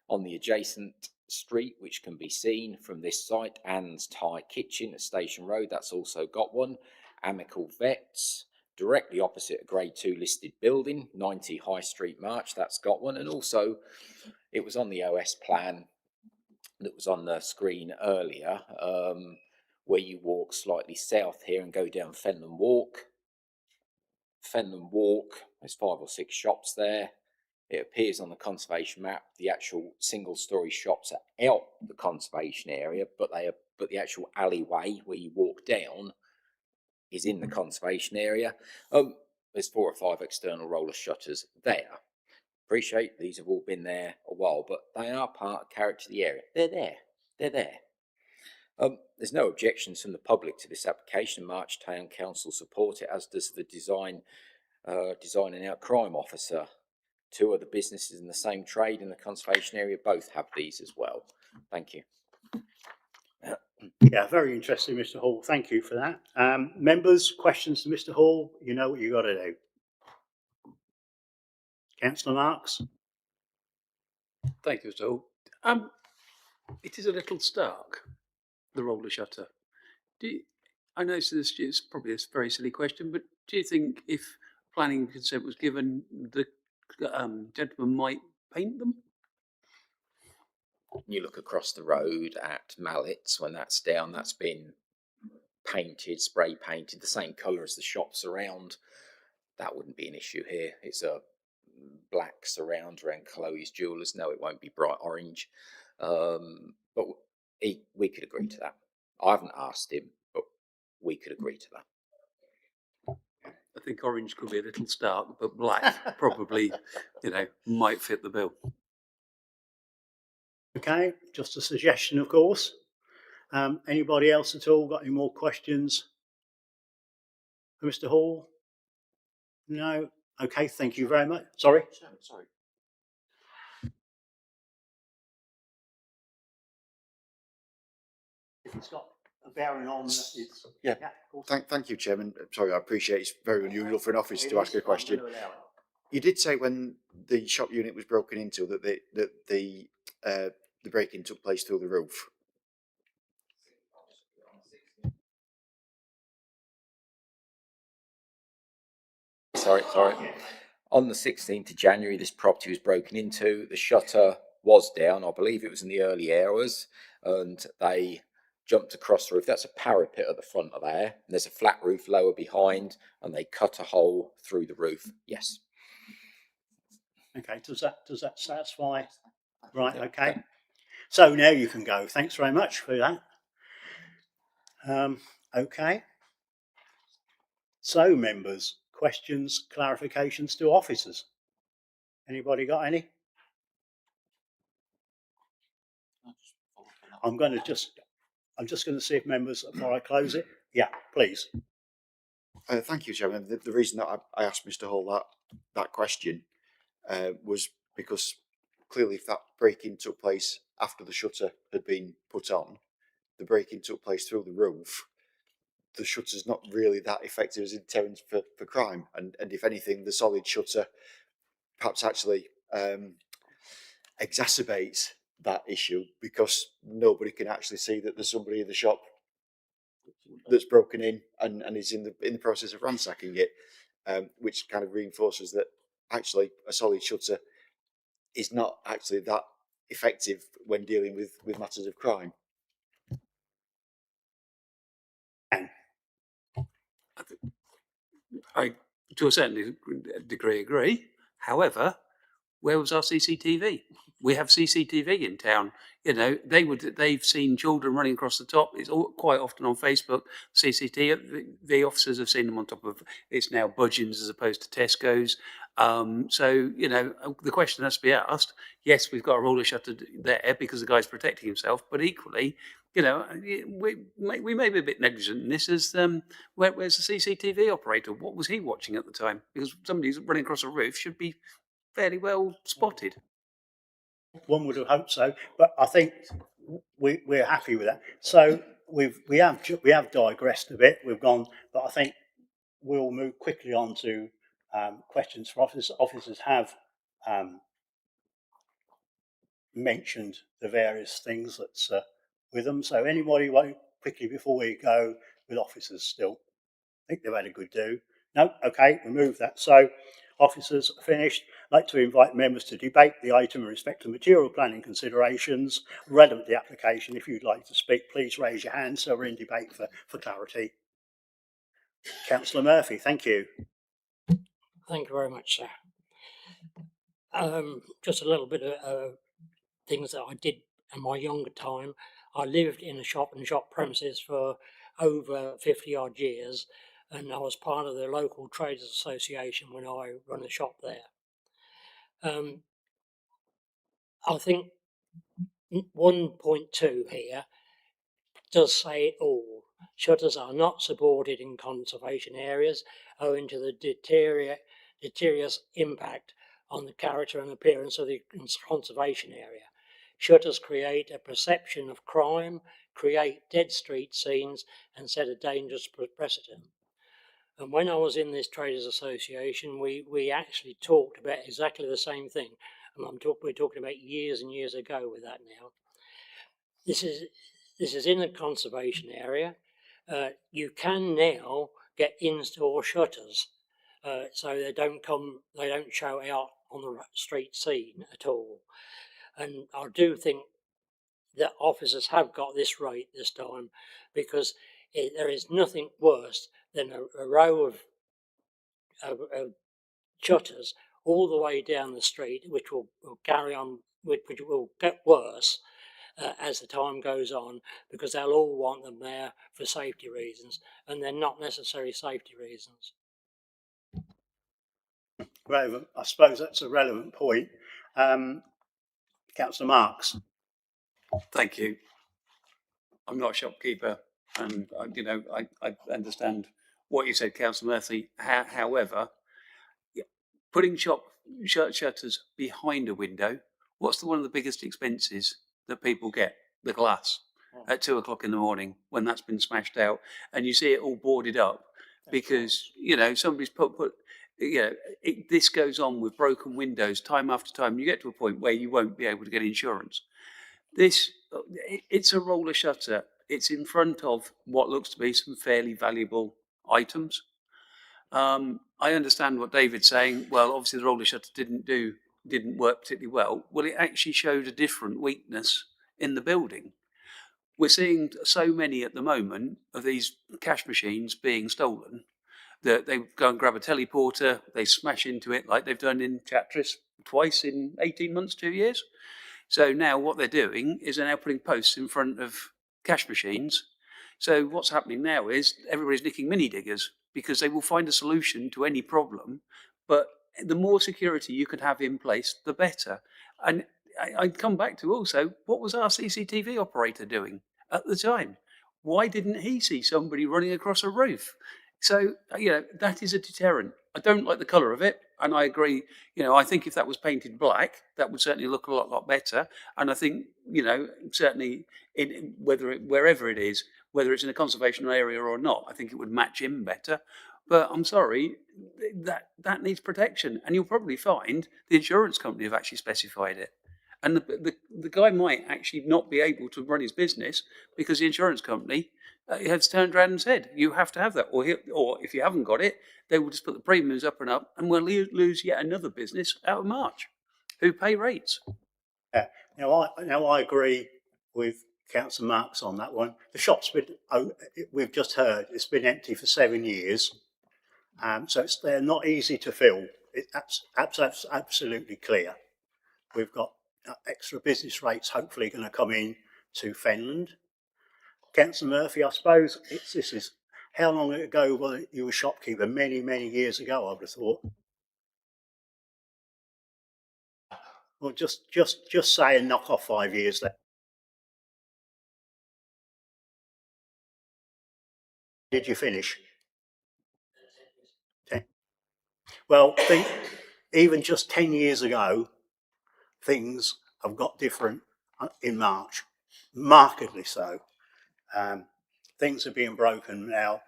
On the adjacent street, which can be seen from this site, Anne's Thai Kitchen at Station Road, that's also got one. Amical Vets, directly opposite a Grade 2 listed building, 90 High Street March, that's got one. And also, it was on the OS plan that was on the screen earlier, where you walk slightly south here and go down Fenland Walk. Fenland Walk, there's 5 or 6 shops there. It appears on the conservation map the actual single-storey shops are out the conservation area, but the actual alleyway where you walk down is in the conservation area. There's 4 or 5 external roller shutters there. Appreciate these have all been there a while, but they are part of character of the area. They're there. There's no objections from the public to this application. March Town Council support it, as does the design and out crime officer. 2 other businesses in the same trade in the conservation area both have these as well. Thank you. Yeah, very interesting, Mr. Hall. Thank you for that. Members, questions to Mr. Hall? You know what you got to do. Councillor Marks. Thank you, Mr. Hall. It is a little stark, the roller shutter. I know it's probably a very silly question, but do you think if planning consent was given, the gentleman might paint them? You look across the road at Mallett's, when that's down, that's been painted, spray painted, the same colour as the shops around. That wouldn't be an issue here. It's a black surround around Chloe's Jewellers. No, it won't be bright orange. But we could agree to that. I haven't asked him, but we could agree to that. I think orange could be a little stark, but black probably, might fit the bill. Okay, just a suggestion, of course. Anybody else at all got any more questions for Mr. Hall? No? Okay, thank you very much. Sorry? Sorry. If it's got a bearing on that, it's... Yeah, thank you, Chairman. Sorry, I appreciate it's very unusual for an office to ask a question. You did say when the shop unit was broken into that the break-in took place through the roof. Sorry. On the 16th of January, this property was broken into. The shutter was down. I believe it was in the early hours, and they jumped across the roof. That's a parapet at the front of there. And there's a flat roof lower behind, and they cut a hole through the roof. Yes. Okay, does that satisfy? Right, okay. So now you can go. Thanks very much for that. Okay. So, members, questions, clarifications to officers? Anybody got any? I'm just going to see if members, before I close it. Yeah, please. Thank you, Chairman. The reason that I asked Mr. Hall that question was because clearly if that break-in took place after the shutter had been put on, the break-in took place through the roof, the shutter's not really that effective as a deterrent for crime. And if anything, the solid shutter perhaps actually exacerbates that issue because nobody can actually see that there's somebody in the shop that's broken in and is in the process of ransacking it, which kind of reinforces that actually a solid shutter is not actually that effective when dealing with matters of crime. I, to a certain degree, agree. However, where was our CCTV? We have CCTV in town. You know, they've seen children running across the top. It's quite often on Facebook. CCTV officers have seen them on top of, it's now Budgeons as opposed to Tesco's. So, you know, the question has to be asked. Yes, we've got a roller shutter there because the guy's protecting himself, but equally, you know, we may be a bit negligent in this. As where's the CCTV operator? What was he watching at the time? Because somebody who's running across a roof should be fairly well spotted. One would have hoped so, but I think we're happy with that. So we have digressed a bit. We've gone, but I think we'll move quickly on to questions for officers. Officers have mentioned the various things that's with them. So anybody want quickly before we go with officers still? I think they've had a good do. No, okay, remove that. So officers are finished. I'd like to invite members to debate the item in respect to material planning considerations relevant to the application. If you'd like to speak, please raise your hand so we're in debate for clarity. Councillor Murphy, thank you. Thank you very much, sir. Just a little bit of things that I did in my younger time. I lived in a shop and shop premises for over 50 odd years, and I was part of the local traders association when I run a shop there. I think 1.2 here does say it all. Shutters are not supported in conservation areas owing to the deleterious impact on the character and appearance of the conservation area. Shutters create a perception of crime, create dead street scenes, and set a dangerous precedent. And when I was in this traders association, we actually talked about exactly the same thing. And we're talking about years and years ago with that now. This is in a conservation area. You can now get in-store shutters, so they don't show out on the street scene at all. And I do think that officers have got this right this time, because there is nothing worse than a row of shutters all the way down the street, which will carry on, which will get worse as the time goes on, because they'll all want them there for safety reasons, and they're not necessary safety reasons. Relevant. I suppose that's a relevant point. Councillor Marks. Thank you. I'm not a shopkeeper, and you know, I understand what you said, Councillor Murphy. However, putting shutters behind a window, what's one of the biggest expenses that people get? The glass at 2 o'clock in the morning when that's been smashed out, and you see it all boarded up because you know somebody's put you know this goes on with broken windows time after time. You get to a point where you won't be able to get insurance. It's a roller shutter. It's in front of what looks to be some fairly valuable items. I understand what David's saying. Well, obviously the roller shutter didn't work particularly well. Well, it actually showed a different weakness in the building. We're seeing so many at the moment of these cash machines being stolen that they go and grab a teleporter, they smash into it like they've done in Chatteris twice in 18 months, 2 years. So now what they're doing is they're now putting posts in front of cash machines. So what's happening now is everybody's nicking mini diggers because they will find a solution to any problem. But the more security you can have in place, the better. And I'd come back to also, what was our CCTV operator doing at the time? Why didn't he see somebody running across a roof? So, that is a deterrent. I don't like the colour of it, and I agree. I think if that was painted black, that would certainly look a lot better. And I think, certainly wherever it is, whether it's in a conservation area or not, I think it would match in better. But I'm sorry, that needs protection, and you'll probably find the insurance company have actually specified it. And the guy might actually not be able to run his business because the insurance company has turned around and said, you have to have that. Or if you haven't got it, they will just put the premiums up, and we'll lose yet another business out of March who pay rates. Yeah. Now I agree with Councillor Marks on that one. The shop's been, we've just heard, it's been empty for 7 years. So they're not easy to fill. That's absolutely clear. We've got extra business rates hopefully going to come in to Fenland. Councillor Murphy, I suppose this is how long ago was you were shopkeeper? Many years ago, I would have thought. Well, just say and knock off 5 years there. Did you finish? 10. Well, even just 10 years ago, things have got different in March, markedly so. Things are being broken now.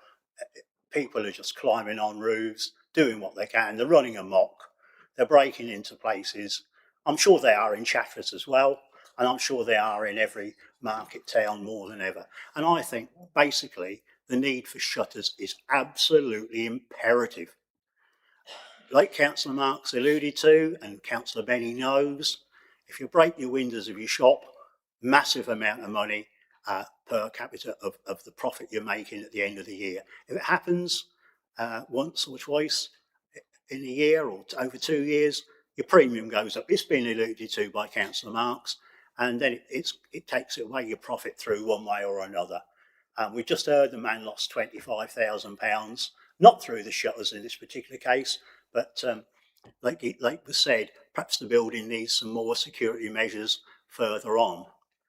People are just climbing on roofs, doing what they can. They're running amok. They're breaking into places. I'm sure they are in Chaffers as well, and I'm sure they are in every market town more than ever. And I think basically the need for shutters is absolutely imperative. Like Councillor Marks alluded to, and Councillor Benny knows, if you break your windows of your shop, massive amount of money per capita of the profit you're making at the end of the year. If it happens once or twice in a year or over 2 years, your premium goes up. It's been alluded to by Councillor Marks, and then it takes away your profit through one way or another. We just heard the man lost £25,000, not through the shutters in this particular case, but like was said, perhaps the building needs some more security measures further on,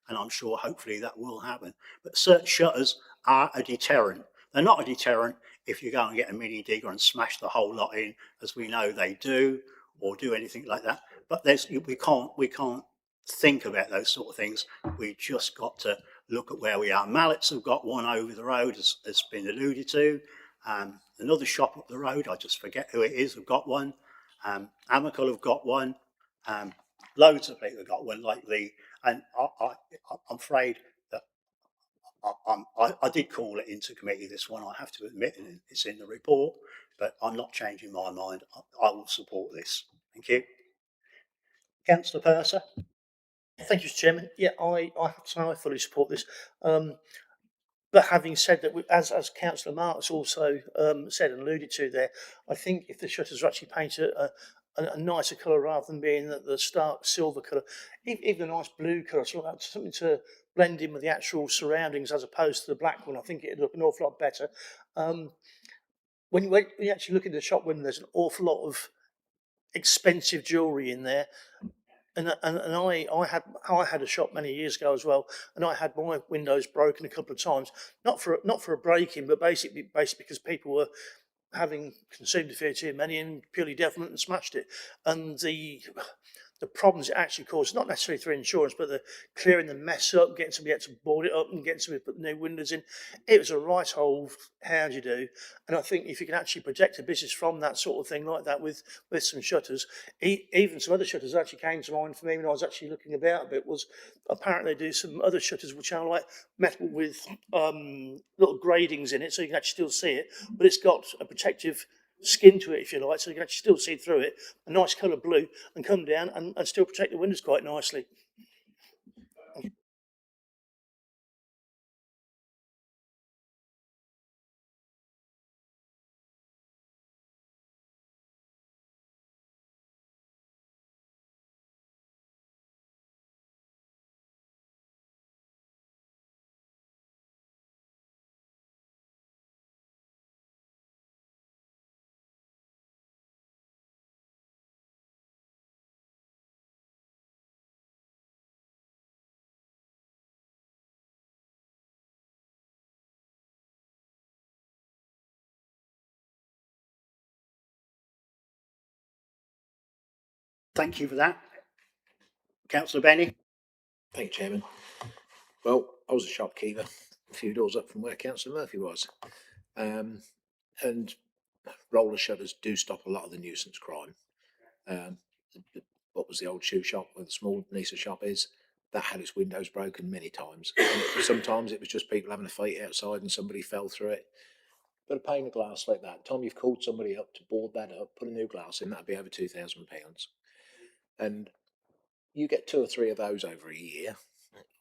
and I'm sure hopefully that will happen. But certain shutters are a deterrent. They're not a deterrent if you go and get a mini digger and smash the whole lot in, as we know they do, or do anything like that. But we can't think about those sort of things. We just got to look at where we are. Mallets have got one over the road, as been alluded to. Another shop up the road, I just forget who it is, have got one. Amical have got one. Loads of people have got one, and I'm afraid that I did call it into committee, this one, I have to admit, and it's in the report, but I'm not changing my mind. I will support this. Thank you. Councillor Purser. Thank you, Mr. Chairman. Yeah, I have to say I fully support this. But having said that, as Councillor Marks also said and alluded to there, I think if the shutters are actually painted a nicer colour rather than being the stark silver colour, even a nice blue colour, something to blend in with the actual surroundings as opposed to the black one, I think it'd look an awful lot better. When you actually look in the shop window, there's an awful lot of expensive jewellery in there. And I had a shop many years ago as well, and I had my windows broken a couple of times, not for a break-in, but basically because people were having consumed a fair too many and purely definite and smashed it. And the problems it actually caused, not necessarily through insurance, but the clearing the mess up, getting somebody to board it up and getting somebody to put the new windows in. It was a right old how do you do. And I think if you can actually protect a business from that sort of thing like that with some shutters, even some other shutters actually came to mind for me when I was actually looking about a bit, was apparently they do some other shutters which are like metal with little gradings in it, so you can actually still see it, but it's got a protective skin to it, if you like, so you can actually still see through it, a nice colour blue, and come down and still protect the windows quite nicely. Thank you for that. Councillor Benny? Thank you, Chairman. Well, I was a shopkeeper a few doors up from where Councillor Murphy was. And roller shutters do stop a lot of the nuisance crime. What was the old shoe shop where the small Nisa shop is? That had its windows broken many times. Sometimes it was just people having a fight outside and somebody fell through it. But a pane of glass like that, time you've called somebody up to board that up, put a new glass in, that'd be over £2,000. And you get 2 or 3 of those over a year,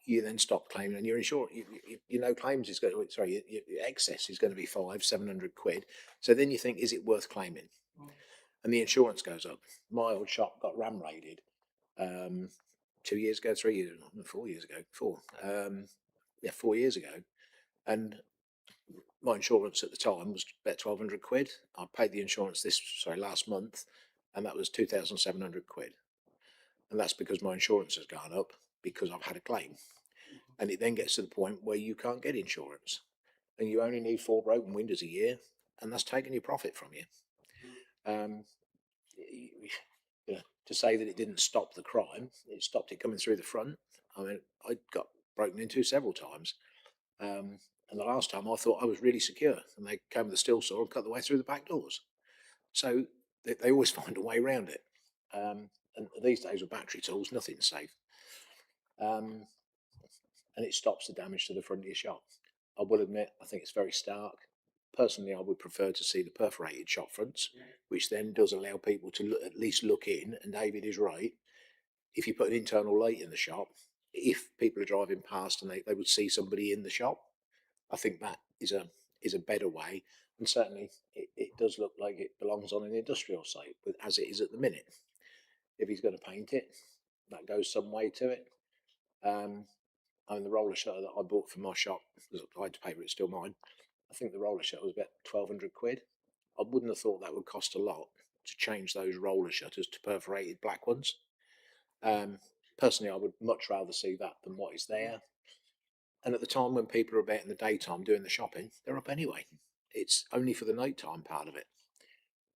you then stop claiming, and your insurance, claims is going to, sorry, your excess is going to be 500-700 quid. So then you think, is it worth claiming? And the insurance goes up. My old shop got ram raided 2 years ago, 3 years, 4 years ago, 4 years ago, and my insurance at the time was about 1,200 quid. I paid the insurance last month, and that was 2,700 quid. And that's because my insurance has gone up because I've had a claim. And it then gets to the point where you can't get insurance, and you only need 4 broken windows a year, and that's taking your profit from you. To say that it didn't stop the crime, it stopped it coming through the front. I mean, I got broken into several times. And the last time I thought I was really secure, and they came with a steel saw and cut the way through the back doors. So they always find a way around it. And these days with battery tools, nothing's safe. And it stops the damage to the front of your shop. I will admit, I think it's very stark. Personally, I would prefer to see the perforated shop fronts, which then does allow people to at least look in, and David is right. If you put an internal light in the shop, if people are driving past and they would see somebody in the shop, I think that is a better way. And certainly it does look like it belongs on an industrial site, as it is at the minute. If he's going to paint it, that goes some way to it. I mean, the roller shutter that I bought from my shop, because I had to pay for it, it's still mine. I think the roller shutter was about 1,200 quid. I wouldn't have thought that would cost a lot to change those roller shutters to perforated black ones. Personally, I would much rather see that than what is there. And at the time when people are about in the daytime doing the shopping, they're up anyway. It's only for the nighttime part of it.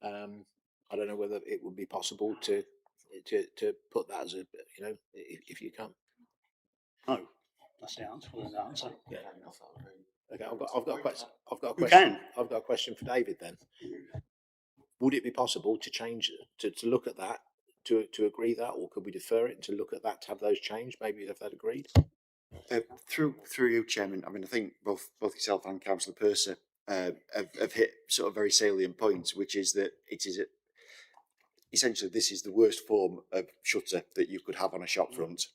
I don't know whether it would be possible to put that as a, if you can. No, that's the answer. Yeah. Okay, I've got a question. can. I've got a question for David then. Would it be possible to change to look at that to agree that, or could we defer it and to look at that to have those changed? Maybe have that agreed. Through you, Chairman. I mean, I think both yourself and Councillor Purser have hit sort of very salient points, which is that it is essentially this is the worst form of shutter that you could have on a shop front.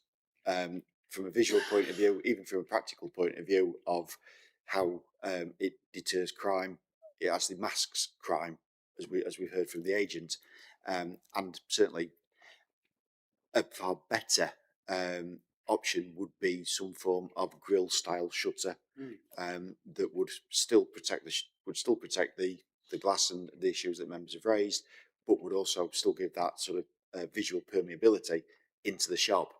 From a visual point of view, even from a practical point of view of how it deters crime, it actually masks crime, as we've heard from the agent, and certainly a far better option would be some form of grill style shutter that would still protect the glass and the issues that members have raised, but would also still give that sort of visual permeability into the shop.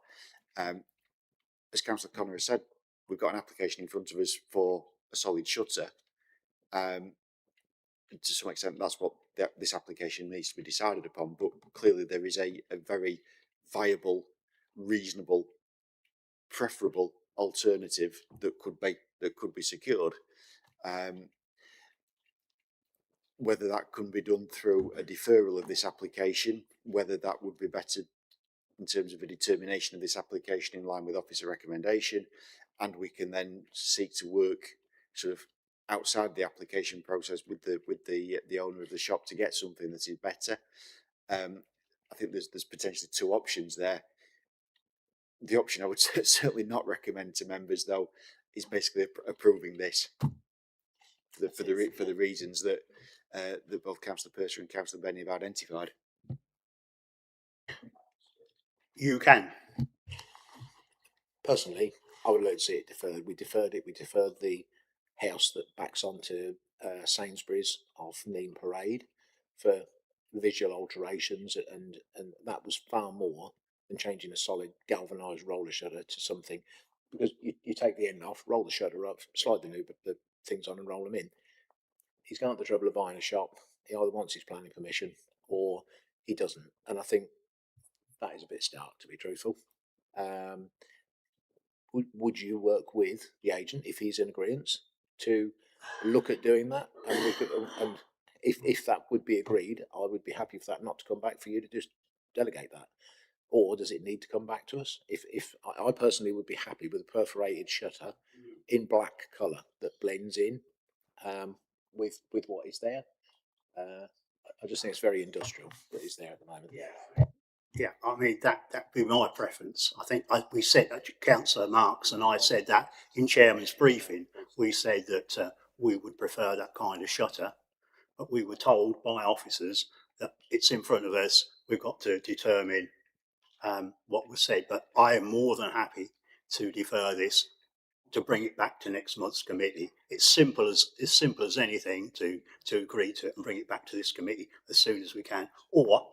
As Councillor Connor has said, we've got an application in front of us for a solid shutter. To some extent, that's what this application needs to be decided upon. But clearly, there is a very viable, reasonable, preferable alternative that could be secured. Whether that can be done through a deferral of this application, whether that would be better in terms of a determination of this application in line with officer recommendation, and we can then seek to work sort of outside the application process with the owner of the shop to get something that is better. I think there's potentially 2 options there. The option I would certainly not recommend to members, though, is basically approving this for the reasons that both Councillor Purser and Councillor Benny have identified. You can. Personally, I would like to see it deferred. We deferred the house that backs onto Sainsbury's off Neam Parade for visual alterations, and that was far more than changing a solid galvanised roller shutter to something, because you take the end off, roll the shutter up, slide the things on and roll them in. He's gone to the trouble of buying a shop. He either wants his planning permission or he doesn't. And I think That is a bit stark, to be truthful. Would you work with the agent if he's in agreement to look at doing that? And we could, and if that would be agreed, I would be happy for that not to come back, for you to just delegate that. Or does it need to come back to us? If I personally would be happy with a perforated shutter in black colour that blends in with what is there. I just think it's very industrial that is there at the moment. Yeah, I mean that'd be my preference. I think we said that Councillor Marks and I said that in Chairman's briefing. We said that we would prefer that kind of shutter, but we were told by officers that it's in front of us. We've got to determine what was said. But I am more than happy to defer this, to bring it back to next month's committee. It's simple as anything to agree to it and bring it back to this committee as soon as we can. Or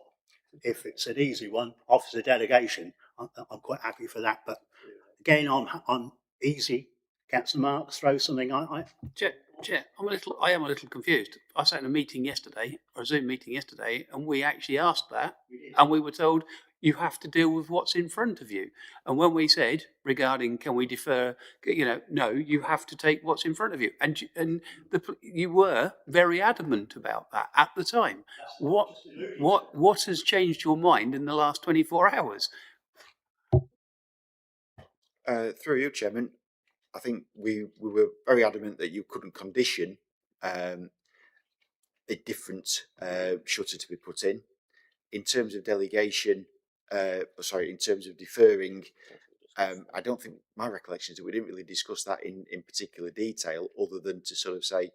if it's an easy one, officer delegation, I'm quite happy for that. But again, I'm easy. Councillor Marks, throw something. Chair, I am a little confused. I sat in a meeting yesterday, or a Zoom meeting yesterday, and we actually asked that, and we were told you have to deal with what's in front of you. And when we said regarding can we defer, no, you have to take what's in front of you. And you were very adamant about that at the time. What has changed your mind in the last 24 hours? Through you, Chairman, I think we were very adamant that you couldn't condition a different shutter to be put in. In terms of delegation, in terms of deferring, I don't think, my recollection is that we didn't really discuss that in particular detail, other than to sort of say,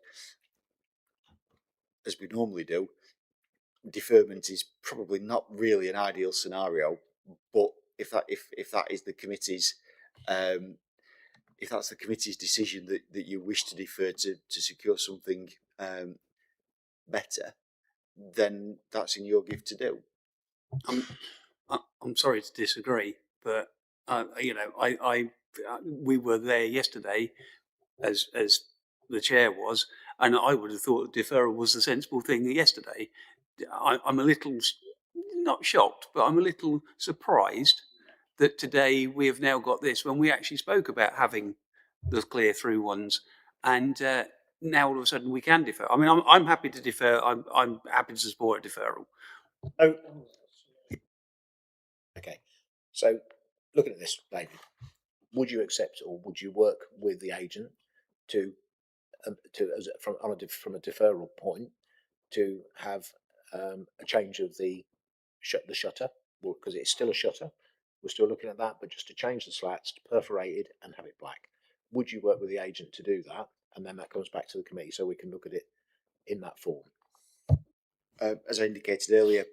as we normally do, deferment is probably not really an ideal scenario, but if that is the committee's if that's the committee's decision that you wish to defer to secure something better, then that's in your gift to do. I'm sorry to disagree, but we were there yesterday as the chair was, and I would have thought deferral was the sensible thing yesterday. I'm a little, not shocked, but I'm a little surprised that today we have now got this when we actually spoke about having the clear through ones, and now all of a sudden we can defer. I mean, I'm happy to defer. I'm happy to support a deferral. Oh, okay. So, looking at this, David, would you accept or would you work with the agent from a deferral point to have a change of the shutter, because it's still a shutter. We're still looking at that, but just to change the slats to perforated and have it black. Would you work with the agent to do that, and then that comes back to the committee so we can look at it in that form? As I indicated earlier,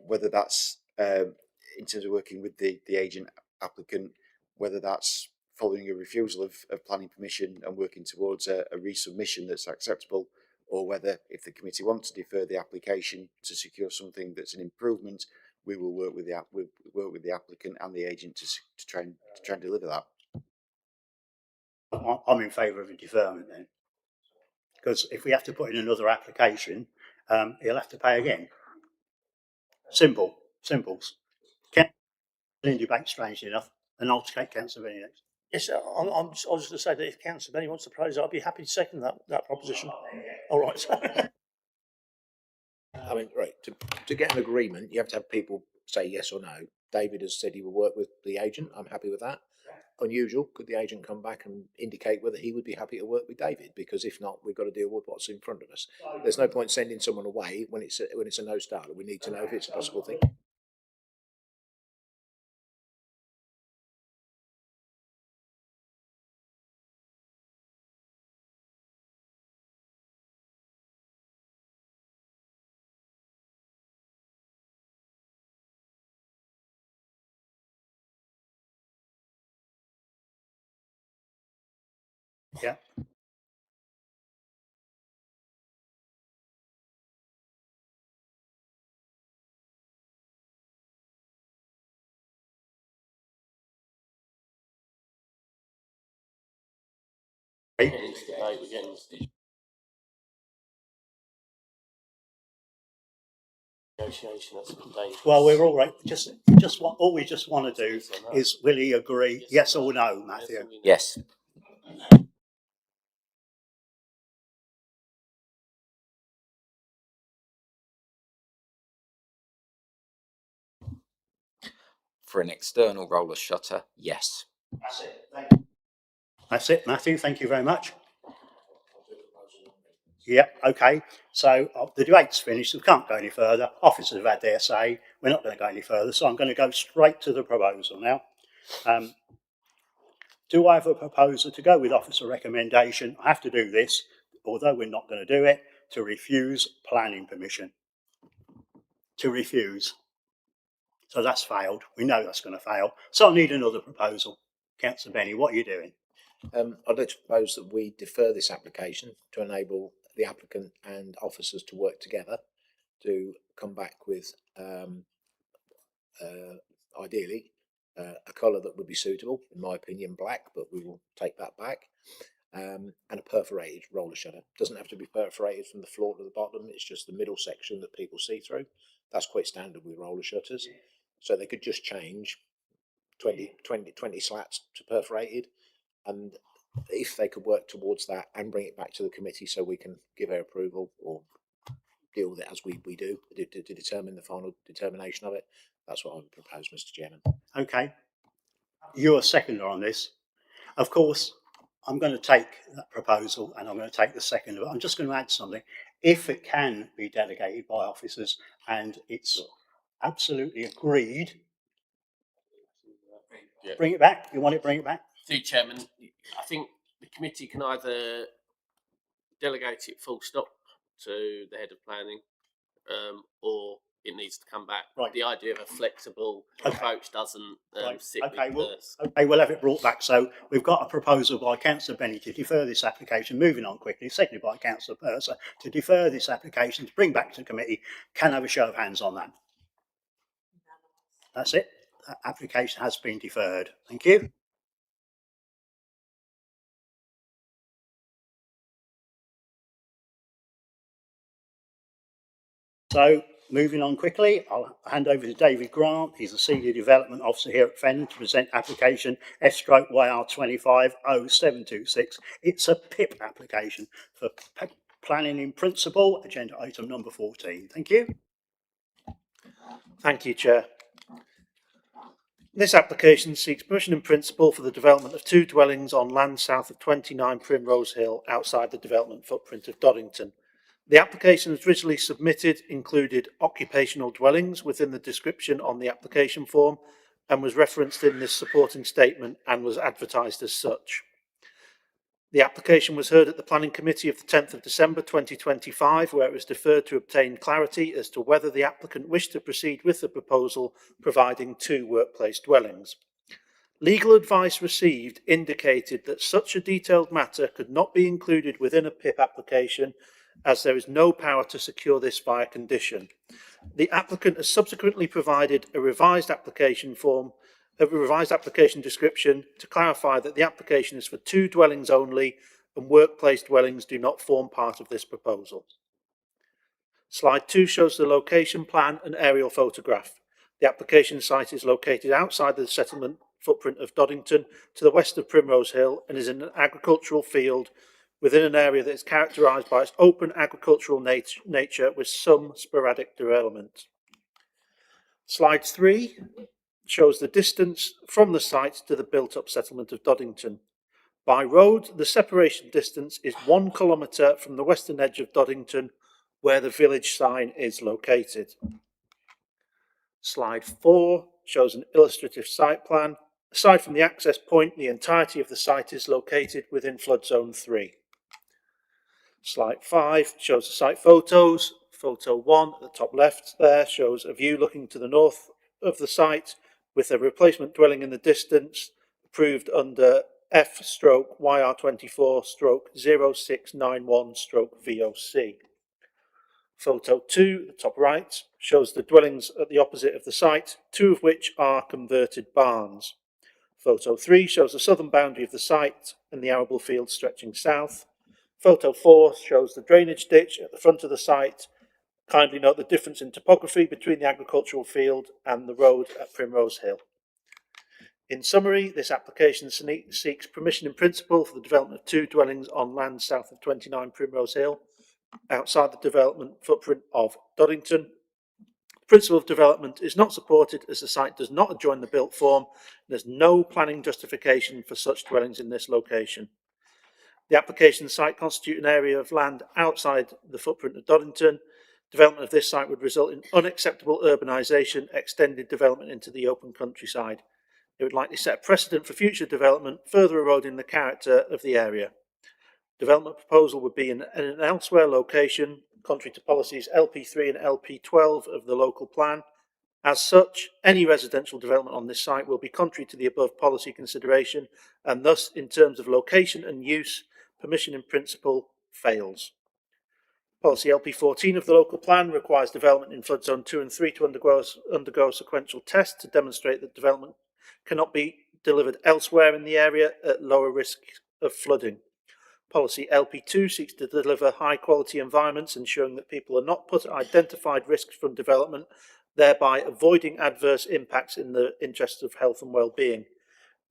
whether that's in terms of working with the agent applicant, whether that's following a refusal of planning permission and working towards a resubmission that's acceptable, or whether if the committee wants to defer the application to secure something that's an improvement, we will work with the applicant and the agent to try and deliver that. I'm in favour of a deferment then, because if we have to put in another application, he'll have to pay again. Simple. In debate, strangely enough, and I'll take Councillor Benny next. Yes, I was just going to say that if Councillor Benny wants to propose, I'd be happy to second that proposition. All right. I mean, right, to get an agreement, you have to have people say yes or no. David has said he will work with the agent. I'm happy with that. Unusual. Could the agent come back and indicate whether he would be happy to work with David? Because if not, we've got to deal with what's in front of us. There's no point sending someone away when it's a no starter. We need to know if it's a possible thing. Yeah. negotiation at some stage. Well, we're all right. All we just want to do is, will he agree? Yes or no, Matthew? Yes. For an external roller shutter, yes. That's it. Thank you. That's it, Matthew. Thank you very much. Yep, okay. So the debate's finished. We can't go any further. Officers have had their say. We're not going to go any further. So I'm going to go straight to the proposal now. Do I have a proposal to go with officer recommendation? I have to do this, although we're not going to do it, to refuse planning permission. To refuse. So that's failed. We know that's going to fail. So I need another proposal. Councillor Benny, what are you doing? I'd like to propose that we defer this application to enable the applicant and officers to work together to come back with ideally a colour that would be suitable, in my opinion black, but we will take that back, and a perforated roller shutter. Doesn't have to be perforated from the floor to the bottom, it's just the middle section that people see through. That's quite standard with roller shutters, so they could just change 20 slats to perforated, and if they could work towards that and bring it back to the committee so we can give our approval or deal with it as we do to determine the final determination of it, that's what I would propose, Mr. Chairman. Okay. You're a seconder on this. Of course, I'm going to take that proposal and I'm going to take the second of it. I'm just going to add something. If it can be delegated by officers and it's absolutely agreed, bring it back. You want it, bring it back? Through Chairman, I think the committee can either delegate it full stop to the head of planning, or it needs to come back. Right. The idea of a flexible approach doesn't sit with Okay, we'll have it brought back. So we've got a proposal by Councillor Benny to defer this application, moving on quickly, seconded by Councillor Purser, to defer this application, to bring back to the committee. Can I have a show of hands on that? That's it. That application has been deferred. Thank you. So, moving on quickly, I'll hand over to David Grant. He's a Senior Development Officer here at Fenland to present application F/YR250726. It's a PIP application for planning in principle, agenda item number 14. Thank you. Thank you, Chair. This application seeks permission in principle for the development of 2 dwellings on land south of 29 Primrose Hill outside the development footprint of Doddington. The application as originally submitted included occupational dwellings within the description on the application form and was referenced in this supporting statement and was advertised as such. The application was heard at the Planning Committee of the 10th of December 2025, where it was deferred to obtain clarity as to whether the applicant wished to proceed with the proposal providing 2 workplace dwellings. Legal advice received indicated that such a detailed matter could not be included within a PIP application as there is no power to secure this via condition. The applicant has subsequently provided a revised application description to clarify that the application is for 2 dwellings only and workplace dwellings do not form part of this proposal. Slide 2 shows the location plan and aerial photograph. The application site is located outside the settlement footprint of Doddington to the west of Primrose Hill and is in an agricultural field within an area that is characterised by its open agricultural nature with some sporadic development. Slide 3 shows the distance from the site to the built-up settlement of Doddington. By road, the separation distance is 1 kilometre from the western edge of Doddington, where the village sign is located. Slide 4 shows an illustrative site plan. Aside from the access point, the entirety of the site is located within flood zone 3. Slide 5 shows the site photos. Photo 1 at the top left there shows a view looking to the north of the site with a replacement dwelling in the distance, approved under F/YR24/0691/VOC. Photo 2 at the top right shows the dwellings at the opposite of the site, 2 of which are converted barns. Photo 3 shows the southern boundary of the site and the arable field stretching south. Photo 4 shows the drainage ditch at the front of the site Kindly note the difference in topography between the agricultural field and the road at Primrose Hill. In summary, this application seeks permission in principle for the development of 2 dwellings on land south of 29 Primrose Hill, outside the development footprint of Doddington. The principle of development is not supported as the site does not adjoin the built form. There's no planning justification for such dwellings in this location. The application site constitutes an area of land outside the footprint of Doddington. Development of this site would result in unacceptable urbanisation, extended development into the open countryside. It would likely set a precedent for future development, further eroding the character of the area. Development proposal would be in an elsewhere location, contrary to policies LP3 and LP12 of the local plan. As such, any residential development on this site will be contrary to the above policy consideration, and thus, in terms of location and use, permission in principle fails. Policy LP14 of the local plan requires development in flood zone 2 and 3 to undergo a sequential test to demonstrate that development cannot be delivered elsewhere in the area at lower risk of flooding. Policy LP2 seeks to deliver high quality environments, ensuring that people are not put at identified risks from development, thereby avoiding adverse impacts in the interests of health and well-being.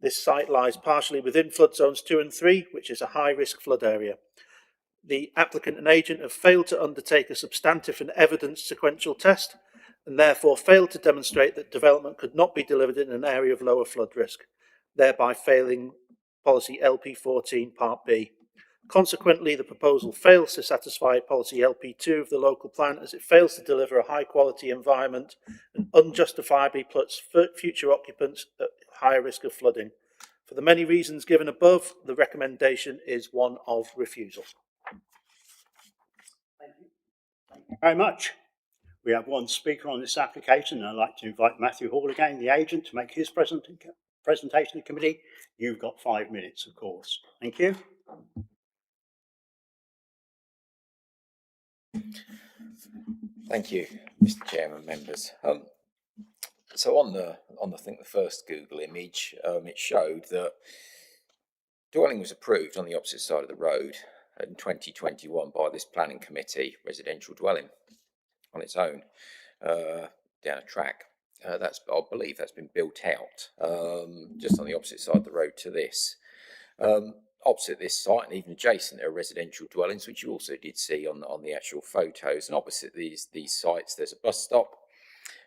This site lies partially within flood zones 2 and 3, which is a high risk flood area. The applicant and agent have failed to undertake a substantive and evidence sequential test, and therefore failed to demonstrate that development could not be delivered in an area of lower flood risk, thereby failing policy LP14 Part B. Consequently, the proposal fails to satisfy policy LP2 of the local plan, as it fails to deliver a high quality environment and unjustifiably puts future occupants at higher risk of flooding. For the many reasons given above, the recommendation is one of refusal. Thank you very much. We have one speaker on this application, and I'd like to invite Matthew Hall again, the agent, to make his presentation to the committee. You've got 5 minutes, of course. Thank you. Thank you, Mr. Chairman, members. So on the I think the first Google image, it showed that dwelling was approved on the opposite side of the road in 2021 by this planning committee, residential dwelling on its own, down a track. I believe that's been built out just on the opposite side of the road to this. Opposite this site and even adjacent, there are residential dwellings, which you also did see on the actual photos. And opposite these sites, there's a bus stop,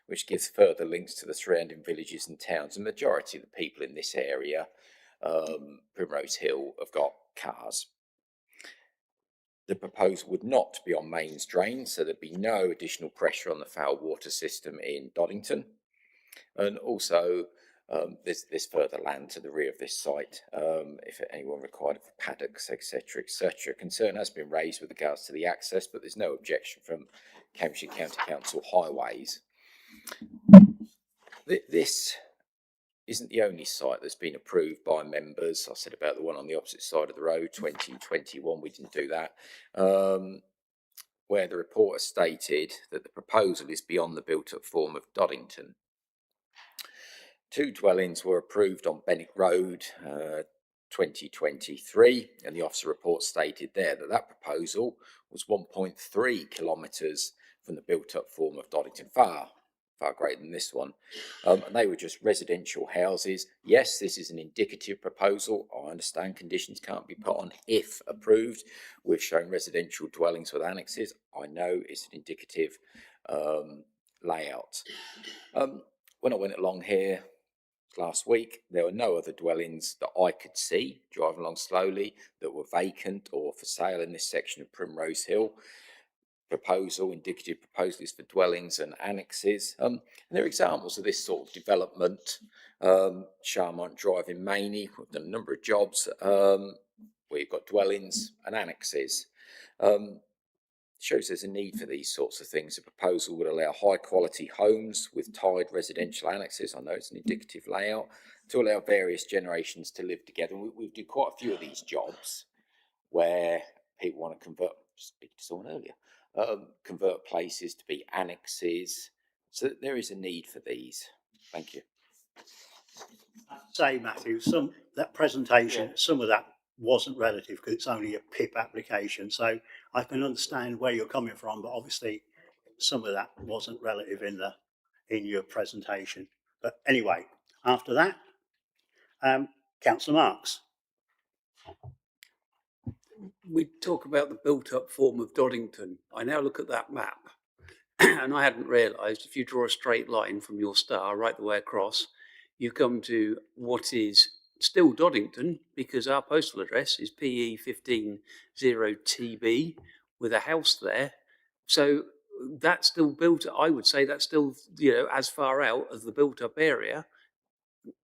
which gives further links to the surrounding villages and towns. The majority of the people in this area, Primrose Hill, have got cars. The proposal would not be on mains drains, so there'd be no additional pressure on the foul water system in Doddington. And also, there's further land to the rear of this site, if anyone required it for paddocks, etc., etc. Concern has been raised with regards to the access, but there's no objection from Cambridgeshire County Council Highways. This isn't the only site that's been approved by members. I said about the one on the opposite side of the road, 2021, we didn't do that, where the reporter stated that the proposal is beyond the built-up form of Doddington. 2 dwellings were approved on Bennett Road, 2023, and the officer report stated there that that proposal was 1.3 kilometres from the built-up form of Doddington, far greater than this one. And they were just residential houses. Yes, this is an indicative proposal. I understand conditions can't be put on if approved. We've shown residential dwellings with annexes. I know it's an indicative layout. When I went along here last week, there were no other dwellings that I could see driving along slowly that were vacant or for sale in this section of Primrose Hill. Indicative proposal is for dwellings and annexes. And there are examples of this sort of development. Charmont Drive in Maney, we've done a number of jobs where you've got dwellings and annexes. Shows there's a need for these sorts of things. The proposal would allow high quality homes with tied residential annexes. I know it's an indicative layout to allow various generations to live together. We've done quite a few of these jobs where people want to convert, speak to someone earlier, convert places to be annexes. So there is a need for these. Thank you. Say, Matthew, some of that wasn't relative because it's only a PIP application. So I can understand where you're coming from, but obviously some of that wasn't relative in your presentation. But anyway, after that, Councillor Marks. We talk about the built-up form of Doddington. I now look at that map, and I hadn't realised if you draw a straight line from your star right the way across, you come to what is still Doddington, because our postal address is PE 150TB with a house there. So that's still built. I would say that's still, as far out as the built-up area.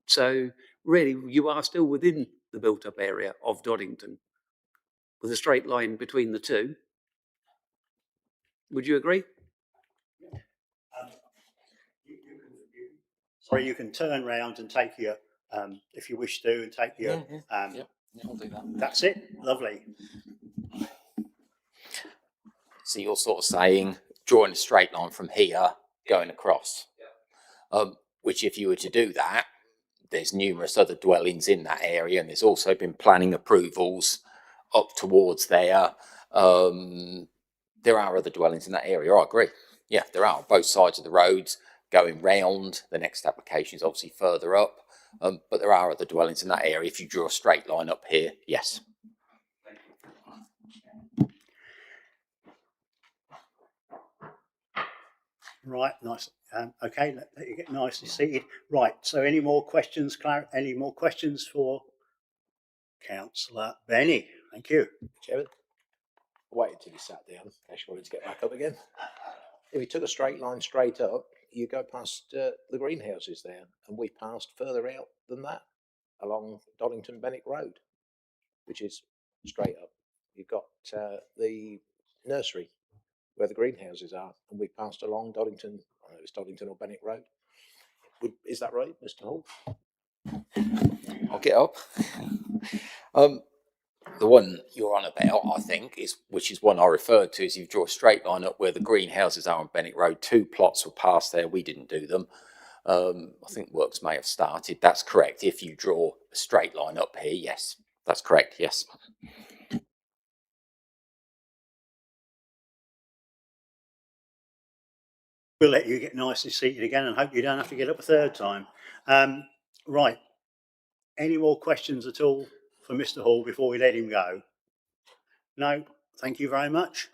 So really, you are still within the built-up area of Doddington, with a straight line between the two. Would you agree? Or you can turn round and take your, if you wish to, and take your. Yeah, I'll do that. That's it. Lovely. So you're sort of saying drawing a straight line from here going across, which if you were to do that, there's numerous other dwellings in that area, and there's also been planning approvals up towards there. There are other dwellings in that area. I agree. Yeah, there are both sides of the roads going round. The next application is obviously further up, but there are other dwellings in that area. If you draw a straight line up here, yes. Right, nice. Okay, let you get nicely seated. Right, so any more questions, any more questions for Councillor Benny? Thank you. Chairman, I waited until you sat down in case you wanted to get back up again. If you took a straight line straight up, you go past the greenhouses there, and we passed further out than that along Doddington Benwick Road, which is straight up. You've got the nursery where the greenhouses are, and we passed along Doddington. I don't know if it's Doddington or Benwick Road. Is that right, Mr. Hall? I'll get up. The one you're on about, I think, which is one I referred to, is you draw a straight line up where the greenhouses are on Benwick Road. 2 plots were passed there. We didn't do them. I think works may have started. That's correct. If you draw a straight line up here, yes, that's correct. Yes. We'll let you get nicely seated again and hope you don't have to get up a third time. Right. Any more questions at all for Mr. Hall before we let him go? No? Thank you very much.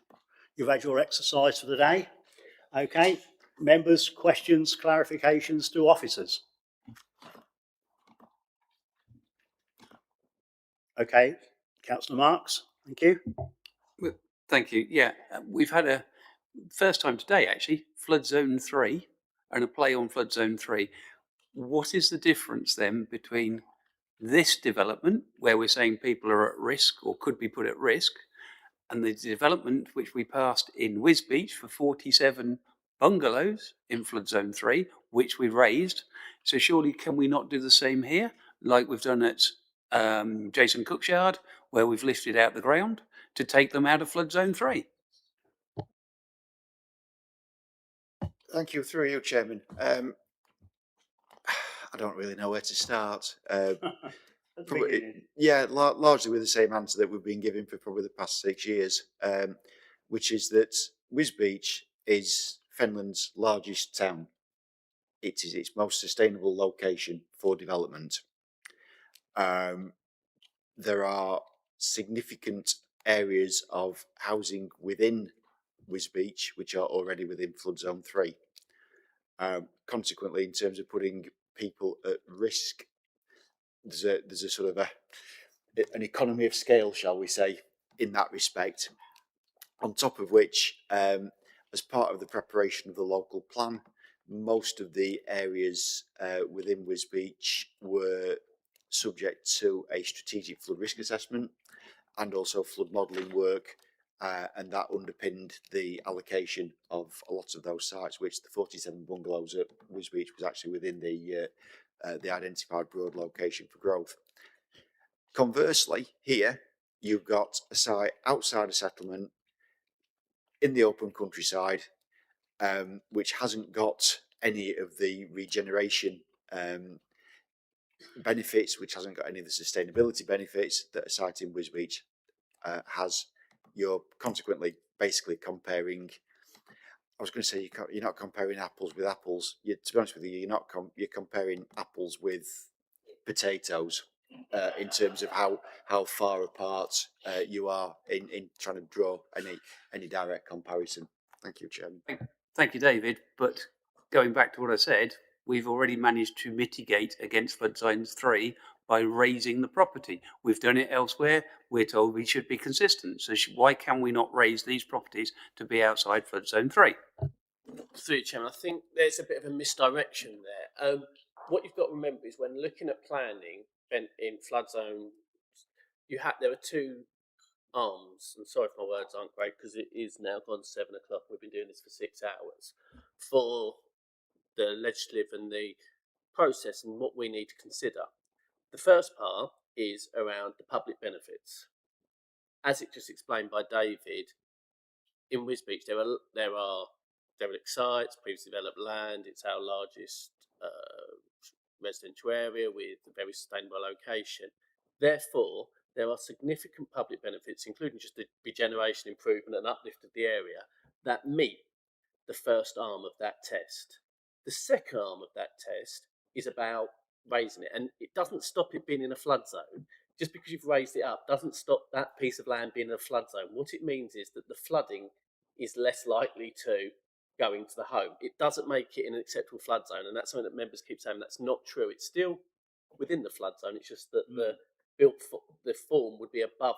You've had your exercise for the day. Okay. Members, questions, clarifications to officers? Okay. Councillor Marks, thank you. Thank you. Yeah, we've had a first time today, actually, flood zone 3 and a play on flood zone 3. What is the difference then between this development, where we're saying people are at risk or could be put at risk, and the development which we passed in Wisbeach for 47 bungalows in flood zone 3, which we raised? So surely can we not do the same here, like we've done at Jason Cook's yard, where we've lifted out the ground to take them out of flood zone 3? Thank you, through you, Chairman. I don't really know where to start. Largely with the same answer that we've been given for probably the past 6 years, which is that Wisbeach is Fenland's largest town. It is its most sustainable location for development. There are significant areas of housing within Wisbeach which are already within flood zone 3. Consequently, in terms of putting people at risk, there's a sort of an economy of scale, shall we say, in that respect. On top of which, as part of the preparation of the local plan, most of the areas within Wisbeach were subject to a strategic flood risk assessment and also flood modelling work, and that underpinned the allocation of a lot of those sites, which the 47 bungalows at Wisbeach was actually within the identified broad location for growth. Conversely, here you've got a site outside a settlement in the open countryside, which hasn't got any of the regeneration benefits, which hasn't got any of the sustainability benefits that a site in Wisbeach has. You're consequently basically comparing I was going to say you're not comparing apples with apples. To be honest with you, you're comparing apples with potatoes in terms of how far apart you are in trying to draw any direct comparison. Thank you, Chairman. Thank you, David. But going back to what I said, we've already managed to mitigate against flood zones 3 by raising the property. We've done it elsewhere. We're told we should be consistent. So why can we not raise these properties to be outside flood zone 3? Through Chairman, I think there's a bit of a misdirection there. What you've got to remember is when looking at planning in flood zone, there are two arms. And sorry if my words aren't great because it is now gone 7 o'clock. We've been doing this for 6 hours for the legislative and the process and what we need to consider. The first part is around the public benefits. As it just explained by David, in Wisbech there are derelict sites, previously developed land. It's our largest residential area with a very sustainable location. Therefore, there are significant public benefits, including just the regeneration, improvement and uplift of the area, that meet the first arm of that test. The second arm of that test is about raising it, and it doesn't stop it being in a flood zone. Just because you've raised it up doesn't stop that piece of land being in a flood zone. What it means is that the flooding is less likely to go into the home. It doesn't make it in an acceptable flood zone, and that's something that members keep saying that's not true. It's still within the flood zone. It's just that the form would be above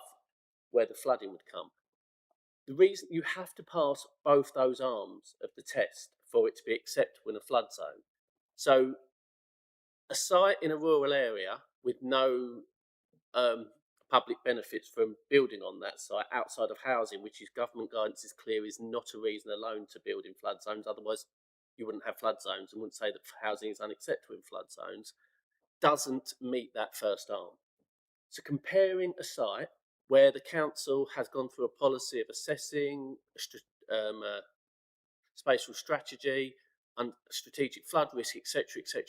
where the flooding would come. The reason you have to pass both those arms of the test for it to be acceptable in a flood zone. So a site in a rural area with no public benefits from building on that site outside of housing, which is government guidance is clear, is not a reason alone to build in flood zones. Otherwise, you wouldn't have flood zones and wouldn't say that housing is unacceptable in flood zones. Doesn't meet that first arm. So comparing a site where the council has gone through a policy of assessing spatial strategy and strategic flood risk, etc., to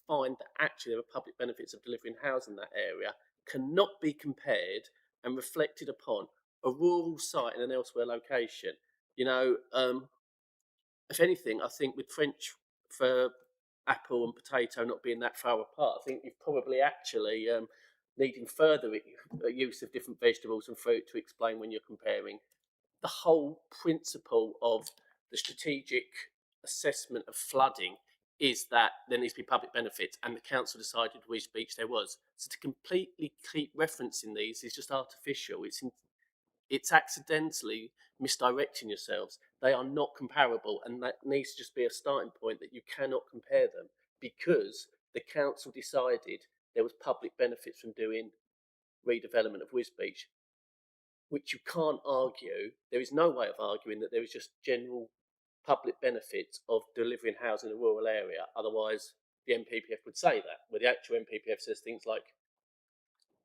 find that actually there are public benefits of delivering housing in that area cannot be compared and reflected upon a rural site in an elsewhere location. If anything, I think with French for apple and potato not being that far apart, I think you've probably actually needing further use of different vegetables and fruit to explain when you're comparing. The whole principle of the strategic assessment of flooding is that there needs to be public benefits, and the council decided which beach there was. So to completely keep referencing these is just artificial. It's accidentally misdirecting yourselves. They are not comparable, and that needs to just be a starting point that you cannot compare them because the council decided there was public benefits from doing redevelopment of Wisbech, which you can't argue. There is no way of arguing that there is just general public benefits of delivering housing in a rural area. Otherwise, the NPPF would say that, where the actual NPPF says things like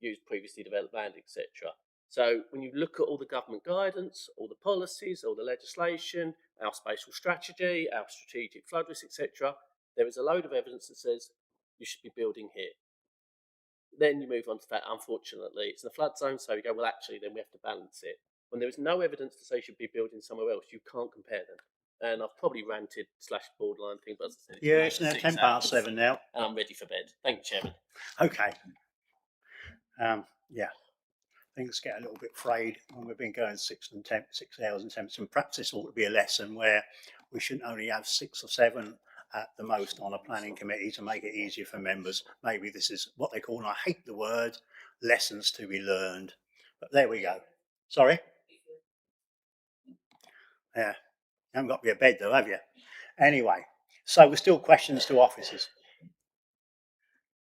use previously developed land, etc. So when you look at all the government guidance, all the policies, all the legislation, our spatial strategy, our strategic flood risk, etc., there is a load of evidence that says you should be building here. Then you move on to that, unfortunately, it's in a flood zone, so you go, well, actually, then we have to balance it. When there is no evidence to say you should be building somewhere else, you can't compare them. And I've probably ranted / borderline thing, but as I said, it's now 10 past 7 now. And I'm ready for bed. Thank you, Chairman. Okay. Things get a little bit frayed when we've been going 6 hours and 10 minutes, and perhaps this ought to be a lesson where we shouldn't only have 6 or 7 at the most on a planning committee to make it easier for members. Maybe this is what they call, and I hate the word, lessons to be learned. But there we go. Sorry? Yeah. You haven't got to be a bed though, have you? Anyway, so we're still questions to officers.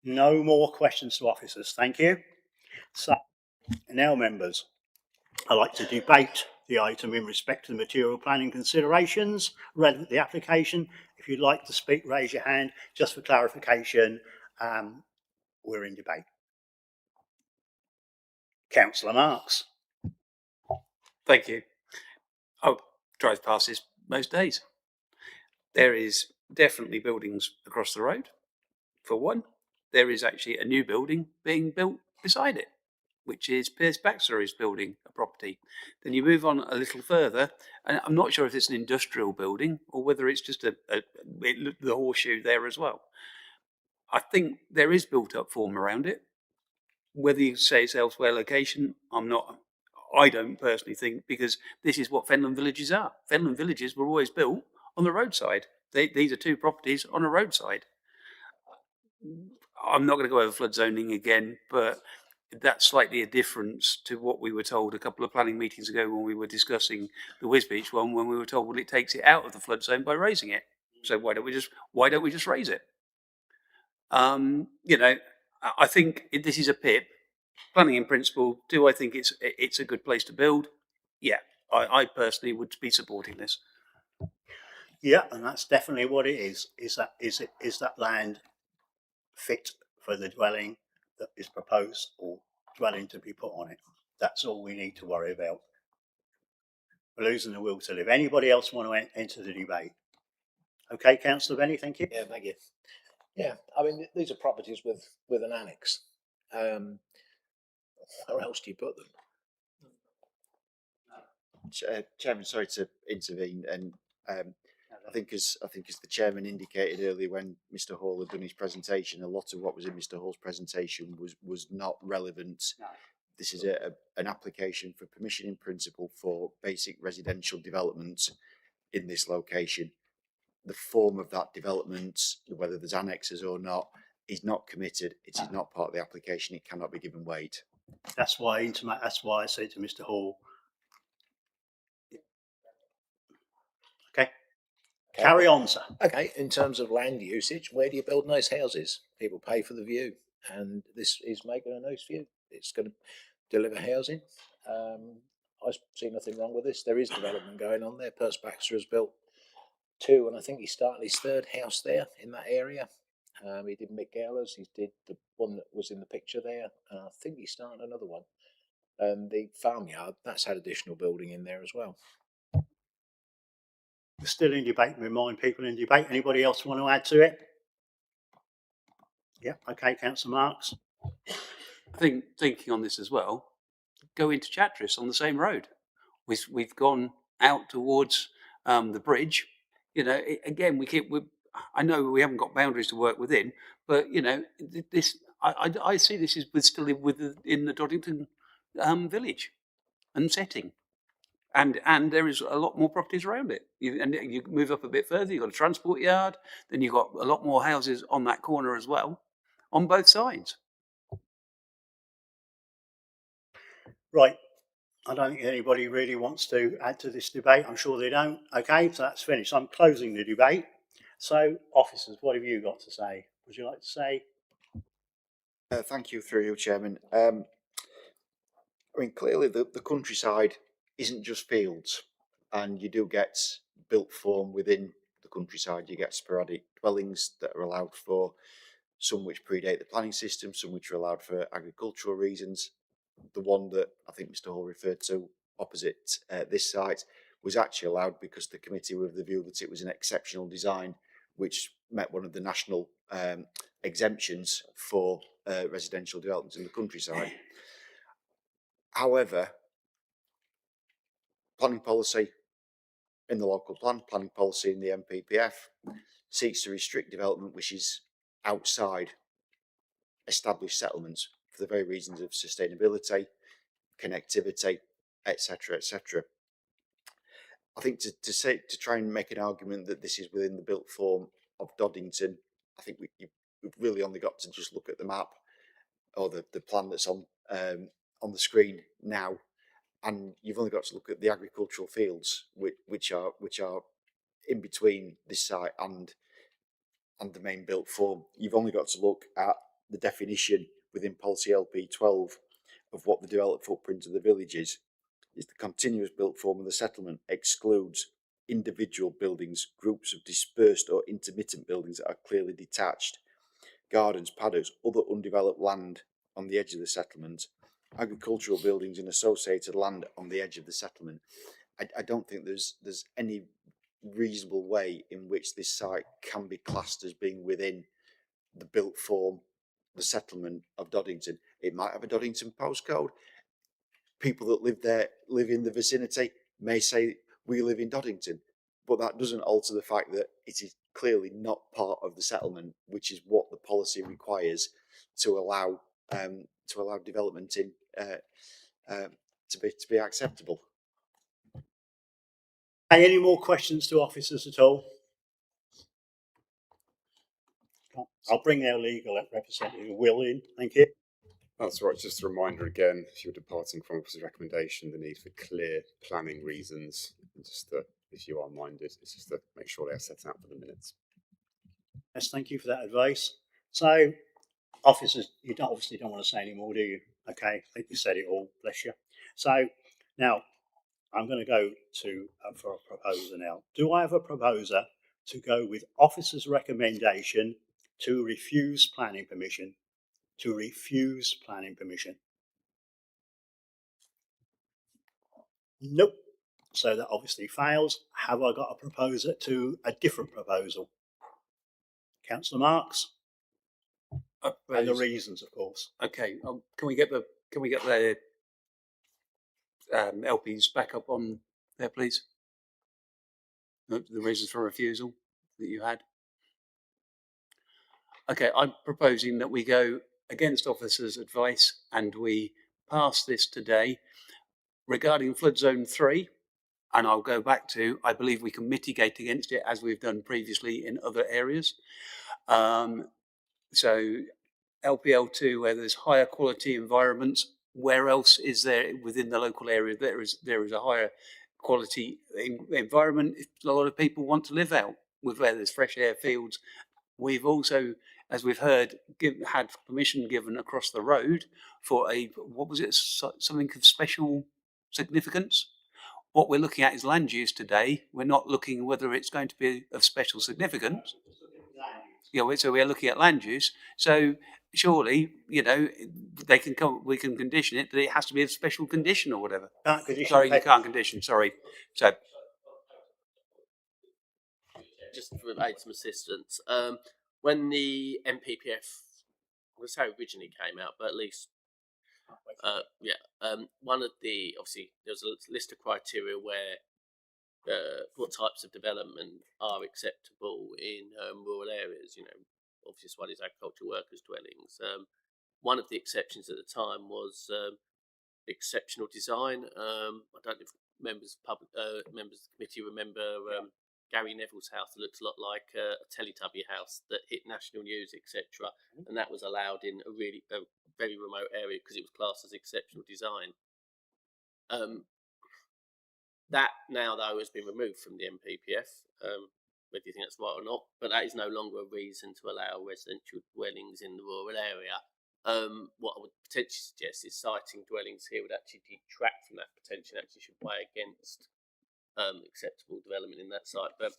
No more questions to officers. Thank you. So now, members, I'd like to debate the item in respect to the material planning considerations relevant to the application. If you'd like to speak, raise your hand. Just for clarification, we're in debate. Councillor Marks. Thank you. I drive past this most days. There is definitely buildings across the road. For one, there is actually a new building being built beside it. which is Pierce Baxter is building a property. Then you move on a little further, and I'm not sure if it's an industrial building or whether it's just the horseshoe there as well. I think there is built up form around it. Whether you say it's elsewhere location, I don't personally think, because this is what Fenland villages are. Fenland villages were always built on the roadside. These are two properties on a roadside. I'm not going to go over flood zoning again, but that's slightly a difference to what we were told a couple of planning meetings ago when we were discussing the Wisbeach one, when we were told, well, it takes it out of the flood zone by raising it. So why don't we just raise it? I think this is a PIP. Planning in principle, do I think it's a good place to build? Yeah, I personally would be supporting this. Yeah, and that's definitely what it is. Is that land fit for the dwelling that is proposed or dwelling to be put on it? That's all we need to worry about. We're losing the will to live. Anybody else want to enter the debate? Okay, Councillor Benny, thank you. Yeah, thank you. Yeah, I mean, these are properties with an annex. Where else do you put them? Chairman, sorry to intervene, and I think as the chairman indicated earlier when Mr. Hall had done his presentation, a lot of what was in Mr. Hall's presentation was not relevant. No. This is an application for permission in principle for basic residential development in this location. The form of that development, whether there's annexes or not, is not committed. It is not part of the application. It cannot be given weight. That's why I said to Mr. Hall. Okay. Carry on, sir. Okay, in terms of land usage, where do you build nice houses? People pay for the view, and this is making a nice view. It's going to deliver housing. I see nothing wrong with this. There is development going on there. Pierce Baxter has built 2, and I think he's starting his 3rd house there in that area. He did Mick Gowler's, he did the one that was in the picture there, and I think he's starting another one. The farmyard, that's had additional building in there as well. We're still in debate. Remind people in debate. Anybody else want to add to it? Yeah, okay, Councillor Marks. I think thinking on this as well, go into Chatteris on the same road. We've gone out towards the bridge. Again, I know we haven't got boundaries to work within, but this I see this is still in the Doddington village and setting. And there is a lot more properties around it. You move up a bit further, you've got a transport yard, then you've got a lot more houses on that corner as well, on both sides. Right. I don't think anybody really wants to add to this debate. I'm sure they don't. Okay, so that's finished. I'm closing the debate. So, officers, what have you got to say? Would you like to say? Thank you, through you, Chairman. I mean, clearly the countryside isn't just fields, and you do get built form within the countryside. You get sporadic dwellings that are allowed for, some which predate the planning system, some which are allowed for agricultural reasons. The one that I think Mr. Hall referred to opposite this site was actually allowed because the committee were of the view that it was an exceptional design which met one of the national exemptions for residential developments in the countryside. However, planning policy in the local plan, planning policy in the MPPF seeks to restrict development which is outside established settlements for the very reasons of sustainability, connectivity, etc., etc. I think to try and make an argument that this is within the built form of Doddington, I think we've really only got to just look at the map or the plan that's on the screen now, and you've only got to look at the agricultural fields which are in between this site and the main built form. You've only got to look at the definition within policy LP 12 of what the developed footprint of the village is the continuous built form of the settlement excludes individual buildings, groups of dispersed or intermittent buildings that are clearly detached, gardens, paddocks, other undeveloped land on the edge of the settlement, agricultural buildings and associated land on the edge of the settlement. I don't think there's any reasonable way in which this site can be classed as being within the built form the settlement of Doddington. It might have a Doddington postcode. People that live in the vicinity may say we live in Doddington, but that doesn't alter the fact that it is clearly not part of the settlement, which is what the policy requires to allow development in to be acceptable. Any more questions to officers at all? I'll bring our legal representative, Will, in. Thank you. That's right. Just a reminder again, if you're departing from officer's recommendation, the need for clear planning reasons. Just if you are minded, it's just to make sure they are set out for the minutes. Yes, thank you for that advice. So, officers, you obviously don't want to say any more, do you? Okay, I think you said it all. Bless you. So now I'm going to go to for a proposer now. Do I have a proposer to go with officer's recommendation to refuse planning permission? To refuse planning permission? Nope. So that obviously fails. Have I got a proposer to a different proposal? Councillor Marks? And the reasons, of course. Okay. Can we get the LPs back up on there, please? The reasons for refusal that you had. Okay, I'm proposing that we go against officers' advice and we pass this today regarding flood zone 3. And I'll go back to, I believe we can mitigate against it as we've done previously in other areas. So LPL2, where there's higher quality environments, where else is there within the local area there is a higher quality environment? A lot of people want to live out with where there's fresh air fields. We've also, as we've heard, had permission given across the road for something of special significance. What we're looking at is land use today. We're not looking whether it's going to be of special significance. So we're looking at land use. So surely, we can condition it that it has to be a special condition or whatever. Sorry, you can't condition. Sorry. So just to provide some assistance, when the MPPF, I was say originally came out, but at least, one of the, obviously there was a list of criteria where what types of development are acceptable in rural areas. Obvious one is agricultural workers' dwellings. One of the exceptions at the time was exceptional design. I don't know if members of the committee remember Gary Neville's house that looked a lot like a Teletubby house that hit national news, etc. And that was allowed in a very remote area because it was classed as exceptional design. That now, though, has been removed from the MPPF, whether you think that's right or not, but that is no longer a reason to allow residential dwellings in the rural area. What I would potentially suggest is citing dwellings here would actually detract from that potential, actually should weigh against acceptable development in that site. But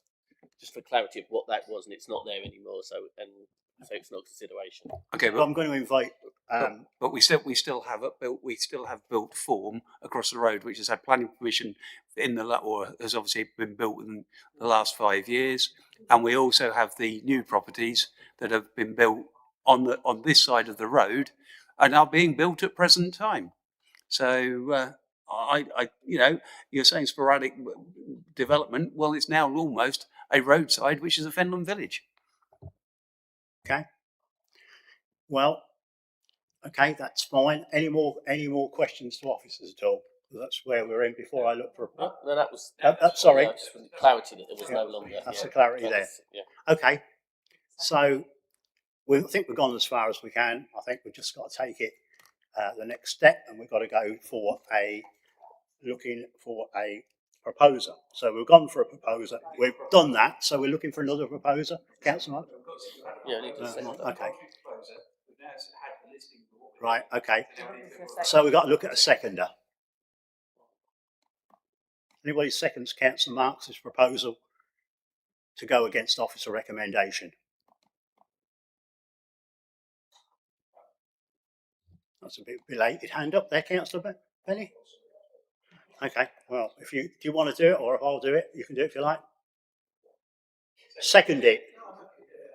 just for clarity of what that was, and it's not there anymore, so it's not consideration. Okay, I'm going to invite. But we still have built form across the road, which has had planning permission or has obviously been built in the last 5 years, and we also have the new properties that have been built on this side of the road and are being built at present time. So you're saying sporadic development. Well, it's now almost a roadside, which is a Fenland village. Okay. Well, okay, that's fine. Any more questions to officers at all? That's where we're in before I look for. No, that was. Sorry. Just for the clarity that there was no longer. That's the clarity there. Yeah. Okay. So I think we've gone as far as we can. I think we've just got to take it the next step, and we've got to go for looking for a proposer. So we've gone for a proposer. We've done that. So we're looking for another proposer. Councillor? Yeah, I need to say okay. Right, okay. So we've got to look at a seconder. Anybody seconds Councillor Marks' proposal to go against officer recommendation? That's a bit belated hand up there, Councillor Penny. Okay, well, do you want to do it, or if I'll do it, you can do it if you like. Second it.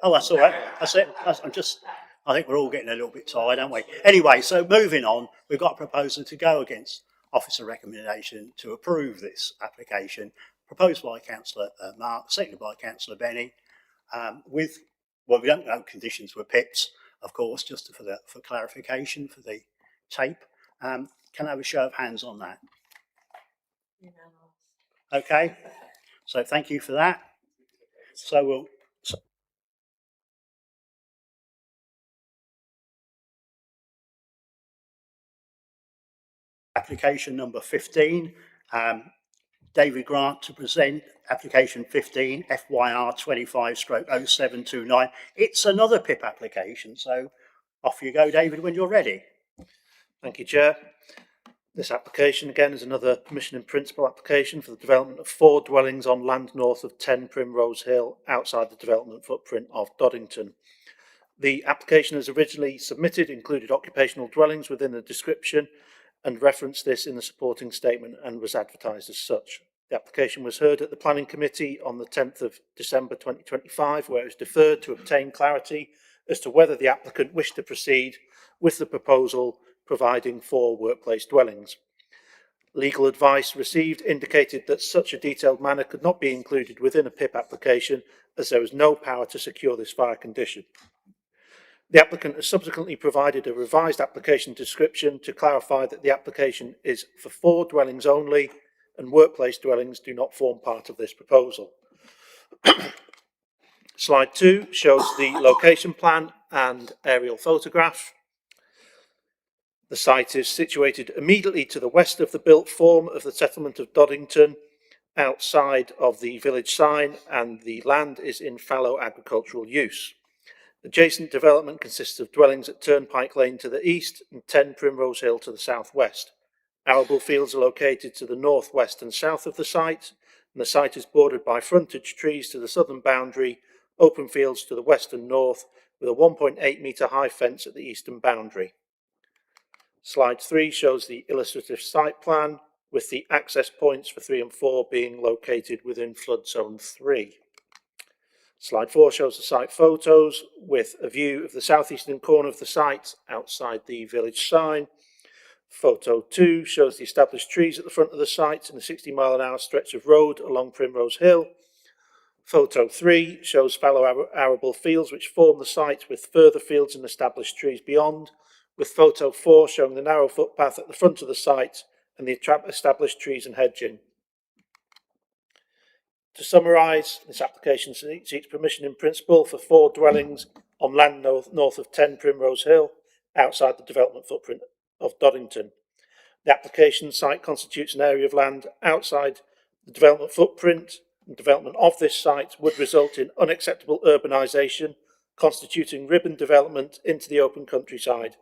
Oh, that's all right. That's it. I'm just I think we're all getting a little bit tired, aren't we? Anyway, so moving on, we've got a proposal to go against officer recommendation to approve this application, proposed by Councillor Mark, seconded by Councillor Benny, with, well, we don't know conditions were PIPs, of course, just for clarification for the tape. Can I have a show of hands on that? Okay, so thank you for that. So we'll. Application number 15, David Grant to present application 15 FYR 25/0729. It's another PIP application, so off you go, David, when you're ready. Thank you, Chair. This application again is another permission in principle application for the development of 4 dwellings on land north of 10 Primrose Hill outside the development footprint of Doddington. The application as originally submitted included occupational dwellings within the description and referenced this in the supporting statement and was advertised as such. The application was heard at the Planning Committee on the 10th of December 2025, where it was deferred to obtain clarity as to whether the applicant wished to proceed with the proposal providing for workplace dwellings. Legal advice received indicated that such a detailed manner could not be included within a PIP application, as there was no power to secure this via condition. The applicant has subsequently provided a revised application description to clarify that the application is for 4 dwellings only and workplace dwellings do not form part of this proposal. Slide 2 shows the location plan and aerial photograph. The site is situated immediately to the west of the built form of the settlement of Doddington, outside of the village sign, and the land is in fallow agricultural use. Adjacent development consists of dwellings at Turnpike Lane to the east and 10 Primrose Hill to the southwest. Arable fields are located to the northwest and south of the site, and the site is bordered by frontage trees to the southern boundary, open fields to the west and north, with a 1.8 metre high fence at the eastern boundary. Slide 3 shows the illustrative site plan, with the access points for 3 and 4 being located within flood zone 3. Slide 4 shows the site photos with a view of the southeastern corner of the site outside the village sign. Photo 2 shows the established trees at the front of the site and a 60-mile-an-hour stretch of road along Primrose Hill. Photo 3 shows fallow arable fields which form the site with further fields and established trees beyond, with photo 4 showing the narrow footpath at the front of the site and the established trees and hedging. To summarise, this application seeks permission in principle for 4 dwellings on land north of 10 Primrose Hill, outside the development footprint of Doddington. The application site constitutes an area of land outside the development footprint, and development of this site would result in unacceptable urbanisation, constituting ribbon development into the open countryside.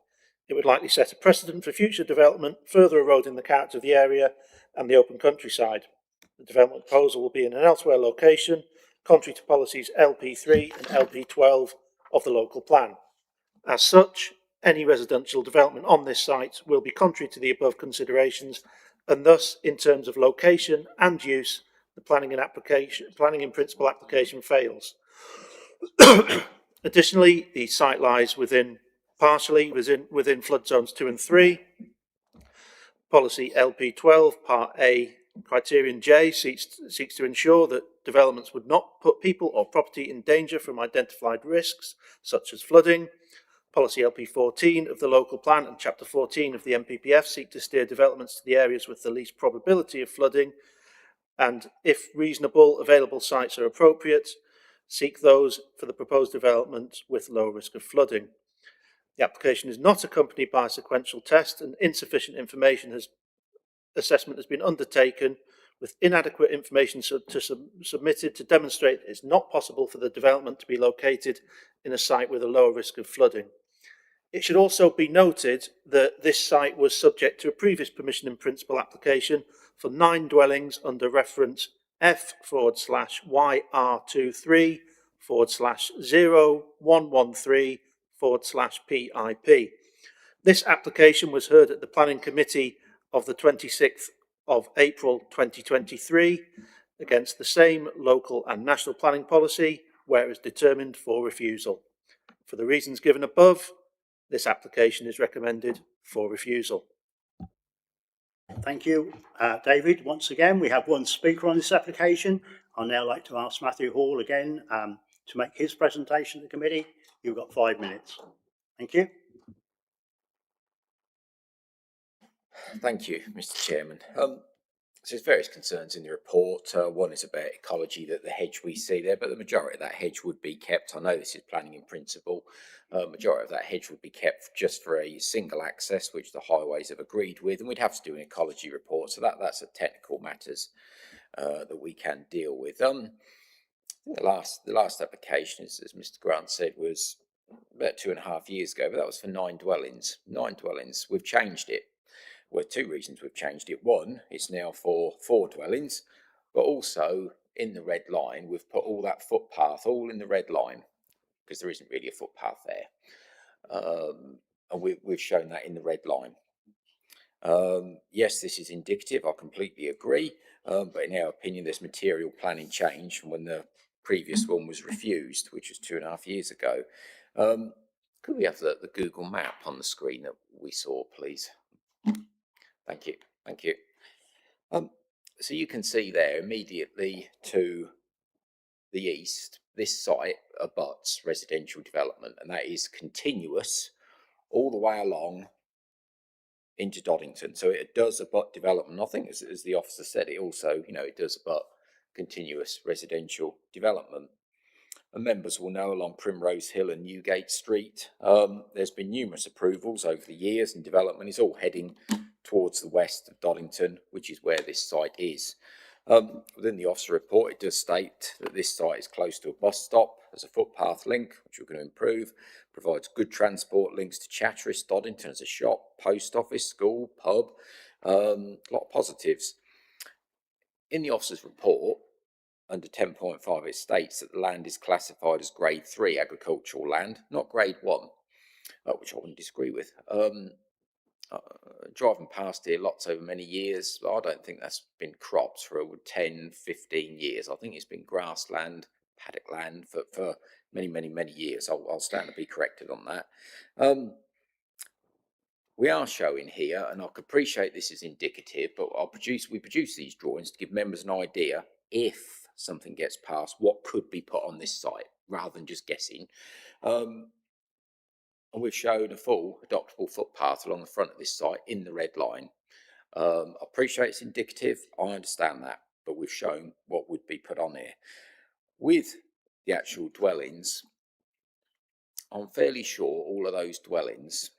It would likely set a precedent for future development, further eroding the character of the area and the open countryside. The development proposal will be in an elsewhere location, contrary to policies LP3 and LP12 of the local plan. As such, any residential development on this site will be contrary to the above considerations, and thus, in terms of location and use, the planning in principle application fails. Additionally, the site lies partially within flood zones 2 and 3. Policy LP12 Part A Criterion J seeks to ensure that developments would not put people or property in danger from identified risks, such as flooding. Policy LP14 of the local plan and Chapter 14 of the MPPF seek to steer developments to the areas with the least probability of flooding, and if reasonable, available sites are appropriate, seek those for the proposed development with low risk of flooding. The application is not accompanied by a sequential test, and insufficient assessment has been undertaken with inadequate information submitted to demonstrate it is not possible for the development to be located in a site with a lower risk of flooding. It should also be noted that this site was subject to a previous permission in principle application for 9 dwellings under reference F/YR23/0113/PIP. This application was heard at the Planning Committee of the 26th of April 2023 against the same local and national planning policy, where it was determined for refusal. For the reasons given above, this application is recommended for refusal. Thank you, David. Once again, we have one speaker on this application. I'd now like to ask Matthew Hall again to make his presentation to the committee. You've got 5 minutes. Thank you. Thank you, Mr. Chairman. So there's various concerns in the report. One is about ecology, that the hedge we see there, but the majority of that hedge would be kept. I know this is planning in principle. Majority of that hedge would be kept just for a single access, which the highways have agreed with, and we'd have to do an ecology report. So that's a technical matters that we can deal with. The last application, as Mr. Grant said, was about 2.5 years ago, but that was for 9 dwellings. 9 dwellings. We've changed it. Well, 2 reasons we've changed it. One, it's now for 4 dwellings, but also in the red line, we've put all that footpath all in the red line because there isn't really a footpath there. And we've shown that in the red line. Yes, this is indicative, I completely agree, but in our opinion, there's material planning change from when the previous one was refused, which was 2.5 years ago. Could we have the Google map on the screen that we saw, please? Thank you, thank you. So you can see there immediately to the east, this site abuts residential development, and that is continuous all the way along into Doddington. So it does abut development. I think, as the officer said, it also, it does abut continuous residential development. And members will know along Primrose Hill and Newgate Street, there's been numerous approvals over the years, and development is all heading towards the west of Doddington, which is where this site is. Within the officer report, it does state that this site is close to a bus stop, as a footpath link, which we're going to improve, provides good transport links to Chatteris, Doddington as a shop, post office, school, pub, a lot of positives. In the officer's report, under 10.5, it states that the land is classified as grade 3 agricultural land, not grade 1, which I wouldn't disagree with. Driving past here lots over many years, I don't think that's been cropped for 10, 15 years. I think it's been grassland, paddock land for many years. I'll stand to be corrected on that. We are showing here, and I could appreciate this is indicative, but we produce these drawings to give members an idea, if something gets passed, what could be put on this site, rather than just guessing. And we've shown a full adoptable footpath along the front of this site in the red line. I appreciate it's indicative, I understand that, but we've shown what would be put on here. With the actual dwellings, I'm fairly sure all of those dwellings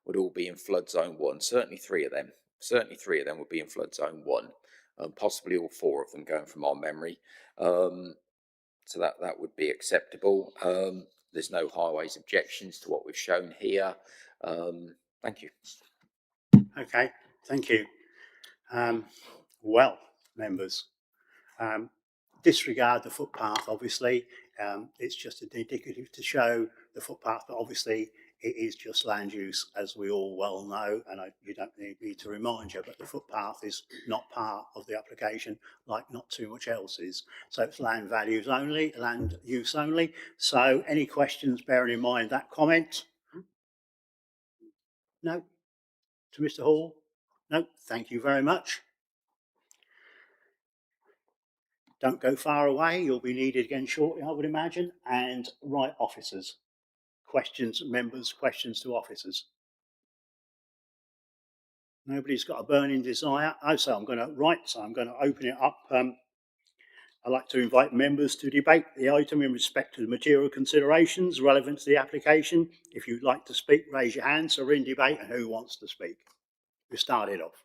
would all be in flood zone 1, certainly 3 of them. Certainly 3 of them would be in flood zone 1, possibly all 4 of them going from our memory. So that would be acceptable. There's no highways objections to what we've shown here. Thank you. Okay, thank you. Well, members, disregard the footpath, obviously. It's just indicative to show the footpath, but obviously it is just land use, as we all well know, and you don't need me to remind you, but the footpath is not part of the application, like not too much else is. So it's land values only, land use only. So any questions bearing in mind that comment? No? To Mr. Hall? No, thank you very much. Don't go far away, you'll be needed again shortly, I would imagine. And right, officers. Questions, members, questions to officers. Nobody's got a burning desire. So I'm going to open it up. I'd like to invite members to debate the item in respect to the material considerations relevant to the application. If you'd like to speak, raise your hand. So we're in debate, and who wants to speak? We started off.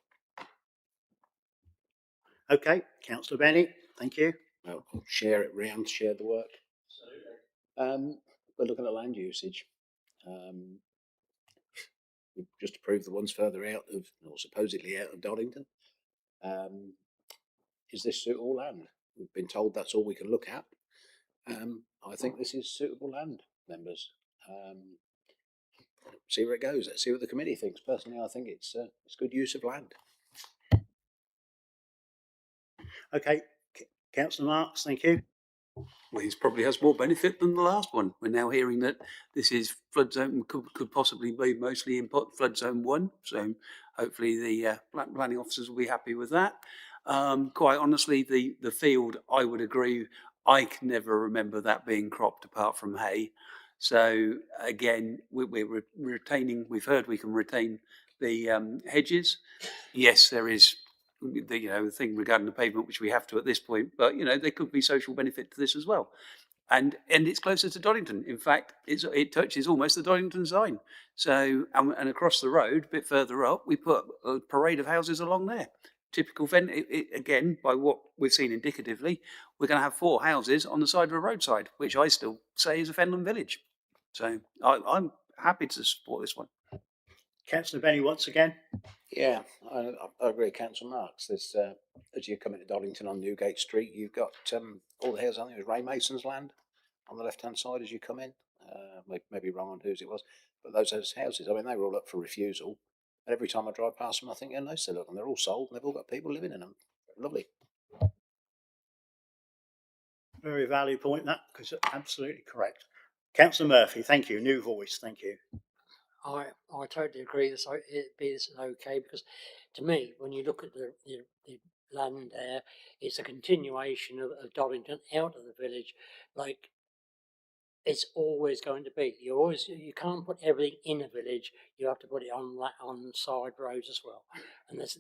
Okay, Councillor Benny, thank you. I'll share it round, share the work. We're looking at land usage. We've just approved the ones further out of, or supposedly out of Doddington. Is this suitable land? We've been told that's all we can look at. I think this is suitable land, members. See where it goes. Let's see what the committee thinks. Personally, I think it's good use of land. Okay, Councillor Marks, thank you. Well, this probably has more benefit than the last one. We're now hearing that this is flood zone, could possibly be mostly in flood zone 1. So hopefully the planning officers will be happy with that. Quite honestly, the field, I would agree, I can never remember that being cropped apart from hay. So again, we're retaining, we've heard we can retain the hedges. Yes, there is the thing regarding the pavement, which we have to at this point, but there could be social benefit to this as well. And it's closer to Doddington. In fact, it touches almost the Doddington sign. So and across the road, a bit further up, we put a parade of houses along there. Typical again, by what we've seen indicatively, we're going to have 4 houses on the side of a roadside, which I still say is a Fenland village. So I'm happy to support this one. Councillor Benny, once again. Yeah, I agree with Councillor Marks. There's, as you come into Doddington on Newgate Street, you've got all the houses, I think it was Ray Mason's land on the left-hand side as you come in. Maybe wrong on whose it was, but those houses, I mean, they were all up for refusal. And every time I drive past them, I think, yeah, nice to look, and they're all sold, and they've all got people living in them. Lovely. Very valid point, that, because absolutely correct. Councillor Murphy, thank you. New voice, thank you. I totally agree that this is okay, because to me, when you look at the land there, it's a continuation of Doddington out of the village. Like, it's always going to be. You can't put everything in a village. You have to put it on side roads as well, and there's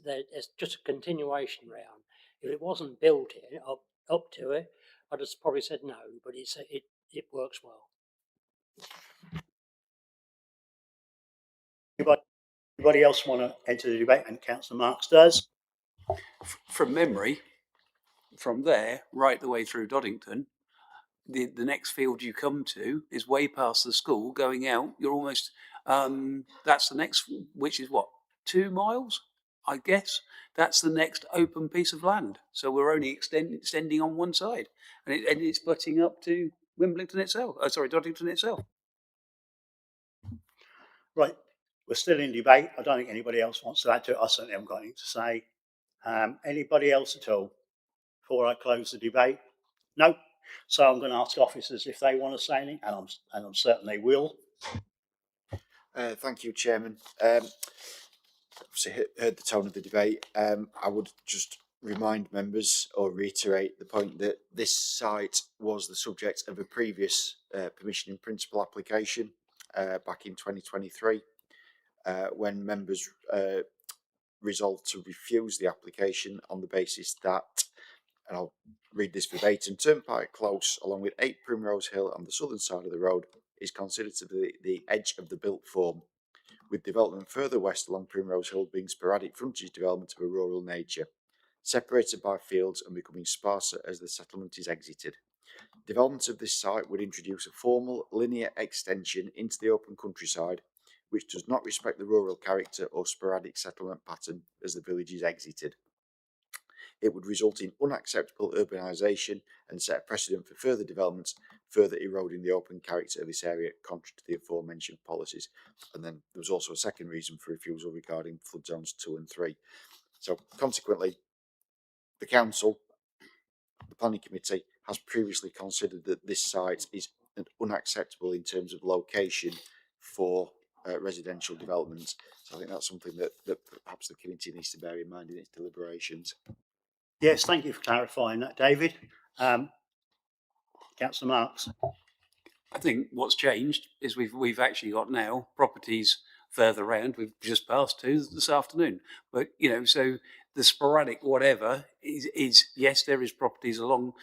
just a continuation round. If it wasn't built up to it, I'd have probably said no, but it works well. Anybody else want to enter the debate? And Councillor Marks does. From memory, from there right the way through Doddington, the next field you come to is way past the school. Going out, you're almost that's the next, which is what, 2 miles, I guess. That's the next open piece of land. So we're only extending on one side, and it's butting up to Wimbledon itself. Doddington itself. Right, we're still in debate. I don't think anybody else wants to add to it. I certainly haven't got anything to say. Anybody else at all before I close the debate? No. So I'm going to ask officers if they want to say anything, and I'm certain they will. Thank you, Chairman. Obviously heard the tone of the debate. I would just remind members or reiterate the point that this site was the subject of a previous permission in principle application back in 2023 when members resolved to refuse the application on the basis that, and I'll read this verbatim, Turnpike Close, along with 8 Primrose Hill on the southern side of the road, is considered to be the edge of the built form, with development further west along Primrose Hill being sporadic frontage development of a rural nature, separated by fields and becoming sparser as the settlement is exited. Development of this site would introduce a formal linear extension into the open countryside, which does not respect the rural character or sporadic settlement pattern as the village is exited. It would result in unacceptable urbanisation and set a precedent for further developments, further eroding the open character of this area, contrary to the aforementioned policies. And then there was also a second reason for refusal regarding flood zones 2 and 3. So consequently, the council, the planning committee, has previously considered that this site is unacceptable in terms of location for residential developments. So I think that's something that perhaps the committee needs to bear in mind in its deliberations. Yes, thank you for clarifying that, David. Councillor Marks. I think what's changed is we've actually got now properties further round. We've just passed 2 this afternoon, but so the sporadic whatever is yes, there is properties along.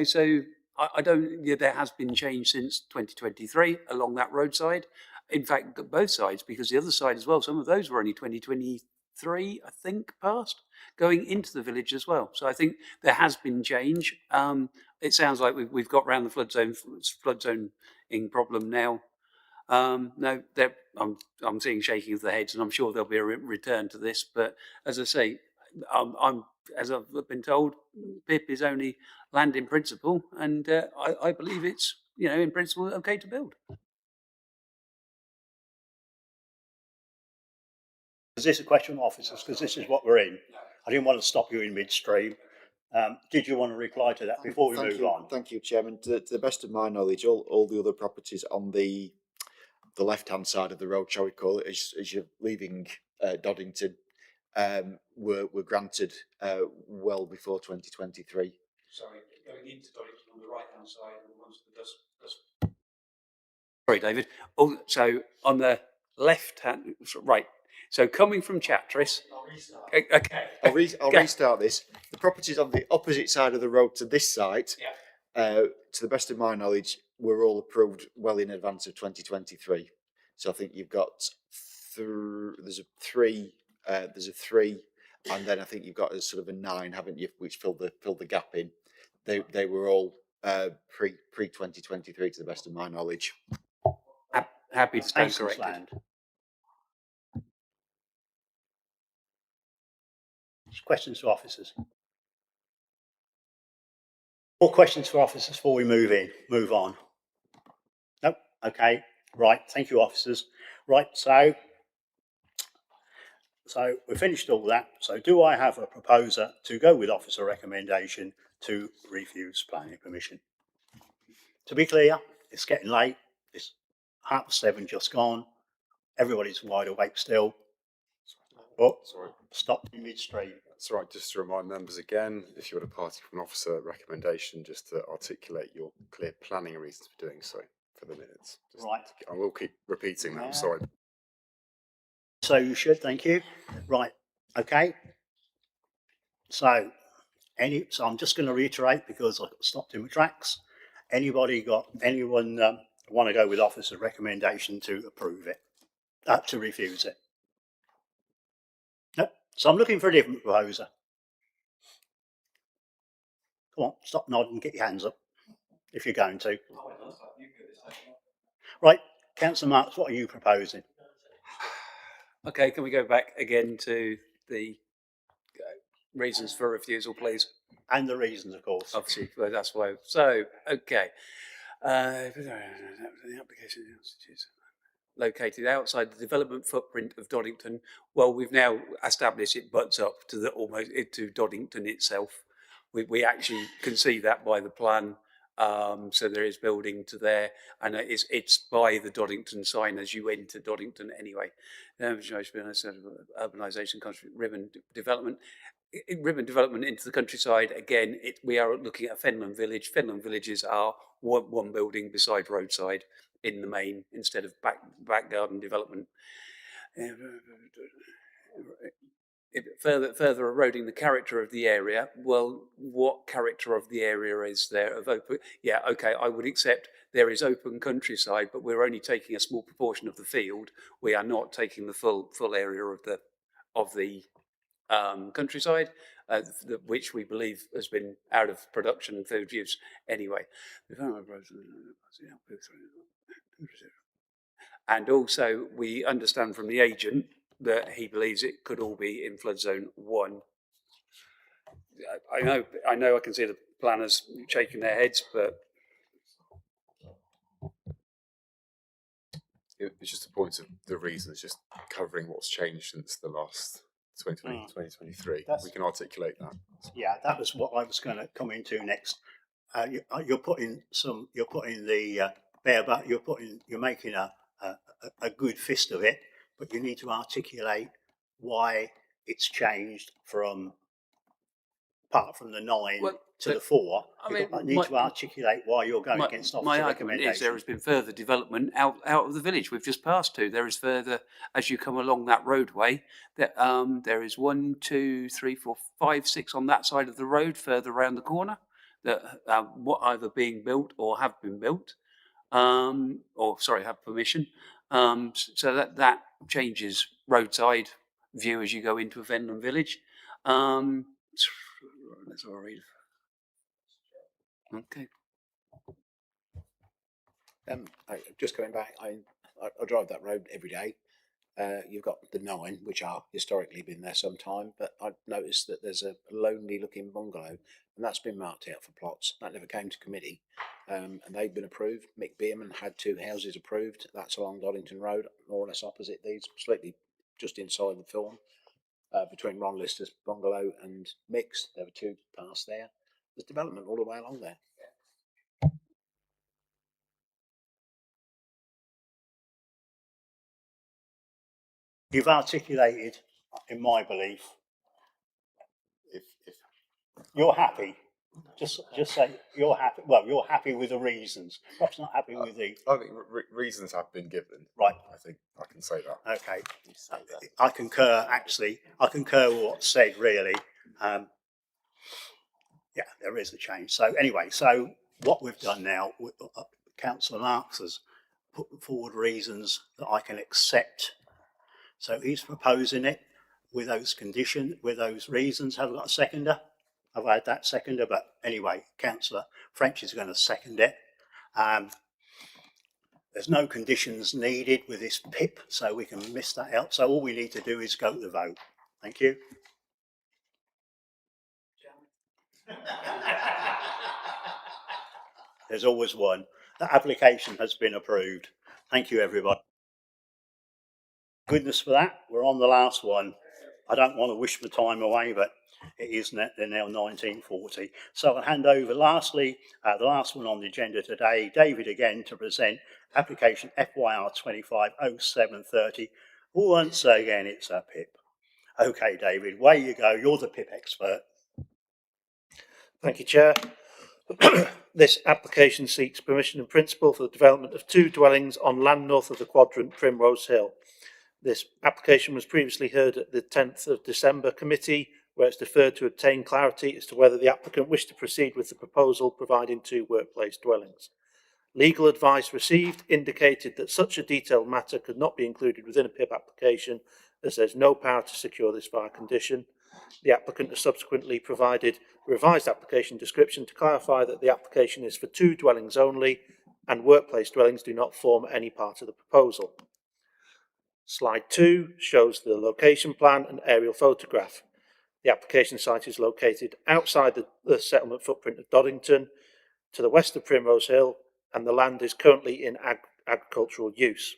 So I don't. There has been change since 2023 along that roadside. In fact, both sides, because the other side as well. Some of those were only 2023, I think, passed going into the village as well. So I think there has been change. It sounds like we've got around the flood zoning problem now. No, I'm seeing shaking of the heads, and I'm sure there'll be a return to this. But as I say, as I've been told, PIP is only land in principle, and I believe it's in principle okay to build. Is this a question of officers? Because this is what we're in. I didn't want to stop you in midstream. Did you want to reply to that before we move on? Thank you, Chairman. To the best of my knowledge, all the other properties on the left-hand side of the road, shall we call it, as you're leaving Doddington, were granted well before 2023. Sorry, going into Doddington on the right-hand side and onto the dust. Sorry, David. Oh, so on the left-hand, right. So coming from Chatteris. Okay. I'll restart this. The properties on the opposite side of the road to this site, to the best of my knowledge, were all approved well in advance of 2023. So I think you've got there's a three, and then I think you've got a sort of a 9, haven't you, which filled the gap in. They were all pre 2023 to the best of my knowledge. Happy to stand corrected. Land. Questions to officers? More questions for officers before we move on? Nope. Okay. Right. Thank you, officers. Right. So we've finished all that. So do I have a proposer to go with officer recommendation to refuse planning permission? To be clear, it's getting late. It's 7:30 just gone. Everybody's wide awake still. Oh, Sorry. Stop in midstream. That's right. Just to remind members again, if you want a party from an officer recommendation, just to articulate your clear planning reasons for doing so for the minutes. Right. I will keep repeating that. I'm sorry. So you should. Thank you. Right. Okay. So I'm just going to reiterate because I got stopped in my tracks. Anyone want to go with officer recommendation to approve it, to refuse it? No. So I'm looking for a different proposer. Come on, stop nodding, get your hands up if you're going to. Right, Councillor Marks, what are you proposing? Okay, can we go back again to the reasons for refusal, please? And the reasons, of course. Obviously, well, that's why. So, okay. The application is located outside the development footprint of Doddington. Well, we've now established it butts up to to Doddington itself. We actually can see that by the plan. So there is building to there, and it's by the Doddington sign as you enter Doddington anyway. Urbanisation, country ribbon development. Ribbon development into the countryside, again, we are looking at Fenland Village. Fenland villages are one building beside roadside in the main, instead of back garden development. Further eroding the character of the area. Well, what character of the area is there of open? Yeah, okay, I would accept there is open countryside, but we're only taking a small proportion of the field. We are not taking the full area of the countryside, which we believe has been out of production and food use anyway. And also, we understand from the agent that he believes it could all be in flood zone 1. I know I can see the planners shaking their heads, but it's just a point of the reasons, just covering what's changed since the last 2023. We can articulate that. Yeah, that was what I was going to come into next. You're making a good fist of it, but you need to articulate why it's changed from, apart from the 9 to the 4. I need to articulate why you're going against officer my argument is there has been further development out of the village we've just passed to. There is further, as you come along that roadway, there is 1, 2, 3, 4, 5, 6 on that side of the road further around the corner that are either being built or have been built, have permission. So that changes roadside view as you go into a Fenland village. Let's all read. Okay. Just going back, I drive that road every day. You've got the 9, which are historically been there some time, but I've noticed that there's a lonely looking bungalow, and that's been marked out for plots. That never came to committee, and they've been approved. Mick Beerman had 2 houses approved. That's along Doddington Road, more or less opposite these, slightly just inside the film. between Ron Lister's bungalow and Mix. There were two paths there. There's development all the way along there. You've articulated, in my belief, If you're happy. Just say you're happy. Well, you're happy with the reasons. Perhaps not happy with the. I think reasons have been given. Right. I think I can say that. Okay. I concur. Actually, I concur with what's said. Really. Yeah, there is a change. So anyway, so what we've done now, Councillor Marks has put forward reasons that I can accept. So he's proposing it with those conditions, with those reasons. Have I got a seconder? I've had that seconder, but anyway, Councillor French is going to second it. There's no conditions needed with this PIP, so we can miss that out. So all we need to do is go to the vote. Thank you. There's always one. The application has been approved. Thank you, everybody. Goodness for that. We're on the last one. I don't want to wish the time away, but it is now 1940. So I'll hand over lastly, the last one on the agenda today, David again to present application FYR 250730. Once again, it's a PIP. Okay, David, away you go. You're the PIP expert. Thank you, Chair. This application seeks permission in principle for the development of two dwellings on land north of the quadrant Primrose Hill. This application was previously heard at the 10th of December committee, where it's deferred to obtain clarity as to whether the applicant wished to proceed with the proposal providing two workplace dwellings. Legal advice received indicated that such a detailed matter could not be included within a PIP application, as there's no power to secure this via condition. The applicant has subsequently provided a revised application description to clarify that the application is for two dwellings only, and workplace dwellings do not form any part of the proposal. Slide 2 shows the location plan and aerial photograph. The application site is located outside the settlement footprint of Doddington, to the west of Primrose Hill, and the land is currently in agricultural use.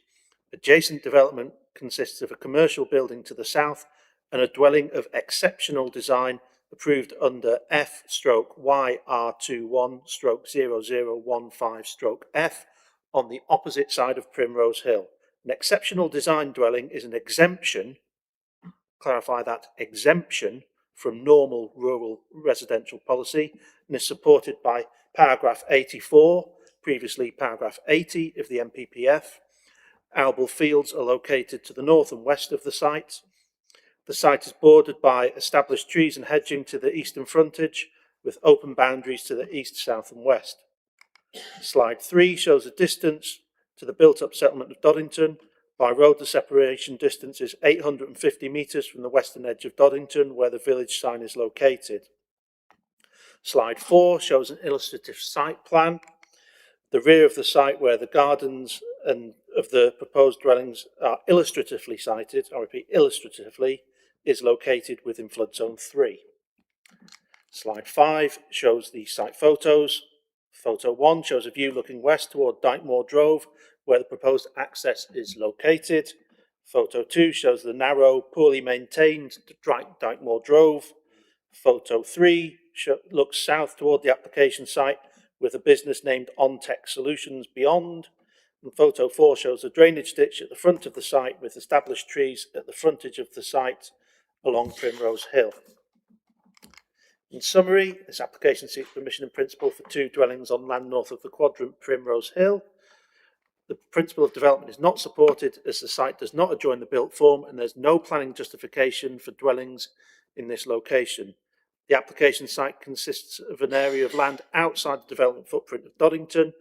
Adjacent development consists of a commercial building to the south and a dwelling of exceptional design approved under F/YR21/0015/F on the opposite side of Primrose Hill. An exceptional design dwelling is an exemption, clarify that, exemption from normal rural residential policy, and is supported by paragraph 84, previously paragraph 80 of the MPPF. Arable fields are located to the north and west of the site. The site is bordered by established trees and hedging to the eastern frontage, with open boundaries to the east, south and west. Slide 3 shows a distance to the built-up settlement of Doddington. By road, the separation distance is 850 metres from the western edge of Doddington, where the village sign is located. Slide 4 shows an illustrative site plan. The rear of the site, where the gardens and of the proposed dwellings are illustratively sited, I repeat, illustratively, is located within flood zone 3. Slide 5 shows the site photos. Photo 1 shows a view looking west toward Dykemore Drove, where the proposed access is located. Photo 2 shows the narrow, poorly maintained Dykemore Drove. Photo 3 looks south toward the application site with a business named OnTech Solutions beyond. And photo 4 shows a drainage ditch at the front of the site with established trees at the frontage of the site along Primrose Hill. In summary, this application seeks permission in principle for two dwellings on land north of the quadrant Primrose Hill. The principle of development is not supported as the site does not adjoin the built form and there's no planning justification for dwellings in this location. The application site consists of an area of land outside the development footprint of Doddington.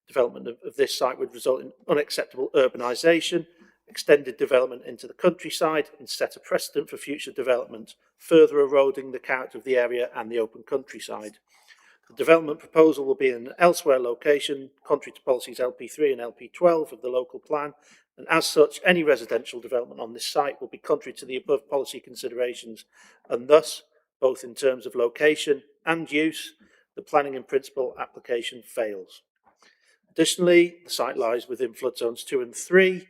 Development of this site would result in unacceptable urbanisation, extended development into the countryside, and set a precedent for future development, further eroding the character of the area and the open countryside. The development proposal will be in an elsewhere location, contrary to policies LP3 and LP12 of the local plan, and as such, any residential development on this site will be contrary to the above policy considerations, and thus, both in terms of location and use, the planning in principle application fails. Additionally, the site lies within flood zones 2 and 3.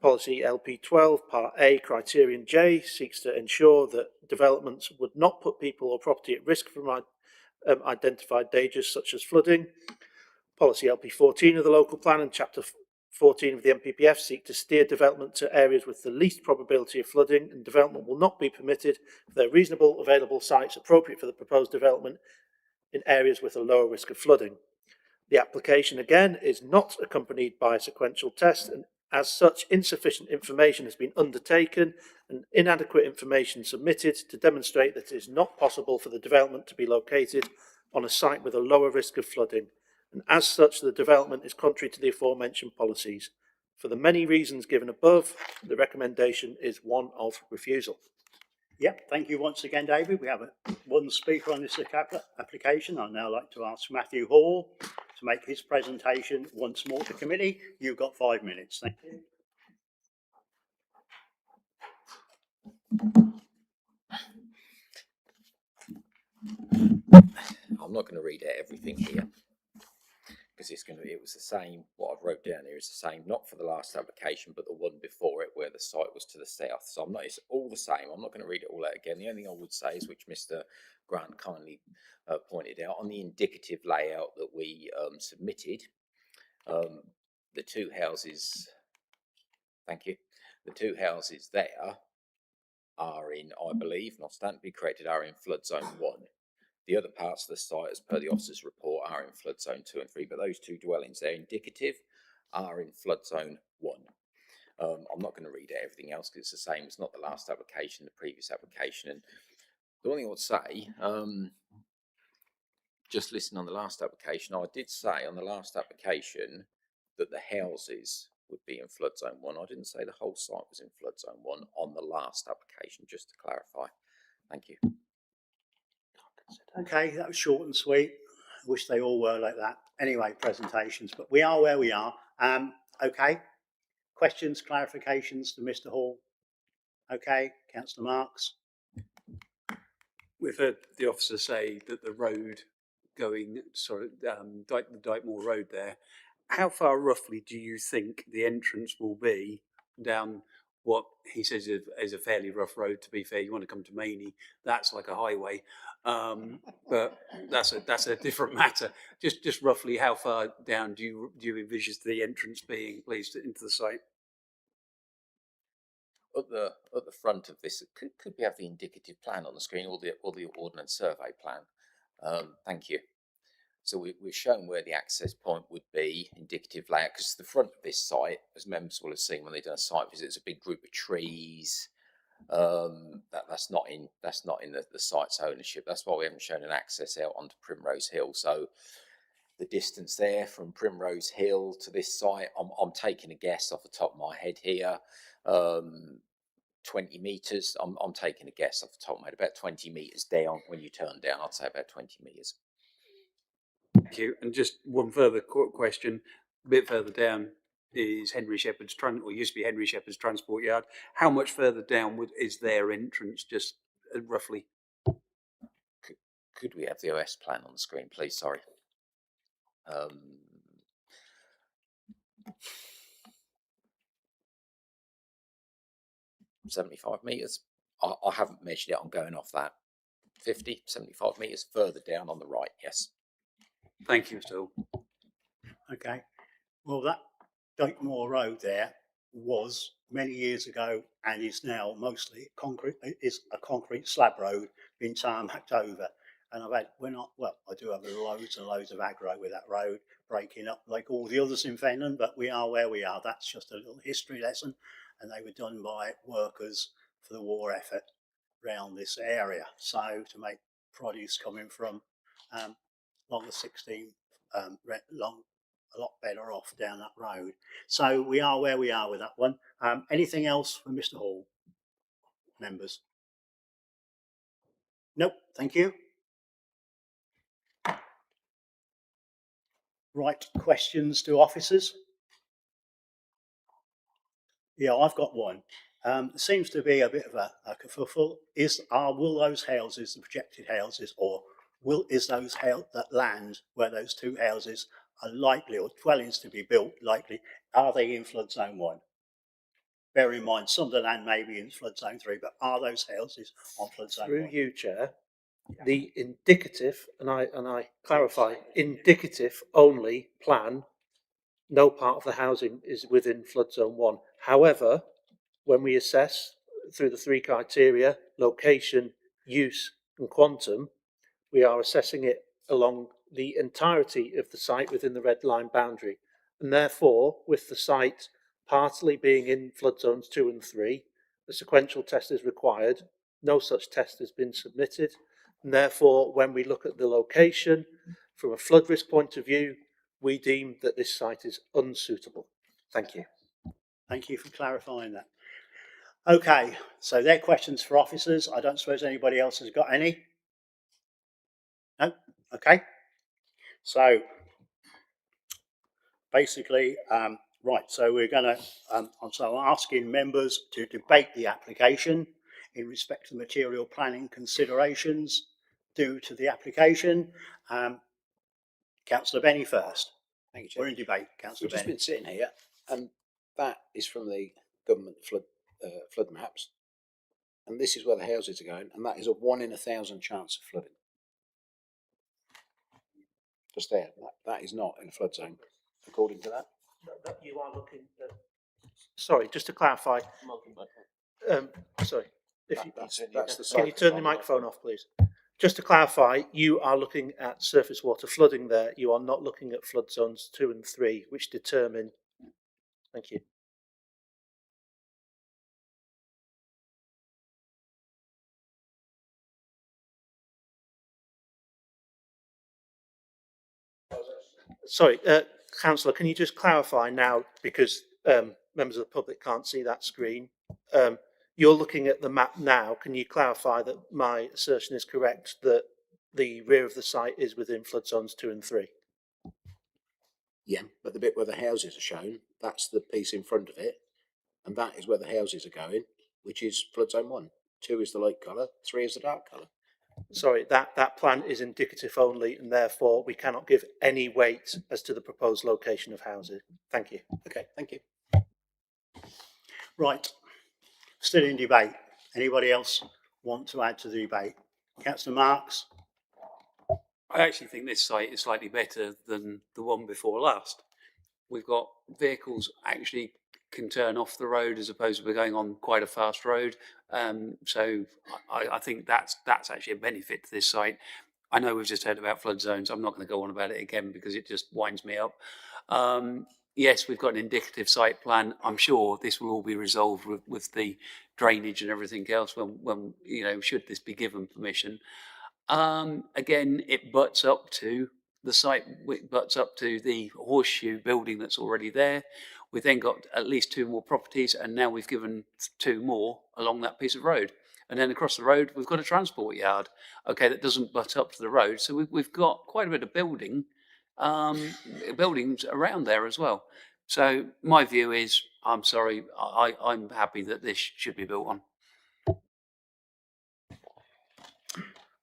Policy LP12 Part A Criterion J seeks to ensure that developments would not put people or property at risk from identified dangers such as flooding. Policy LP14 of the local plan and Chapter 14 of the MPPF seek to steer development to areas with the least probability of flooding, and development will not be permitted if there are reasonable available sites appropriate for the proposed development in areas with a lower risk of flooding. The application again is not accompanied by a sequential test, and as such insufficient information has been undertaken and inadequate information submitted to demonstrate that it is not possible for the development to be located on a site with a lower risk of flooding, and as such the development is contrary to the aforementioned policies. For the many reasons given above, the recommendation is one of refusal. Yep, thank you once again, David. We have one speaker on this application. I'd now like to ask Matthew Hall to make his presentation once more to committee. You've got 5 minutes. Thank you. I'm not going to read out everything here because it was the same. What I've wrote down here is the same, not for the last application, but the one before it where the site was to the south. So it's all the same. I'm not going to read it all out again. The only thing I would say is, which Mr. Grant kindly pointed out, on the indicative layout that we submitted, the two houses, thank you, the two houses there are in, I believe, not stand to be corrected, are in flood zone 1. The other parts of the site, as per the officer's report, are in flood zone 2 and 3, but those two dwellings, they're indicative, are in flood zone 1. I'm not going to read out everything else because it's the same. It's not the last application, the previous application. And the only thing I would say, just listen on the last application, I did say on the last application that the houses would be in flood zone 1. I didn't say the whole site was in flood zone 1 on the last application, just to clarify. Thank you. Okay, that was short and sweet. I wish they all were like that. Anyway, presentations, but we are where we are. Okay, questions, clarifications to Mr. Hall? Okay, Councillor Marks. We've heard the officer say that the road going, the Dykemore Road there, how far roughly do you think the entrance will be down what he says is a fairly rough road? To be fair, you want to come to Maney, that's like a highway, but that's a different matter. Just roughly, how far down do you envisage the entrance being, please, into the site? At the front of this, could we have the indicative plan on the screen, or the ordnance survey plan? Thank you. So we've shown where the access point would be, indicative layout, because the front of this site, as members will have seen when they've done a site visit, it's a big group of trees. That's not in the site's ownership. That's why we haven't shown an access out onto Primrose Hill. So the distance there from Primrose Hill to this site, I'm taking a guess off the top of my head here. 20 metres. I'm taking a guess off the top of my head, about 20 metres down. When you turn down, I'd say about 20 metres. Thank you. And just one further question. A bit further down is Henry Shepherd's used to be Henry Shepherd's Transport Yard. How much further down is their entrance, just roughly? Could we have the OS plan on the screen, please? Sorry. 75 metres. I haven't measured it. I'm going off that. 50, 75 metres further down on the right, yes. Thank you, Mr. Hall. Okay. Well, that Dykemore Road there was many years ago and is now mostly concrete. It is a concrete slab road being tarmacked over. And I do have loads and loads of aggro with that road breaking up like all the others in Fenland, but we are where we are. That's just a little history lesson, and they were done by workers for the war effort around this area. So to make produce coming from longer 16, a lot better off down that road. So we are where we are with that one. Anything else from Mr. Hall, members? Nope, thank you. Right, questions to officers? Yeah, I've got one. Seems to be a bit of a kerfuffle. Will those houses, the projected houses, or is that land where those two houses are likely, or dwellings to be built likely, are they in flood zone 1? Bear in mind, Sunderland may be in flood zone 3, but are those houses on flood zone Through 1? you, Chair, the indicative, and I clarify, indicative only plan, no part of the housing is within flood zone 1. However, when we assess through the 3 criteria, location, use and quantum, we are assessing it along the entirety of the site within the red line boundary. And therefore, with the site partly being in flood zones 2 and 3, a sequential test is required. No such test has been submitted. And therefore, when we look at the location from a flood risk point of view, we deem that this site is unsuitable. Thank you. Thank you for clarifying that. Okay, so they're questions for officers. I don't suppose anybody else has got any? No? Okay. So basically, right, so we're going to, so I'm asking members to debate the application in respect to material planning considerations due to the application. Councillor Benny first. Thank you, Chair. We're in debate, Councillor We've just Benny. been sitting here, and that is from the government flood maps, and this is where the houses are going, and that is a 1 in 1,000 chance of flooding. Just there, that is not in a flood zone, according to that. You are looking at... Sorry, just to clarify. Sorry, if you, That's the can you turn the microphone off, please? Just to clarify, you are looking at surface water flooding there. You are not looking at flood zones 2 and 3, which determine... Thank you. Sorry, Councillor, can you just clarify now, because members of the public can't see that screen. You're looking at the map now. Can you clarify that my assertion is correct, that the rear of the site is within flood zones 2 and 3? Yeah, but the bit where the houses are shown, that's the piece in front of it, and that is where the houses are going, which is flood zone 1. 2 is the light colour, 3 is the dark colour. Sorry, that plan is indicative only, and therefore we cannot give any weight as to the proposed location of houses. Thank you. Okay, thank you. Right, still in debate. Anybody else want to add to the debate? Councillor Marks? I actually think this site is slightly better than the one before last. We've got vehicles actually can turn off the road as opposed to we're going on quite a fast road. So I think that's actually a benefit to this site. I know we've just heard about flood zones. I'm not going to go on about it again because it just winds me up. Yes, we've got an indicative site plan. I'm sure this will all be resolved with the drainage and everything else when you know, should this be given permission. Again, it butts up to the site, it butts up to the horseshoe building that's already there. We've then got at least 2 more properties, and now we've given 2 more along that piece of road. And then across the road, we've got a transport yard. Okay, that doesn't butt up to the road. So we've got quite a bit of buildings around there as well. So my view is, I'm sorry, I'm happy that this should be built on.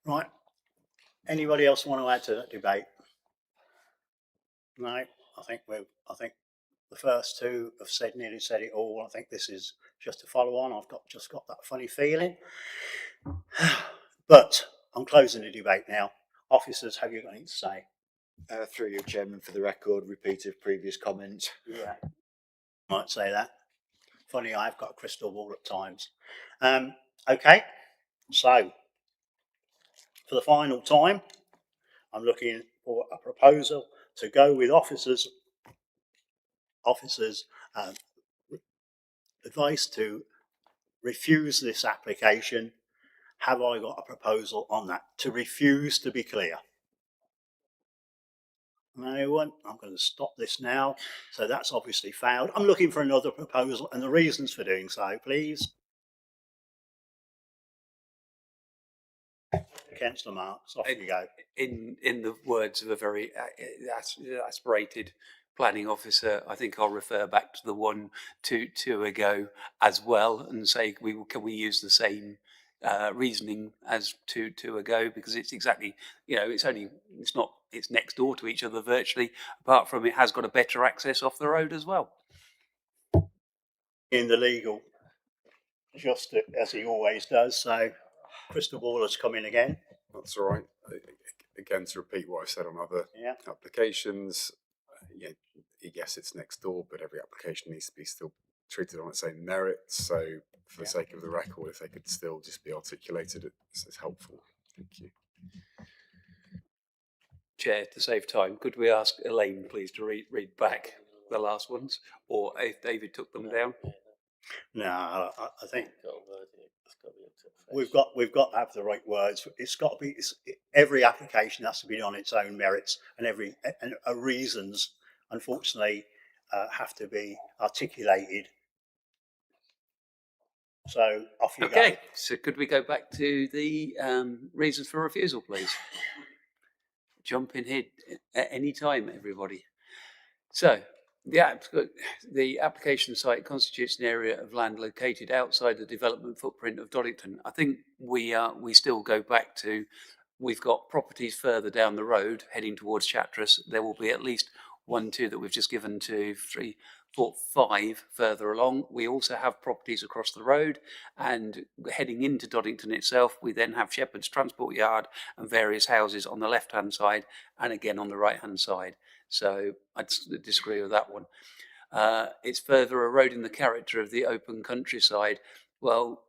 Right. Anybody else want to add to that debate? No, I think the first 2 have nearly said it all. I think this is just a follow on. I've just got that funny feeling. But I'm closing the debate now. Officers, have you got anything to say? Through you, Chairman, for the record, repeat of previous comments. Yeah. Might say that. Funny, I've got a crystal ball at times. Okay, so for the final time, I'm looking for a proposal to go with officers' advice to refuse this application. Have I got a proposal on that? To refuse, to be clear. No one. I'm going to stop this now. So that's obviously failed. I'm looking for another proposal and the reasons for doing so, please. Councillor Marks, off you go. In the words of a very aspirated planning officer, I think I'll refer back to the 1 2 ago as well and say, can we use the same reasoning as 2 ago, because it's exactly, you know, it's next door to each other virtually, apart from it has got a better access off the road as well. in the legal, just as he always does. So, Crystal Waller's come in again. That's all right. Again, to repeat what I've said on other applications, yes, it's next door, but every application needs to be still treated on its own merits. So, for the sake of the record, if they could still just be articulated, it's helpful. Thank you. Chair, to save time, could we ask Elaine, please, to read back the last ones, or if David took them down? No, I think we've got to have the right words. It's got to be. Every application has to be on its own merits, and reasons, unfortunately, have to be articulated. So off you go. Okay, so could we go back to the reasons for refusal, please? Jump in here at any time, everybody. So the application site constitutes an area of land located outside the development footprint of Doddington. I think we still go back to, we've got properties further down the road heading towards Chatteris. There will be at least 1, 2 that we've just given to 3, 4, 5 further along. We also have properties across the road, and heading into Doddington itself, we then have Shepherd's Transport Yard and various houses on the left-hand side and again on the right-hand side. So I disagree with that one. It's further eroding the character of the open countryside. Well,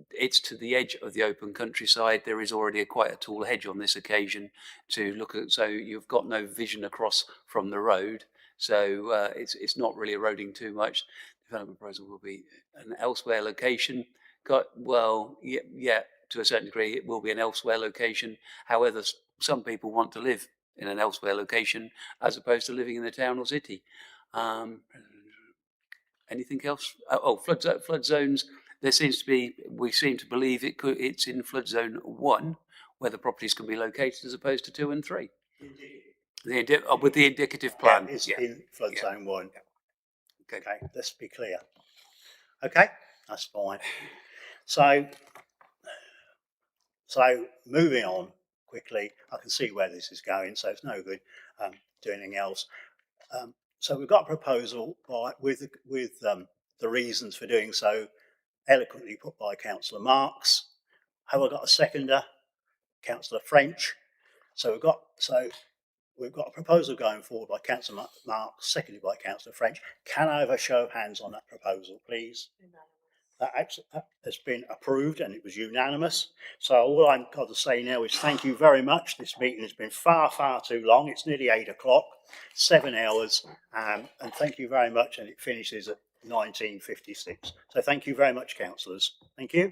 it's to the edge of the open countryside. There is already quite a tall hedge on this occasion to look at, so you've got no vision across from the road. So it's not really eroding too much. Development proposal will be an elsewhere location. Yeah, to a certain degree, it will be an elsewhere location. However, some people want to live in an elsewhere location as opposed to living in the town or city. Anything else? Flood zones. There seems to be, we seem to believe it's in flood zone 1 where the properties can be located as opposed to 2 and 3. With the indicative plan. It's in flood zone 1. Okay, let's be clear. Okay, that's fine. So moving on quickly, I can see where this is going, so it's no good doing anything else. So we've got a proposal with the reasons for doing so eloquently put by Councillor Marks. Have I got a seconder? Councillor French. So we've got a proposal going forward by Councillor Marks, seconded by Councillor French. Can I have a show of hands on that proposal, please? That has been approved and it was unanimous. So all I've got to say now is thank you very much. This meeting has been far, far too long. It's nearly 8 o'clock, 7 hours, and thank you very much. And it finishes at 19:56. So thank you very much, councillors. Thank you.